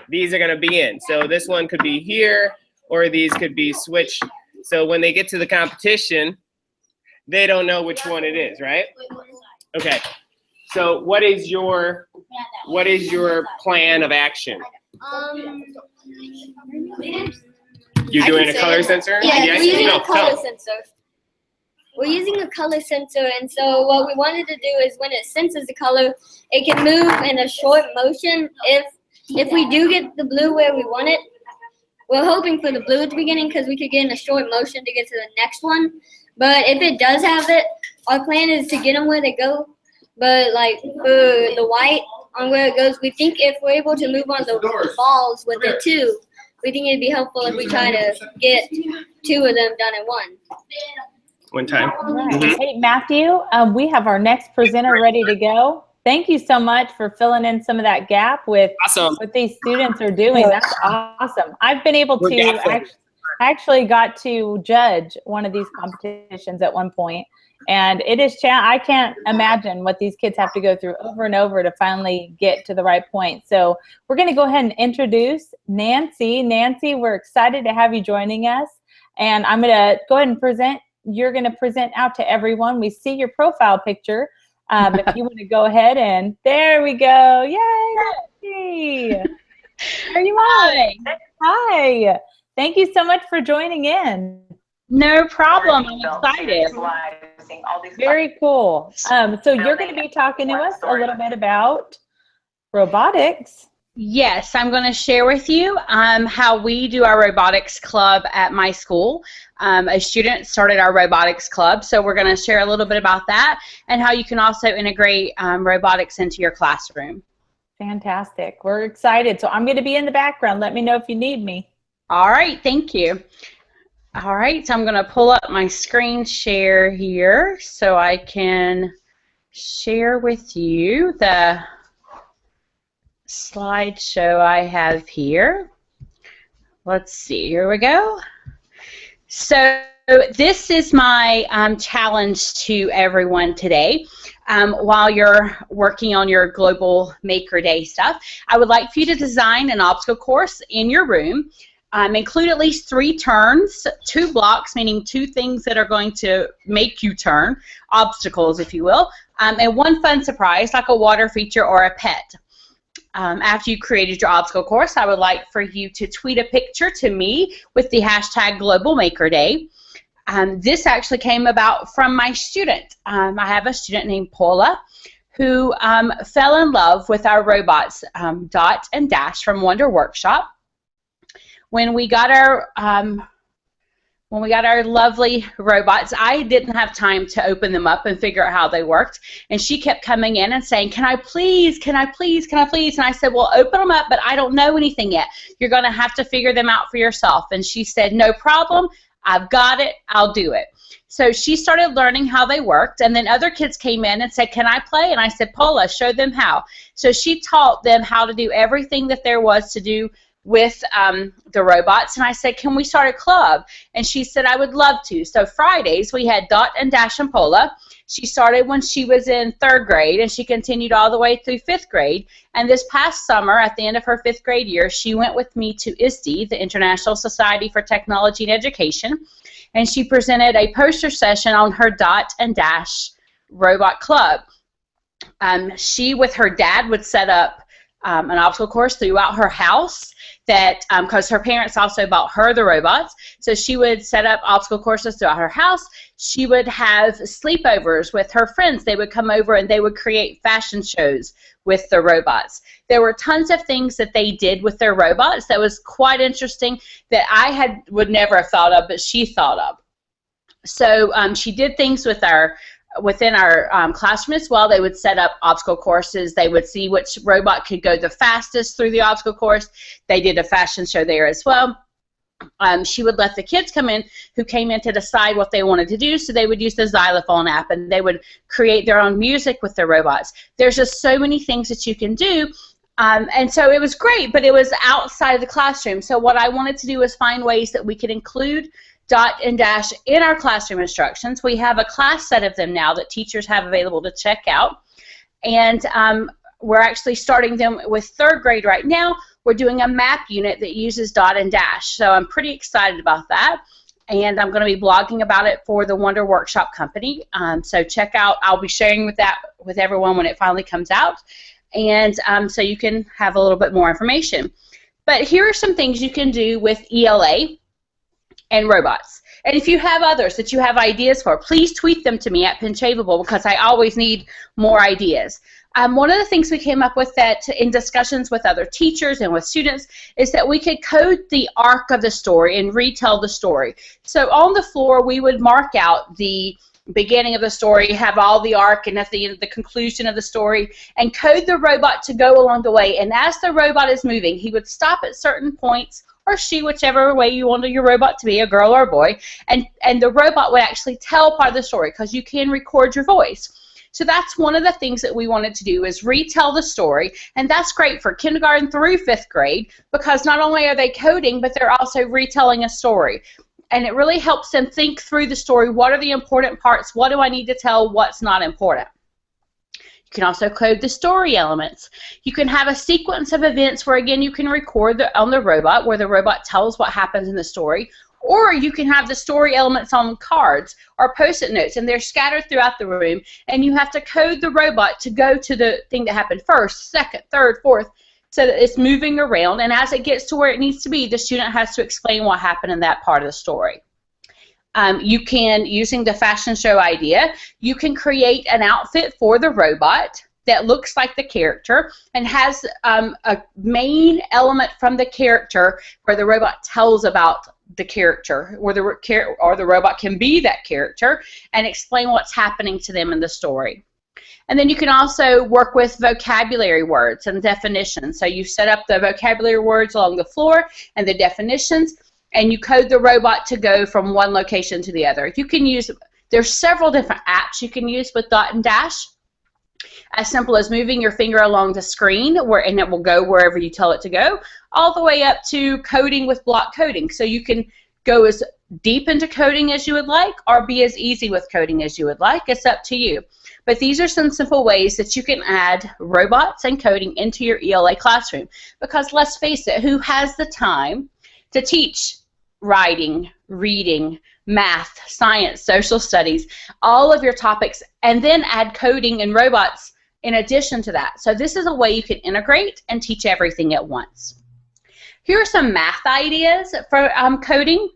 these are going to be in. So this one could be here, or these could be switched. So when they get to the competition, they don't know which one it is, right? Okay. So what is your plan of action? You're doing a color sensor? Yeah, Yes? we're using No, a color tell. sensor. We're using a color sensor, and so what we wanted to do is when it senses the color, it can move in a short motion. If we do get the blue where we want it, we're hoping for the blue at the beginning because we could get in a short motion to get to the next one. But if it does have it, our plan is to get them where they go. But like for the white on where it goes, we think if we're able to move on the balls with it too, we think it'd be helpful if we try to get 2 of them done at One time. Hey, Matthew, we have our next presenter ready to go. Thank you so much for filling in some of that gap with what these students are doing. That's awesome. I've been able to actually got to judge one of these competitions at one point, and it is I can't imagine what these kids have to go through over and over to finally get to the right point. So we're going to go ahead and introduce Nancy. Nancy, we're excited to have you joining us, and I'm going to go ahead and present. You're going to present out to everyone. We see your profile picture. If you want to go ahead and there we go. Yay! There you are. Hi. Thank you so much for joining in. No problem. I'm excited. Very cool. So you're going to be talking to us a little bit about robotics. Yes, I'm going to share with you how we do our robotics club at my school. A student started our robotics club, so we're going to share a little bit about that and how you can also integrate robotics into your classroom. Fantastic. We're excited. So I'm going to be in the background. Let me know if you need me. All right, thank you. All right, so I'm going to pull up my screen share here so I can share with you the slideshow I have here. Let's see, here we go. So this is my challenge to everyone today. While you're working on your Global Maker Day stuff, I would like for you to design an obstacle course in your room. Include at least 3 turns, 2 blocks, meaning 2 things that are going to make you turn, obstacles if you will, and 1 fun surprise like a water feature or a pet. After you created your obstacle course, I would like for you to tweet a picture to me with the hashtag Global Maker Day. This actually came about from my student. I have a student named Paula who fell in love with our robots, Dot and Dash from Wonder Workshop. When we got our lovely robots, I didn't have time to open them up and figure out how they worked. And she kept coming in and saying, can I please, can I please, can I please? And I said, well, open them up, but I don't know anything yet. You're going to have to figure them out for yourself. And she said, no problem. I've got it. I'll do it. So she started learning how they worked. And then other kids came in and said, can I play? And I said, Paula, show them how. So she taught them how to do everything that there was to do with the robots, and I said, can we start a club? And she said, I would love to. So Fridays we had Dot and Dash and Pola. She started when she was in 3rd grade, and she continued all the way through 5th grade. And this past summer, at the end of her 5th grade year, she went with me to ISTE, the International Society for Technology and Education, and she presented a poster session on her Dot and Dash robot club. She, with her dad, would set up an obstacle course throughout her house, that because her parents also bought her the robots, so she would set up obstacle courses throughout her house. She would have sleepovers with her friends. They would come over and they would create fashion shows with the robots. There were tons of things that they did with their robots that was quite interesting that I would never have thought of, but she thought of. So she did things with within our classroom as well. They would set up obstacle courses. They would see which robot could go the fastest through the obstacle course. They did a fashion show there as well. She would let the kids come in who came in to decide what they wanted to do, so they would use the Xylophone app, and they would create their own music with their robots. There's just so many things that you can do, and so it was great, but it was outside of the classroom. So what I wanted to do was find ways that we could include Dot and Dash in our classroom instructions. We have a class set of them now that teachers have available to check out, and we're actually starting them with 3rd grade right now. We're doing a map unit that uses Dot and Dash, so I'm pretty excited about that, and I'm going to be blogging about it for the Wonder Workshop Company. So check out, I'll be sharing with everyone when it finally comes out, and so you can have a little bit more information. But here are some things you can do with ELA and robots. And if you have others that you have ideas for, please tweet them to me at Pinchavable, because I always need more ideas. One of the things we came up with that in discussions with other teachers and with students is that we could code the arc of the story and retell the story. So on the floor we would mark out the beginning of the story, have all the arc, and at the end, the conclusion of the story, and code the robot to go along the way. And as the robot is moving, he would stop at certain points, or she, whichever way you wanted your robot to be, a girl or a boy, and the robot would actually tell part of the story, because you can record your voice. So that's one of the things that we wanted to do, is retell the story, and that's great for kindergarten through 5th grade, because not only are they coding, but they're also retelling a story. And it really helps them think through the story. What are the important parts? What do I need to tell? What's not important? You can also code the story elements. You can have a sequence of events where, again, you can record on the robot, where the robot tells what happens in the story, or you can have the story elements on cards or Post-it notes, and they're scattered throughout the room, and you have to code the robot to go to the thing that happened first, second, third, fourth, so that it's moving around, and as it gets to where it needs to be, the student has to explain what happened in that part of the story. You can, using the fashion show idea, you can create an outfit for the robot that looks like the character and has a main element from the character where the robot tells about the character, or the robot can be that character and explain what's happening to them in the story. And then you can also work with vocabulary words and definitions. So you set up the vocabulary words along the floor and the definitions, and you code the robot to go from one location to the other. You can use, there's several different apps you can use with Dot and Dash. As simple as moving your finger along the screen, and it will go wherever you tell it to go, all the way up to coding with block coding. So you can go as deep into coding as you would like, or be as easy with coding as you would like. It's up to you. But these are some simple ways that you can add robots and coding into your ELA classroom. Because let's face it, who has the time to teach writing, reading, math, science, social studies, all of your topics, and then add coding and robots in addition to that? So this is a way you can integrate and teach everything at once. Here are some math ideas for coding.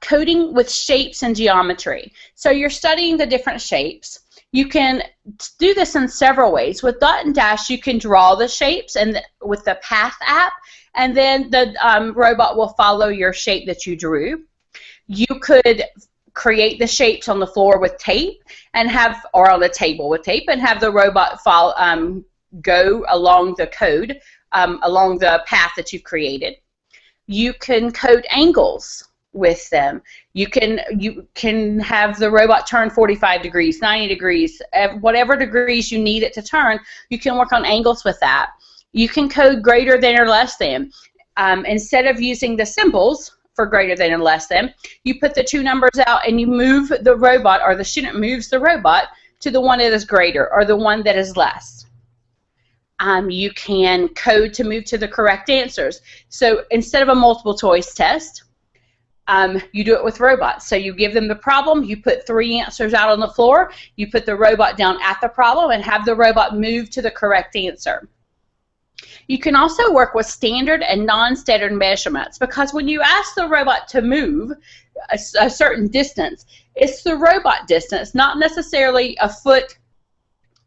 Coding with shapes and geometry. So you're studying the different shapes. You can do this in several ways. With Dot and Dash, you can draw the shapes and with the Path app, and then the robot will follow your shape that you drew. You could create the shapes on the floor with tape and have, or on the table with tape, and have the robot follow, go along the code, along the path that you've created. You can code angles with them. You can have the robot turn 45 degrees, 90 degrees, whatever degrees you need it to turn. You can work on angles with that. You can code greater than or less than. Instead of using the symbols for greater than and less than, you put the two numbers out and you move the robot, or the student moves the robot to the one that is greater or the one that is less. You can code to move to the correct answers. So instead of a multiple choice test, you do it with robots. So you give them the problem, you put 3 answers out on the floor, you put the robot down at the problem and have the robot move to the correct answer. You can also work with standard and non-standard measurements, because when you ask the robot to move a certain distance, it's the robot distance, not necessarily a foot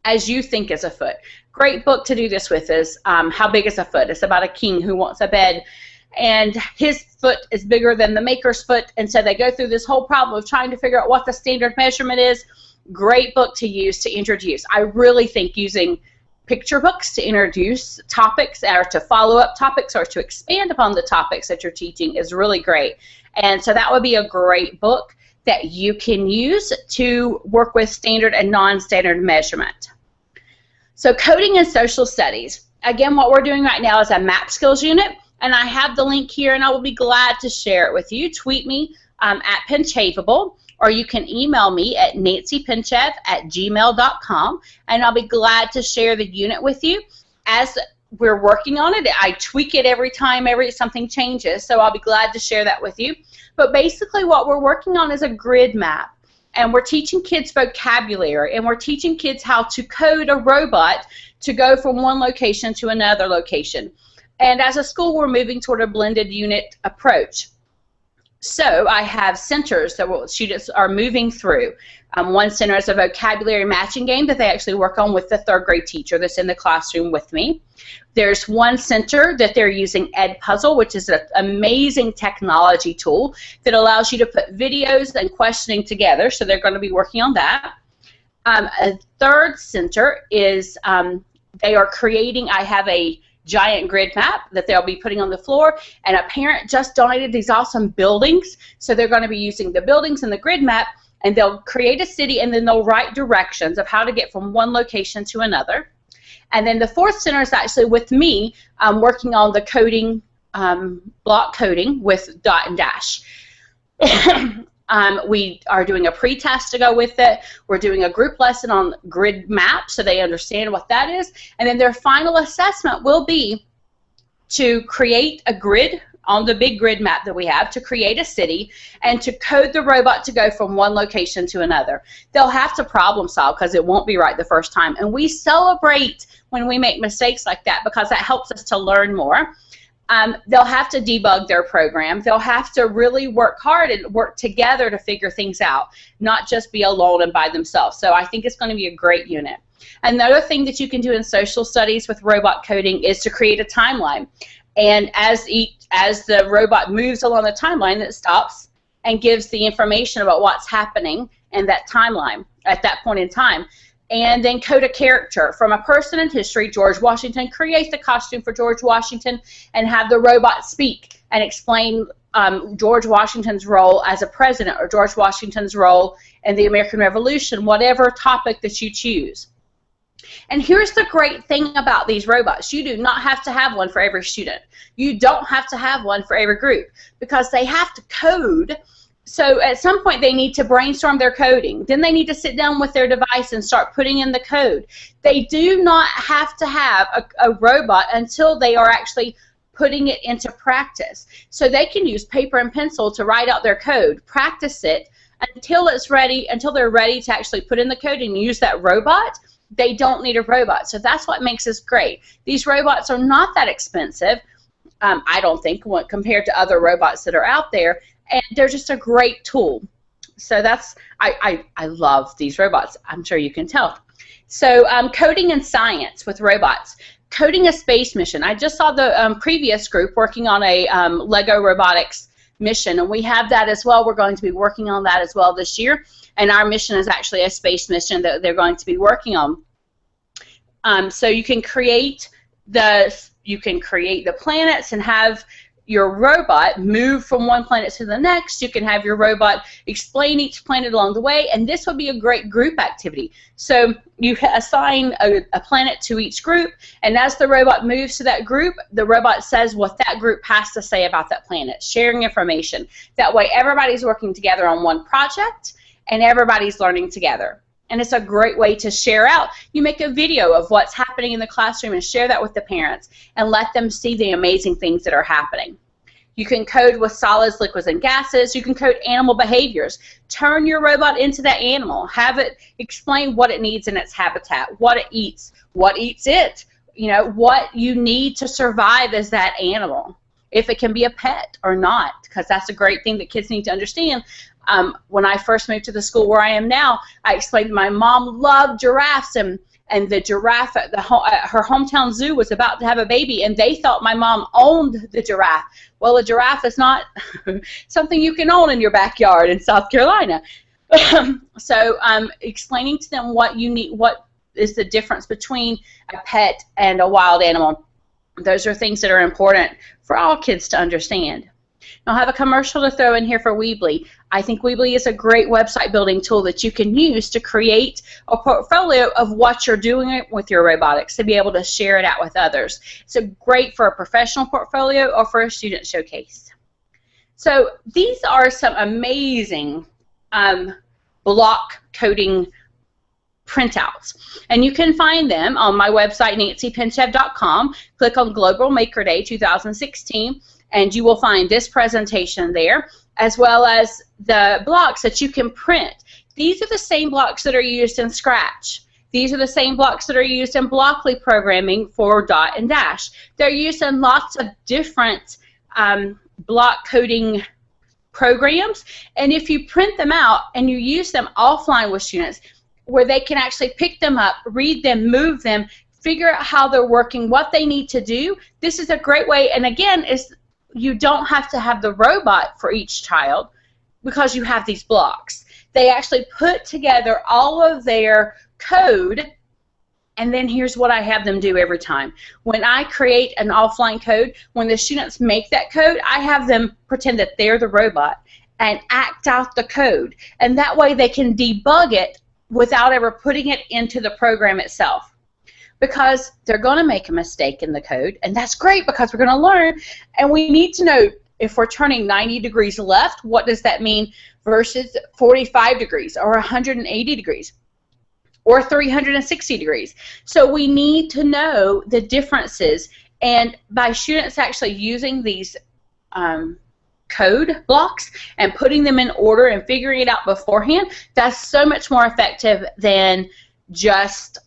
as you think is a foot. Great book to do this with is How Big is a Foot? It's about a king who wants a bed, and his foot is bigger than the maker's foot, and so they go through this whole problem of trying to figure out what the standard measurement is. Great book to use to introduce. I really think using picture books to introduce topics, or to follow up topics, or to expand upon the topics that you're teaching is really great. And so that would be a great book that you can use to work with standard and non-standard measurement. So coding and social studies. Again, what we're doing right now is a map skills unit, and I have the link here, and I will be glad to share it with you. Tweet me at Pinchavable, or you can email me at nancypinchev@gmail.com, and I'll be glad to share the unit with you. As we're working on it, I tweak it every time something changes, so I'll be glad to share that with you. But basically what we're working on is a grid map, and we're teaching kids vocabulary, and we're teaching kids how to code a robot to go from one location to another location. And as a school, we're moving toward a blended unit approach. So I have centers that students are moving through. One center is a vocabulary matching game that they actually work on with the 3rd grade teacher that's in the classroom with me. There's one center that they're using Edpuzzle, which is an amazing technology tool that allows you to put videos and questioning together, so they're going to be working on that. A 3rd center is they are creating, I have a giant grid map that they'll be putting on the floor, and a parent just donated these awesome buildings, so they're going to be using the buildings and the grid map, and they'll create a city, and then they'll write directions of how to get from one location to another. And then the 4th center is actually with me working on the coding, block coding with dot and dash. We are doing a pre-test to go with it. We're doing a group lesson on grid map so they understand what that is. And then their final assessment will be to create a grid on the big grid map that we have, to create a city, and to code the robot to go from one location to another. They'll have to problem solve because it won't be right the first time. And we celebrate when we make mistakes like that because that helps us to learn more. They'll have to debug their program. They'll have to really work hard and work together to figure things out, not just be alone and by themselves. So I think it's going to be a great unit. Another thing that you can do in social studies with robot coding is to create a timeline. And as the robot moves along the timeline, it stops and gives the information about what's happening in that timeline at that point in time. And then code a character from a person in history, George Washington, create the costume for George Washington, and have the robot speak and explain George Washington's role as a president or George Washington's role in the American Revolution, whatever topic that you choose. And here's the great thing about these robots. You do not have to have one for every student. You don't have to have one for every group because they have to code. So at some point they need to brainstorm their coding. Then they need to sit down with their device and start putting in the code. They do not have to have a robot until they are actually putting it into practice. So they can use paper and pencil to write out their code, practice it until it's ready, until they're ready to actually put in the code and use that robot. They don't need a robot. So that's what makes this great. These robots are not that expensive, I don't think, compared to other robots that are out there. And they're just a great tool. So that's, I love these robots. I'm sure you can tell. So coding and science with robots. Coding a space mission. I just saw the previous group working on a Lego robotics mission, and we have that as well. We're going to be working on that as well this year. And our mission is actually a space mission that they're going to be working on. So you can create the planets and have your robot move from one planet to the next. You can have your robot explain each planet along the way, and this would be a great group activity. So you assign a planet to each group, and as the robot moves to that group, the robot says what that group has to say about that planet, sharing information. That way everybody's working together on one project, and everybody's learning together. And it's a great way to share out. You make a video of what's happening in the classroom and share that with the parents and let them see the amazing things that are happening. You can code with solids, liquids, and gases. You can code animal behaviors. Turn your robot into that animal. Have it explain what it needs in its habitat, what it eats it, you know, what you need to survive as that animal, if it can be a pet or not, because that's a great thing that kids need to understand. When I first moved to the school where I am now, I explained that my mom loved giraffes, and the giraffe at her hometown zoo was about to have a baby, and they thought my mom owned the giraffe. Well, a giraffe is not something you can own in your backyard in South Carolina. So explaining to them what you need, what is the difference between a pet and a wild animal. Those are things that are important for all kids to understand. I'll have a commercial to throw in here for Weebly. I think Weebly is a great website building tool that you can use to create a portfolio of what you're doing with your robotics, to be able to share it out with others. It's great for a professional portfolio or for a student showcase. So these are some amazing block coding printouts, and you can find them on my website, nancypinchev.com. Click on Global Maker Day 2016, and you will find this presentation there, as well as the blocks that you can print. These are the same blocks that are used in Scratch. These are the same blocks that are used in Blockly programming for dot and dash. They're used in lots of different block coding programs, and if you print them out and you use them offline with students, where they can actually pick them up, read them, move them, figure out how they're working, what they need to do, this is a great way. And again, you don't have to have the robot for each child because you have these blocks. They actually put together all of their code, and then here's what I have them do every time. When I create an offline code, when the students make that code, I have them pretend that they're the robot and act out the code. And that way they can debug it without ever putting it into the program itself. Because they're going to make a mistake in the code, and that's great because we're going to learn, and we need to know if we're turning 90 degrees left, what does that mean versus 45 degrees or 180 degrees or 360 degrees. So we need to know the differences, and by students actually using these code blocks and putting them in order and figuring it out beforehand, that's so much more effective than just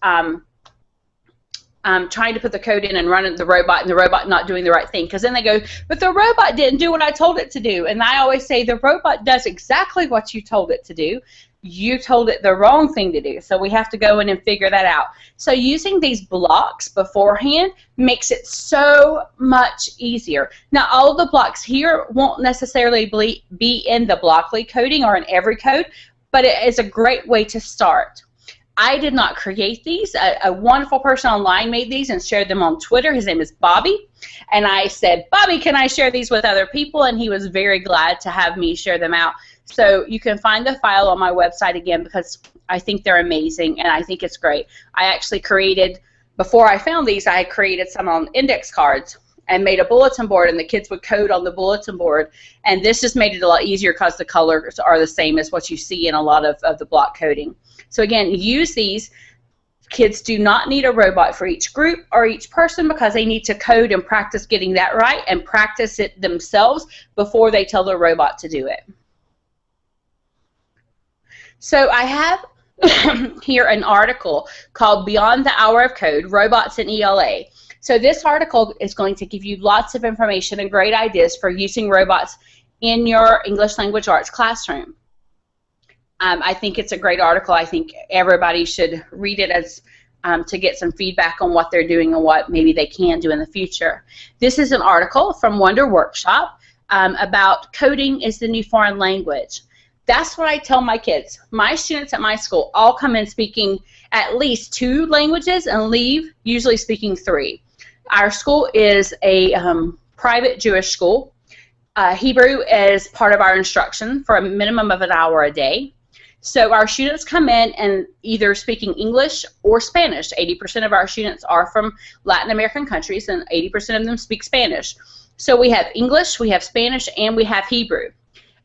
trying to put the code in and run the robot, and the robot not doing the right thing. Because then they go, but the robot didn't do what I told it to do. And I always say the robot does exactly what you told it to do. You told it the wrong thing to do. So we have to go in and figure that out. So using these blocks beforehand makes it so much easier. Now all the blocks here won't necessarily be in the Blockly coding or in every code, but it is a great way to start. I did not create these. A wonderful person online made these and shared them on Twitter. His name is Bobby. And I said, Bobby, can I share these with other people? And he was very glad to have me share them out. So you can find the file on my website again, because I think they're amazing and I think it's great. I actually created, before I found these, I created some on index cards and made a bulletin board, and the kids would code on the bulletin board. And this just made it a lot easier because the colors are the same as what you see in a lot of the block coding. So again, use these. Kids do not need a robot for each group or each person, because they need to code and practice getting that right and practice it themselves before they tell the robot to do it. So I have here an article called Beyond the Hour of Code, Robots in ELA. So this article is going to give you lots of information and great ideas for using robots in your English Language Arts classroom. I think it's a great article. I think everybody should read it as to get some feedback on what they're doing and what maybe they can do in the future. This is an article from Wonder Workshop about coding is the new foreign language. That's what I tell my kids. My students at my school all come in speaking at least 2 languages and leave usually speaking 3. Our school is a private Jewish school, Hebrew is part of our instruction for a minimum of an hour a day. So our students come in and either speaking English or Spanish. 80% of our students are from Latin American countries, and 80% of them speak Spanish. So we have English, we have Spanish, and we have Hebrew.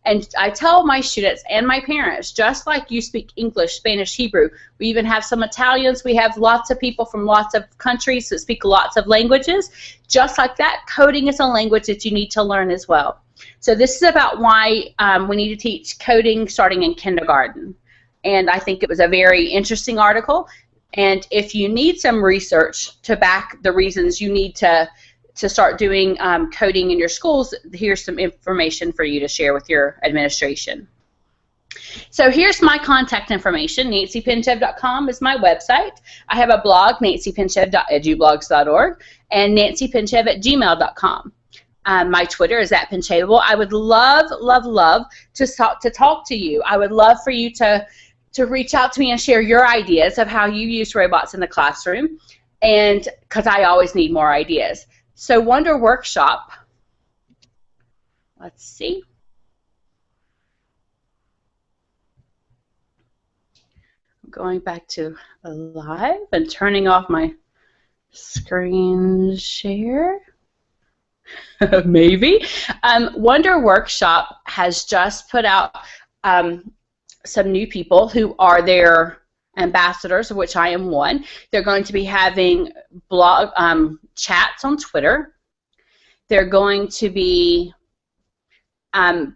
And I tell my students and my parents, just like you speak English, Spanish, Hebrew, we even have some Italians, we have lots of people from lots of countries that speak lots of languages. Just like that, coding is a language that you need to learn as well. So this is about why we need to teach coding starting in kindergarten. And I think it was a very interesting article. And if you need some research to back the reasons you need to start doing coding in your schools, here's some information for you to share with your administration. So here's my contact information. NancyPinchev.com is my website. I have a blog, nancypinchev.edublogs.org, and nancypinchev@gmail.com. My Twitter is @Pinchevable. I would love, love, love to talk to you. I would love for you to reach out to me and share your ideas of how you use robots in the classroom, and because I always need more ideas. So Wonder Workshop, let's see. I'm going back to the live and turning off my screen share. Maybe. Wonder Workshop has just put out some new people who are their ambassadors, of which I am one. They're going to be having blog chats on Twitter. They're going to be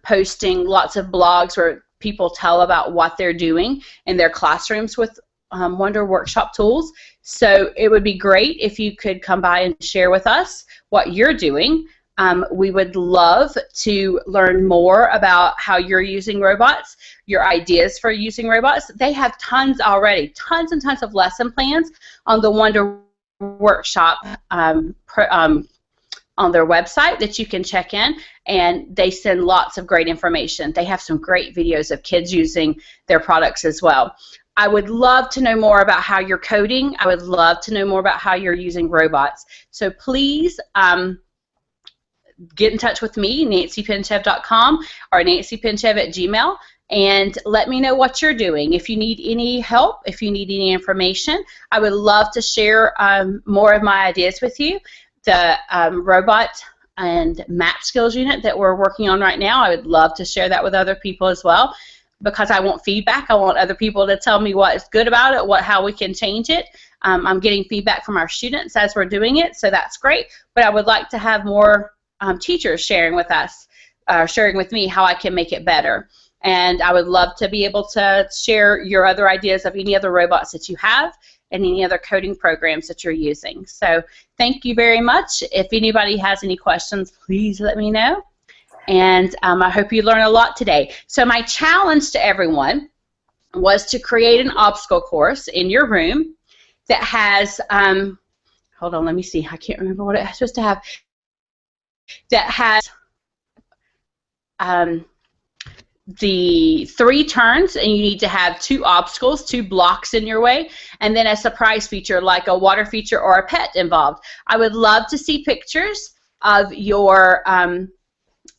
posting lots of blogs where people tell about what they're doing in their classrooms with Wonder Workshop tools. So it would be great if you could come by and share with us what you're doing. We would love to learn more about how you're using robots, your ideas for using robots. They have tons already, tons and tons of lesson plans on the Wonder Workshop on their website that you can check in, and they send lots of great information. They have some great videos of kids using their products as well. I would love to know more about how you're coding. I would love to know more about how you're using robots. So please get in touch with me, nancypinchev.com or nancypinchev@gmail, and let me know what you're doing. If you need any help, if you need any information, I would love to share more of my ideas with you. The robot and math skills unit that we're working on right now, I would love to share that with other people as well, because I want feedback. I want other people to tell me what is good about it, how we can change it. I'm getting feedback from our students as we're doing it, so that's great. But I would like to have more teachers sharing with us, sharing with me how I can make it better. And I would love to be able to share your other ideas of any other robots that you have and any other coding programs that you're using. So thank you very much. If anybody has any questions, please let me know. And I hope you learn a lot today. So my challenge to everyone was to create an obstacle course in your room that has, hold on, let me see. I can't remember what it's supposed to have. That has the 3 turns, and you need to have 2 obstacles, 2 blocks in your way, and then a surprise feature like a water feature or a pet involved. I would love to see pictures of your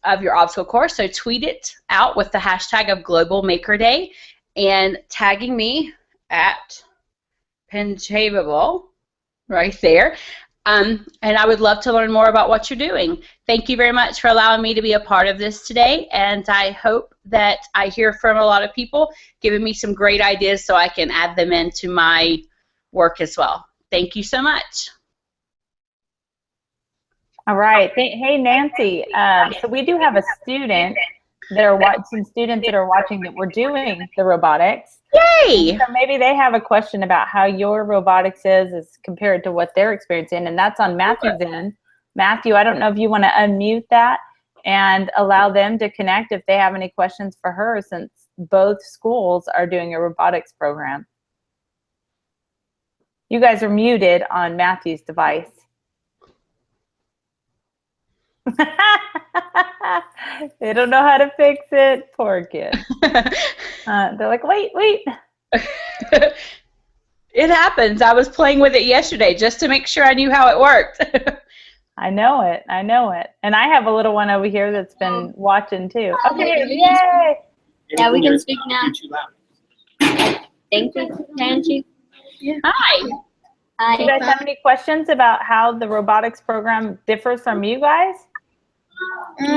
obstacle course, so tweet it out with the hashtag of Global Maker Day and tagging me at Pinchevable right there. And I would love to learn more about what you're doing. Thank you very much for allowing me to be a part of this today, and I hope that I hear from a lot of people giving me some great ideas so I can add them into my work as well. Thank you so much. All right. Hey, Nancy. So we do have a student that are watching, students that are watching that we're doing the robotics. Yay! So maybe they have a question about how your robotics is compared to what they're experiencing, and that's on Matthew's end. Matthew, I don't know if you want to unmute that and allow them to connect if they have any questions for her, since both schools are doing a robotics program. You guys are muted on Matthew's device. They don't know how to fix it. Poor kid. They're like, wait. It happens. I was playing with it yesterday just to make sure I knew how it worked. I know it. I know it. And I have a little one over here that's been watching too. Okay, yay! Yeah, we can speak now. You're too loud. Thank you. Thank you. Hi. Do you guys have any questions about how the robotics program differs from you guys? Do you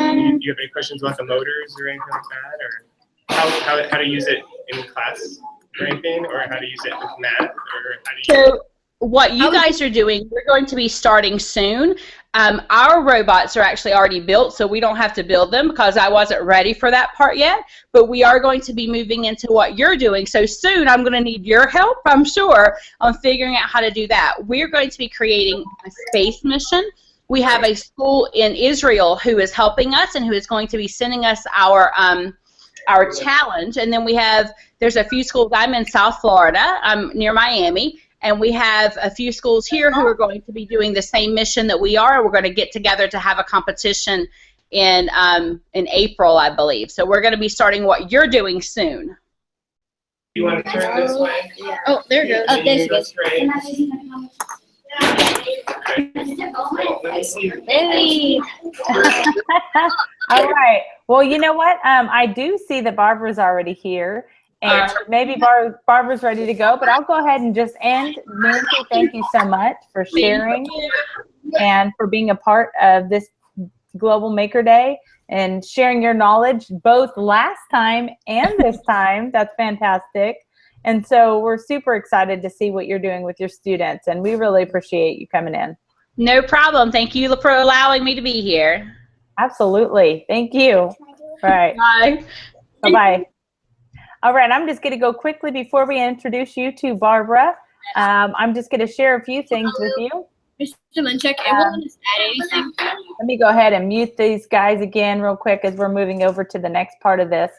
have any questions about the motors or anything like that, or how to use it in class or anything, or how to use it with math, or how do you? So what you guys are doing, we're going to be starting soon. Our robots are actually already built, so we don't have to build them because I wasn't ready for that part yet. But we are going to be moving into what you're doing. So soon I'm going to need your help, I'm sure, on figuring out how to do that. We're going to be creating a space mission. We have a school in Israel who is helping us and who is going to be sending us our challenge. And then there's a few schools. I'm in South Florida. I'm near Miami. And we have a few schools here who are going to be doing the same mission that we are. We're going to get together to have a competition in April, I believe. So we're going to be starting what you're doing soon. You want to turn this way? Oh, there it goes. Oh, there it goes. Hey. All right. Well, you know what? I do see that Barbara's already here. And maybe Barbara's ready to go, but I'll go ahead and just end. Nancy, thank you so much for sharing and for being a part of this Global Maker Day and sharing your knowledge both last time and this time. That's fantastic. And so we're super excited to see what you're doing with your students, and we really appreciate you coming in. No problem. Thank you for allowing me to be here. Absolutely. Thank you. All right. Bye. Bye-bye. All right, I'm just going to go quickly before we introduce you to Barbara. I'm just going to share a few things with you. Mr. Munchak, everyone just add anything. Let me go ahead and mute these guys again real quick as we're moving over to the next part of this.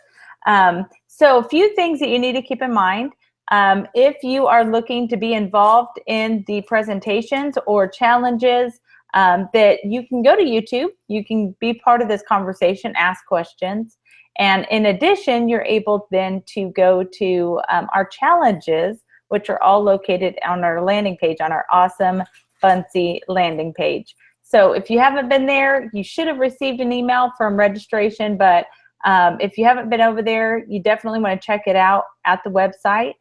So a few things that you need to keep in mind. If you are looking to be involved in the presentations or challenges, that you can go to YouTube. You can be part of this conversation, ask questions. And in addition, you're able then to go to our challenges, which are all located on our landing page, on our awesome Buncee landing page. So if you haven't been there, you should have received an email from registration, but if you haven't been over there, you definitely want to check it out at the website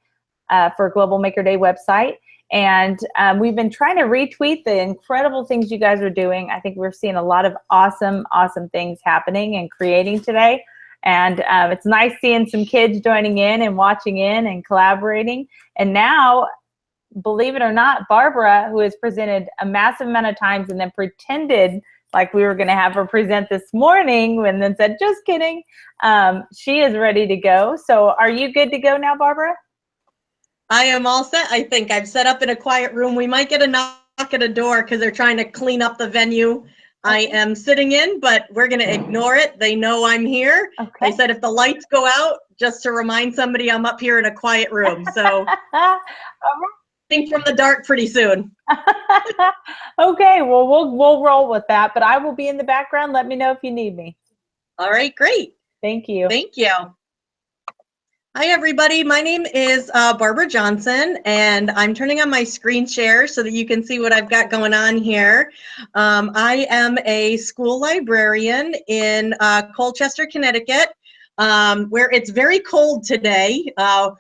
for Global Maker Day website. And we've been trying to retweet the incredible things you guys are doing. I think we're seeing a lot of awesome, awesome things happening and creating today. And it's nice seeing some kids joining in and watching in and collaborating. And now, believe it or not, Barbara, who has presented a massive amount of times and then pretended like we were going to have her present this morning and then said, just kidding, she is ready to go. So are you good to go now, Barbara? I am all set. I think I've set up in a quiet room. We might get a knock at a door because they're trying to clean up the venue. I am sitting in, but we're going to ignore it. They know I'm here. Okay. They said if the lights go out, just to remind somebody I'm up here in a quiet room. So I think from the dark pretty soon. Okay, well, we'll roll with that, but I will be in the background. Let me know if you need me. All right, great. Thank you. Thank you. Hi, everybody. My name is Barbara Johnson, and I'm turning on my screen share so that you can see what I've got going on here. I am a school librarian in Colchester, Connecticut, where it's very cold today. A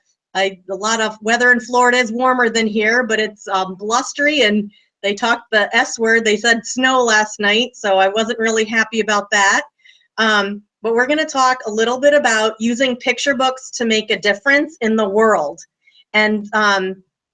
lot of weather in Florida is warmer than here, but it's blustery, and they talked the S word. They said snow last night, so I wasn't really happy about that. But we're going to talk a little bit about using picture books to make a difference in the world. And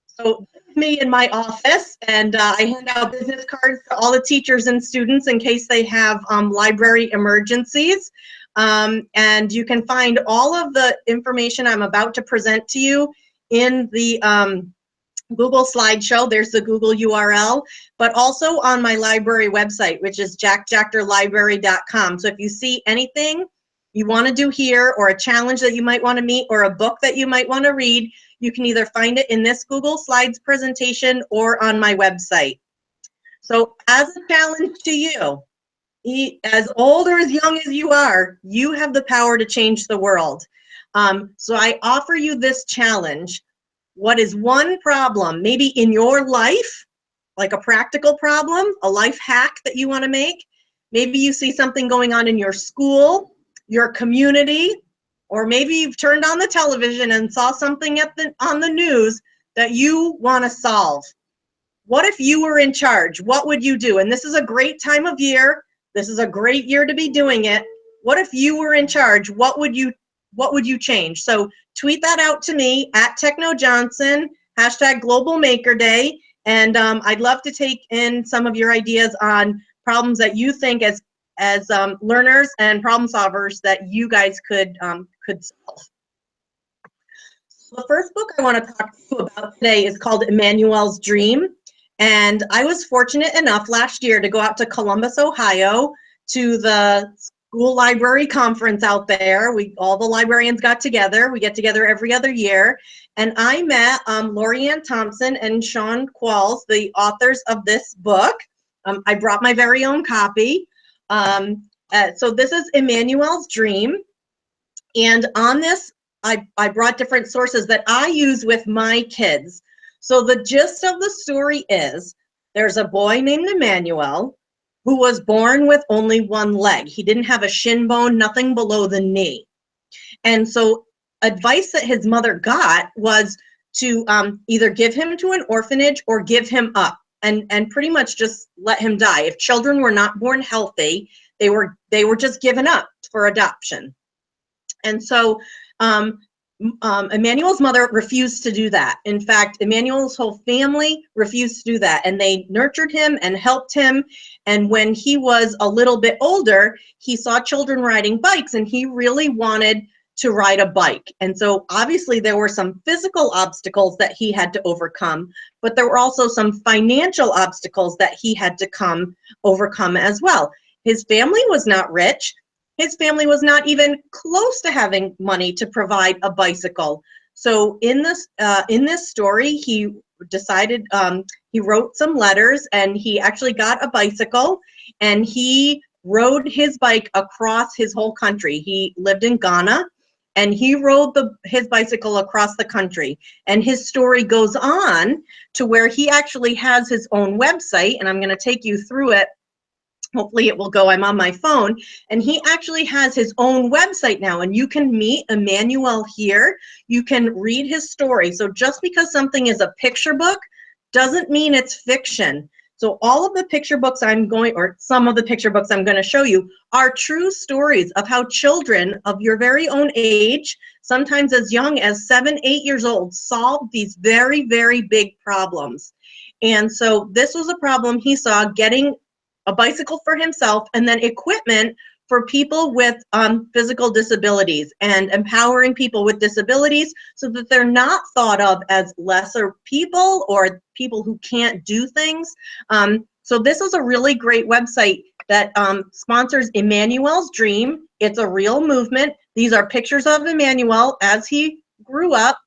so me in my office, and I hand out business cards to all the teachers and students in case they have library emergencies. And you can find all of the information I'm about to present to you in the Google slideshow. There's the Google URL, but also on my library website, which is jackjachterlibrary.com. So if you see anything you want to do here, or a challenge that you might want to meet, or a book that you might want to read, you can either find it in this Google Slides presentation or on my website. So as a challenge to you, as old or as young as you are, you have the power to change the world. So I offer you this challenge. What is one problem, maybe in your life, like a practical problem, a life hack that you want to make. Maybe you see something going on in your school, your community, or maybe you've turned on the television and saw something on the news that you want to solve. What if you were in charge? What would you do? And this is a great time of year. This is a great year to be doing it. What if you were in charge? What would you change? So tweet that out to me at TechnoJohnson, #Global Maker Day. And I'd love to take in some of your ideas on problems that you think as learners and problem solvers that you guys could solve. The first book I want to talk to you about today is called Emmanuel's Dream. And I was fortunate enough last year to go out to Columbus, Ohio, to the school library conference out there. All the librarians got together. We get together every other year. And I met Lorianne Thompson and Sean Qualls, the authors of this book. I brought my very own copy. So this is Emmanuel's Dream. And on this, I brought different sources that I use with my kids. So the gist of the story is there's a boy named Emmanuel who was born with only one leg. He didn't have a shin bone, nothing below the knee. And so advice that his mother got was to either give him to an orphanage or give him up and pretty much just let him die. If children were not born healthy, they were just given up for adoption. And so Emmanuel's mother refused to do that. In fact, Emmanuel's whole family refused to do that, and they nurtured him and helped him. And when he was a little bit older, he saw children riding bikes, and he really wanted to ride a bike. And so obviously there were some physical obstacles that he had to overcome, but there were also some financial obstacles that he had to overcome as well. His family was not rich. His family was not even close to having money to provide a bicycle. So in this story, he decided, he wrote some letters, and he actually got a bicycle, and he rode his bike across his whole country. He lived in Ghana, and he rode his bicycle across the country. And his story goes on to where he actually has his own website, and I'm going to take you through it. Hopefully it will go. I'm on my phone. And he actually has his own website now, and you can meet Emmanuel here. You can read his story. So just because something is a picture book doesn't mean it's fiction. So all of the picture books some of the picture books I'm going to show you are true stories of how children of your very own age, sometimes as young as 7, 8 years old, solve these very, very big problems. And so this was a problem he saw, getting a bicycle for himself, and then equipment for people with physical disabilities, and empowering people with disabilities so that they're not thought of as lesser people or people who can't do things. So this is a really great website that sponsors Emmanuel's Dream. It's a real movement. These are pictures of Emmanuel as he grew up.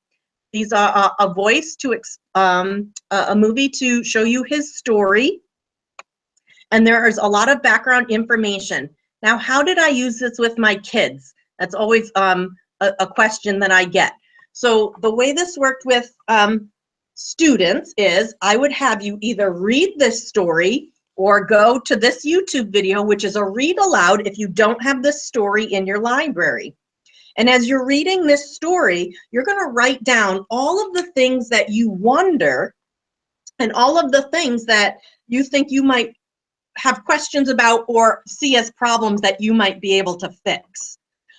These are a voice to a movie to show you his story. And there is a lot of background information. Now, how did I use this with my kids? That's always a question that I get. So the way this worked with students is I would have you either read this story or go to this YouTube video, which is a read aloud if you don't have this story in your library. And as you're reading this story, you're going to write down all of the things that you wonder and all of the things that you think you might have questions about or see as problems that you might be able to fix.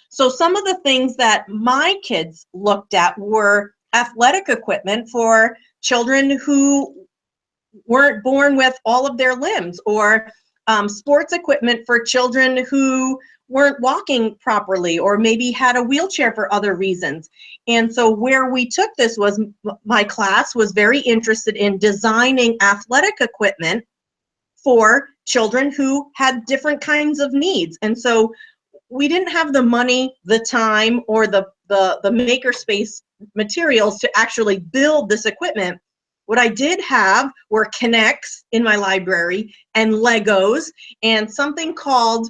So some of the things that my kids looked at were athletic equipment for children who weren't born with all of their limbs, or sports equipment for children who weren't walking properly or maybe had a wheelchair for other reasons. And so where we took this was my class was very interested in designing athletic equipment for children who had different kinds of needs. And so we didn't have the money, the time, or the makerspace materials to actually build this equipment. What I did have were K'NEX in my library and Legos and something called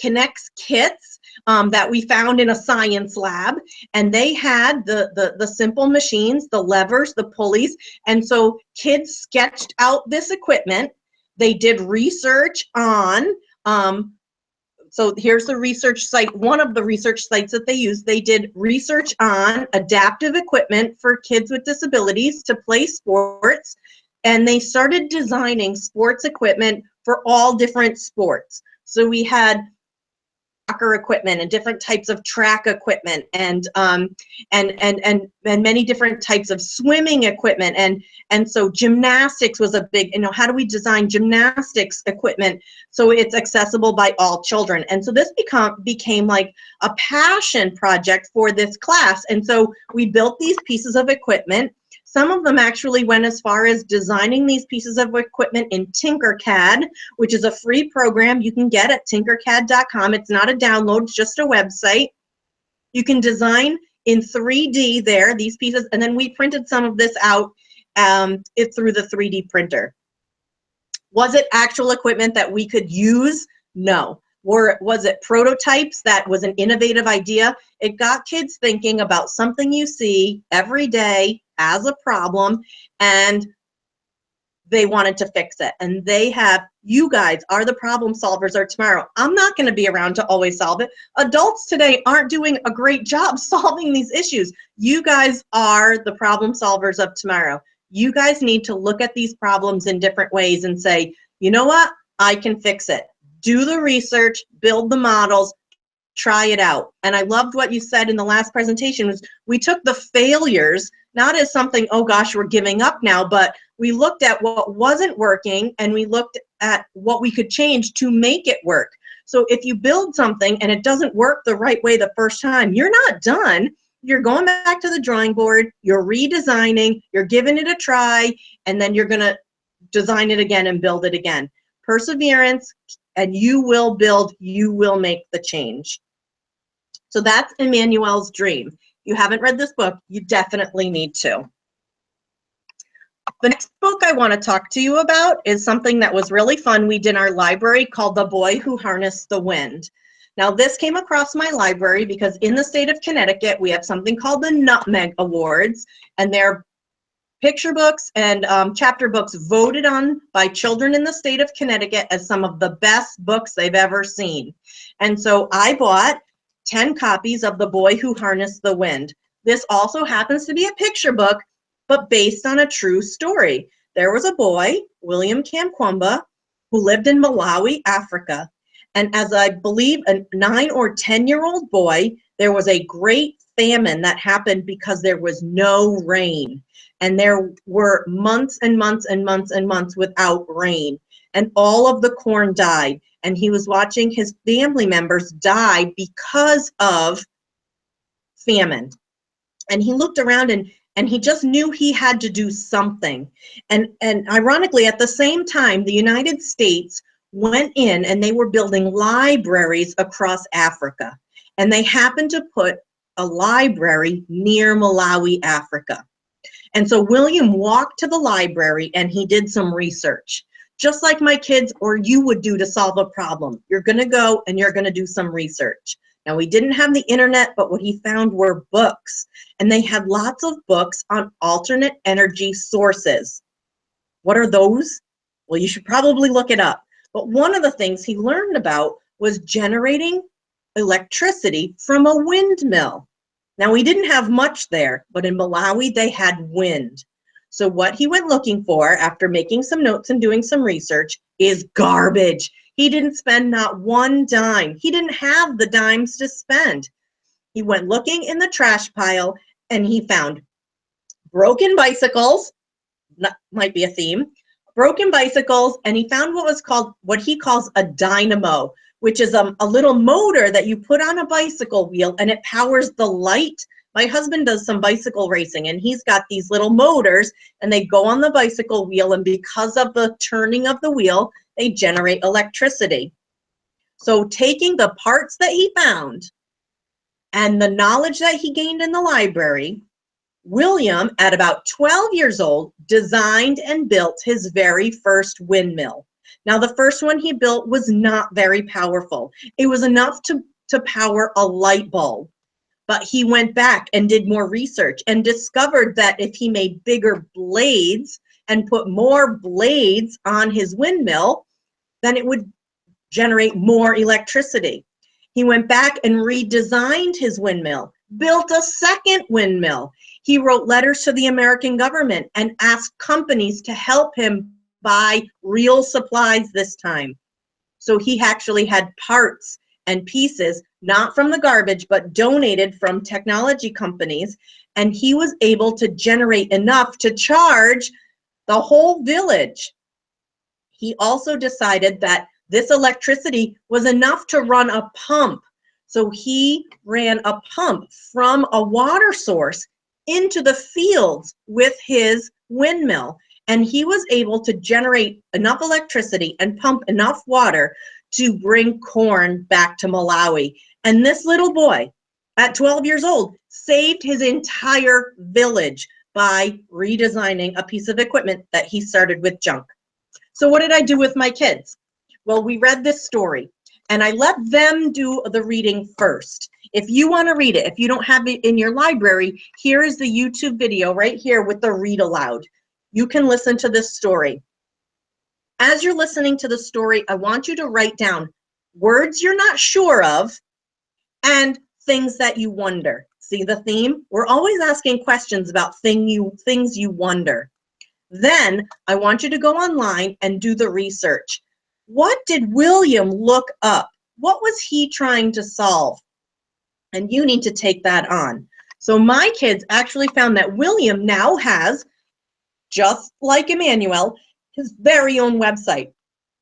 K'NEX kits that we found in a science lab, and they had the simple machines, the levers, the pulleys, and so kids sketched out this equipment. They did research on, so here's the research site, one of the research sites that they used. They did research on adaptive equipment for kids with disabilities to play sports, and they started designing sports equipment for all different sports. So we had soccer equipment and different types of track equipment, and many different types of swimming equipment, and so gymnastics was a big, how do we design gymnastics equipment so it's accessible by all children? And so this became like a passion project for this class, and so we built these pieces of equipment. Some of them actually went as far as designing these pieces of equipment in Tinkercad, which is a free program you can get at tinkercad.com. It's not a download, it's just a website. You can design in 3D there, these pieces, and then we printed some of this out through the 3D printer. Was it actual equipment that we could use? No. Was it prototypes that was an innovative idea? It got kids thinking about something you see every day as a problem, and they wanted to fix it. And you guys are the problem solvers of tomorrow. I'm not going to be around to always solve it. Adults today aren't doing a great job solving these issues. You guys are the problem solvers of tomorrow. You guys need to look at these problems in different ways and say, you know what? I can fix it. Do the research, build the models, try it out. And I loved what you said in the last presentation was we took the failures not as something, oh gosh, we're giving up now, but we looked at what wasn't working and we looked at what we could change to make it work. So if you build something and it doesn't work the right way the first time, you're not done. You're going back to the drawing board, you're redesigning, you're giving it a try, and then you're gonna design it again and build it again. Perseverance, and you will build, you will make the change. So that's Emmanuel's dream. You haven't read this book, you definitely need to. The next book I want to talk to you about is something that was really fun we did in our library called The Boy Who Harnessed the Wind. Now this came across my library because in the state of Connecticut we have something called the Nutmeg Awards, and they're picture books and chapter books voted on by children in the state of Connecticut as some of the best books they've ever seen. And so I bought 10 copies of The Boy Who Harnessed the Wind. This also happens to be a picture book, but based on a true story. There was a boy, William Kamkwamba, who lived in Malawi, Africa. And as I believe a 9 or 10-year-old boy, there was a great famine that happened because there was no rain. And there were months and months and months and months without rain. And all of the corn died. And he was watching his family members die because of famine. And he looked around and he just knew he had to do something. And ironically, at the same time, the United States went in and they were building libraries across Africa. And they happened to put a library near Malawi, Africa. And so William walked to the library and he did some research. Just like my kids or you would do to solve a problem. You're gonna go and you're gonna do some research. Now we didn't have the internet, but what he found were books. And they had lots of books on alternate energy sources. What are those? Well, you should probably look it up. But one of the things he learned about was generating electricity from a windmill. Now we didn't have much there, but in Malawi they had wind. So what he went looking for after making some notes and doing some research is garbage. He didn't spend not one dime. He didn't have the dimes to spend. He went looking in the trash pile and he found broken bicycles, might be a theme, broken bicycles, and he found what he calls a dynamo, which is a little motor that you put on a bicycle wheel and it powers the light. My husband does some bicycle racing and he's got these little motors and they go on the bicycle wheel, and because of the turning of the wheel, they generate electricity. So taking the parts that he found and the knowledge that he gained in the library, William, at about 12 years old, designed and built his very first windmill. Now, the first one he built was not very powerful. It was enough to power a light bulb. But he went back and did more research and discovered that if he made bigger blades and put more blades on his windmill, then it would generate more electricity. He went back and redesigned his windmill, built a second windmill. He wrote letters to the American government and asked companies to help him buy real supplies this time. So he actually had parts and pieces, not from the garbage, but donated from technology companies. And he was able to generate enough to charge the whole village. He also decided that this electricity was enough to run a pump. So he ran a pump from a water source into the fields with his windmill. And he was able to generate enough electricity and pump enough water to bring corn back to Malawi. And this little boy, at 12 years old, saved his entire village by redesigning a piece of equipment that he started with junk. So what did I do with my kids? Well, we read this story, and I let them do the reading first. If you want to read it, if you don't have it in your library, here is the YouTube video right here with the read aloud. You can listen to this story. As you're listening to the story, I want you to write down words you're not sure of and things that you wonder. See the theme? We're always asking questions about things you wonder. Then I want you to go online and do the research. What did William look up? What was he trying to solve? And you need to take that on. So my kids actually found that William now has, just like Emmanuel, his very own website,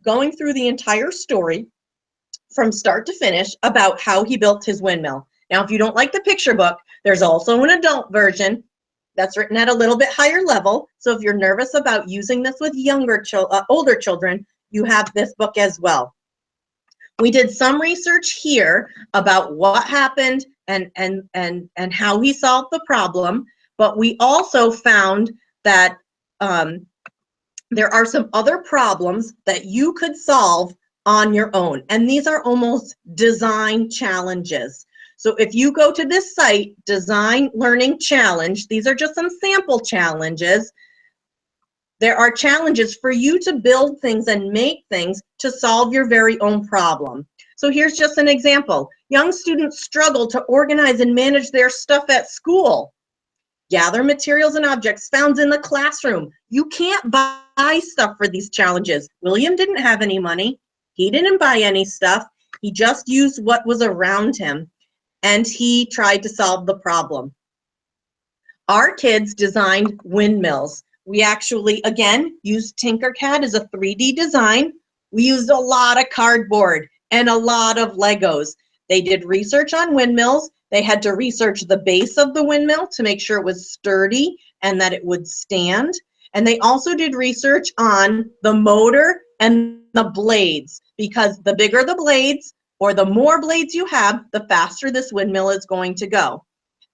going through the entire story from start to finish about how he built his windmill. Now, if you don't like the picture book, there's also an adult version that's written at a little bit higher level. So if you're nervous about using this with older children, you have this book as well. We did some research here about what happened and how he solved the problem, but we also found that there are some other problems that you could solve on your own, and these are almost design challenges. So if you go to this site, Design Learning Challenge, these are just some sample challenges. There are challenges for you to build things and make things to solve your very own problem. So here's just an example. Young students struggle to organize and manage their stuff at school. Gather materials and objects found in the classroom. You can't buy stuff for these challenges. William didn't have any money. He didn't buy any stuff. He just used what was around him, and he tried to solve the problem. Our kids designed windmills. We actually, again, used Tinkercad as a 3D design. We used a lot of cardboard and a lot of Legos. They did research on windmills. They had to research the base of the windmill to make sure it was sturdy and that it would stand. And they also did research on the motor and the blades, because the bigger the blades or the more blades you have, the faster this windmill is going to go.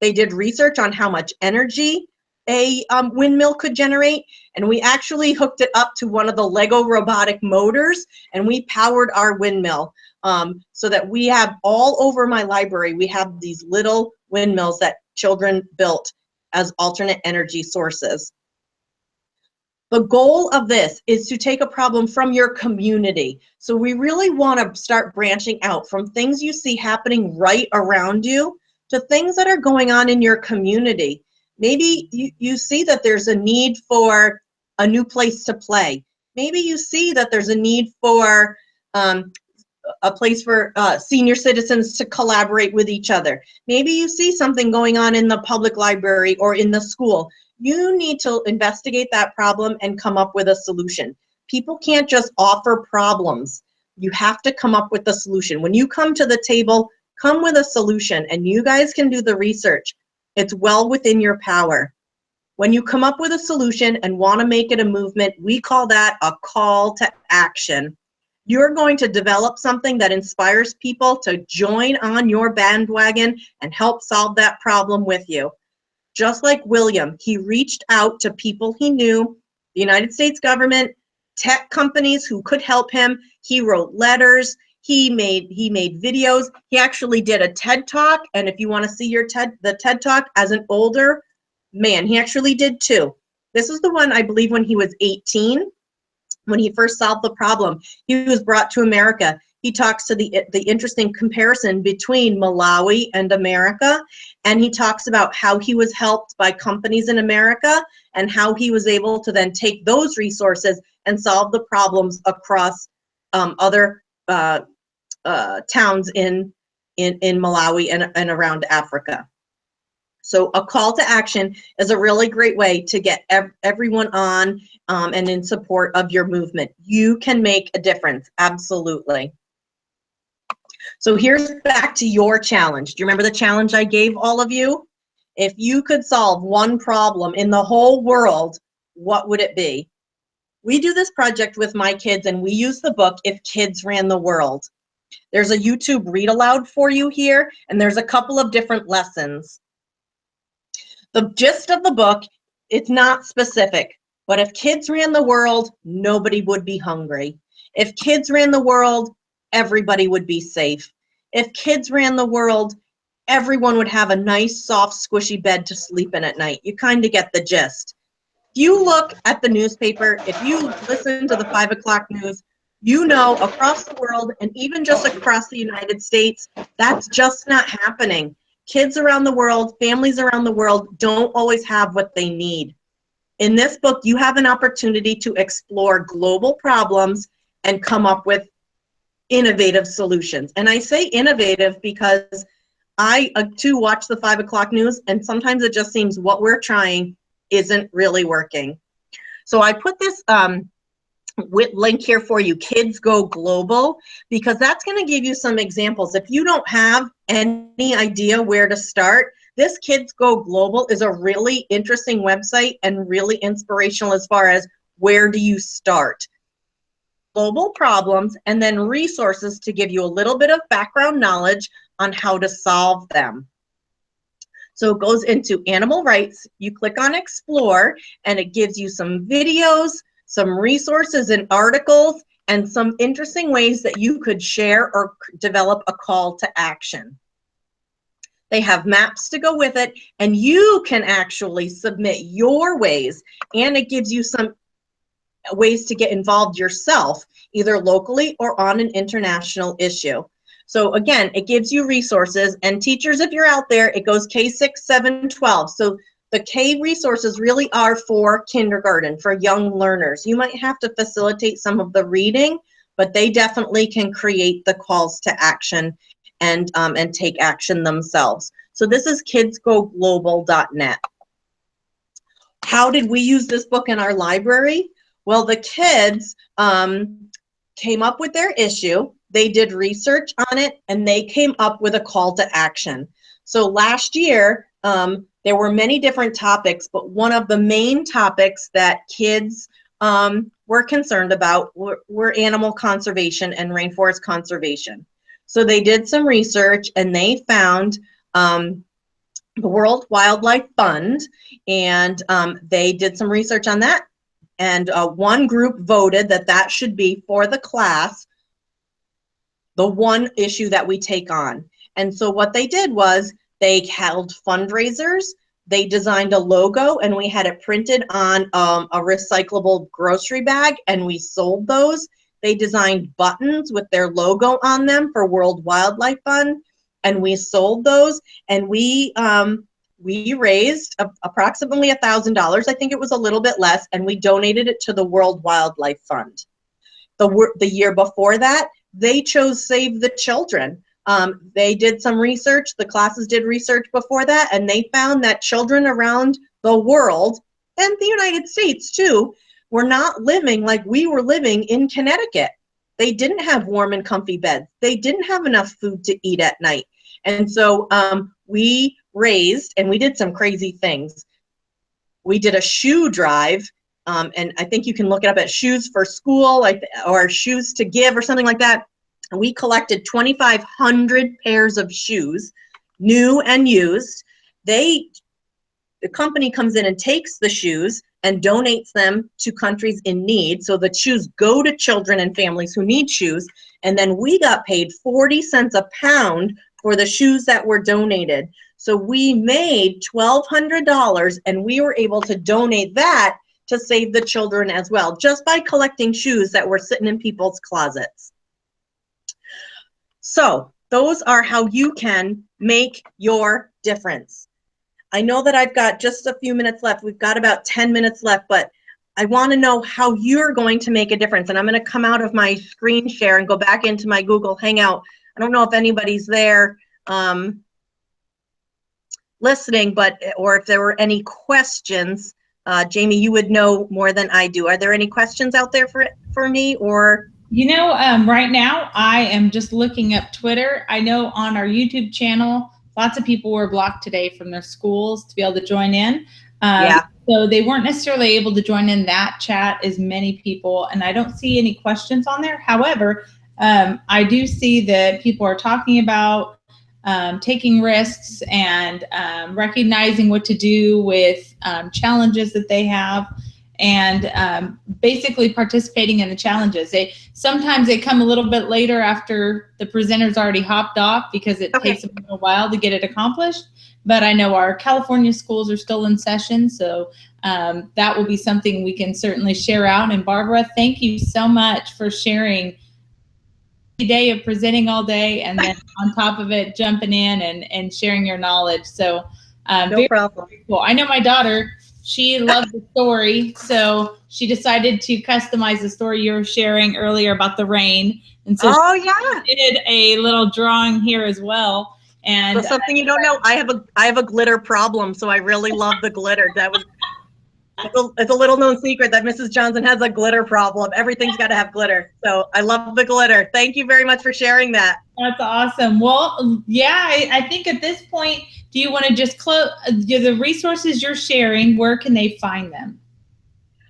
They did research on how much energy a windmill could generate, and we actually hooked it up to one of the Lego robotic motors, and we powered our windmill. So that we have all over my library, we have these little windmills that children built as alternate energy sources. The goal of this is to take a problem from your community. So we really want to start branching out from things you see happening right around you to things that are going on in your community. Maybe you see that there's a need for a new place to play. Maybe you see that there's a need for a place for senior citizens to collaborate with each other. Maybe you see something going on in the public library or in the school. You need to investigate that problem and come up with a solution. People can't just offer problems. You have to come up with a solution. When you come to the table, come with a solution, and you guys can do the research. It's well within your power. When you come up with a solution and want to make it a movement, we call that a call to action. You're going to develop something that inspires people to join on your bandwagon and help solve that problem with you. Just like William, he reached out to people he knew, the United States government, tech companies who could help him. He wrote letters. He made videos. He actually did a TED Talk. And if you want to see the TED Talk as an older man, he actually did 2. This is the one, I believe, when he was 18, when he first solved the problem. He was brought to America. He talks to the interesting comparison between Malawi and America, and he talks about how he was helped by companies in America and how he was able to then take those resources and solve the problems across other towns in Malawi and around Africa. So a call to action is a really great way to get everyone on and in support of your movement. You can make a difference, absolutely. So here's back to your challenge. Do you remember the challenge I gave all of you? If you could solve one problem in the whole world, what would it be? We do this project with my kids, and we use the book, If Kids Ran the World. There's a YouTube read aloud for you here, and there's a couple of different lessons. The gist of the book, it's not specific, but if kids ran the world, nobody would be hungry. If kids ran the world, everybody would be safe. If kids ran the world, everyone would have a nice, soft, squishy bed to sleep in at night. You kind of get the gist. If you look at the newspaper, if you listen to the 5 o'clock news, you know across the world and even just across the United States, that's just not happening. Kids around the world, families around the world don't always have what they need. In this book, you have an opportunity to explore global problems and come up with innovative solutions. And I say innovative because I, too, watch the 5 o'clock news, and sometimes it just seems what we're trying isn't really working. So I put this link here for you, Kids Go Global, because that's going to give you some examples. If you don't have any idea where to start, this Kids Go Global is a really interesting website and really inspirational as far as where do you start. Global problems and then resources to give you a little bit of background knowledge on how to solve them. So it goes into animal rights. You click on Explore, and it gives you some videos, some resources and articles, and some interesting ways that you could share or develop a call to action. They have maps to go with it, and you can actually submit your ways, and it gives you some ways to get involved yourself, either locally or on an international issue. So again, it gives you resources, and teachers, if you're out there, it goes K6, 7, 12. So the K resources really are for kindergarten, for young learners. You might have to facilitate some of the reading, but they definitely can create the calls to action and take action themselves. So this is kidsgoglobal.net. How did we use this book in our library? Well, the kids came up with their issue. They did research on it, and they came up with a call to action. So last year, there were many different topics, but one of the main topics that kids were concerned about were animal conservation and rainforest conservation. So they did some research, and they found the World Wildlife Fund, and they did some research on that. And one group voted that that should be for the class, the one issue that we take on. And so what they did was they held fundraisers, they designed a logo, and we had it printed on a recyclable grocery bag, and we sold those. They designed buttons with their logo on them for World Wildlife Fund, and we sold those. And we raised approximately $1,000. I think it was a little bit less, and we donated it to the World Wildlife Fund. The year before that, they chose Save the Children. They did some research, the classes did research before that, and they found that children around the world, and the United States too, were not living like we were living in Connecticut. They didn't have warm and comfy beds. They didn't have enough food to eat at night. And so we raised, and we did some crazy things. We did a shoe drive, and I think you can look it up at Shoes for School, or Shoes to Give, or something like that. And we collected 2,500 pairs of shoes, new and used. They The company comes in and takes the shoes and donates them to countries in need. So the shoes go to children and families who need shoes. And then we got paid 40 cents a pound for the shoes that were donated. So we made $1,200 and we were able to donate that to save the children as well, just by collecting shoes that were sitting in people's closets. So those are how you can make your difference. I know that I've got just a few minutes left. We've got about 10 minutes left, but I want to know how you're going to make a difference. And I'm going to come out of my screen share and go back into my Google Hangout. I don't know if anybody's there listening, but or if there were any questions. Jamie, you would know more than I do. Are there any questions out there for me, or? You know, right now I am just looking up Twitter. I know on our YouTube channel, lots of people were blocked today from their schools to be able to join in. Yeah. So they weren't necessarily able to join in that chat as many people, and I don't see any questions on there. However, I do see that people are talking about taking risks and recognizing what to do with challenges that they have, and basically participating in the challenges. Sometimes they come a little bit later after the presenter's already hopped off because it takes them a while to get it accomplished. But I know our California schools are still in session, so that will be something we can certainly share out. And Barbara, thank you so much for sharing day of presenting all day, and then on top of it jumping in and sharing your knowledge. So no problem. Cool. I know my daughter, she loved the story, so she decided to customize the story you were sharing earlier about the rain, and so she did a little drawing here as well. And so something you don't know, I have a glitter problem, so I really love the glitter. That was it's a little known secret that Mrs. Johnson has a glitter problem. Everything's got to have glitter. So I love the glitter. Thank you very much for sharing that. That's awesome. Well, yeah, I think at this point, do you want to just close the resources you're sharing? Where can they find them?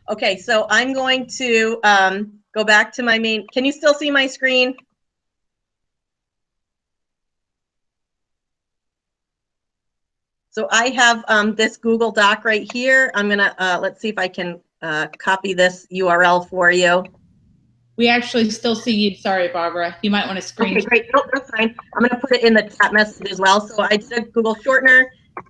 Okay, so I'm going to go back to my main. Can you still see my screen? So I have this Google Doc right here. I'm gonna, let's see if I can copy this URL for you. We actually still see you. Sorry, Barbara. You might want to screen. Okay, great. Nope, that's fine. I'm gonna put it in the chat message as well. So I did Google Shortener,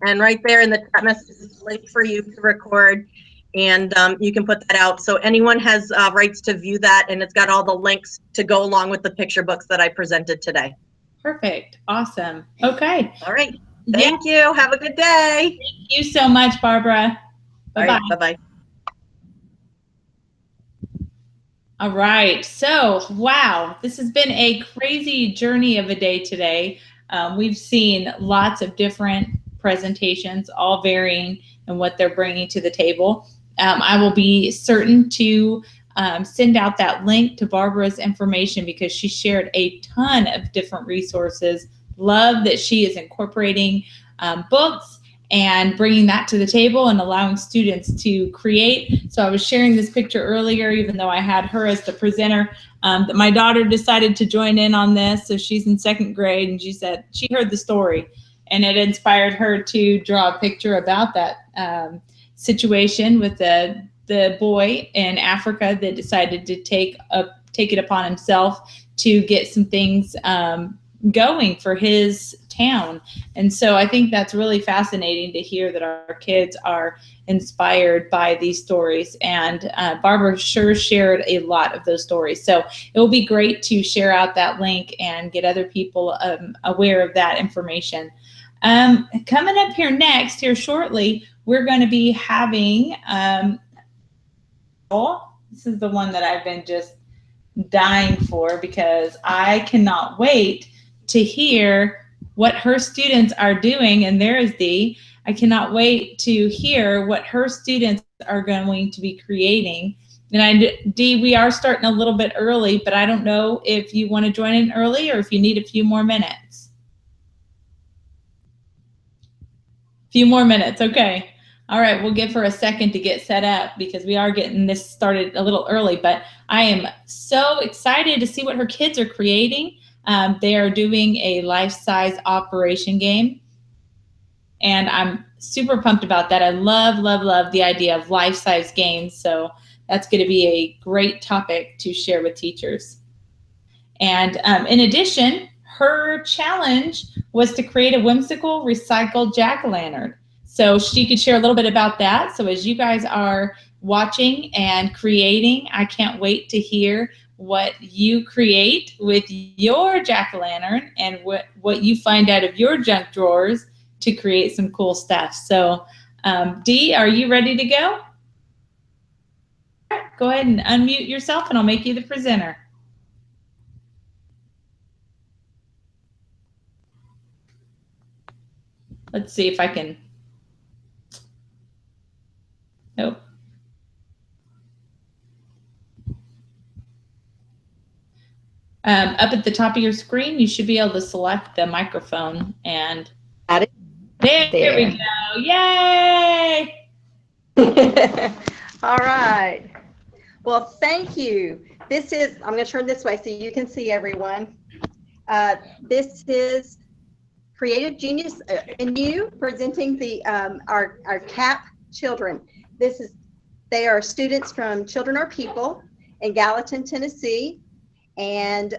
and right there in the chat message is a link for you to record, and you can put that out. So anyone has rights to view that, and it's got all the links to go along with the picture books that I presented today. Perfect. Awesome. Okay. All right. Thank you. Have a good day. Thank you so much, Barbara. Bye-bye. Right, bye-bye. All right. So, wow, this has been a crazy journey of a day today. We've seen lots of different presentations, all varying in what they're bringing to the table. I will be certain to send out that link to Barbara's information because she shared a ton of different resources. Love that she is incorporating books and bringing that to the table and allowing students to create. So I was sharing this picture earlier, even though I had her as the presenter, that my daughter decided to join in on this. So she's in 2nd grade, and she said she heard the story and it inspired her to draw a picture about that situation with the boy in Africa that decided to take it upon himself to get some things going for his town. And so I think that's really fascinating to hear that our kids are inspired by these stories. And Barbara sure shared a lot of those stories. So it will be great to share out that link and get other people aware of that information. Coming up here next, here shortly, we're going to be having, this is the one that I've been just dying for because I cannot wait to hear what her students are doing. And there's Dee. I cannot wait to hear what her students are going to be creating. And Dee, we are starting a little bit early, but I don't know if you want to join in early or if you need a few more minutes. Few more minutes, okay. All right, we'll give her a second to get set up because we are getting this started a little early, but I am so excited to see what her kids are creating. They are doing a life-size operation game, and I'm super pumped about that. I love, love, love the idea of life-size games. So that's going to be a great topic to share with teachers. And in addition, her challenge was to create a whimsical recycled jack-o'-lantern. So she could share a little bit about that. So as you guys are watching and creating, I can't wait to hear what you create with your jack-o'-lantern and what you find out of your junk drawers to create some cool stuff. So Dee, are you ready to go? Go ahead and unmute yourself and I'll make you the presenter. Let's see if I can. Nope. Up at the top of your screen, you should be able to select the microphone and there we go. Yay! All right. Well, thank you. This is, I'm going to turn this way so you can see everyone. This is Creative Genius in You presenting the our CAP children. They are students from Children Are People in Gallatin, Tennessee. And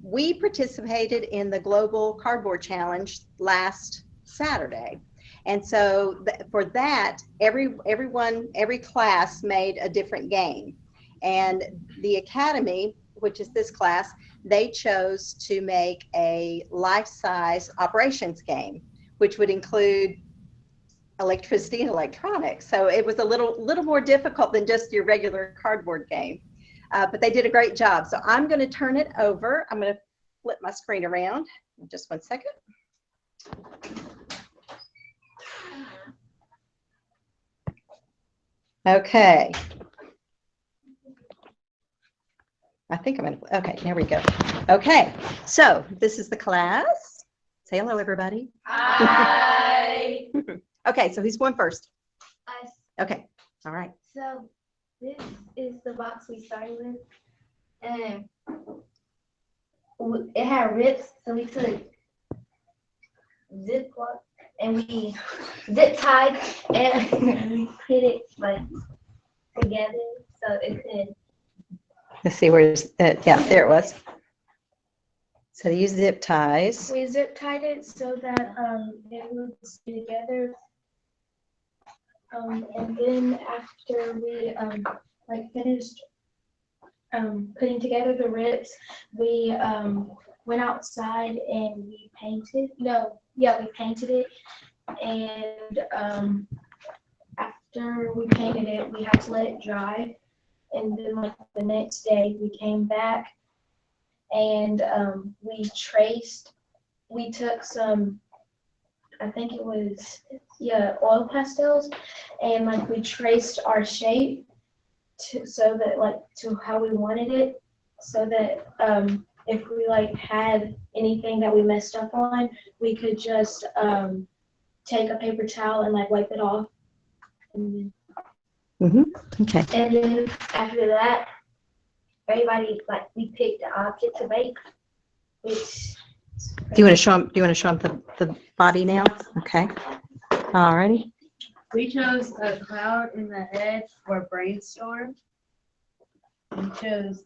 we participated in the Global Cardboard Challenge last Saturday. And so for that, every class made a different game. And the Academy, which is this class, they chose to make a life-size operations game, which would include electricity and electronics. So it was a little more difficult than just your regular cardboard game. But they did a great job. So I'm going to turn it over. I'm going to flip my screen around. Just one second. Okay. I think I'm going to, okay, there we go. Okay, so this is the class. Say hello, everybody. Hi. Okay, so who's going first? Us. Okay, all right. So this is the box we started with, and it had rips, so we took zip lock and we zip tied and we put it like together so it could. Let's see, where's it? Yeah, there it was. So they use zip ties. We zip tied it so that it would stay together. And then after we like finished putting together the rips, we went outside and we painted. We painted it. And after we painted it, we had to let it dry. And then like the next day we came back and we took some, I think it was, oil pastels, and like we traced our shape so that like to how we wanted it, so that if we like had anything that we messed up on, we could just take a paper towel and like wipe it off. And then, Okay. and then after that, everybody like we picked the object to make, which. Do you want to show them? Do you want to show them the body now? Okay. All righty. We chose a cloud in the head for brainstorm. We chose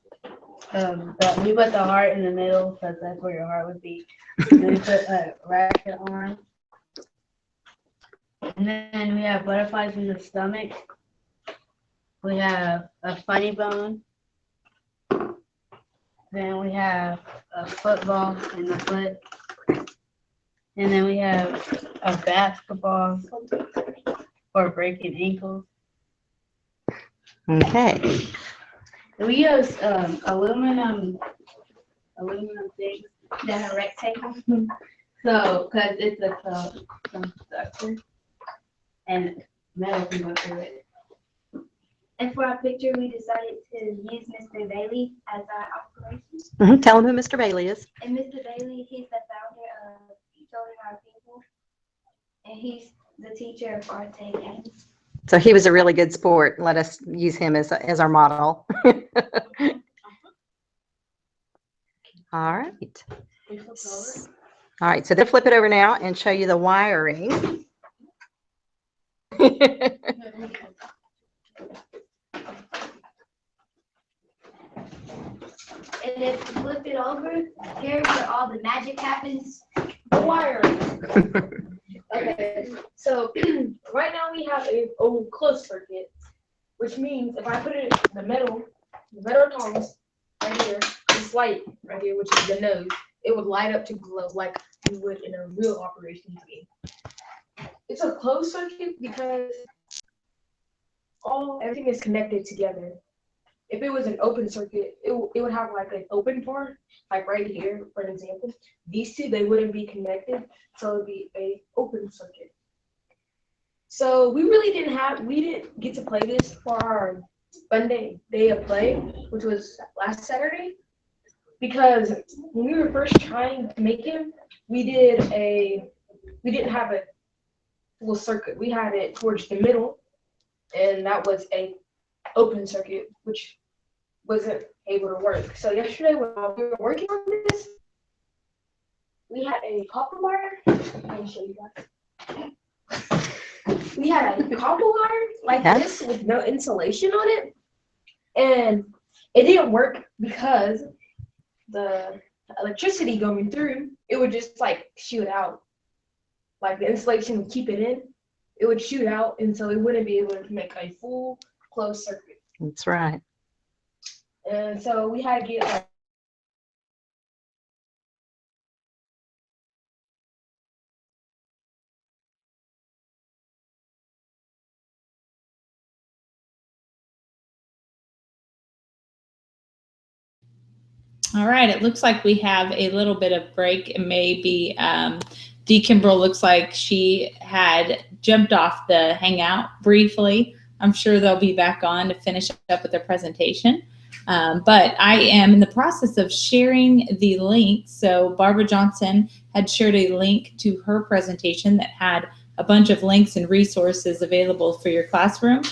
we put the heart in the middle because that's where your heart would be. Then we put a racket on. And then we have butterflies in the stomach. We have a funny bone. Then we have a football in the foot. And then we have a basketball for breaking ankles. Okay. We use aluminum things that are rectangle. So, because it's some structure and metal can go through it. And for our picture, we decided to use Mr. Bailey as our operations. Tell them who Mr. Bailey is. And Mr. Bailey, he's the founder of Children Are People, and he's the teacher of Arte Academy. So he was a really good sport. Let us use him as our model. All right. All right, so they'll flip it over now and show you the wiring. And if you flip it over, here's where all the magic happens. The wire. Okay, so right now we have a closed circuit, which means if I put it in the metal tongs right here, this light right here, which is the nose, it would light up to glow like you would in a real operation game. It's a closed circuit because everything is connected together. If it was an open circuit, it would have like an open part, like right here, for an example. These two, they wouldn't be connected, so it would be a open circuit. So we didn't get to play this for our fun day of play, which was last Saturday, because when we were first trying to make him, we didn't have a full circuit. We had it towards the middle, and that was a open circuit, which wasn't able to work. So yesterday when we were working on this, we had a copper wire. Let me show you guys. We had a copper wire like this with no insulation on it, and it didn't work because the electricity going through, it would just like shoot out. Like the insulation would keep it in, it would shoot out, and so it wouldn't be able to make a full closed circuit. That's right. And so we had to get like All right, it looks like we have a little bit of break, and maybe Dee Kimbrell looks like she had jumped off the Hangout briefly. I'm sure they'll be back on to finish up with their presentation. But I am in the process of sharing the link. So Barbara Johnson had shared a link to her presentation that had a bunch of links and resources available for your classroom.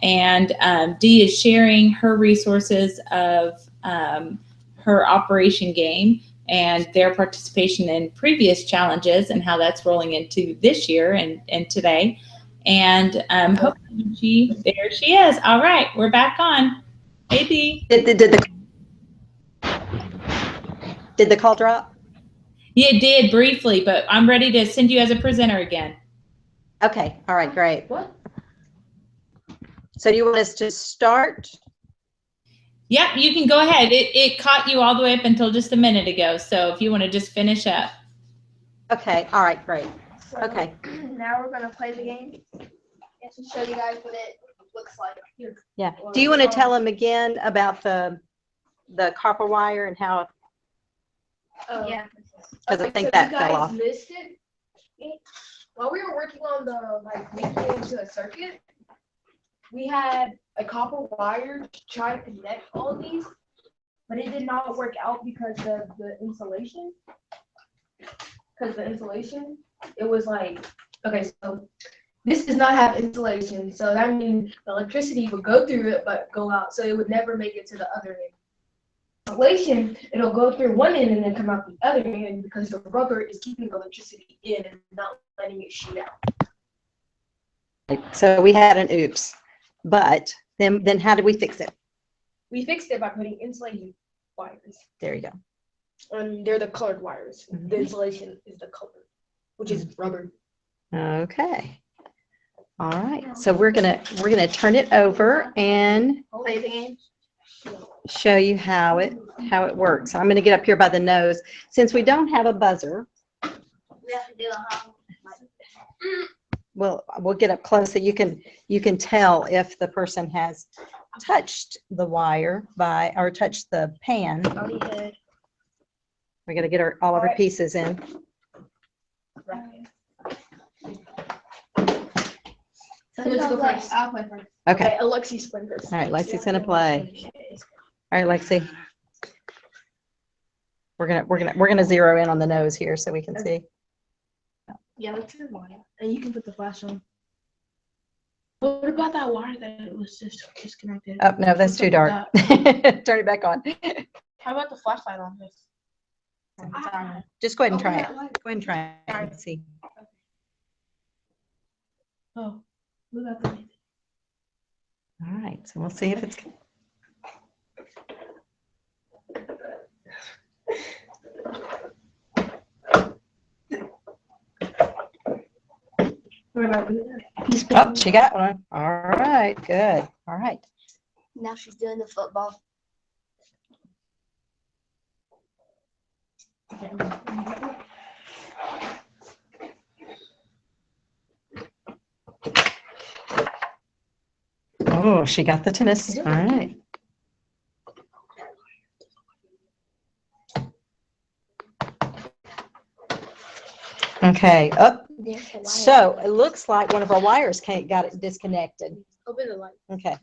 And Dee is sharing her resources of her Operation Game and their participation in previous challenges and how that's rolling into this year and today. And hopefully there she is. All right, we're back on. Hey, Dee. Did the call drop? Yeah, it did briefly, but I'm ready to send you as a presenter again. Okay, all right, great. What? So do you want us to start? Yep, you can go ahead. It caught you all the way up until just a minute ago. So if you want to just finish up. Okay, all right, great. So okay. Now we're gonna play the game. Just to show you guys what it looks like. Here. Yeah. Do you want to tell them again about the copper wire and how? Yeah. Because I think that fell off. Missed it. While we were working on the making it into a circuit, we had a copper wire to try to connect all these, but it did not work out because of the insulation. It was like, okay, so this does not have insulation, so that means the electricity would go through it but go out, so it would never make it to the other end. Insulation, it'll go through one end and then come out the other end because the rubber is keeping the electricity in and not letting it shoot out. So we had an oops, but then how did we fix it? We fixed it by putting insulating wires. There you go. And they're the colored wires. The insulation is the color, which is rubber. Okay. All right. So we're gonna turn it over and Play the game. show you how it works. I'm gonna get up here by the nose. Since we don't have a buzzer, We have to do a we'll get up close so you can tell if the person has touched the wire or touched the pan. We gotta get all of our pieces in. So let's go first. I'll play first. Okay. Alexi's playing first. All right, Lexi's gonna play. All right, Lexi. We're gonna zero in on the nose here so we can see. Yeah, let's turn wire. And you can put the flash on. What about that wire that was just disconnected? Oh no, that's too dark. Turn it back on. How about the flashlight on this? Just go ahead and try it. Go ahead and try it and see. Oh, All right, so we'll see if it's. Oh, she got one. All right, good. All right. Now she's doing the football. Oh, she got the tennis. All right. Okay, up. So it looks like one of our wires got it disconnected. Open the light. Okay,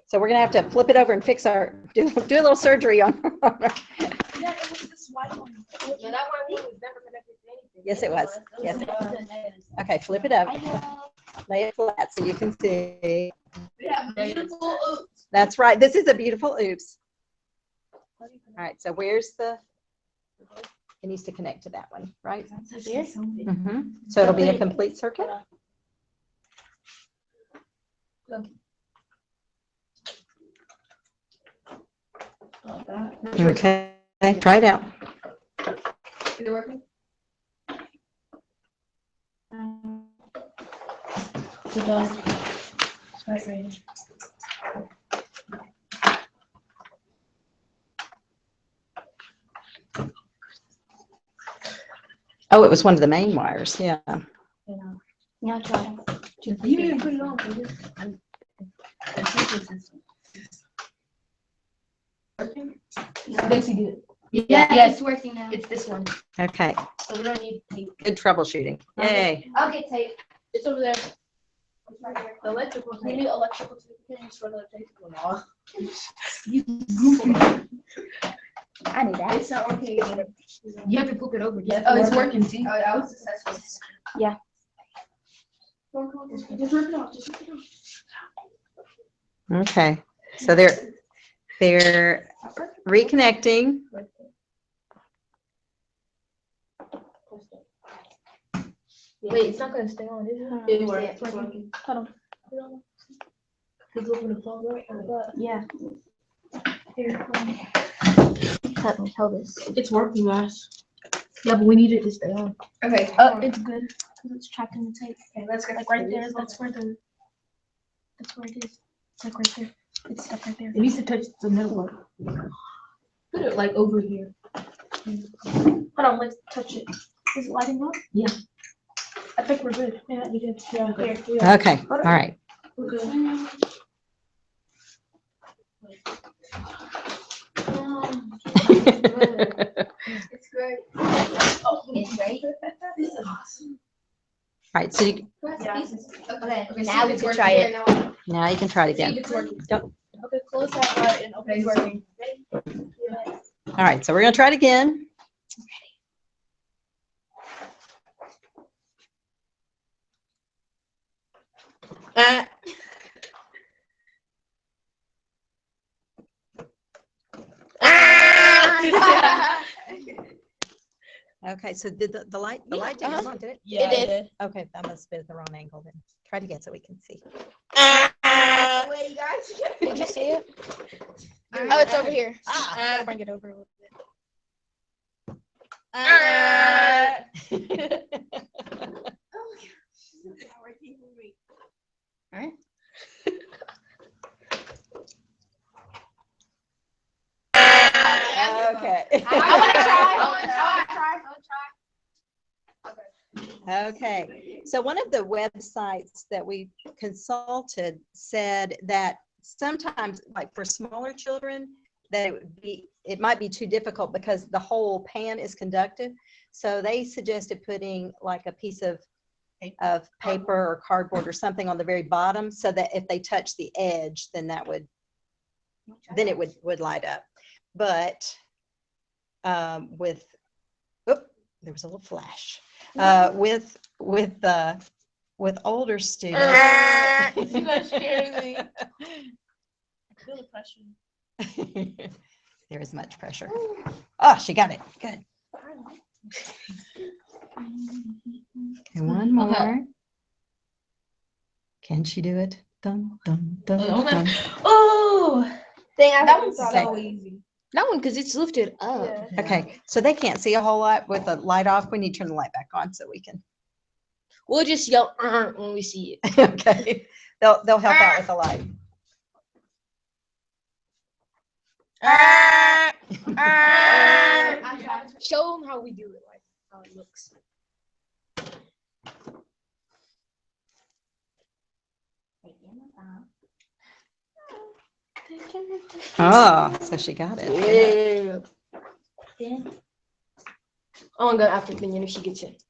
so we're gonna have to flip it over and fix our, do a little surgery on. Yeah, it was this white one. No, that one was never connected to anything. Yes, it was. Yes, it was. Okay, flip it up. Lay it flat so you can see. Yeah, beautiful oops. That's right. This is a beautiful oops. All right, so where's the, it needs to connect to that one, right? Mhm. So it'll be a complete circuit. Okay, try it out. Is it working? Good dog. Right, right. Oh, it was one of the main wires. Yeah. Now try. You didn't put it on. Dixie did it. Yeah, it's working now. It's this one. Okay. So we don't need tape. Good troubleshooting. Yay. I'll get tape. It's over there. The electrical tape. We need electrical tape. We can't just run out of tape. You Google. I knew that. It's not working again. You have to flip it over. Yeah. Oh, it's working. See? I was successful. Yeah. Just rip it off. Just rip it off. Okay. So they're reconnecting. Wait, it's not gonna stay on, is it? It's working. Hold on. It's open the phone, right? Yeah. Here. Let me hold this. It's working, guys. Yeah, but we need it to stay on. Okay. Oh, it's good. Because it's trapped in the tape. Okay, let's get Like right there. That's where it is. It's like right there. It's stuck right there. It needs to touch the middle one. Put it like over here. Hold on, let's touch it. Is it lighting up? Yeah. I think we're good. Yeah, we did. Yeah, here. Okay. All right. We're good. It's great. Oh, it's great. This is awesome. All right. So you, Okay, now we can try it. now you can try it again. Don't- Okay, close that light and open It's working. All right. So we're going to try it again. Okay, so did the light didn't come on, did it? Yeah, it did. Okay, that must have been the wrong angle then. Try it again so we can see. Wait, guys. Did you see it? Oh, it's over here. I'll bring it over a little bit. All right. Okay. I want to try. Okay, so one of the websites that we consulted said that sometimes, like for smaller children, that it might be too difficult because the whole pan is conductive. So they suggested putting like a piece of paper or cardboard or something on the very bottom, so that if they touch the edge, then it would light up. But with, oh, there was a little flash. With older students. You guys scared me. Feel the pressure. There is much pressure. Oh, she got it. Good. Okay, one more. Okay, Can she do it? Dun, dun, dun, dun. Oh, Dang, I that one's thought so it easy. That one, because it's lifted up. Okay, so they can't see a whole lot with the light off. We need to turn the light back on so we can. We'll just yell when we see it. Okay, they'll help out with the light. Show them how we do it, like how it looks. Oh, so she got it. Yeah. Oh, I'm gonna after opinion if she gets it.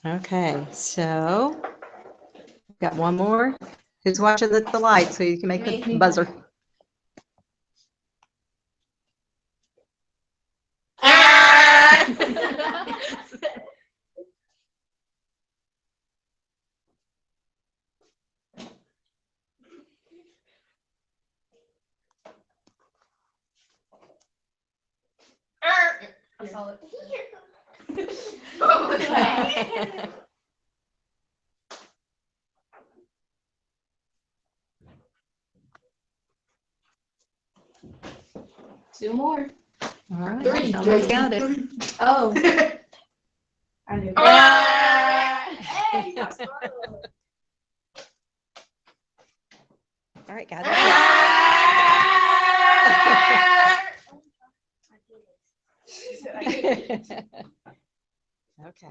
Okay, so got one more. Who's watching the light so you can make the buzzer? I saw it. Two more. All right, Three. someone's got it. Oh. I knew. All right, got it. Okay.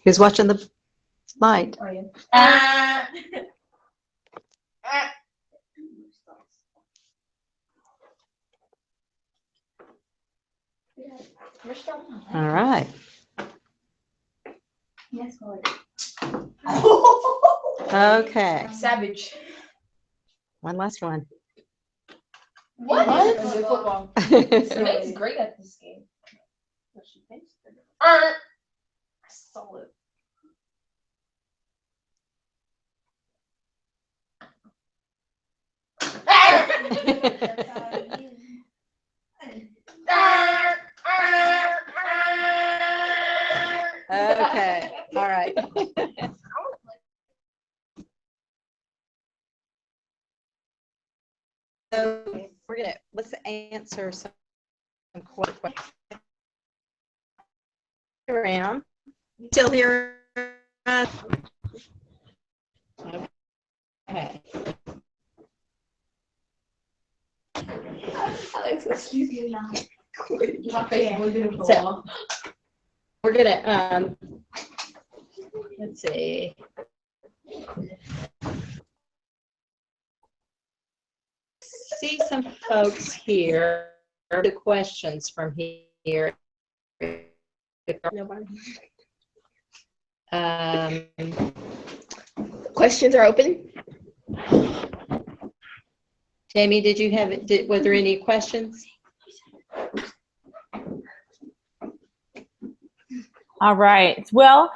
Who's watching the light? All right. Yes, Okay. Savage. One last one. What? Football. Samantha's great at this game. She thinks. I saw it. Okay. All right. So let's answer some questions. Around. Still here? Okay. Alex, excuse me now. So, we're gonna let's see. See some folks here. The questions from here. Questions are open. Jamie, did you have it? Was there any questions? All right. Well,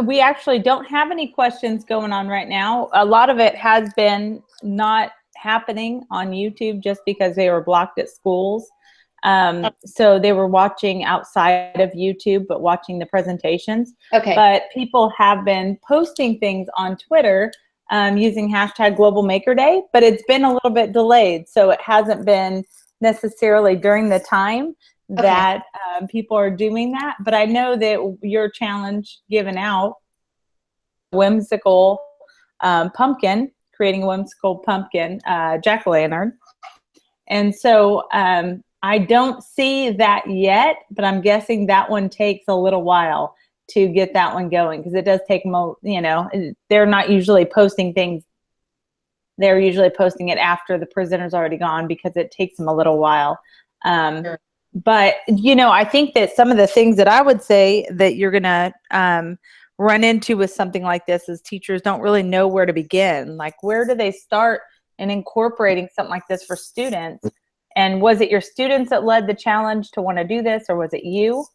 we actually don't have any questions going on right now. A lot of it has been not happening on YouTube just because they were blocked at schools. So they were watching outside of YouTube, but watching the presentations. Okay. But people have been posting things on Twitter using hashtag Global Maker Day, but it's been a little bit delayed. So it hasn't been necessarily during the time that people are doing that. But I know that your challenge given out, whimsical pumpkin, creating a whimsical pumpkin jack-o'-lantern. And so I don't see that yet, but I'm guessing that one takes a little while to get that one going, because it does take, you know, they're not usually posting things. They're usually posting it after the presenter's already gone, because it takes them a little while. Sure. But, you know, I think that some of the things that I would say that you're going to run into with something like this is teachers don't really know where to begin. Like, where do they start in incorporating something like this for students? And was it your students that led the challenge to want to do this, or was it you?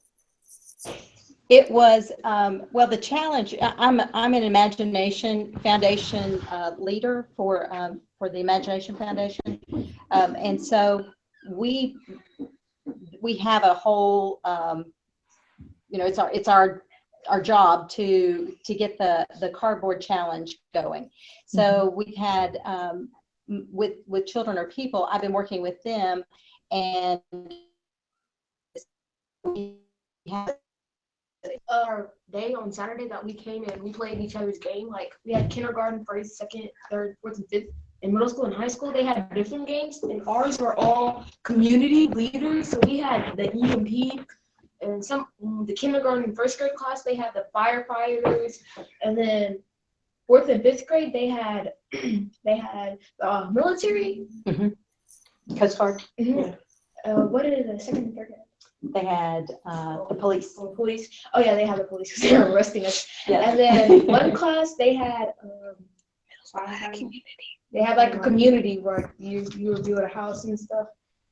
It was, well, the challenge, I'm an Imagination Foundation leader for the Imagination Foundation. And so we have a whole, you know, it's our job to get the cardboard challenge going. So we've had, with Children Are People, I've been working with them, and we have our day on Saturday that we came and we played each other's game. Like we had kindergarten, first, second, third, fourth, and fifth. In middle school and high school, they had different games, and ours were all community leaders. So we had the EMP, and the kindergarten and first grade class, they had the firefighters, and then fourth and fifth grade, they had military. Coast Guard. What did the second and third grade? They had the police. Police. Oh yeah, they had the police because they were arresting us. Yeah. And then one class they had they had like a community where you would build a house and stuff.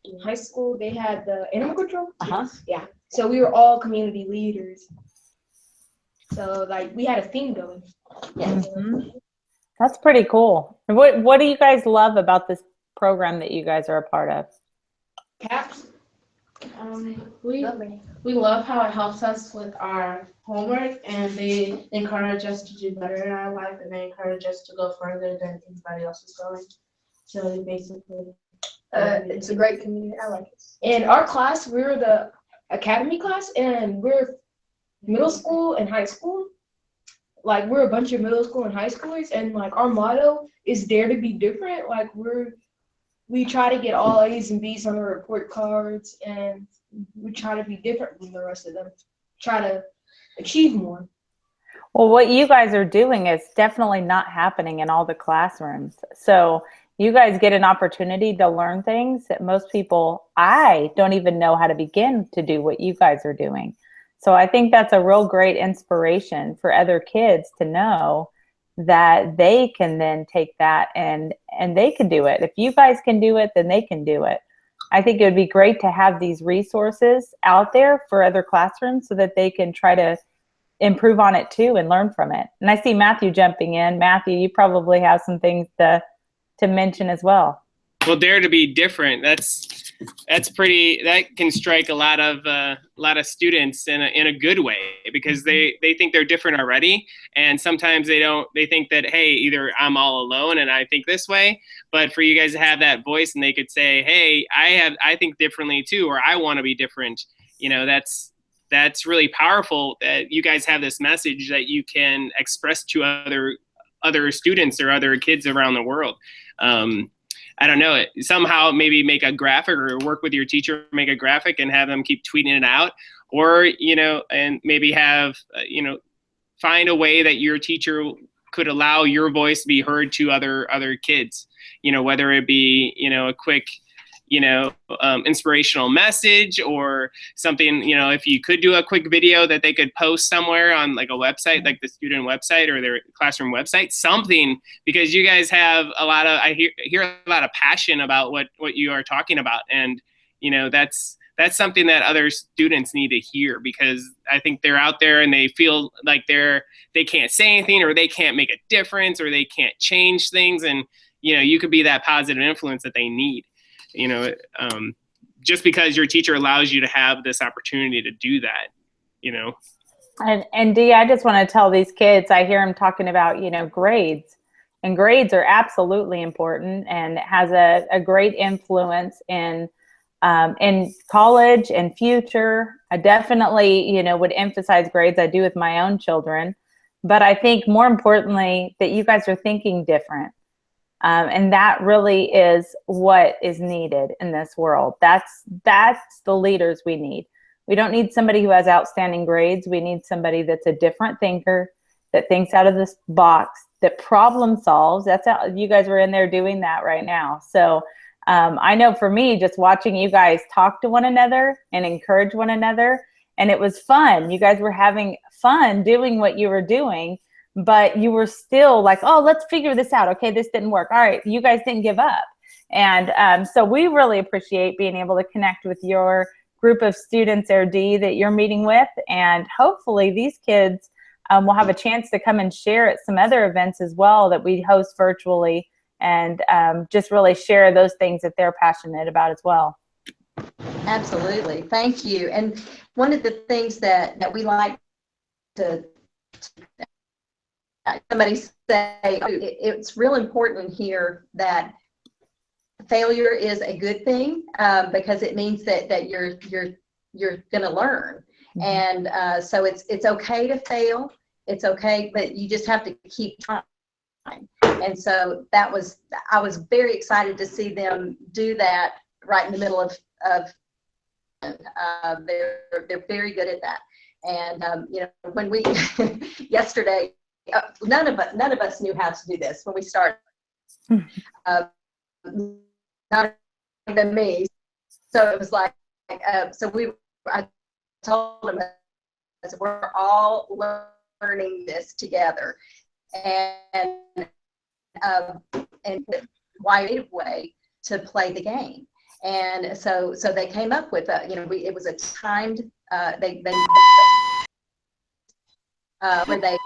In high school they had the animal control. Yeah. So we were all community leaders. So like we had a theme going. Yeah. That's pretty cool. What do you guys love about this program that you guys are a part of? CAPS. We love how it helps us with our homework, and they encourage us to do better in our life, and they encourage us to go further than anybody else is going. So basically, It's a great community. I like it. In our class, we were the academy class, and we're middle school and high school. Like we're a bunch of middle school and high schoolers, and like our motto is dare to be different. Like we try to get all A's and B's on our report cards, and we try to be different from the rest of them. Try to achieve more. Well, what you guys are doing is definitely not happening in all the classrooms. So you guys get an opportunity to learn things that most people, I don't even know how to begin to do what you guys are doing. So I think that's a real great inspiration for other kids to know that they can then take that and they can do it. If you guys can do it, then they can do it. I think it would be great to have these resources out there for other classrooms so that they can try to improve on it too and learn from it. And I see Matthew jumping in. Matthew, you probably have some things to mention as well. Well, dare to be different. That's pretty. That can strike a lot of students in a good way, because they think they're different already, and sometimes they don't. They think that, hey, either I'm all alone and I think this way, but for you guys to have that voice and they could say, hey, I think differently too, or I want to be different. You know, that's really powerful that you guys have this message that you can express to other students or other kids around the world. I don't know, somehow maybe make a graphic or work with your teacher, make a graphic and have them keep tweeting it out, or, you know, and maybe have, you know, find a way that your teacher could allow your voice to be heard to other kids, you know, whether it be, you know, a quick, you know, inspirational message or something, you know, if you could do a quick video that they could post somewhere on like a website, like the student website or their classroom website, something, because you guys have a lot of, I hear a lot of passion about what you are talking about. And, you know, that's something that other students need to hear, because I think they're out there and they feel like they can't say anything, or they can't make a difference, or they can't change things. And, you know, you could be that positive influence that they need. You know, just because your teacher allows you to have this opportunity to do that, you know. And Dee, I just want to tell these kids, I hear them talking about, you know, grades, and grades are absolutely important, and it has a great influence in college and future. I definitely, you know, would emphasize grades. I do with my own children, but I think more importantly that you guys are thinking different. And that really is what is needed in this world. That's the leaders we need. We don't need somebody who has outstanding grades. We need somebody that's a different thinker, that thinks out of this box, that problem solves. That's how you guys are in there doing that right now. So I know for me, just watching you guys talk to one another and encourage one another, and it was fun. You guys were having fun doing what you were doing, but you were still like, oh, let's figure this out. Okay, this didn't work. All right, you guys didn't give up. And so we really appreciate being able to connect with your group of students, Dee, that you're meeting with. And hopefully these kids will have a chance to come and share at some other events as well that we host virtually, and just really share those things that they're passionate about as well. Absolutely. Thank you. And one of the things that we like to somebody say, it's real important here that failure is a good thing, because it means that you're going to learn. And so it's okay to fail. It's okay, but you just have to keep trying. And so I was very excited to see them do that right in the middle of they're very good at that. And you know, when we yesterday, none of us knew how to do this when we started. Not even me. So it was like, I told them, we're all learning this together, and wide way to play the game. And so they came up with it was a timed when they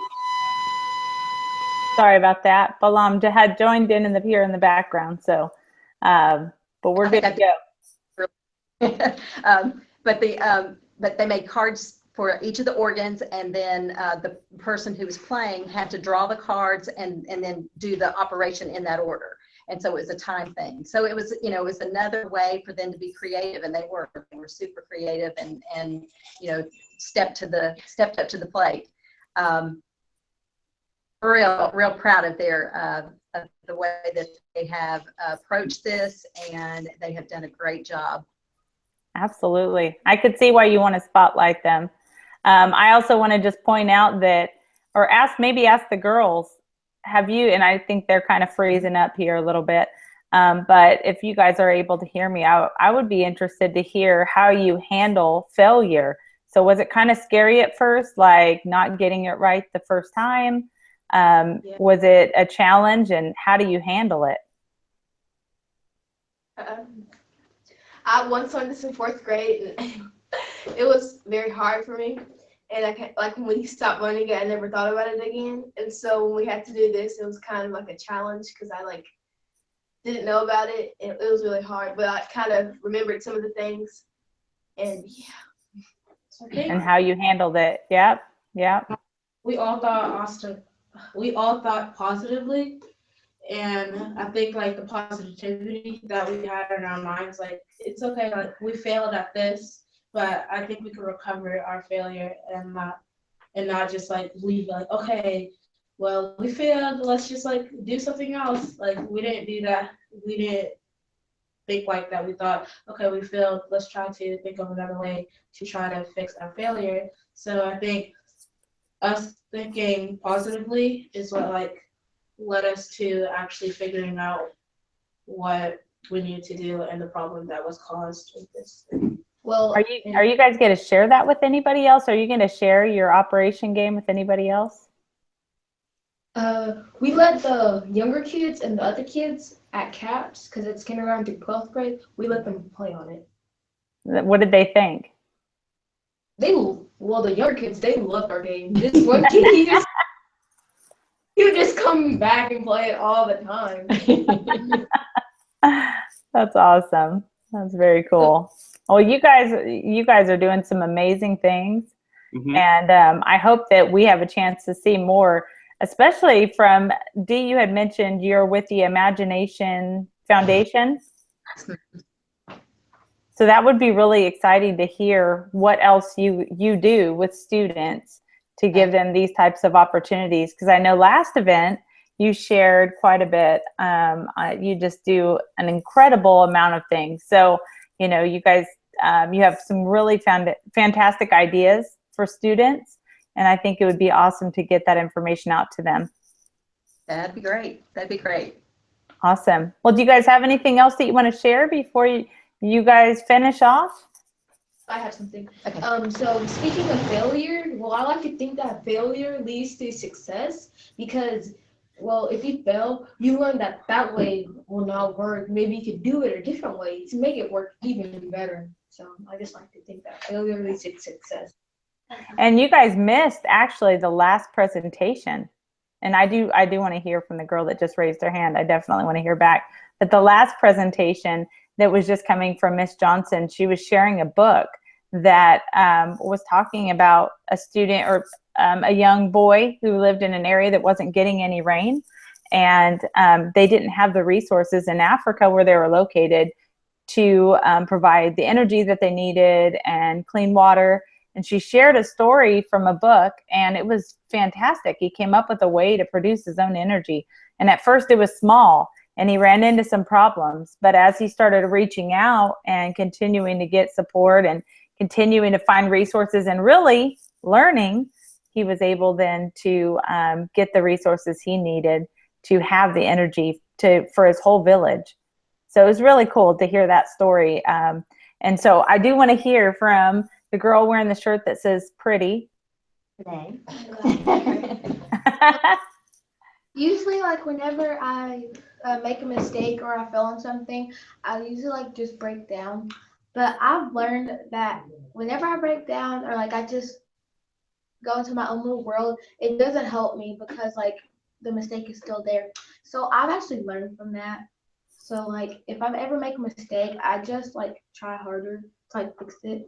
sorry about that. Balam had joined in here in the background, so but we're good to go. But they made cards for each of the organs, and then the person who was playing had to draw the cards and then do the operation in that order. And so it was a time thing. So it was, it was another way for them to be creative, and they were super creative and stepped up to the plate. Real proud of of the way that they have approached this, and they have done a great job. Absolutely. I could see why you want to spotlight them. I also want to just point out that, or ask the girls, have you, and I think they're kind of freezing up here a little bit, but if you guys are able to hear me, I would be interested to hear how you handle failure. So was it kind of scary at first, like not getting it right the first time? Was it a challenge, and how do you handle it? I once learned this in 4th grade, and it was very hard for me. And when we stopped learning it, I never thought about it again. And so when we had to do this, it was kind of like a challenge, because I didn't know about it. And it was really hard, but I kind of remembered some of the things. And yeah. Okay. And how you handled it. Yep. We all thought positively, and I think the positivity that we had in our minds, it's okay, we failed at this, but I think we can recover our failure and not just leave okay, well, we failed, let's just do something else. We didn't do that. We didn't think like that. We thought, okay, we failed, let's try to think of another way to try to fix our failure. So I think us thinking positively is what led us to actually figuring out what we need to do and the problem that was caused with this thing. Well, are you guys going to share that with anybody else? Are you going to share your operation game with anybody else? We let the younger kids and the other kids at CAPS, because it's kindergarten through 12th grade, we let them play on it. What did they think? The younger kids, they loved our game. This one kid, he would just come back and play it all the time. That's awesome. That's very cool. Well, you guys are doing some amazing things, and I hope that we have a chance to see more, especially from Dee. You had mentioned you're with the Imagination Foundation. So that would be really exciting to hear what else you do with students to give them these types of opportunities. Because I know last event you shared quite a bit. You just do an incredible amount of things. So, you guys, you have some really fantastic ideas for students. And I think it would be awesome to get that information out to them. That'd be great. Awesome. Well, do you guys have anything else that you want to share before you guys finish off? I have something. Okay. So speaking of failure, I like to think that failure leads to success, because well, if you fail, you learn that that way will not work. Maybe you could do it a different way to make it work even better. So I just like to think that failure leads to success. And you guys missed actually the last presentation. And I do want to hear from the girl that just raised her hand. I definitely want to hear back. But the last presentation that was just coming from Miss Johnson, she was sharing a book that was talking about a student or a young boy who lived in an area that wasn't getting any rain. And they didn't have the resources in Africa where they were located to provide the energy that they needed and clean water. And she shared a story from a book, and it was fantastic. He came up with a way to produce his own energy. And at first it was small, and he ran into some problems. But as he started reaching out and continuing to get support and continuing to find resources and really learning, he was able then to get the resources he needed to have the energy for his whole village. So it was really cool to hear that story. And so I do want to hear from the girl wearing the shirt that says pretty. Usually, like whenever I make a mistake or I fail on something, I usually like just break down. But I've learned that whenever I break down or like I just go into my own little world, it doesn't help me because like the mistake is still there. So I've actually learned from that. So like if I ever make a mistake, I just like try harder to like fix it.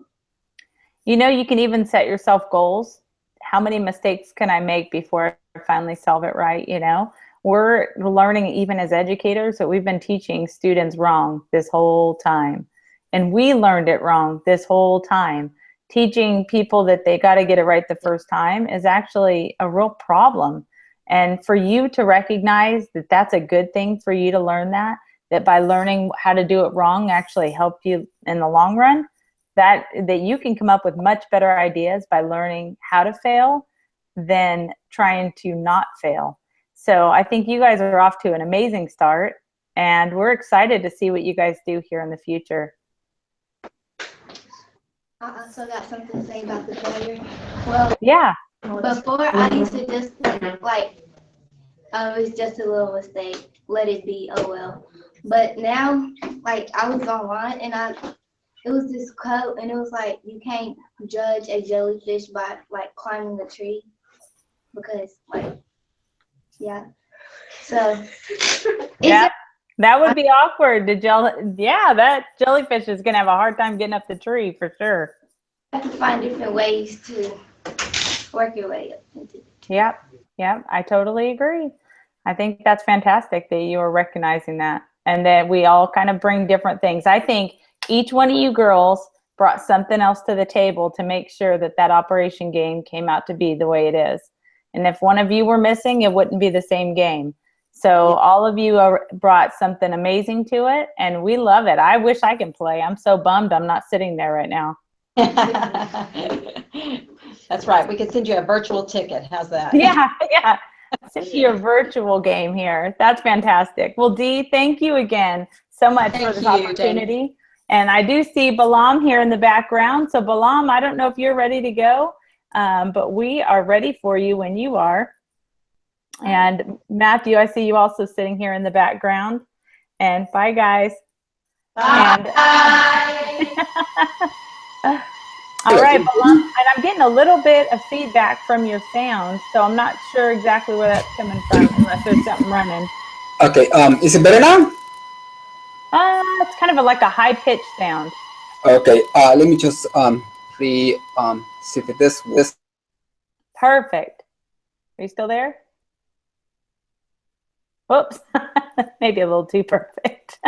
You know, you can even set yourself goals. How many mistakes can I make before I finally solve it right? You know, we're learning even as educators that we've been teaching students wrong this whole time. And we learned it wrong this whole time. Teaching people that they got to get it right the first time is actually a real problem. And for you to recognize that that's a good thing for you to learn that by learning how to do it wrong actually helped you in the long run, that you can come up with much better ideas by learning how to fail than trying to not fail. So I think you guys are off to an amazing start, and we're excited to see what you guys do here in the future. I also got something to say about the failure. Well, yeah. Before I used to just like, oh, it's just a little mistake, let it be, oh well. But now, like I was online and it was this quote, and it was like, you can't judge a jellyfish by like climbing the tree, because like, yeah. So yeah, that would be awkward. That jellyfish is gonna have a hard time getting up the tree for sure. You have to find different ways to work your way up into it. Yep, I totally agree. I think that's fantastic that you are recognizing that, and that we all kind of bring different things. I think each one of you girls brought something else to the table to make sure that that operation game came out to be the way it is. And if one of you were missing, it wouldn't be the same game. So all of you brought something amazing to it, and we love it. I wish I could play. I'm so bummed I'm not sitting there right now. That's right. We could send you a virtual ticket. How's that? Yeah. Send you a virtual game here. That's fantastic. Well, Dee, thank you again so much for this opportunity. Jamie. And I do see Balaam here in the background. So Balaam, I don't know if you're ready to go, but we are ready for you when you are. And Matthew, I see you also sitting here in the background. And bye, guys. Bye. All right, Balaam, and I'm getting a little bit of feedback from your sound, so I'm not sure exactly where that's coming from, unless there's something running. Okay, is it better now? It's kind of like a high-pitched sound. Okay, let me just see if this. Perfect. Are you still there? Whoops, maybe a little too perfect.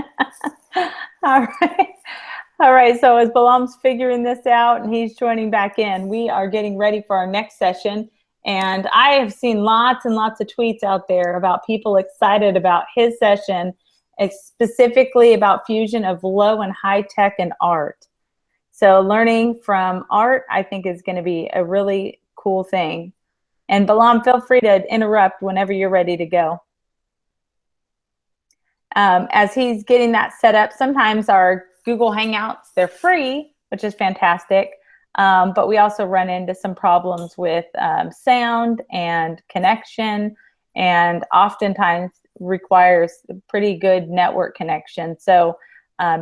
All right, so as Balaam's figuring this out and he's joining back in, we are getting ready for our next session. And I have seen lots and lots of tweets out there about people excited about his session, specifically about fusion of low and high tech and art. So learning from art, I think, is going to be a really cool thing. And Balaam, feel free to interrupt whenever you're ready to go. As he's getting that set up, sometimes our Google Hangouts, they're free, which is fantastic, but we also run into some problems with sound and connection and oftentimes requires a pretty good network connection. So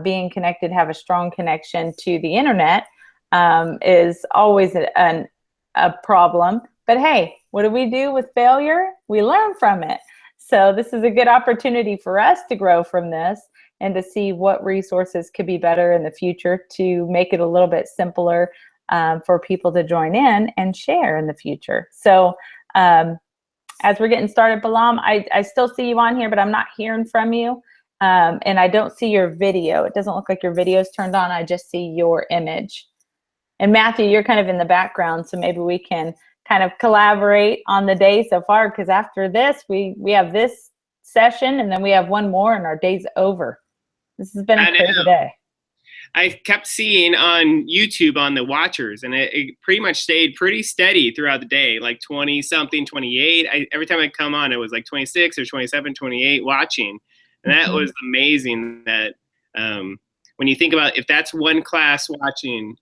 being connected, have a strong connection to the internet is always a problem. But hey, what do we do with failure? We learn from it. So this is a good opportunity for us to grow from this and to see what resources could be better in the future to make it a little bit simpler for people to join in and share in the future. So as we're getting started, Balam, I still see you on here, but I'm not hearing from you. And I don't see your video. It doesn't look like your video is turned on. I just see your image. And Matthew, you're kind of in the background, so maybe we can kind of collaborate on the day so far, because after this, we have this session, and then we have one more, and our day's over. This has been a crazy day. I kept seeing on YouTube on the watchers, and it pretty much stayed pretty steady throughout the day, like 20-something, 28. Every time I come on, it was like 26 or 27, 28 watching. And that was amazing that when you think about if that's one class watching,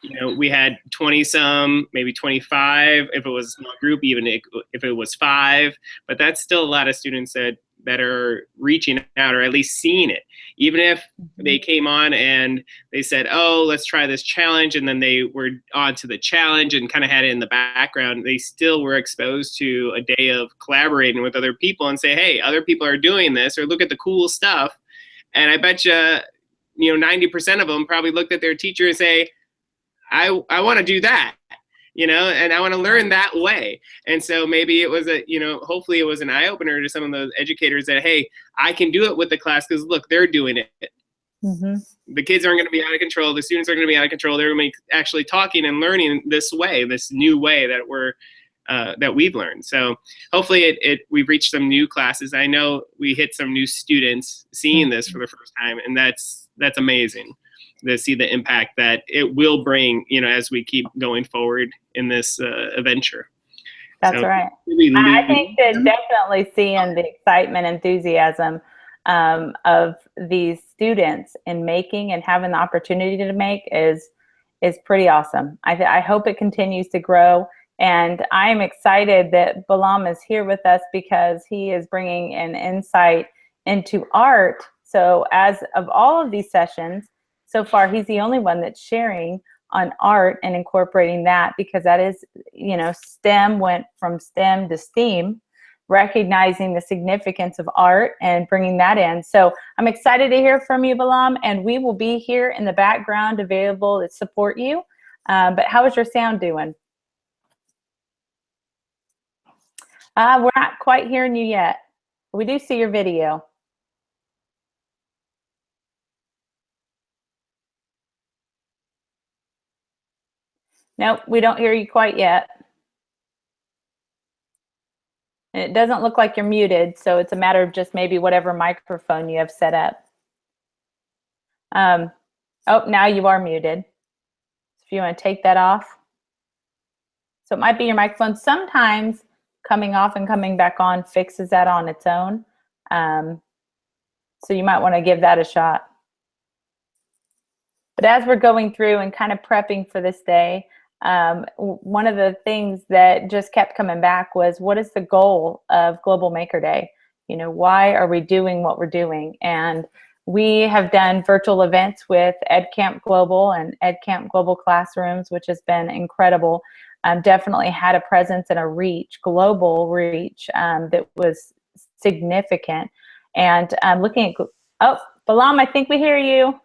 you know, we had 20-some, maybe 25, if it was a small group, even if it was 5. But that's still a lot of students that are reaching out or at least seeing it. Even if they came on and they said, oh, let's try this challenge, and then they were on to the challenge and kind of had it in the background, they still were exposed to a day of collaborating with other people and say, hey, other people are doing this, or look at the cool stuff. And I bet you know, 90% of them probably looked at their teacher and say, I want to do that, you know, and I want to learn that way. And so maybe it was hopefully it was an eye opener to some of those educators that, hey, I can do it with the class because look, they're doing it. The kids aren't going to be out of control. The students are going to be out of control. They're going to be actually talking and learning this way, this new way that we've learned. So hopefully we've reached some new classes. I know we hit some new students seeing this for the first time, and that's amazing to see the impact that it will bring, you know, as we keep going forward in this adventure. That's right. I think that definitely seeing the excitement, enthusiasm of these students in making and having the opportunity to make is pretty awesome. I hope it continues to grow. And I'm excited that Balam is here with us because he is bringing an insight into art. So as of all of these sessions, so far, he's the only one that's sharing on art and incorporating that, because that is, you know, STEM went from STEM to STEAM, recognizing the significance of art and bringing that in. So I'm excited to hear from you, Balam, and we will be here in the background available to support you. But how is your sound doing? We're not quite hearing you yet. We do see your video. Nope, we don't hear you quite yet. And it doesn't look like you're muted, so it's a matter of just maybe whatever microphone you have set up. Oh, now you are muted. If you want to take that off. So it might be your microphone. Sometimes coming off and coming back on fixes that on its own. So you might want to give that a shot. But as we're going through and kind of prepping for this day, one of the things that just kept coming back was, what is the goal of Global Maker Day? You know, why are we doing what we're doing? And we have done virtual events with EdCamp Global and EdCamp Global Classrooms, which has been incredible. Definitely had a presence and a reach, global reach, that was significant. And looking at, oh, Balam, I think we hear you.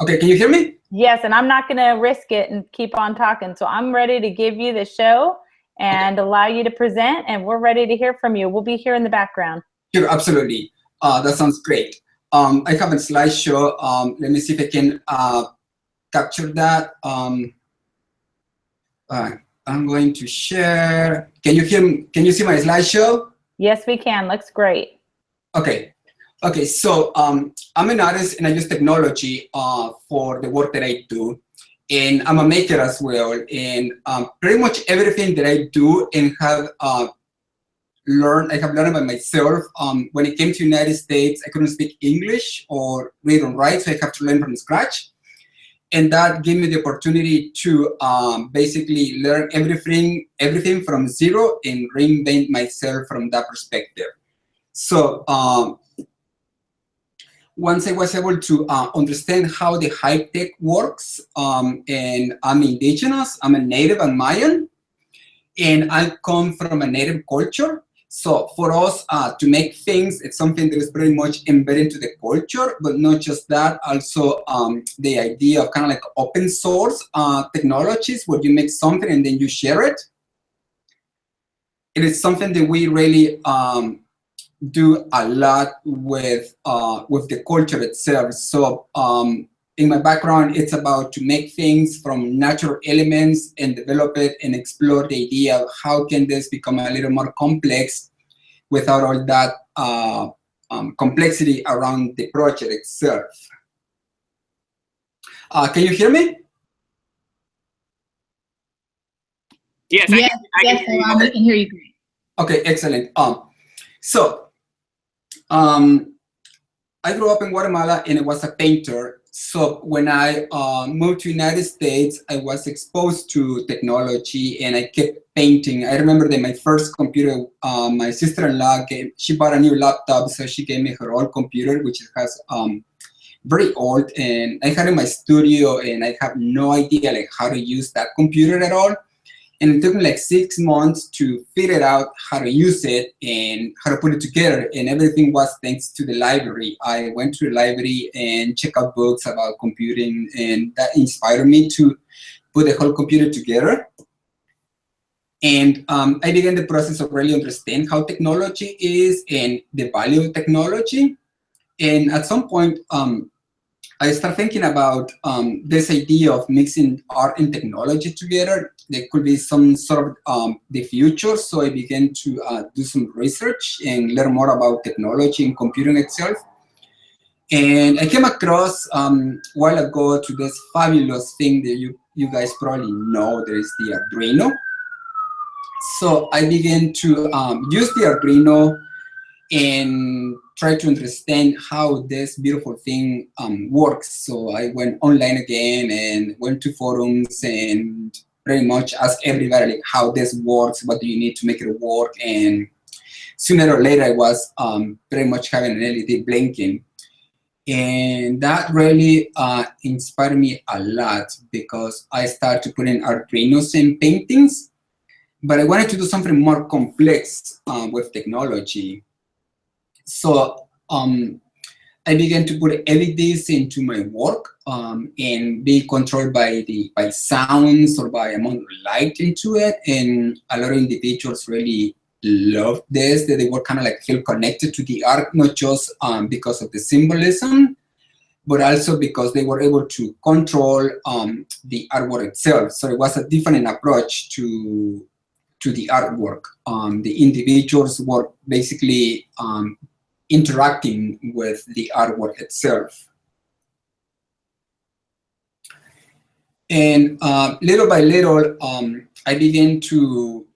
Okay, can you hear me? Yes, and I'm not going to risk it and keep on talking. So I'm ready to give you the show and allow you to present, and we're ready to hear from you. We'll be here in the background. Sure, absolutely. That sounds great. I have a slideshow. Let me see if I can capture that. I'm going to share. Can you see my slideshow? Yes, we can. Looks great. Okay. Okay, so I'm an artist and I use technology for the work that I do. And I'm a maker as well. And pretty much everything that I do and have learned by myself. When it came to the United States, I couldn't speak English or read or write, so I have to learn from scratch. and that gave me the opportunity to basically learn everything from zero and reinvent myself from that perspective. So once I was able to understand how the high tech works, and I'm indigenous, I'm a native and Mayan, and I come from a native culture. So for us to make things, it's something that is very much embedded into the culture, but not just that, also the idea of kind of like open source technologies where you make something and then you share it. It is something that we really do a lot with the culture itself. So in my background, it's about to make things from natural elements and develop it and explore the idea of how can this become a little more complex without all that complexity around the project itself. Can you hear me? Yes, yes, I can hear you. we can hear you great. Okay, excellent. I grew up in Guatemala and I was a painter. So when I moved to the United States, I was exposed to technology and I kept painting. I remember that my first computer, my sister-in-law, she bought a new laptop, so she gave me her old computer, which has very old, and I had it in my studio and I have no idea like how to use that computer at all. And it took me like 6 months to figure out how to use it and how to put it together. And everything was thanks to the library. I went to the library and checked out books about computing, and that inspired me to put the whole computer together. And I began the process of really understanding how technology is and the value of technology. And at some point, I started thinking about this idea of mixing art and technology together. There could be some sort of the future. So I began to do some research and learn more about technology and computing itself. And I came across a while ago to this fabulous thing that you guys probably know. There is the Arduino. So I began to use the Arduino and try to understand how this beautiful thing works. So I went online again and went to forums and pretty much asked everybody like, how this works, what do you need to make it work, and sooner or later I was pretty much having an LED blinking. And that really inspired me a lot because I started to put in Arduinos in paintings, but I wanted to do something more complex with technology. So I began to put LEDs into my work and be controlled by sounds or by amount of light into it. And a lot of individuals really loved this, that they were kind of like feel connected to the art, not just because of the symbolism, but also because they were able to control the artwork itself. So it was a different approach to the artwork. The individuals were basically interacting with the artwork itself. And little by little, I began to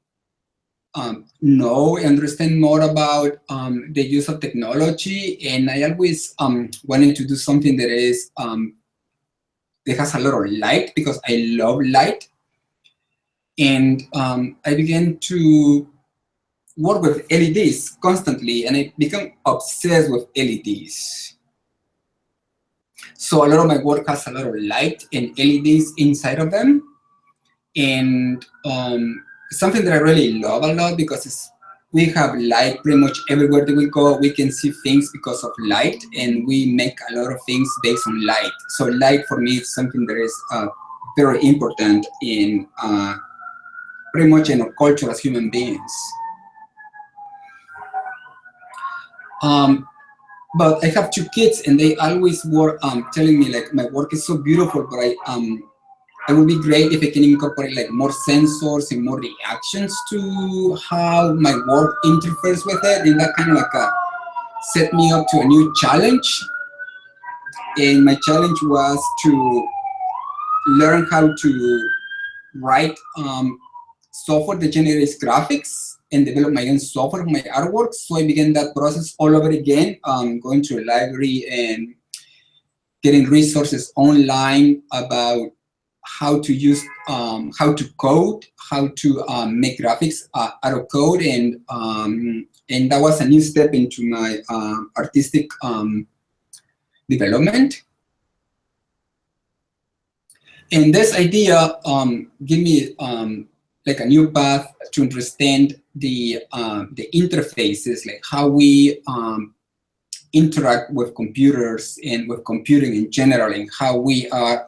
know and understand more about the use of technology. And I always wanted to do something that is that has a lot of light because I love light. And I began to work with LEDs constantly, and I became obsessed with LEDs. So a lot of my work has a lot of light and LEDs inside of them. And something that I really love a lot because we have light pretty much everywhere that we go. We can see things because of light, and we make a lot of things based on light. So light for me is something that is very important in pretty much in our culture as human beings. But I have 2 kids, and they always were telling me like my work is so beautiful, but it would be great if I can incorporate like more sensors and more reactions to how my work interferes with it, and that kind of like set me up to a new challenge. And my challenge was to learn how to write software that generates graphics and develop my own software for my artwork. So I began that process all over again, going to a library and getting resources online about how to use, how to code, how to make graphics out of code, and that was a new step into my artistic development. And this idea gave me like a new path to understand the interfaces, like how we interact with computers and with computing in general, and how we are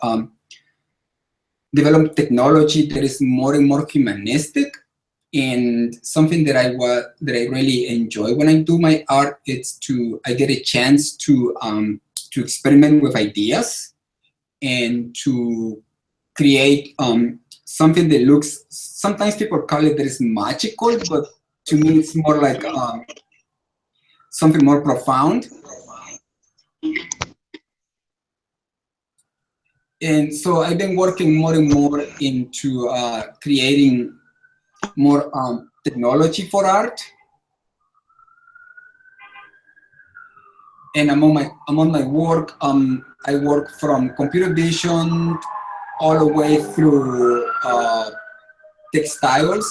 develop technology that is more and more humanistic. And something that I really enjoy when I do my art, I get a chance to experiment with ideas and to create something that looks, sometimes people call it that is magical, but to me it's more like something more profound. And so I've been working more and more into creating more technology for art. And among my work, I work from computer vision all the way through textiles.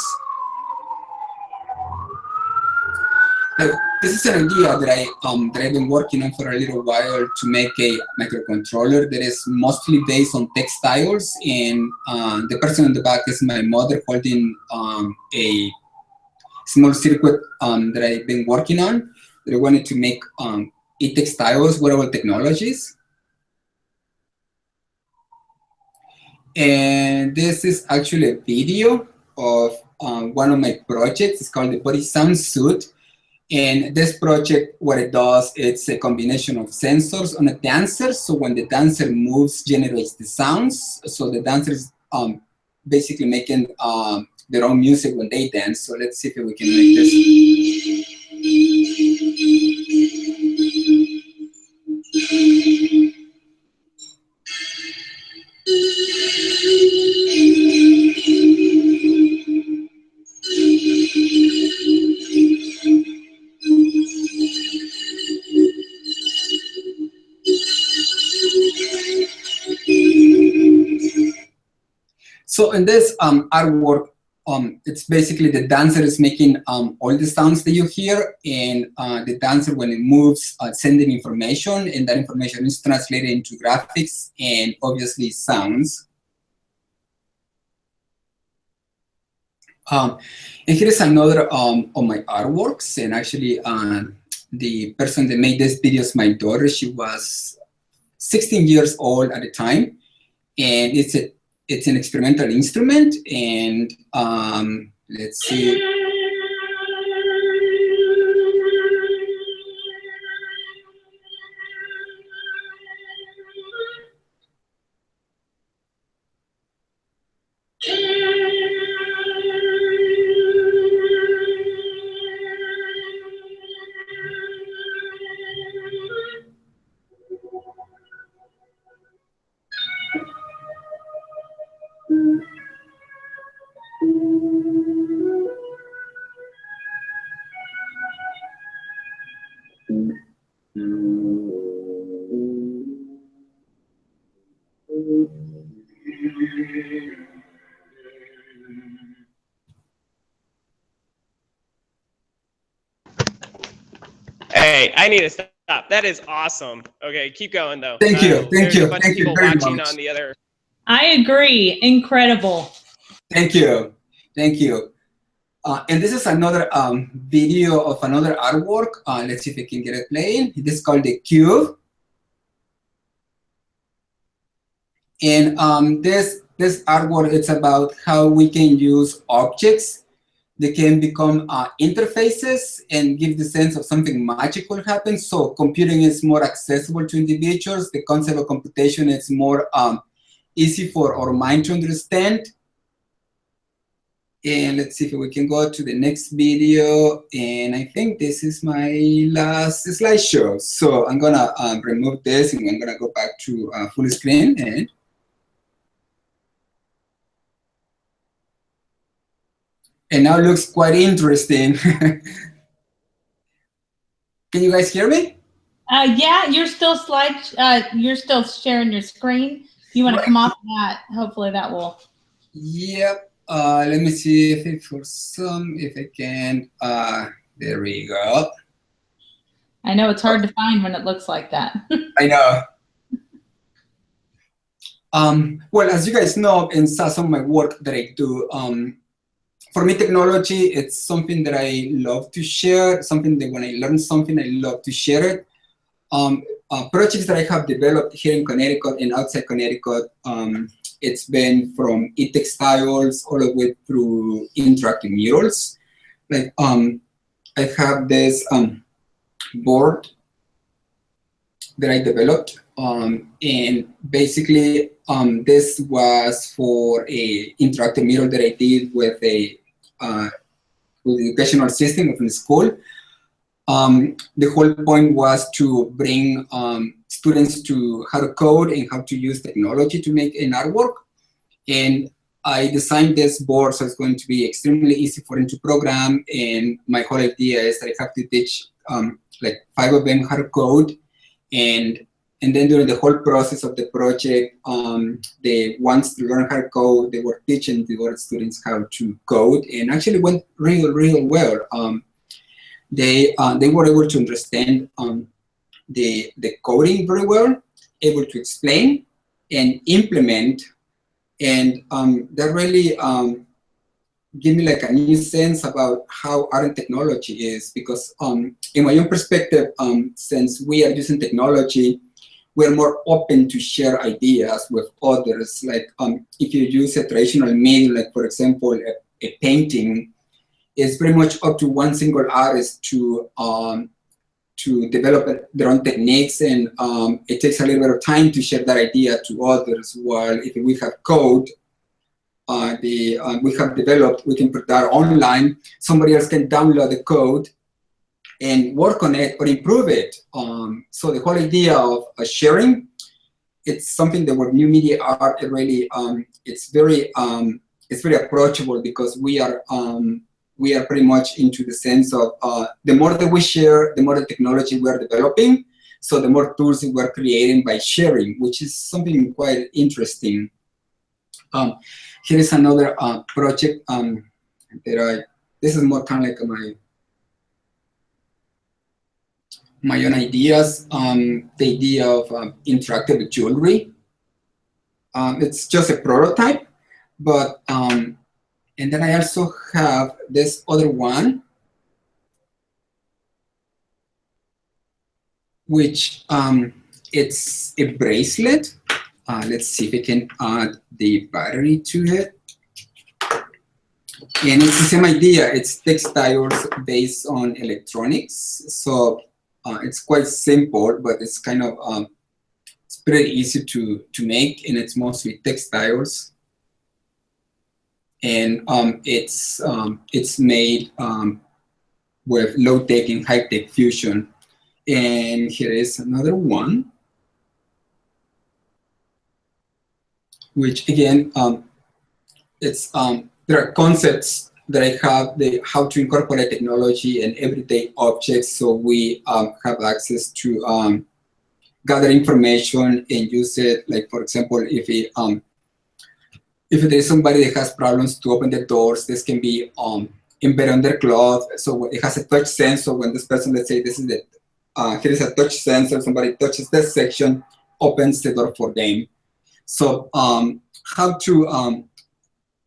This is an idea that I've been working on for a little while, to make a microcontroller that is mostly based on textiles. And the person in the back is my mother holding a small circuit that I've been working on, that I wanted to make e-textiles, wearable technologies. And this is actually a video of one of my projects. It's called the Body Sound Suit. And this project, what it does, it's a combination of sensors on a dancer. So when the dancer moves, generates the sounds. So the dancers basically making their own music when they dance. So let's see if we can make this. So in this artwork, it's basically the dancer is making all the sounds that you hear, and the dancer, when it moves, sending information, and that information is translated into graphics and obviously sounds. And here is another of my artworks, and actually the person that made this video is my daughter. She was 16 years old at the time, and it's an experimental instrument, and let's see. Hey, I need to stop. That is awesome. Okay, keep going though. Thank you, thank you, There's a bunch of thank you people very watching much. on the other. I agree. Incredible. Thank you, thank you. And this is another video of another artwork. Let's see if we can get it playing. This is called The Cube. And this artwork, it's about how we can use objects. They can become interfaces and give the sense of something magical happens. So computing is more accessible to individuals. The concept of computation is more easy for our mind to understand. And let's see if we can go to the next video. And I think this is my last slideshow. So I'm gonna remove this, and I'm gonna go back to full screen. And now it looks quite interesting. Can you guys hear me? Yeah, you're still you're still sharing your screen. If you want to come off that, hopefully that will. Yep. Let me see if I can. There we go. I know it's hard to find when it looks like that. I know. Well, as you guys know, in some of my work that I do, for me, technology, it's something that I love to share, something that when I learn something, I love to share it. Projects that I have developed here in Connecticut and outside Connecticut, it's been from e-textiles all the way through interactive murals. Like, I have this board that I developed, and basically this was for a interactive mural that I did with the educational system of the school. The whole point was to bring students to how to code and how to use technology to make an artwork. And I designed this board so it's going to be extremely easy for them to program. And my whole idea is that I have to teach like 5 of them how to code. And then during the whole process of the project, the ones to learn how to code, they were teaching the other students how to code, and actually went real well. They were able to understand the coding very well, able to explain and implement, and that really gave me like a new sense about how art and technology is, because in my own perspective, since we are using technology, we're more open to share ideas with others. Like if you use a traditional medium, like for example, a painting, it's pretty much up to one single artist to develop their own techniques, and it takes a little bit of time to share that idea to others. While if we have code, we have developed, we can put that online, somebody else can download the code and work on it or improve it. So the whole idea of sharing, it's something that with new media art, it really, it's very approachable, because we are pretty much into the sense of the more that we share, the more the technology we are developing. So the more tools that we're creating by sharing, which is something quite interesting. Here is another project this is more kind of like my own ideas. The idea of interactive jewelry. It's just a prototype, but and then I also have this other one, which it's a bracelet. Let's see if we can add the battery to it. And it's the same idea. It's textiles based on electronics. So it's quite simple, but it's kind of, it's pretty easy to make, and it's mostly textiles. And it's made with low-tech and high-tech fusion. And here is another one, which again, it's there are concepts that I have, how to incorporate technology and everyday objects, so we have access to gather information and use it. Like for example, if there's somebody that has problems to open the doors, this can be embedded on their cloth. So it has a touch sensor. When this person, let's say this is the, here is a touch sensor, somebody touches this section, opens the door for them. So how to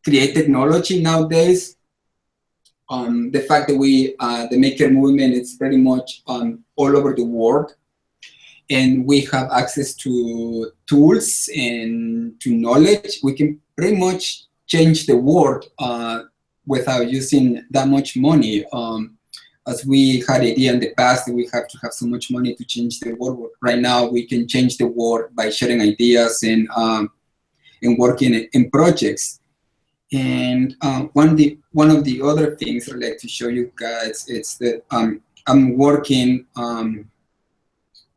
create technology nowadays, the fact that the maker movement is pretty much all over the world, and we have access to tools and to knowledge, we can pretty much change the world without using that much money. As we had idea in the past that we have to have so much money to change the world. Right now, we can change the world by sharing ideas and working in projects. And one of the other things I'd like to show you guys, it's that I'm working,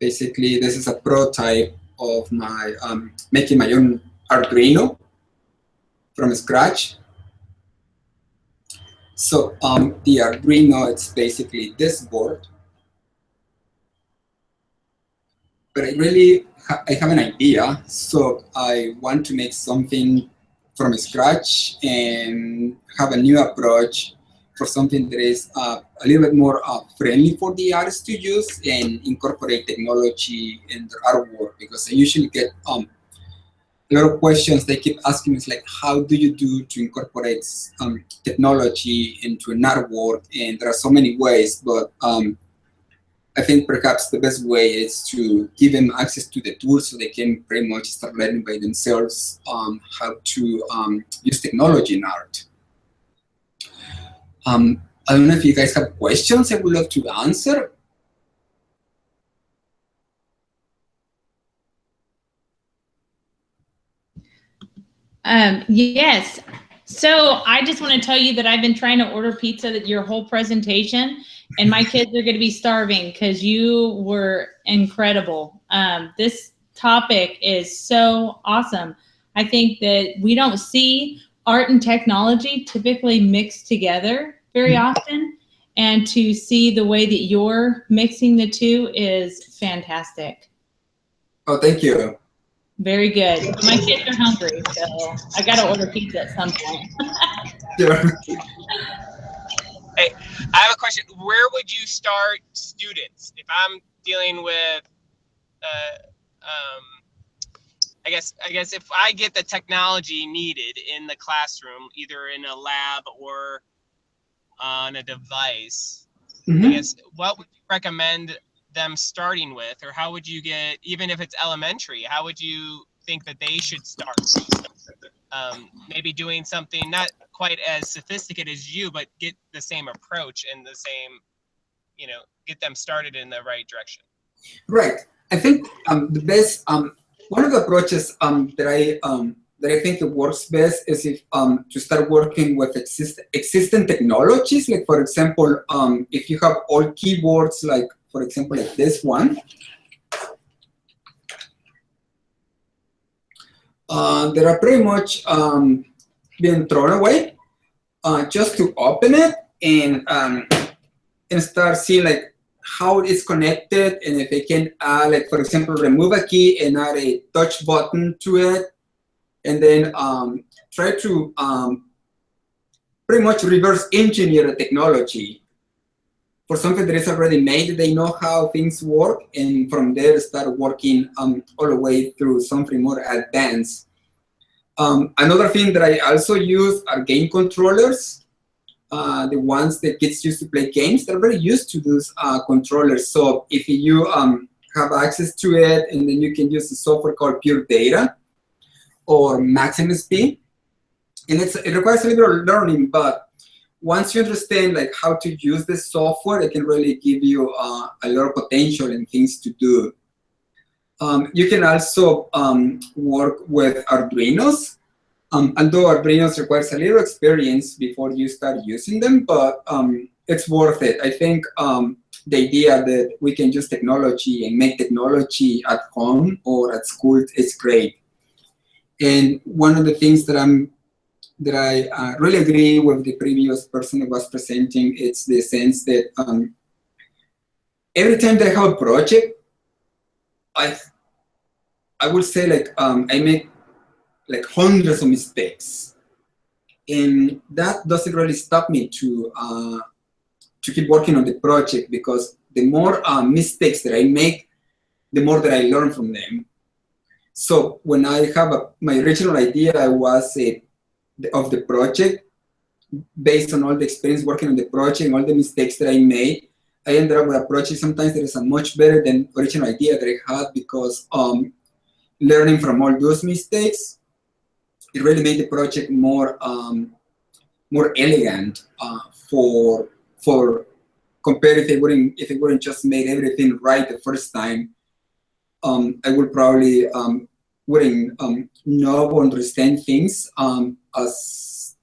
basically this is a prototype of my, making my own Arduino from scratch. So the Arduino, it's basically this board. but I have an idea. So I want to make something from scratch and have a new approach for something that is a little bit more friendly for the artists to use and incorporate technology in their artwork, because I usually get a lot of questions they keep asking me, is like, how do you do to incorporate technology into an artwork? And there are so many ways, but I think perhaps the best way is to give them access to the tools so they can pretty much start learning by themselves how to use technology in art. I don't know if you guys have questions I would love to answer. Yes. So I just want to tell you that I've been trying to order pizza that your whole presentation, and my kids are going to be starving because you were incredible. This topic is so awesome. I think that we don't see art and technology typically mixed together very often, and to see the way that you're mixing the two is fantastic. Oh, thank you. Very good. My kids are hungry, so I got to order pizza at some point. Sure. Hey, I have a question. Where would you start students if I'm dealing with? I guess if I get the technology needed in the classroom, either in a lab or on a device, I guess what would you recommend them starting with, or how would you get, even if it's elementary, how would you think that they should start? Maybe doing something not quite as sophisticated as you, but get the same approach and the same, get them started in the right direction. Right. I think the best, one of the approaches that I think it works best is if to start working with existing technologies. Like, for example, if you have all keyboards, like for example, like this one, that are pretty much being thrown away. Just to open it and start seeing like how it is connected, and if I can like for example remove a key and add a touch button to it, and then try to pretty much reverse engineer the technology for something that is already made. They know how things work, and from there start working all the way through something more advanced. Another thing that I also use are game controllers. The ones that kids use to play games, they're very used to those controllers. So if you have access to it, and then you can use the software called Pure Data or Maximus P, and it requires a little bit of learning, but once you understand like how to use the software, it can really give you a lot of potential and things to do. You can also work with Arduinos. Although Arduinos requires a little experience before you start using them, but it's worth it. I think the idea that we can use technology and make technology at home or at school is great. And one of the things that I really agree with the previous person who was presenting, it's the sense that every time that I have a project, I would say like I make like hundreds of mistakes, and that doesn't really stop me to keep working on the project, because the more mistakes that I make, the more that I learn from them. So when I have my original idea was of the project, based on all the experience working on the project and all the mistakes that I made, I ended up with a project sometimes that is a much better than original idea that I had, because learning from all those mistakes, it really made the project more elegant for compared if it wouldn't just made everything right the first time. I would probably wouldn't know or understand things as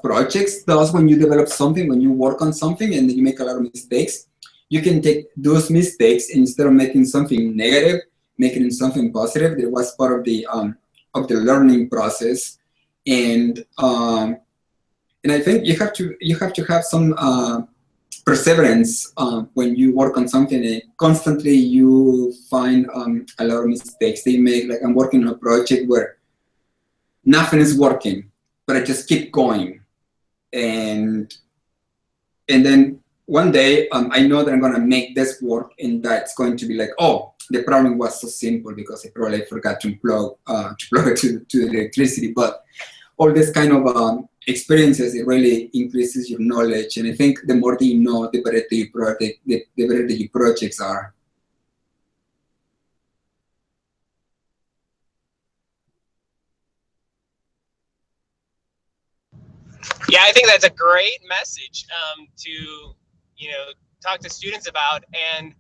projects. Thus, when you develop something, when you work on something and then you make a lot of mistakes, you can take those mistakes, and instead of making something negative, make it into something positive that was part of the learning process. And I think you have to have some perseverance when you work on something and constantly you find a lot of mistakes they make. Like I'm working on a project where nothing is working, but I just keep going. And then one day I know that I'm gonna make this work, and that's going to be like, oh, the problem was so simple because I probably forgot to plug it to the electricity. But all this kind of experiences, it really increases your knowledge. And I think the more that you know, the better the better your projects are. Yeah, I think that's a great message to, talk to students about. And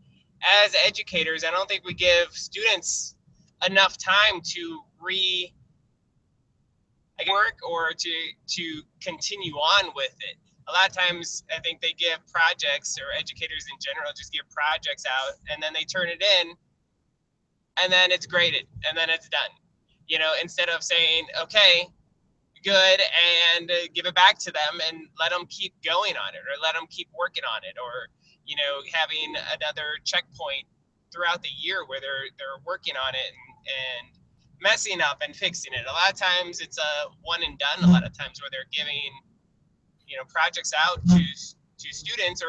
as educators, I don't think we give students enough time to work or to continue on with it. A lot of times, I think they give projects, or educators in general just give projects out, and then they turn it in, and then it's graded, and then it's done. Instead of saying, okay, good, and give it back to them and let them keep going on it, or let them keep working on it, or having another checkpoint throughout the year where they're working on it and messing up and fixing it. A lot of times it's a one and done. A lot of times where they're giving projects out to students, or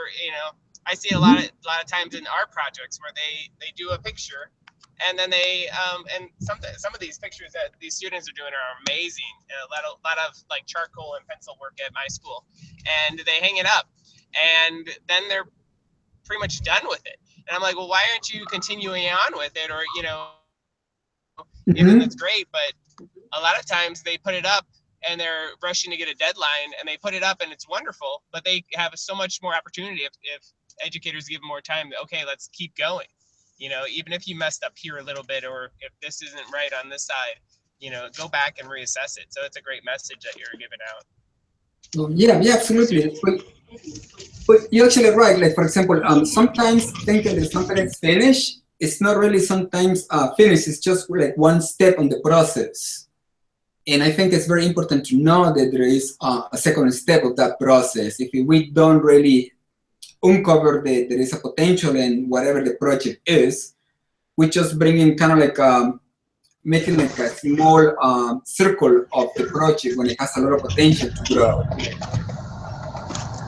I see a lot of times in our projects where they do a picture. And then they and some of these pictures that these students are doing are amazing. A lot of like charcoal and pencil work at my school, and they hang it up, and then they're pretty much done with it. And I'm like, well, why aren't you continuing on with it? Or even that's great, but a lot of times they put it up and they're rushing to get a deadline, and they put it up and it's wonderful, but they have so much more opportunity if educators give them more time. Okay, let's keep going. Even if you messed up here a little bit, or if this isn't right on this side, go back and reassess it. So it's a great message that you're giving out. Well, yeah, absolutely. But you're actually right. Like, for example, sometimes thinking that something is finished, it's not really sometimes finished. It's just like one step on the process. And I think it's very important to know that there is a second step of that process. If we don't really uncover that there is a potential in whatever the project is, we just bring in kind of like making like a small circle of the project when it has a lot of potential to grow.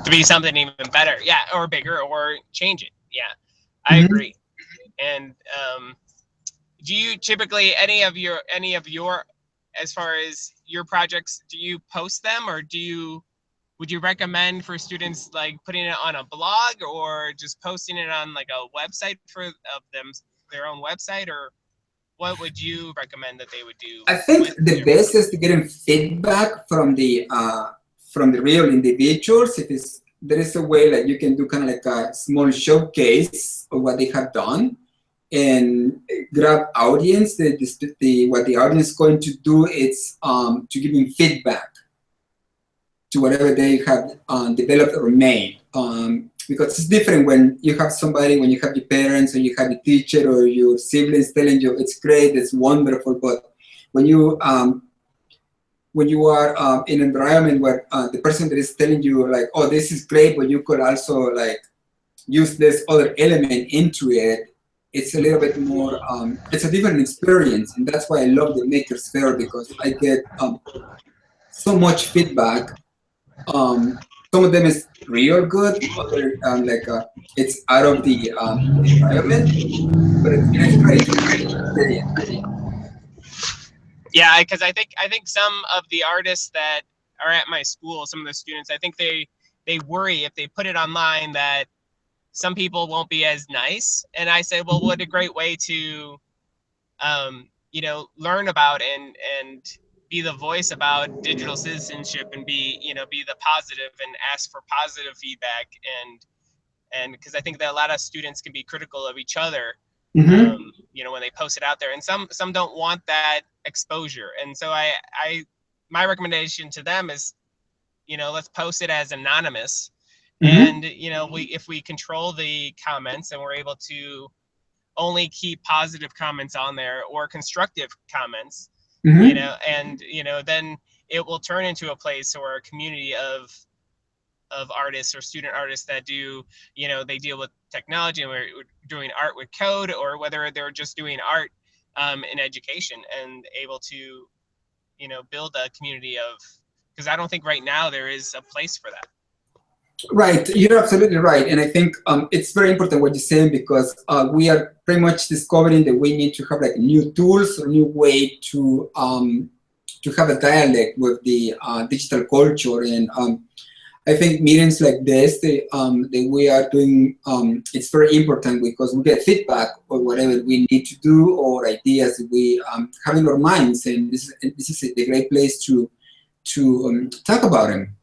To be something even better, yeah, or bigger, or change it. Yeah, I agree. And do you typically any of your as far as your projects, do you post them, or would you recommend for students like putting it on a blog, or just posting it on like a website their own website, or what would you recommend that they would do? I think the best is to get feedback from the real individuals. There is a way that you can do kind of like a small showcase of what they have done, and grab audience. What the audience is going to do is to give them feedback to whatever they have developed or made. Because it's different when you have when you have your parents, or you have your teacher, or your siblings telling you it's great, it's wonderful. But when you are in an environment where the person that is telling you like, oh, this is great, but you could also like use this other element into it, it's a little bit more, it's a different experience. And that's why I love the Makers Faire, because I get so much feedback. Some of them is real good, other it's out of the environment, but it's great. Yeah, because I think some of the artists that are at my school, some of the students, I think they worry if they put it online that some people won't be as nice. And I say, well, what a great way to learn about and be the voice about digital citizenship, and be the positive and ask for positive feedback, and because I think that a lot of students can be critical of each other, when they post it out there, and some don't want that exposure. And so my recommendation to them is, let's post it as anonymous, and if we control the comments and we're able to only keep positive comments on there, or constructive comments, then it will turn into a place or a community of of artists or student artists that do, you know, they deal with technology and we're doing art with code, or whether they're just doing art in education and able to, you know, build a community of, because I don't think right now there is a place for that. Right, you're absolutely right, and I think it's very important what you're saying, because we are pretty much discovering that we need to have like new tools or new way to have a dialect with the digital culture, and I think meetings like this that we are doing, it's very important because we get feedback or whatever we need to do or ideas that we have in our minds, and this is a great place to talk about them.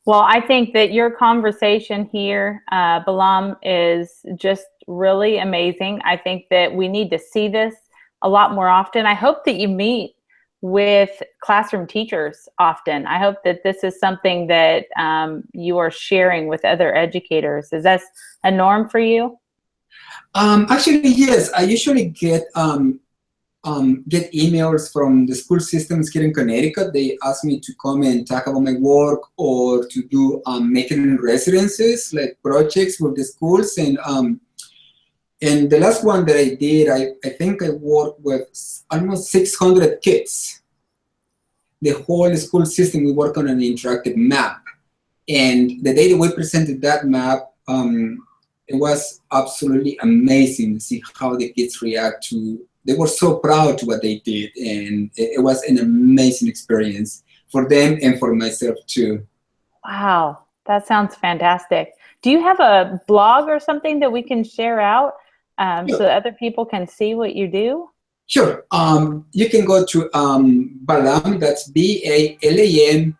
Well, I think that your conversation here, Balam, is just really amazing. I think that we need to see this a lot more often. I hope that you meet with classroom teachers often. I hope that this is something that you are sharing with other educators. Is that a norm for you? Actually, yes. I usually get emails from the school systems here in Connecticut. They ask me to come and talk about my work or to do making residences, like projects with the schools. And the last one that I did, I think I worked with almost 600 kids. The whole school system, we work on an interactive map. And the day that we presented that map, it was absolutely amazing to see how the kids react to. They were so proud to what they did, and it was an amazing experience for them and for myself too. Wow, that sounds fantastic. Do you have a blog or something that we can share out so that other people can see what you do? Sure. You can go to Balam, that's BALAM.io,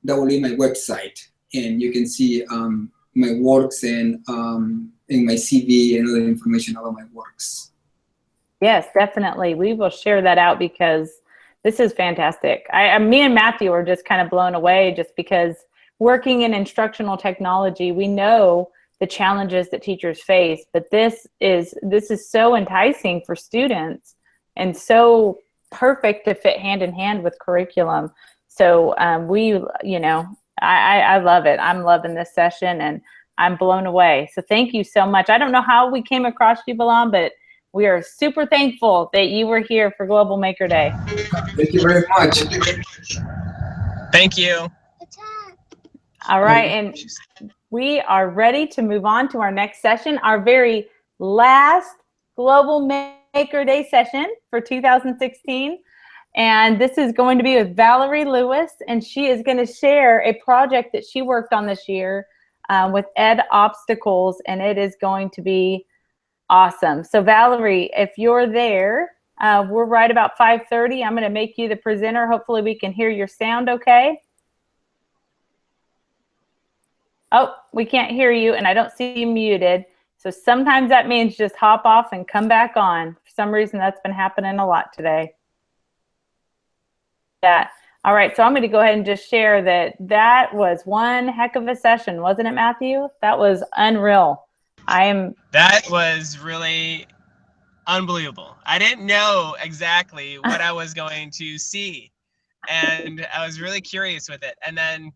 that will be my website, and you can see my works and my CV and other information about my works. Yes, definitely. We will share that out because this is fantastic. Me and Matthew are just kind of blown away just because working in instructional technology, we know the challenges that teachers face, but this is so enticing for students and so perfect to fit hand in hand with curriculum. So I love it. I'm loving this session and I'm blown away. So thank you so much. I don't know how we came across you, Balam, but we are super thankful that you were here for Global Maker Day. Thank you very much. Thank you. All right, and we are ready to move on to our next session, our very last Global Maker Day session for 2016. And this is going to be with Valerie Lewis, and she is going to share a project that she worked on this year with Ed Obstacles, and it is going to be awesome. So Valerie, if you're there, we're right about 5:30. I'm going to make you the presenter. Hopefully we can hear your sound okay. Oh, we can't hear you, and I don't see you muted. So sometimes that means just hop off and come back on. For some reason, that's been happening a lot today. Yeah. All right, so I'm going to go ahead and just share that was one heck of a session, wasn't it, Matthew? That was unreal. That was really unbelievable. I didn't know exactly what I was going to see, and I was really curious with it. And then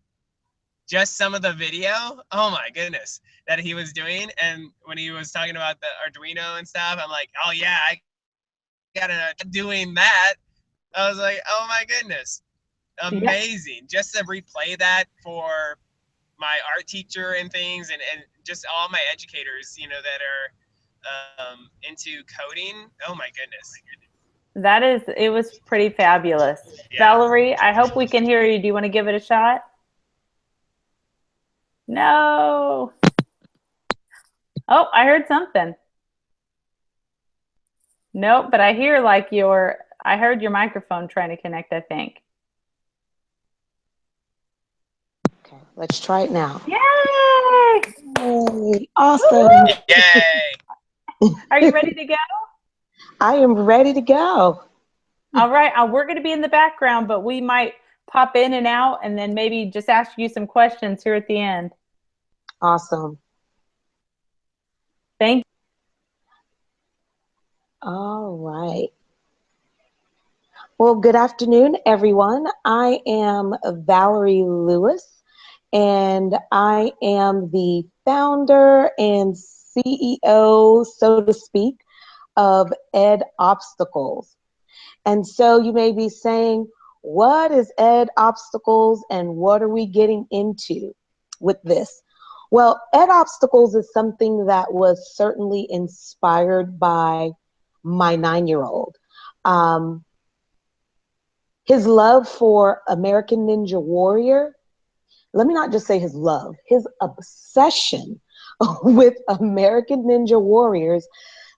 just some of the video, oh my goodness, that he was doing. And when he was talking about the Arduino and stuff, I'm like, oh yeah, I gotta doing that. I was like, oh my goodness, amazing. Yep. Just to replay that for my art teacher and things, and just all my educators, you know, that are into coding. Oh my goodness. It was pretty fabulous. Yeah. Valerie, I hope we can hear you. Do you want to give it a shot? No. Oh, I heard something. Nope, but I hear like I heard your microphone trying to connect, I think. Okay, let's try it now. Yay! Yay! Awesome. Yay! Are you ready to go? I am ready to go. All right, we're going to be in the background, but we might pop in and out and then maybe just ask you some questions here at the end. Awesome. Thank you. All right. Well, good afternoon, everyone. I am Valerie Lewis, and I am the founder and CEO, so to speak, of Ed Obstacles. And so you may be saying, what is Ed Obstacles and what are we getting into with this? Well, Ed Obstacles is something that was certainly inspired by my 9-year-old. His love for American Ninja Warrior, let me not just say his love, his obsession with American Ninja Warriors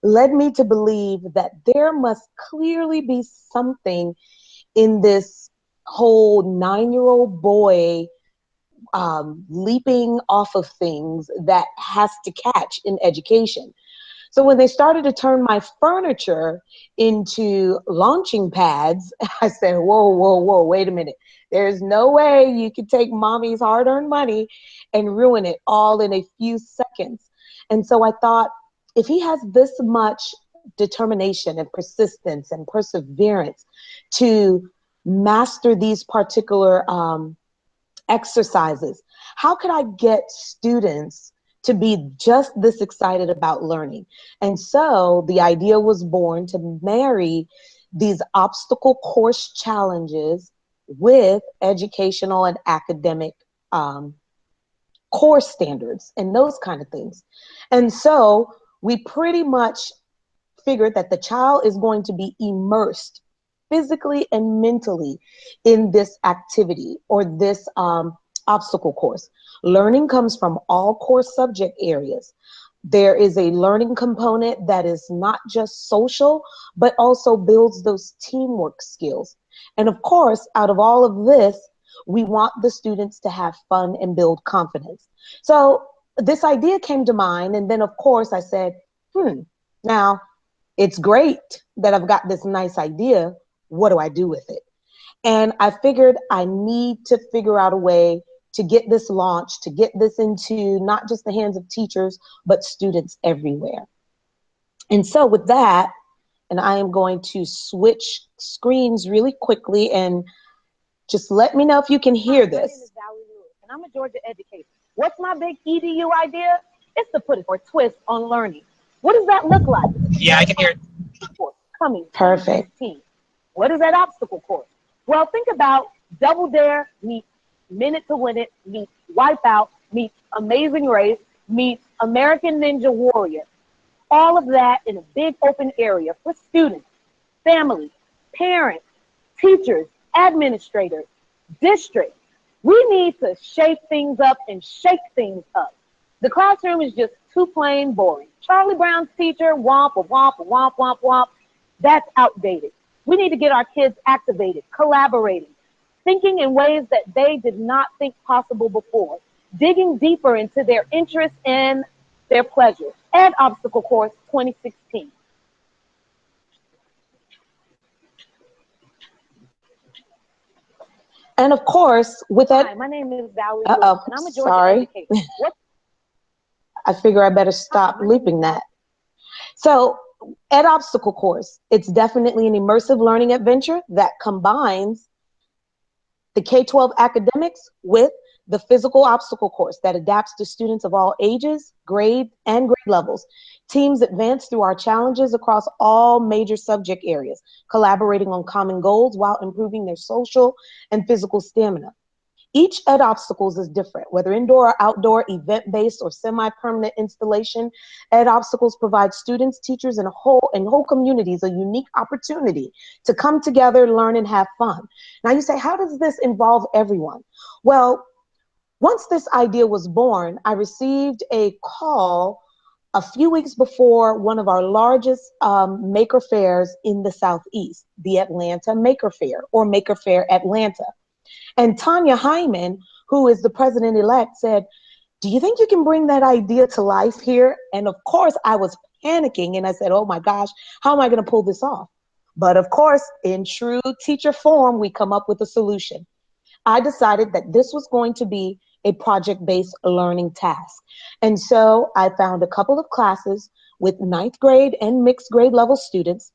led me to believe that there must clearly be something in this whole 9-year-old boy leaping off of things that has to catch in education. So when they started to turn my furniture into launching pads, I said, whoa, whoa, whoa, wait a minute. There's no way you could take mommy's hard-earned money and ruin it all in a few seconds. And so I thought, if he has this much determination and persistence and perseverance to master these particular exercises, how could I get students to be just this excited about learning? And so the idea was born to marry these obstacle course challenges with educational and academic course standards and those kind of things. And so we pretty much figured that the child is going to be immersed physically and mentally in this activity or this obstacle course. Learning comes from all core subject areas. There is a learning component that is not just social, but also builds those teamwork skills. And of course, out of all of this, we want the students to have fun and build confidence. So this idea came to mind, and then of course I said, now it's great that I've got this nice idea. What do I do with it? And I figured I need to figure out a way to get this launched, to get this into not just the hands of teachers, but students everywhere. And so with that, and I am going to switch screens really quickly and just let me know if you can hear this. My name is Valerie Lewis, and I'm a Georgia educator. What's my big EDU idea? It's to put a twist on learning. What does that look like? Yeah, I can hear it. Coming. Perfect. What is that obstacle course? Well, think about Double Dare meets Minute to Win It meets Wipeout meets Amazing Race meets American Ninja Warrior. All of that in a big open area for students, families, parents, teachers, administrators, districts. We need to shake things up and shake things up. The classroom is just too plain boring. Charlie Brown's teacher, womp, womp, womp, womp, womp. That's outdated. We need to get our kids activated, collaborating, thinking in ways that they did not think possible before, digging deeper into their interests and their pleasures. Ed Obstacle Course 2016. And of course, with that, hi, my name is Valerie Lewis, and I'm a Georgia educator. I figure I better stop looping that. So, Ed Obstacle Course, it's definitely an immersive learning adventure that combines the K-12 academics with the physical obstacle course that adapts to students of all ages, grades, and grade levels. Teams advance through our challenges across all major subject areas, collaborating on common goals while improving their social and physical stamina. Each Ed Obstacles is different, whether indoor or outdoor, event-based or semi-permanent installation. Ed Obstacles provide students, teachers, and whole communities a unique opportunity to come together, learn, and have fun. Now you say, how does this involve everyone? Well, once this idea was born, I received a call a few weeks before one of our largest maker fairs in the Southeast, the Atlanta Maker Fair, or Maker Fair Atlanta. And Tanya Hyman, who is the president-elect, said, do you think you can bring that idea to life here? And of course, I was panicking and I said, oh my gosh, how am I going to pull this off? But of course, in true teacher form, we come up with a solution. I decided that this was going to be a project-based learning task. And so I found a couple of classes with 9th grade and mixed grade level students.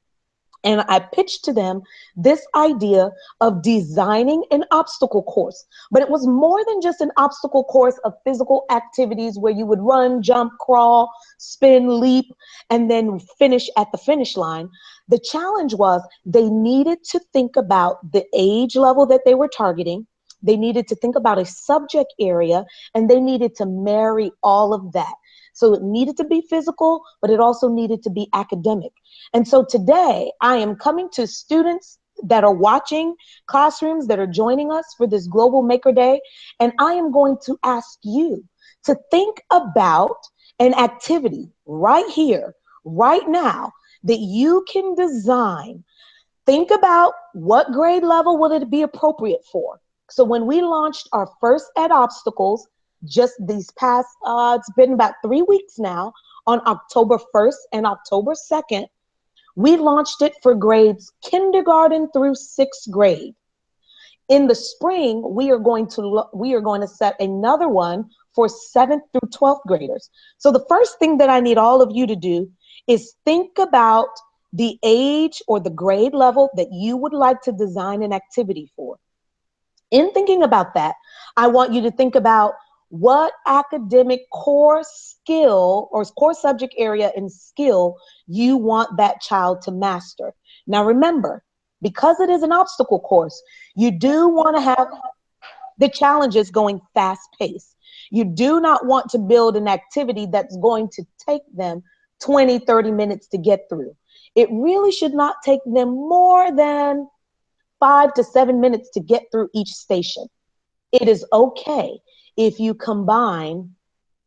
And I pitched to them this idea of designing an obstacle course. But it was more than just an obstacle course of physical activities where you would run, jump, crawl, spin, leap, and then finish at the finish line. The challenge was they needed to think about the age level that they were targeting. They needed to think about a subject area, and they needed to marry all of that. So it needed to be physical, but it also needed to be academic. And so today I am coming to students that are watching, classrooms that are joining us for this Global Maker Day, and I am going to ask you to think about an activity right here, right now, that you can design. Think about what grade level will it be appropriate for. So when we launched our first Ed Obstacles, just these past, it's been about 3 weeks now, on October 1st and October 2nd, we launched it for grades kindergarten through 6th grade. In the spring, we are going to set another one for 7th through 12th graders. So the first thing that I need all of you to do is think about the age or the grade level that you would like to design an activity for. In thinking about that, I want you to think about what academic core skill or core subject area and skill you want that child to master. Now remember, because it is an obstacle course, you do want to have the challenges going fast paced. You do not want to build an activity that's going to take them 20, 30 minutes to get through. It really should not take them more than 5 to 7 minutes to get through each station. It is okay if you combine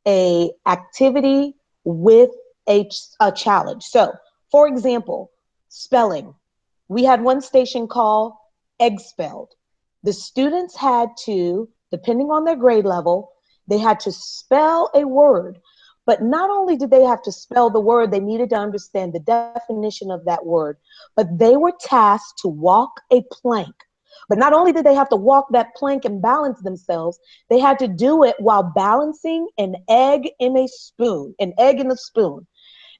a activity with a challenge. So, for example, spelling. We had one station called Egg Spelled. The students had to, depending on their grade level, they had to spell a word. But not only did they have to spell the word, they needed to understand the definition of that word. But they were tasked to walk a plank. But not only did they have to walk that plank and balance themselves, they had to do it while balancing an egg in a spoon, an egg in a spoon.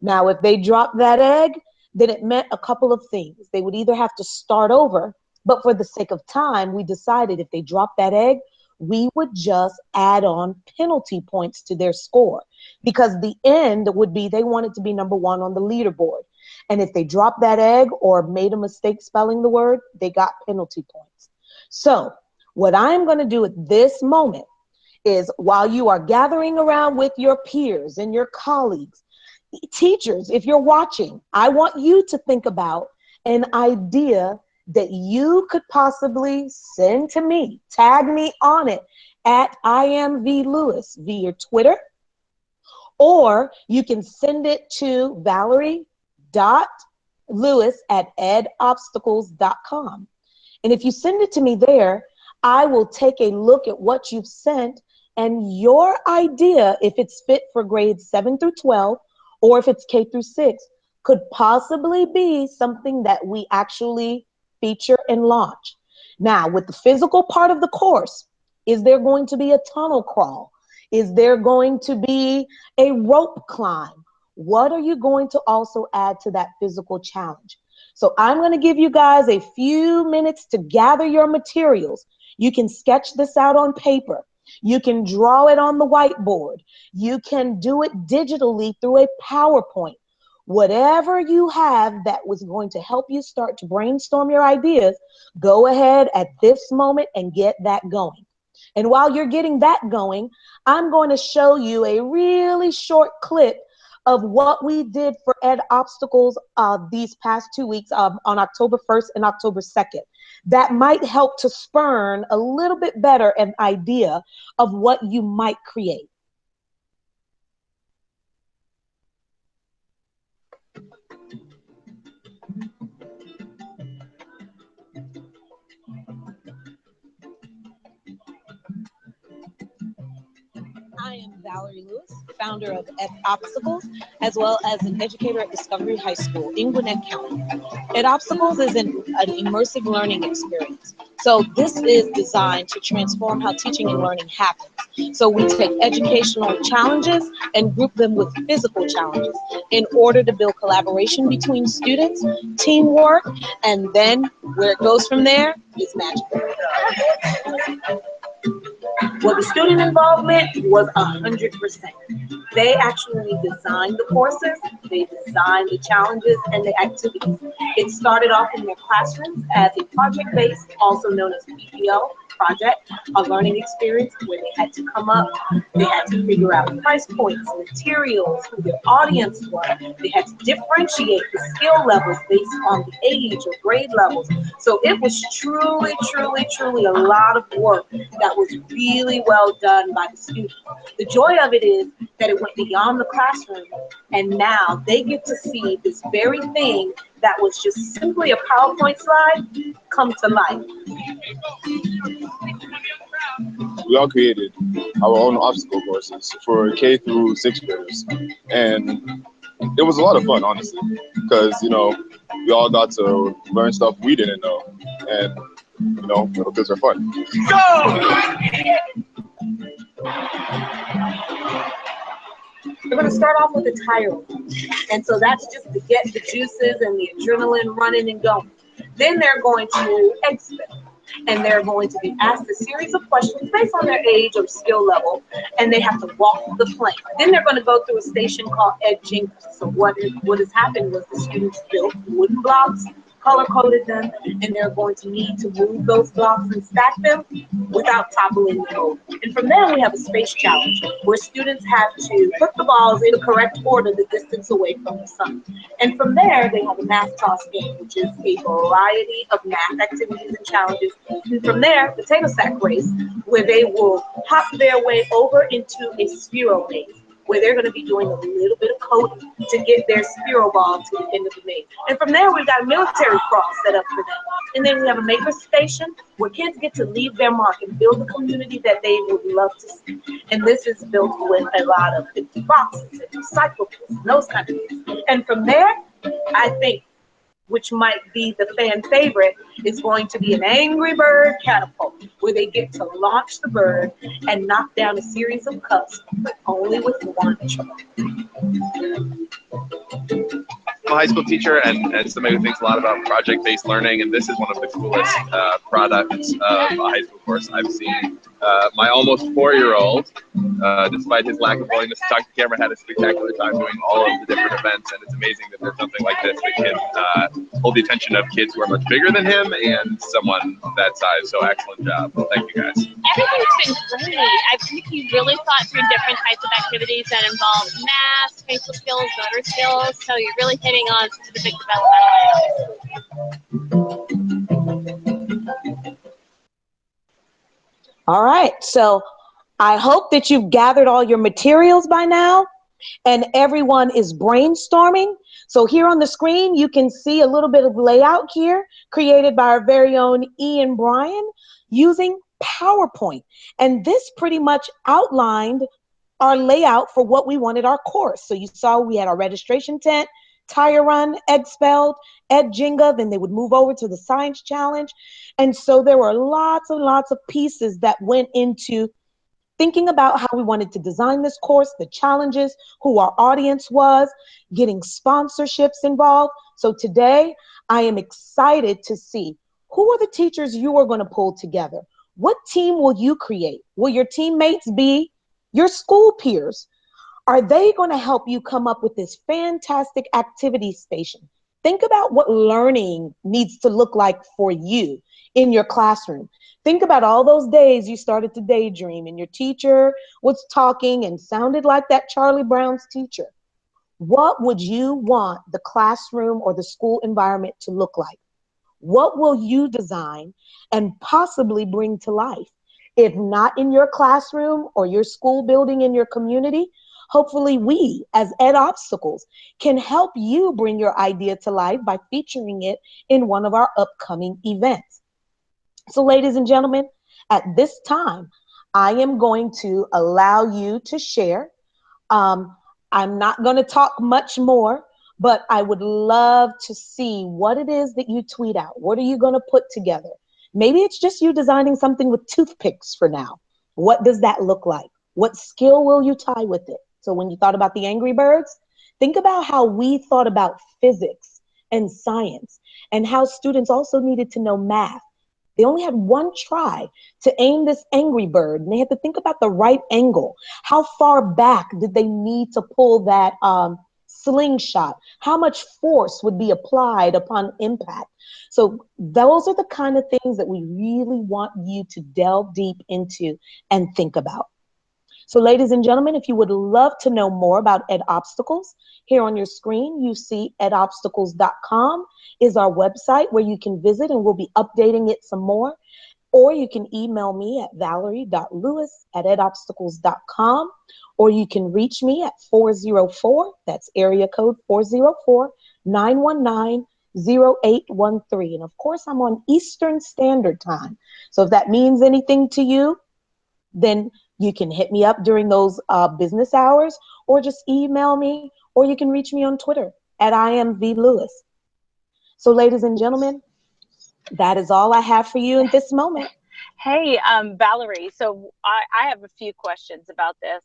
Now, if they dropped that egg, then it meant a couple of things. They would either have to start over, but for the sake of time, we decided if they dropped that egg, we would just add on penalty points to their score, because the end would be they wanted to be number 1 on the leaderboard. And if they dropped that egg or made a mistake spelling the word, they got penalty points. So what I'm going to do at this moment is, while you are gathering around with your peers and your colleagues, teachers, if you're watching, I want you to think about an idea that you could possibly send to me, tag me on it at IamVLewis via your Twitter, or you can send it to Valerie.Lewis@edobstacles.com. And if you send it to me there, I will take a look at what you've sent, and your idea, if it's fit for grades 7 through 12, or if it's K through 6, could possibly be something that we actually feature and launch. Now, with the physical part of the course, is there going to be a tunnel crawl? Is there going to be a rope climb? What are you going to also add to that physical challenge? So I'm going to give you guys a few minutes to gather your materials. You can sketch this out on paper. You can draw it on the whiteboard. You can do it digitally through a PowerPoint. Whatever you have that was going to help you start to brainstorm your ideas, go ahead at this moment and get that going. And while you're getting that going, I'm going to show you a really short clip of what we did for Ed Obstacles these past 2 weeks on October 1st and October 2nd. That might help to spurn a little bit better an idea of what you might create. I am Valerie Lewis, founder of Ed Obstacles, as well as an educator at Discovery High School in Gwinnett County. Ed Obstacles is an immersive learning experience. So this is designed to transform how teaching and learning happens. So we take educational challenges and group them with physical challenges in order to build collaboration between students, teamwork, and then where it goes from there is magical. Well, the student involvement was 100%. They actually designed the courses, they designed the challenges and the activities. It started off in their classrooms as a project-based, also known as PPL, project, a learning experience where they had to come up, they had to figure out price points, materials, who their audience was. They had to differentiate the skill levels based on the age or grade levels. So it was truly, truly, truly a lot of work that was really well done by the students. The joy of it is that it went beyond the classroom, and now they get to see this very thing that was just simply a PowerPoint slide come to life. We all created our own obstacle courses for K through 6th graders, and it was a lot of fun, honestly, because we all got to learn stuff we didn't know, and those are fun. We're going to start off with a tire run. And so that's just to get the juices and the adrenaline running and going. Then they're going to expel. And they're going to be asked a series of questions based on their age or skill level, and they have to walk the plank. Then they're going to go through a station called Ed Jenga. So what has happened was the students built wooden blocks, color-coded them, and they're going to need to move those blocks and stack them without toppling them over. And from there, we have a space challenge where students have to put the balls in the correct order the distance away from the sun. And from there, they have a math toss game, which is a variety of math activities and challenges. And from there, potato sack race, where they will hop their way over into a Sphero maze, where they're going to be doing a little bit of coding to get their Sphero ball to the end of the maze. And from there, we've got a military crawl set up for them. And then we have a maker station where kids get to leave their mark and build the community that they would love to see. And this is built with a lot of empty boxes and recyclables and those kind of things. And from there, I think, which might be the fan favorite, is going to be an Angry Bird catapult, where they get to launch the bird and knock down a series of cups, but only with one try. I'm a high school teacher and somebody who thinks a lot about project-based learning, and this is one of the coolest products of a high school course I've seen. My almost 4-year-old, despite his lack of willingness to talk to the camera, had a spectacular time doing all of the different events, and it's amazing that there's something like this that can hold the attention of kids who are much bigger than him and someone that size. So excellent job. Thank you, guys. Everything's been great. I think he really thought through different types of activities that involve math, spatial skills, motor skills. So you're really hitting on some of the big developmental. All right, so I hope that you've gathered all your materials by now and everyone is brainstorming. So here on the screen, you can see a little bit of layout here created by our very own Ian Bryan using PowerPoint. And this pretty much outlined our layout for what we wanted our course. So you saw we had our registration tent, tire run, Expelled, Ed Jenga, then they would move over to the science challenge. And so there were lots and lots of pieces that went into thinking about how we wanted to design this course, the challenges, who our audience was, getting sponsorships involved. So today, I am excited to see who are the teachers you are going to pull together. What team will you create? Will your teammates be your school peers? Are they going to help you come up with this fantastic activity station? Think about what learning needs to look like for you in your classroom. Think about all those days you started to daydream and your teacher was talking and sounded like that Charlie Brown's teacher. What would you want the classroom or the school environment to look like? What will you design and possibly bring to life? If not in your classroom or your school building in your community, hopefully we, as Ed Obstacles, can help you bring your idea to life by featuring it in one of our upcoming events. So ladies and gentlemen, at this time, I am going to allow you to share. I'm not going to talk much more, but I would love to see what it is that you tweet out. What are you going to put together? Maybe it's just you designing something with toothpicks for now. What does that look like? What skill will you tie with it? So when you thought about the Angry Birds, think about how we thought about physics and science and how students also needed to know math. They only had one try to aim this Angry Bird, and they had to think about the right angle. How far back did they need to pull that slingshot? How much force would be applied upon impact? So those are the kind of things that we really want you to delve deep into and think about. So ladies and gentlemen, if you would love to know more about EdObstacles, here on your screen, you see edobstacles.com is our website where you can visit, and we'll be updating it some more. Or you can email me at valerie.lewis@edobstacles.com, or you can reach me at 404, that's area code 404-919-0813. And of course, I'm on Eastern Standard Time. So if that means anything to you, then you can hit me up during those business hours, or just email me, or you can reach me on Twitter at IamVLewis. So ladies and gentlemen, that is all I have for you in this moment. Hey, Valerie, so I have a few questions about this.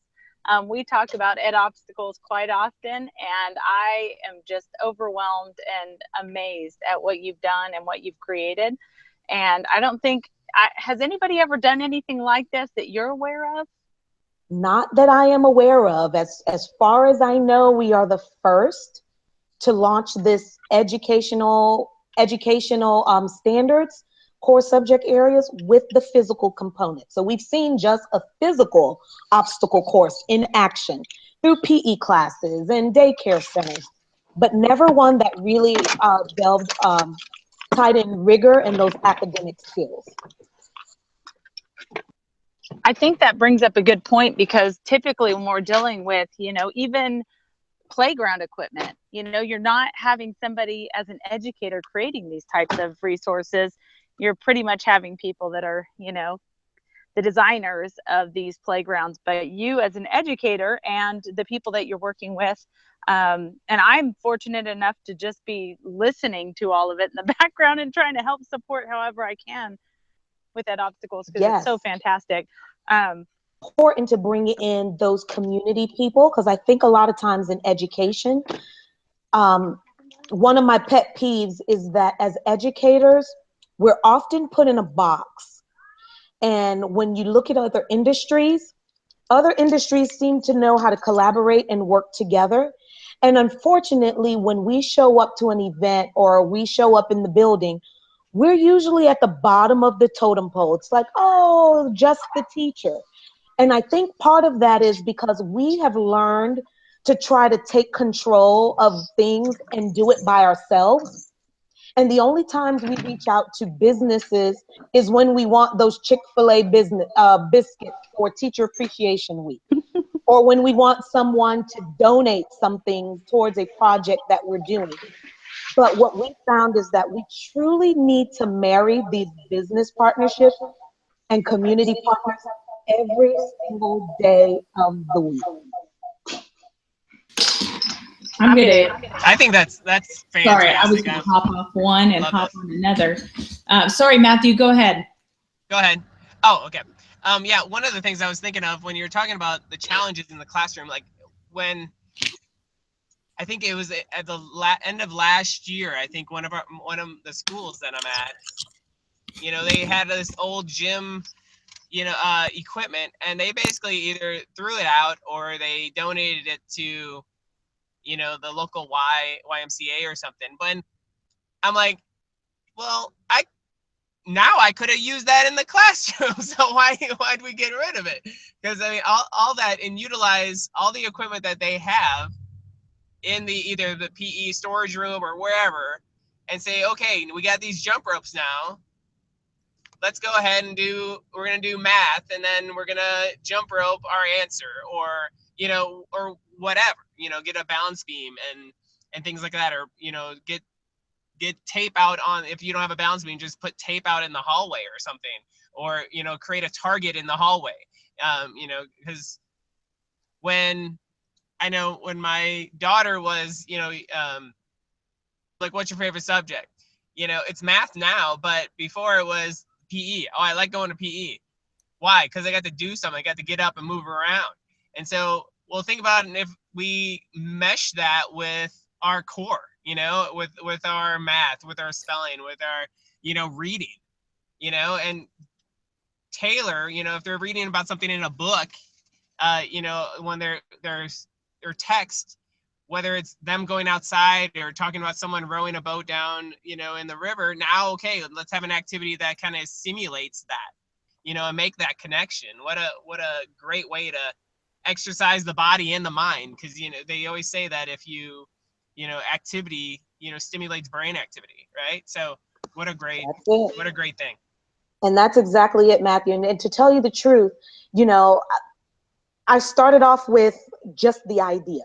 We talk about EdObstacles quite often, and I am just overwhelmed and amazed at what you've done and what you've created. And I don't think, has anybody ever done anything like this that you're aware of? Not that I am aware of. As far as I know, we are the first to launch this educational standards, core subject areas with the physical component. So we've seen just a physical obstacle course in action through PE classes and daycare centers, but never one that really delved tied in rigor and those academic skills. I think that brings up a good point, because typically when we're dealing with, even playground equipment, you're not having somebody as an educator creating these types of resources. You're pretty much having people that are, the designers of these playgrounds, but you as an educator and the people that you're working with. And I'm fortunate enough to just be listening to all of it in the background and trying to help support however I can with EdObstacles, because it's so fantastic. Important to bring in those community people, because I think a lot of times in education, one of my pet peeves is that as educators, we're often put in a box. And when you look at other industries seem to know how to collaborate and work together. And unfortunately, when we show up to an event or we show up in the building, we're usually at the bottom of the totem pole. It's like, oh, just the teacher. And I think part of that is because we have learned to try to take control of things and do it by ourselves. And the only times we reach out to businesses is when we want those Chick-fil-A biscuits for Teacher Appreciation Week, or when we want someone to donate something towards a project that we're doing. But what we found is that we truly need to marry these business partnerships and community partners every single day of the week. I'm good. I think that's fantastic. Sorry, I was going to hop off one and hop on another. Sorry, Matthew, go ahead. Go ahead. Oh, okay. Yeah, one of the things I was thinking of when you were talking about the challenges in the classroom, like when I think it was at the end of last year, I think one of the schools that I'm at, they had this old gym, equipment, and they basically either threw it out or they donated it to, the local YMCA or something. But I'm like, well, I could have used that in the classroom. So why'd we get rid of it? Because I mean, all that, and utilize all the equipment that they have in either the PE storage room or wherever, and say, okay, we got these jump ropes now. Let's go ahead and we're going to do math, and then we're going to jump rope our answer, or, or whatever, get a balance beam and things like that, or, get get tape out on, if you don't have a balance beam, just put tape out in the hallway or something, or, you know, create a target in the hallway. You know, because when my daughter was, you know, like, what's your favorite subject? You know, it's math now, but before it was PE. Oh, I like going to PE. Why? Because I got to do something. I got to get up and move around. And so we'll think about it, if we mesh that with our core, you know, with our math, with our spelling, with our, you know, reading, you know, and tailor, you know, if they're reading about something in a book, you know, when there's text, whether it's them going outside or talking about someone rowing a boat down, you know, in the river, now, okay, let's have an activity that kind of simulates that, you know, and make that connection. What a great way to exercise the body and the mind, because, you know, they always say that if you know, activity, you know, stimulates brain activity, right? So what a great thing. And that's exactly it, Matthew. And to tell you the truth, you know, I started off with just the idea.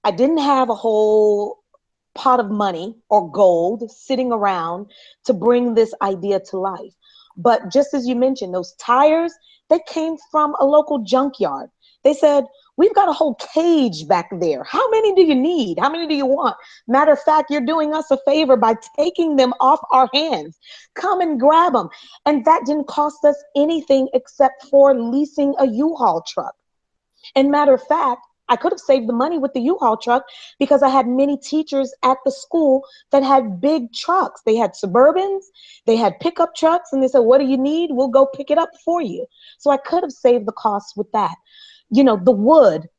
I didn't have a whole pot of money or gold sitting around to bring this idea to life. But just as you mentioned, those tires, they came from a local junkyard. They said, we've got a whole cage back there. How many do you need? How many do you want? Matter of fact, you're doing us a favor by taking them off our hands. Come and grab them. And that didn't cost us anything except for leasing a U-Haul truck. And matter of fact, I could have saved the money with the U-Haul truck because I had many teachers at the school that had big trucks. They had Suburbans, they had pickup trucks, and they said, what do you need? We'll go pick it up for you. So I could have saved the cost with that. You know, the wood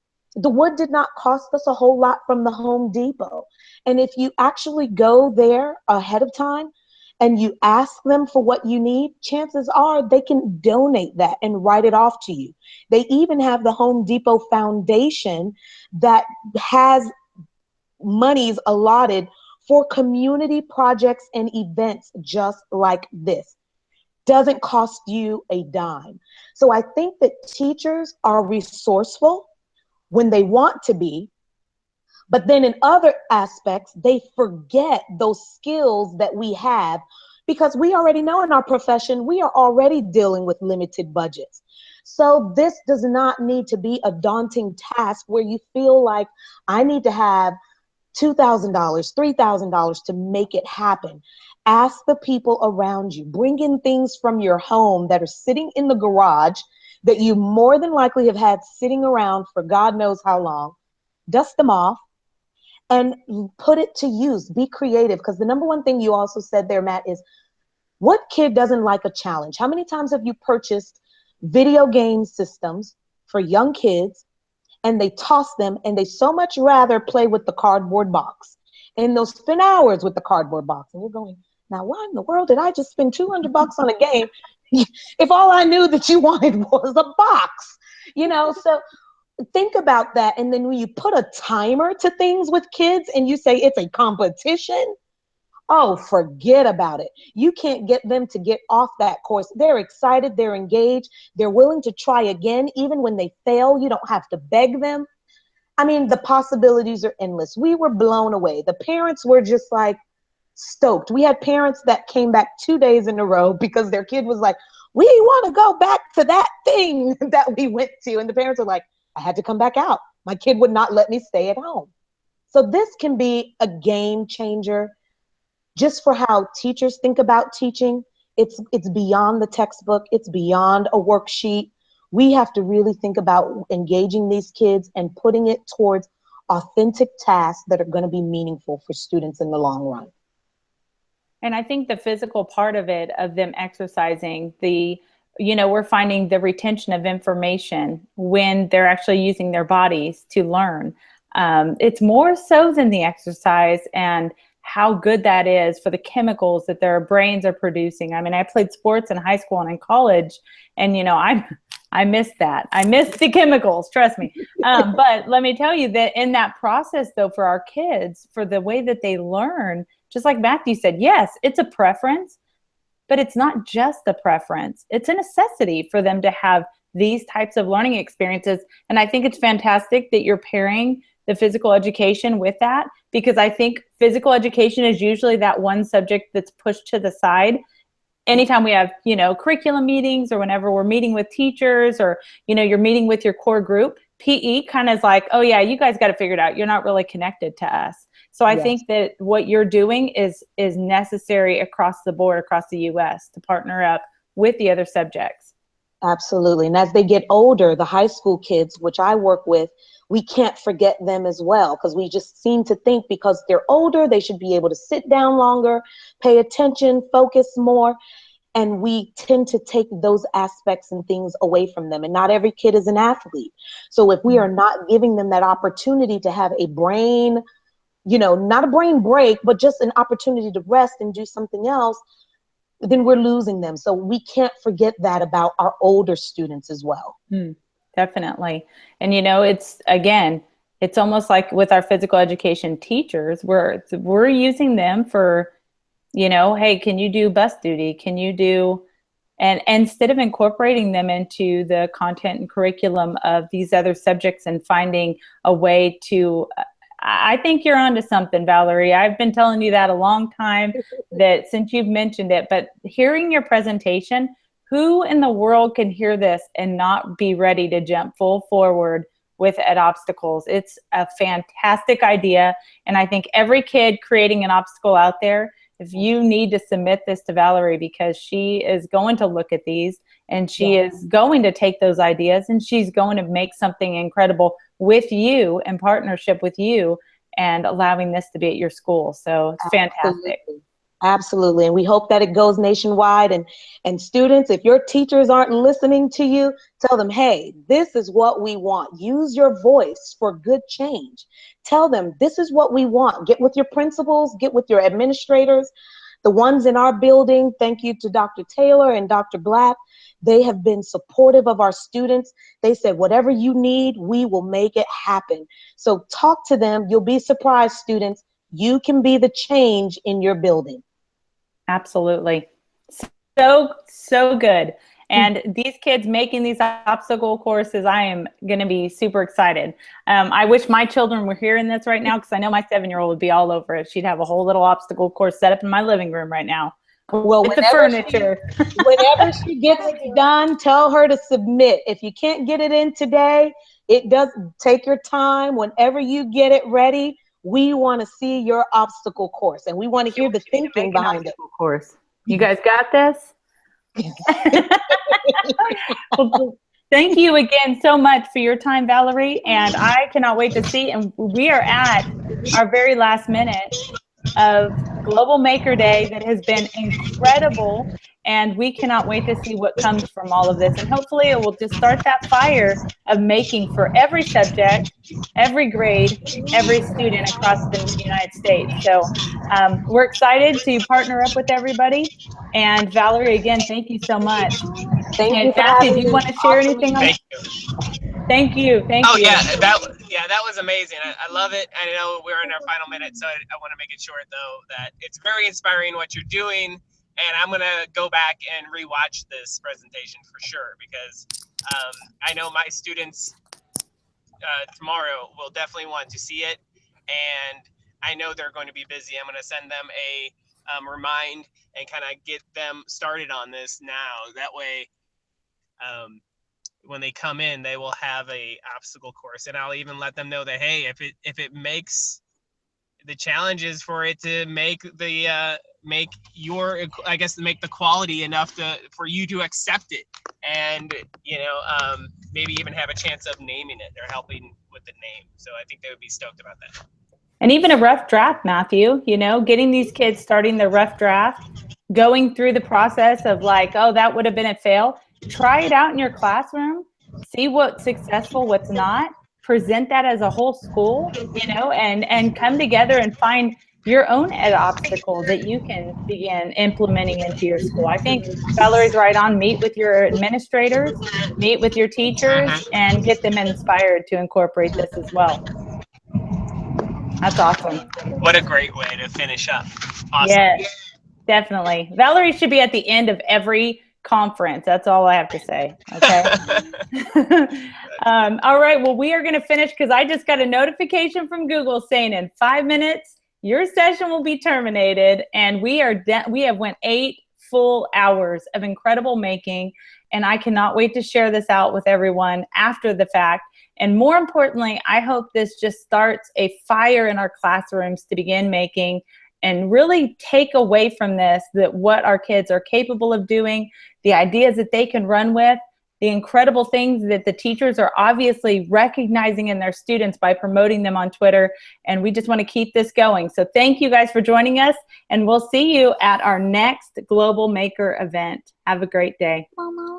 did not cost us a whole lot from the Home Depot. And if you actually go there ahead of time and you ask them for what you need, chances are they can donate that and write it off to you. They even have the Home Depot Foundation that has monies allotted for community projects and events just like this. Doesn't cost you a dime. So I think that teachers are resourceful when they want to be, but then in other aspects, they forget those skills that we have, because we already know in our profession, we are already dealing with limited budgets. So this does not need to be a daunting task where you feel like I need to have $2,000, $3,000 to make it happen. Ask the people around you. Bring in things from your home that are sitting in the garage that you more than likely have had sitting around for God knows how long. Dust them off and put it to use. Be creative, because the number one thing you also said there, Matt, is what kid doesn't like a challenge? How many times have you purchased video game systems for young kids and they toss them and they so much rather play with the cardboard box, and they'll spend hours with the cardboard box, and you're going, now why in the world did I just spend $200 on a game if all I knew that you wanted was a box? You know, so think about that. And then when you put a timer to things with kids and you say it's a competition, oh, forget about it. You can't get them to get off that course. They're excited, they're engaged, they're willing to try again. Even when they fail, you don't have to beg them. I mean, the possibilities are endless. We were blown away. The parents were just like stoked. We had parents that came back 2 days in a row because their kid was like, we want to go back to that thing that we went to. And the parents are like, I had to come back out. My kid would not let me stay at home. So this can be a game changer just for how teachers think about teaching. It's beyond the textbook. It's beyond a worksheet. We have to really think about engaging these kids and putting it towards authentic tasks that are going to be meaningful for students in the long run. And I think the physical part of it, of them exercising, we're finding the retention of information when they're actually using their bodies to learn. It's more so than the exercise and how good that is for the chemicals that their brains are producing. I mean, I played sports in high school and in college, and I missed that. I missed the chemicals, trust me. But let me tell you that in that process, though, for our kids, for the way that they learn, just like Matthew said, yes, it's a preference, but it's not just a preference. It's a necessity for them to have these types of learning experiences. And I think it's fantastic that you're pairing the physical education with that, because I think physical education is usually that one subject that's pushed to the side. Anytime we have, you know, curriculum meetings, or whenever we're meeting with teachers, or, you know, you're meeting with your core group, PE kind of is like, oh yeah, you guys got to figure it out. You're not really connected to us. So I think that what you're doing is necessary across the board, across the U.S., to partner up with the other subjects. Absolutely. And as they get older, the high school kids, which I work with, we can't forget them as well, because we just seem to think because they're older, they should be able to sit down longer, pay attention, focus more. And we tend to take those aspects and things away from them. And not every kid is an athlete. So if we are not giving them that opportunity to have a brain, you know, not a brain break, but just an opportunity to rest and do something else, then we're losing them. So we can't forget that about our older students as well. Definitely. And, you know, it's, again, it's almost like with our physical education teachers, we're using them for, you know, hey, can you do bus duty? Can you do, and instead of incorporating them into the content and curriculum of these other subjects and finding a way to, I think you're onto something, Valerie. I've been telling you that a long time, that since you've mentioned it, but hearing your presentation, who in the world can hear this and not be ready to jump full forward with Ed Obstacles? It's a fantastic idea. And I think every kid creating an obstacle out there, if you need to submit this to Valerie, because she is going to look at these and she is going to take those ideas and she's going to make something incredible with you, in partnership with you, and allowing this to be at your school. So it's fantastic. Absolutely. And we hope that it goes nationwide. And students, if your teachers aren't listening to you, tell them, hey, this is what we want. Use your voice for good change. Tell them, this is what we want. Get with your principals, get with your administrators, the ones in our building. Thank you to Dr. Taylor and Dr. Black. They have been supportive of our students. They said, whatever you need, we will make it happen. So talk to them. You'll be surprised, students. You can be the change in your building. Absolutely. So good. And these kids making these obstacle courses, I am going to be super excited. I wish my children were hearing this right now, because I know my 7-year-old would be all over it. She'd have a whole little obstacle course set up in my living room right now. Well, with the furniture. Whenever she gets it done, tell her to submit. If you can't get it in today, it does take your time. Whenever you get it ready, we want to see your obstacle course, and we want to hear the thinking behind it. Course. You guys got this? Well, thank you again so much for your time, Valerie, and I cannot wait to see. And we are at our very last minute of Global Maker Day that has been incredible, and we cannot wait to see what comes from all of this. And hopefully it will just start that fire of making for every subject, every grade, every student across the United States. So we're excited to partner up with everybody. And Valerie, again, thank you so much. Thank and you. Matthew, do you want to share anything on Thank you. Thank you. That was amazing. I love it. I know we're in our final minute, so I want to make it short, though, that it's very inspiring what you're doing. And I'm going to go back and rewatch this presentation for sure, because I know my students tomorrow will definitely want to see it. And I know they're going to be busy. I'm going to send them a remind and kind of get them started on this now. That way, when they come in, they will have a obstacle course, and I'll even let them know that, hey, if it makes the challenges for it to make the make the quality enough for you to accept it, and maybe even have a chance of naming it. They're helping with the name, so I think they would be stoked about that. And even a rough draft, Matthew, getting these kids starting their rough draft, going through the process of like, oh, that would have been a fail. Try it out in your classroom, see what's successful, what's not, present that as a whole school, and come together and find your own Ed obstacle that you can begin implementing into your school. I think Valerie's right on. Meet with your administrators, meet with your teachers, and get them inspired to incorporate this as well. That's awesome. What a great way to finish up. Awesome. Yes, definitely. Valerie should be at the end of every conference. That's all I have to say. Okay. All right. Well, we are going to finish because I just got a notification from Google saying in 5 minutes your session will be terminated, and we have went 8 full hours of incredible making, and I cannot wait to share this out with everyone after the fact. And more importantly, I hope this just starts a fire in our classrooms to begin making and really take away from this that what our kids are capable of doing, the ideas that they can run with, the incredible things that the teachers are obviously recognizing in their students by promoting them on Twitter. And we just want to keep this going. So thank you guys for joining us, and we'll see you at our next Global Maker event. Have a great day. Mama.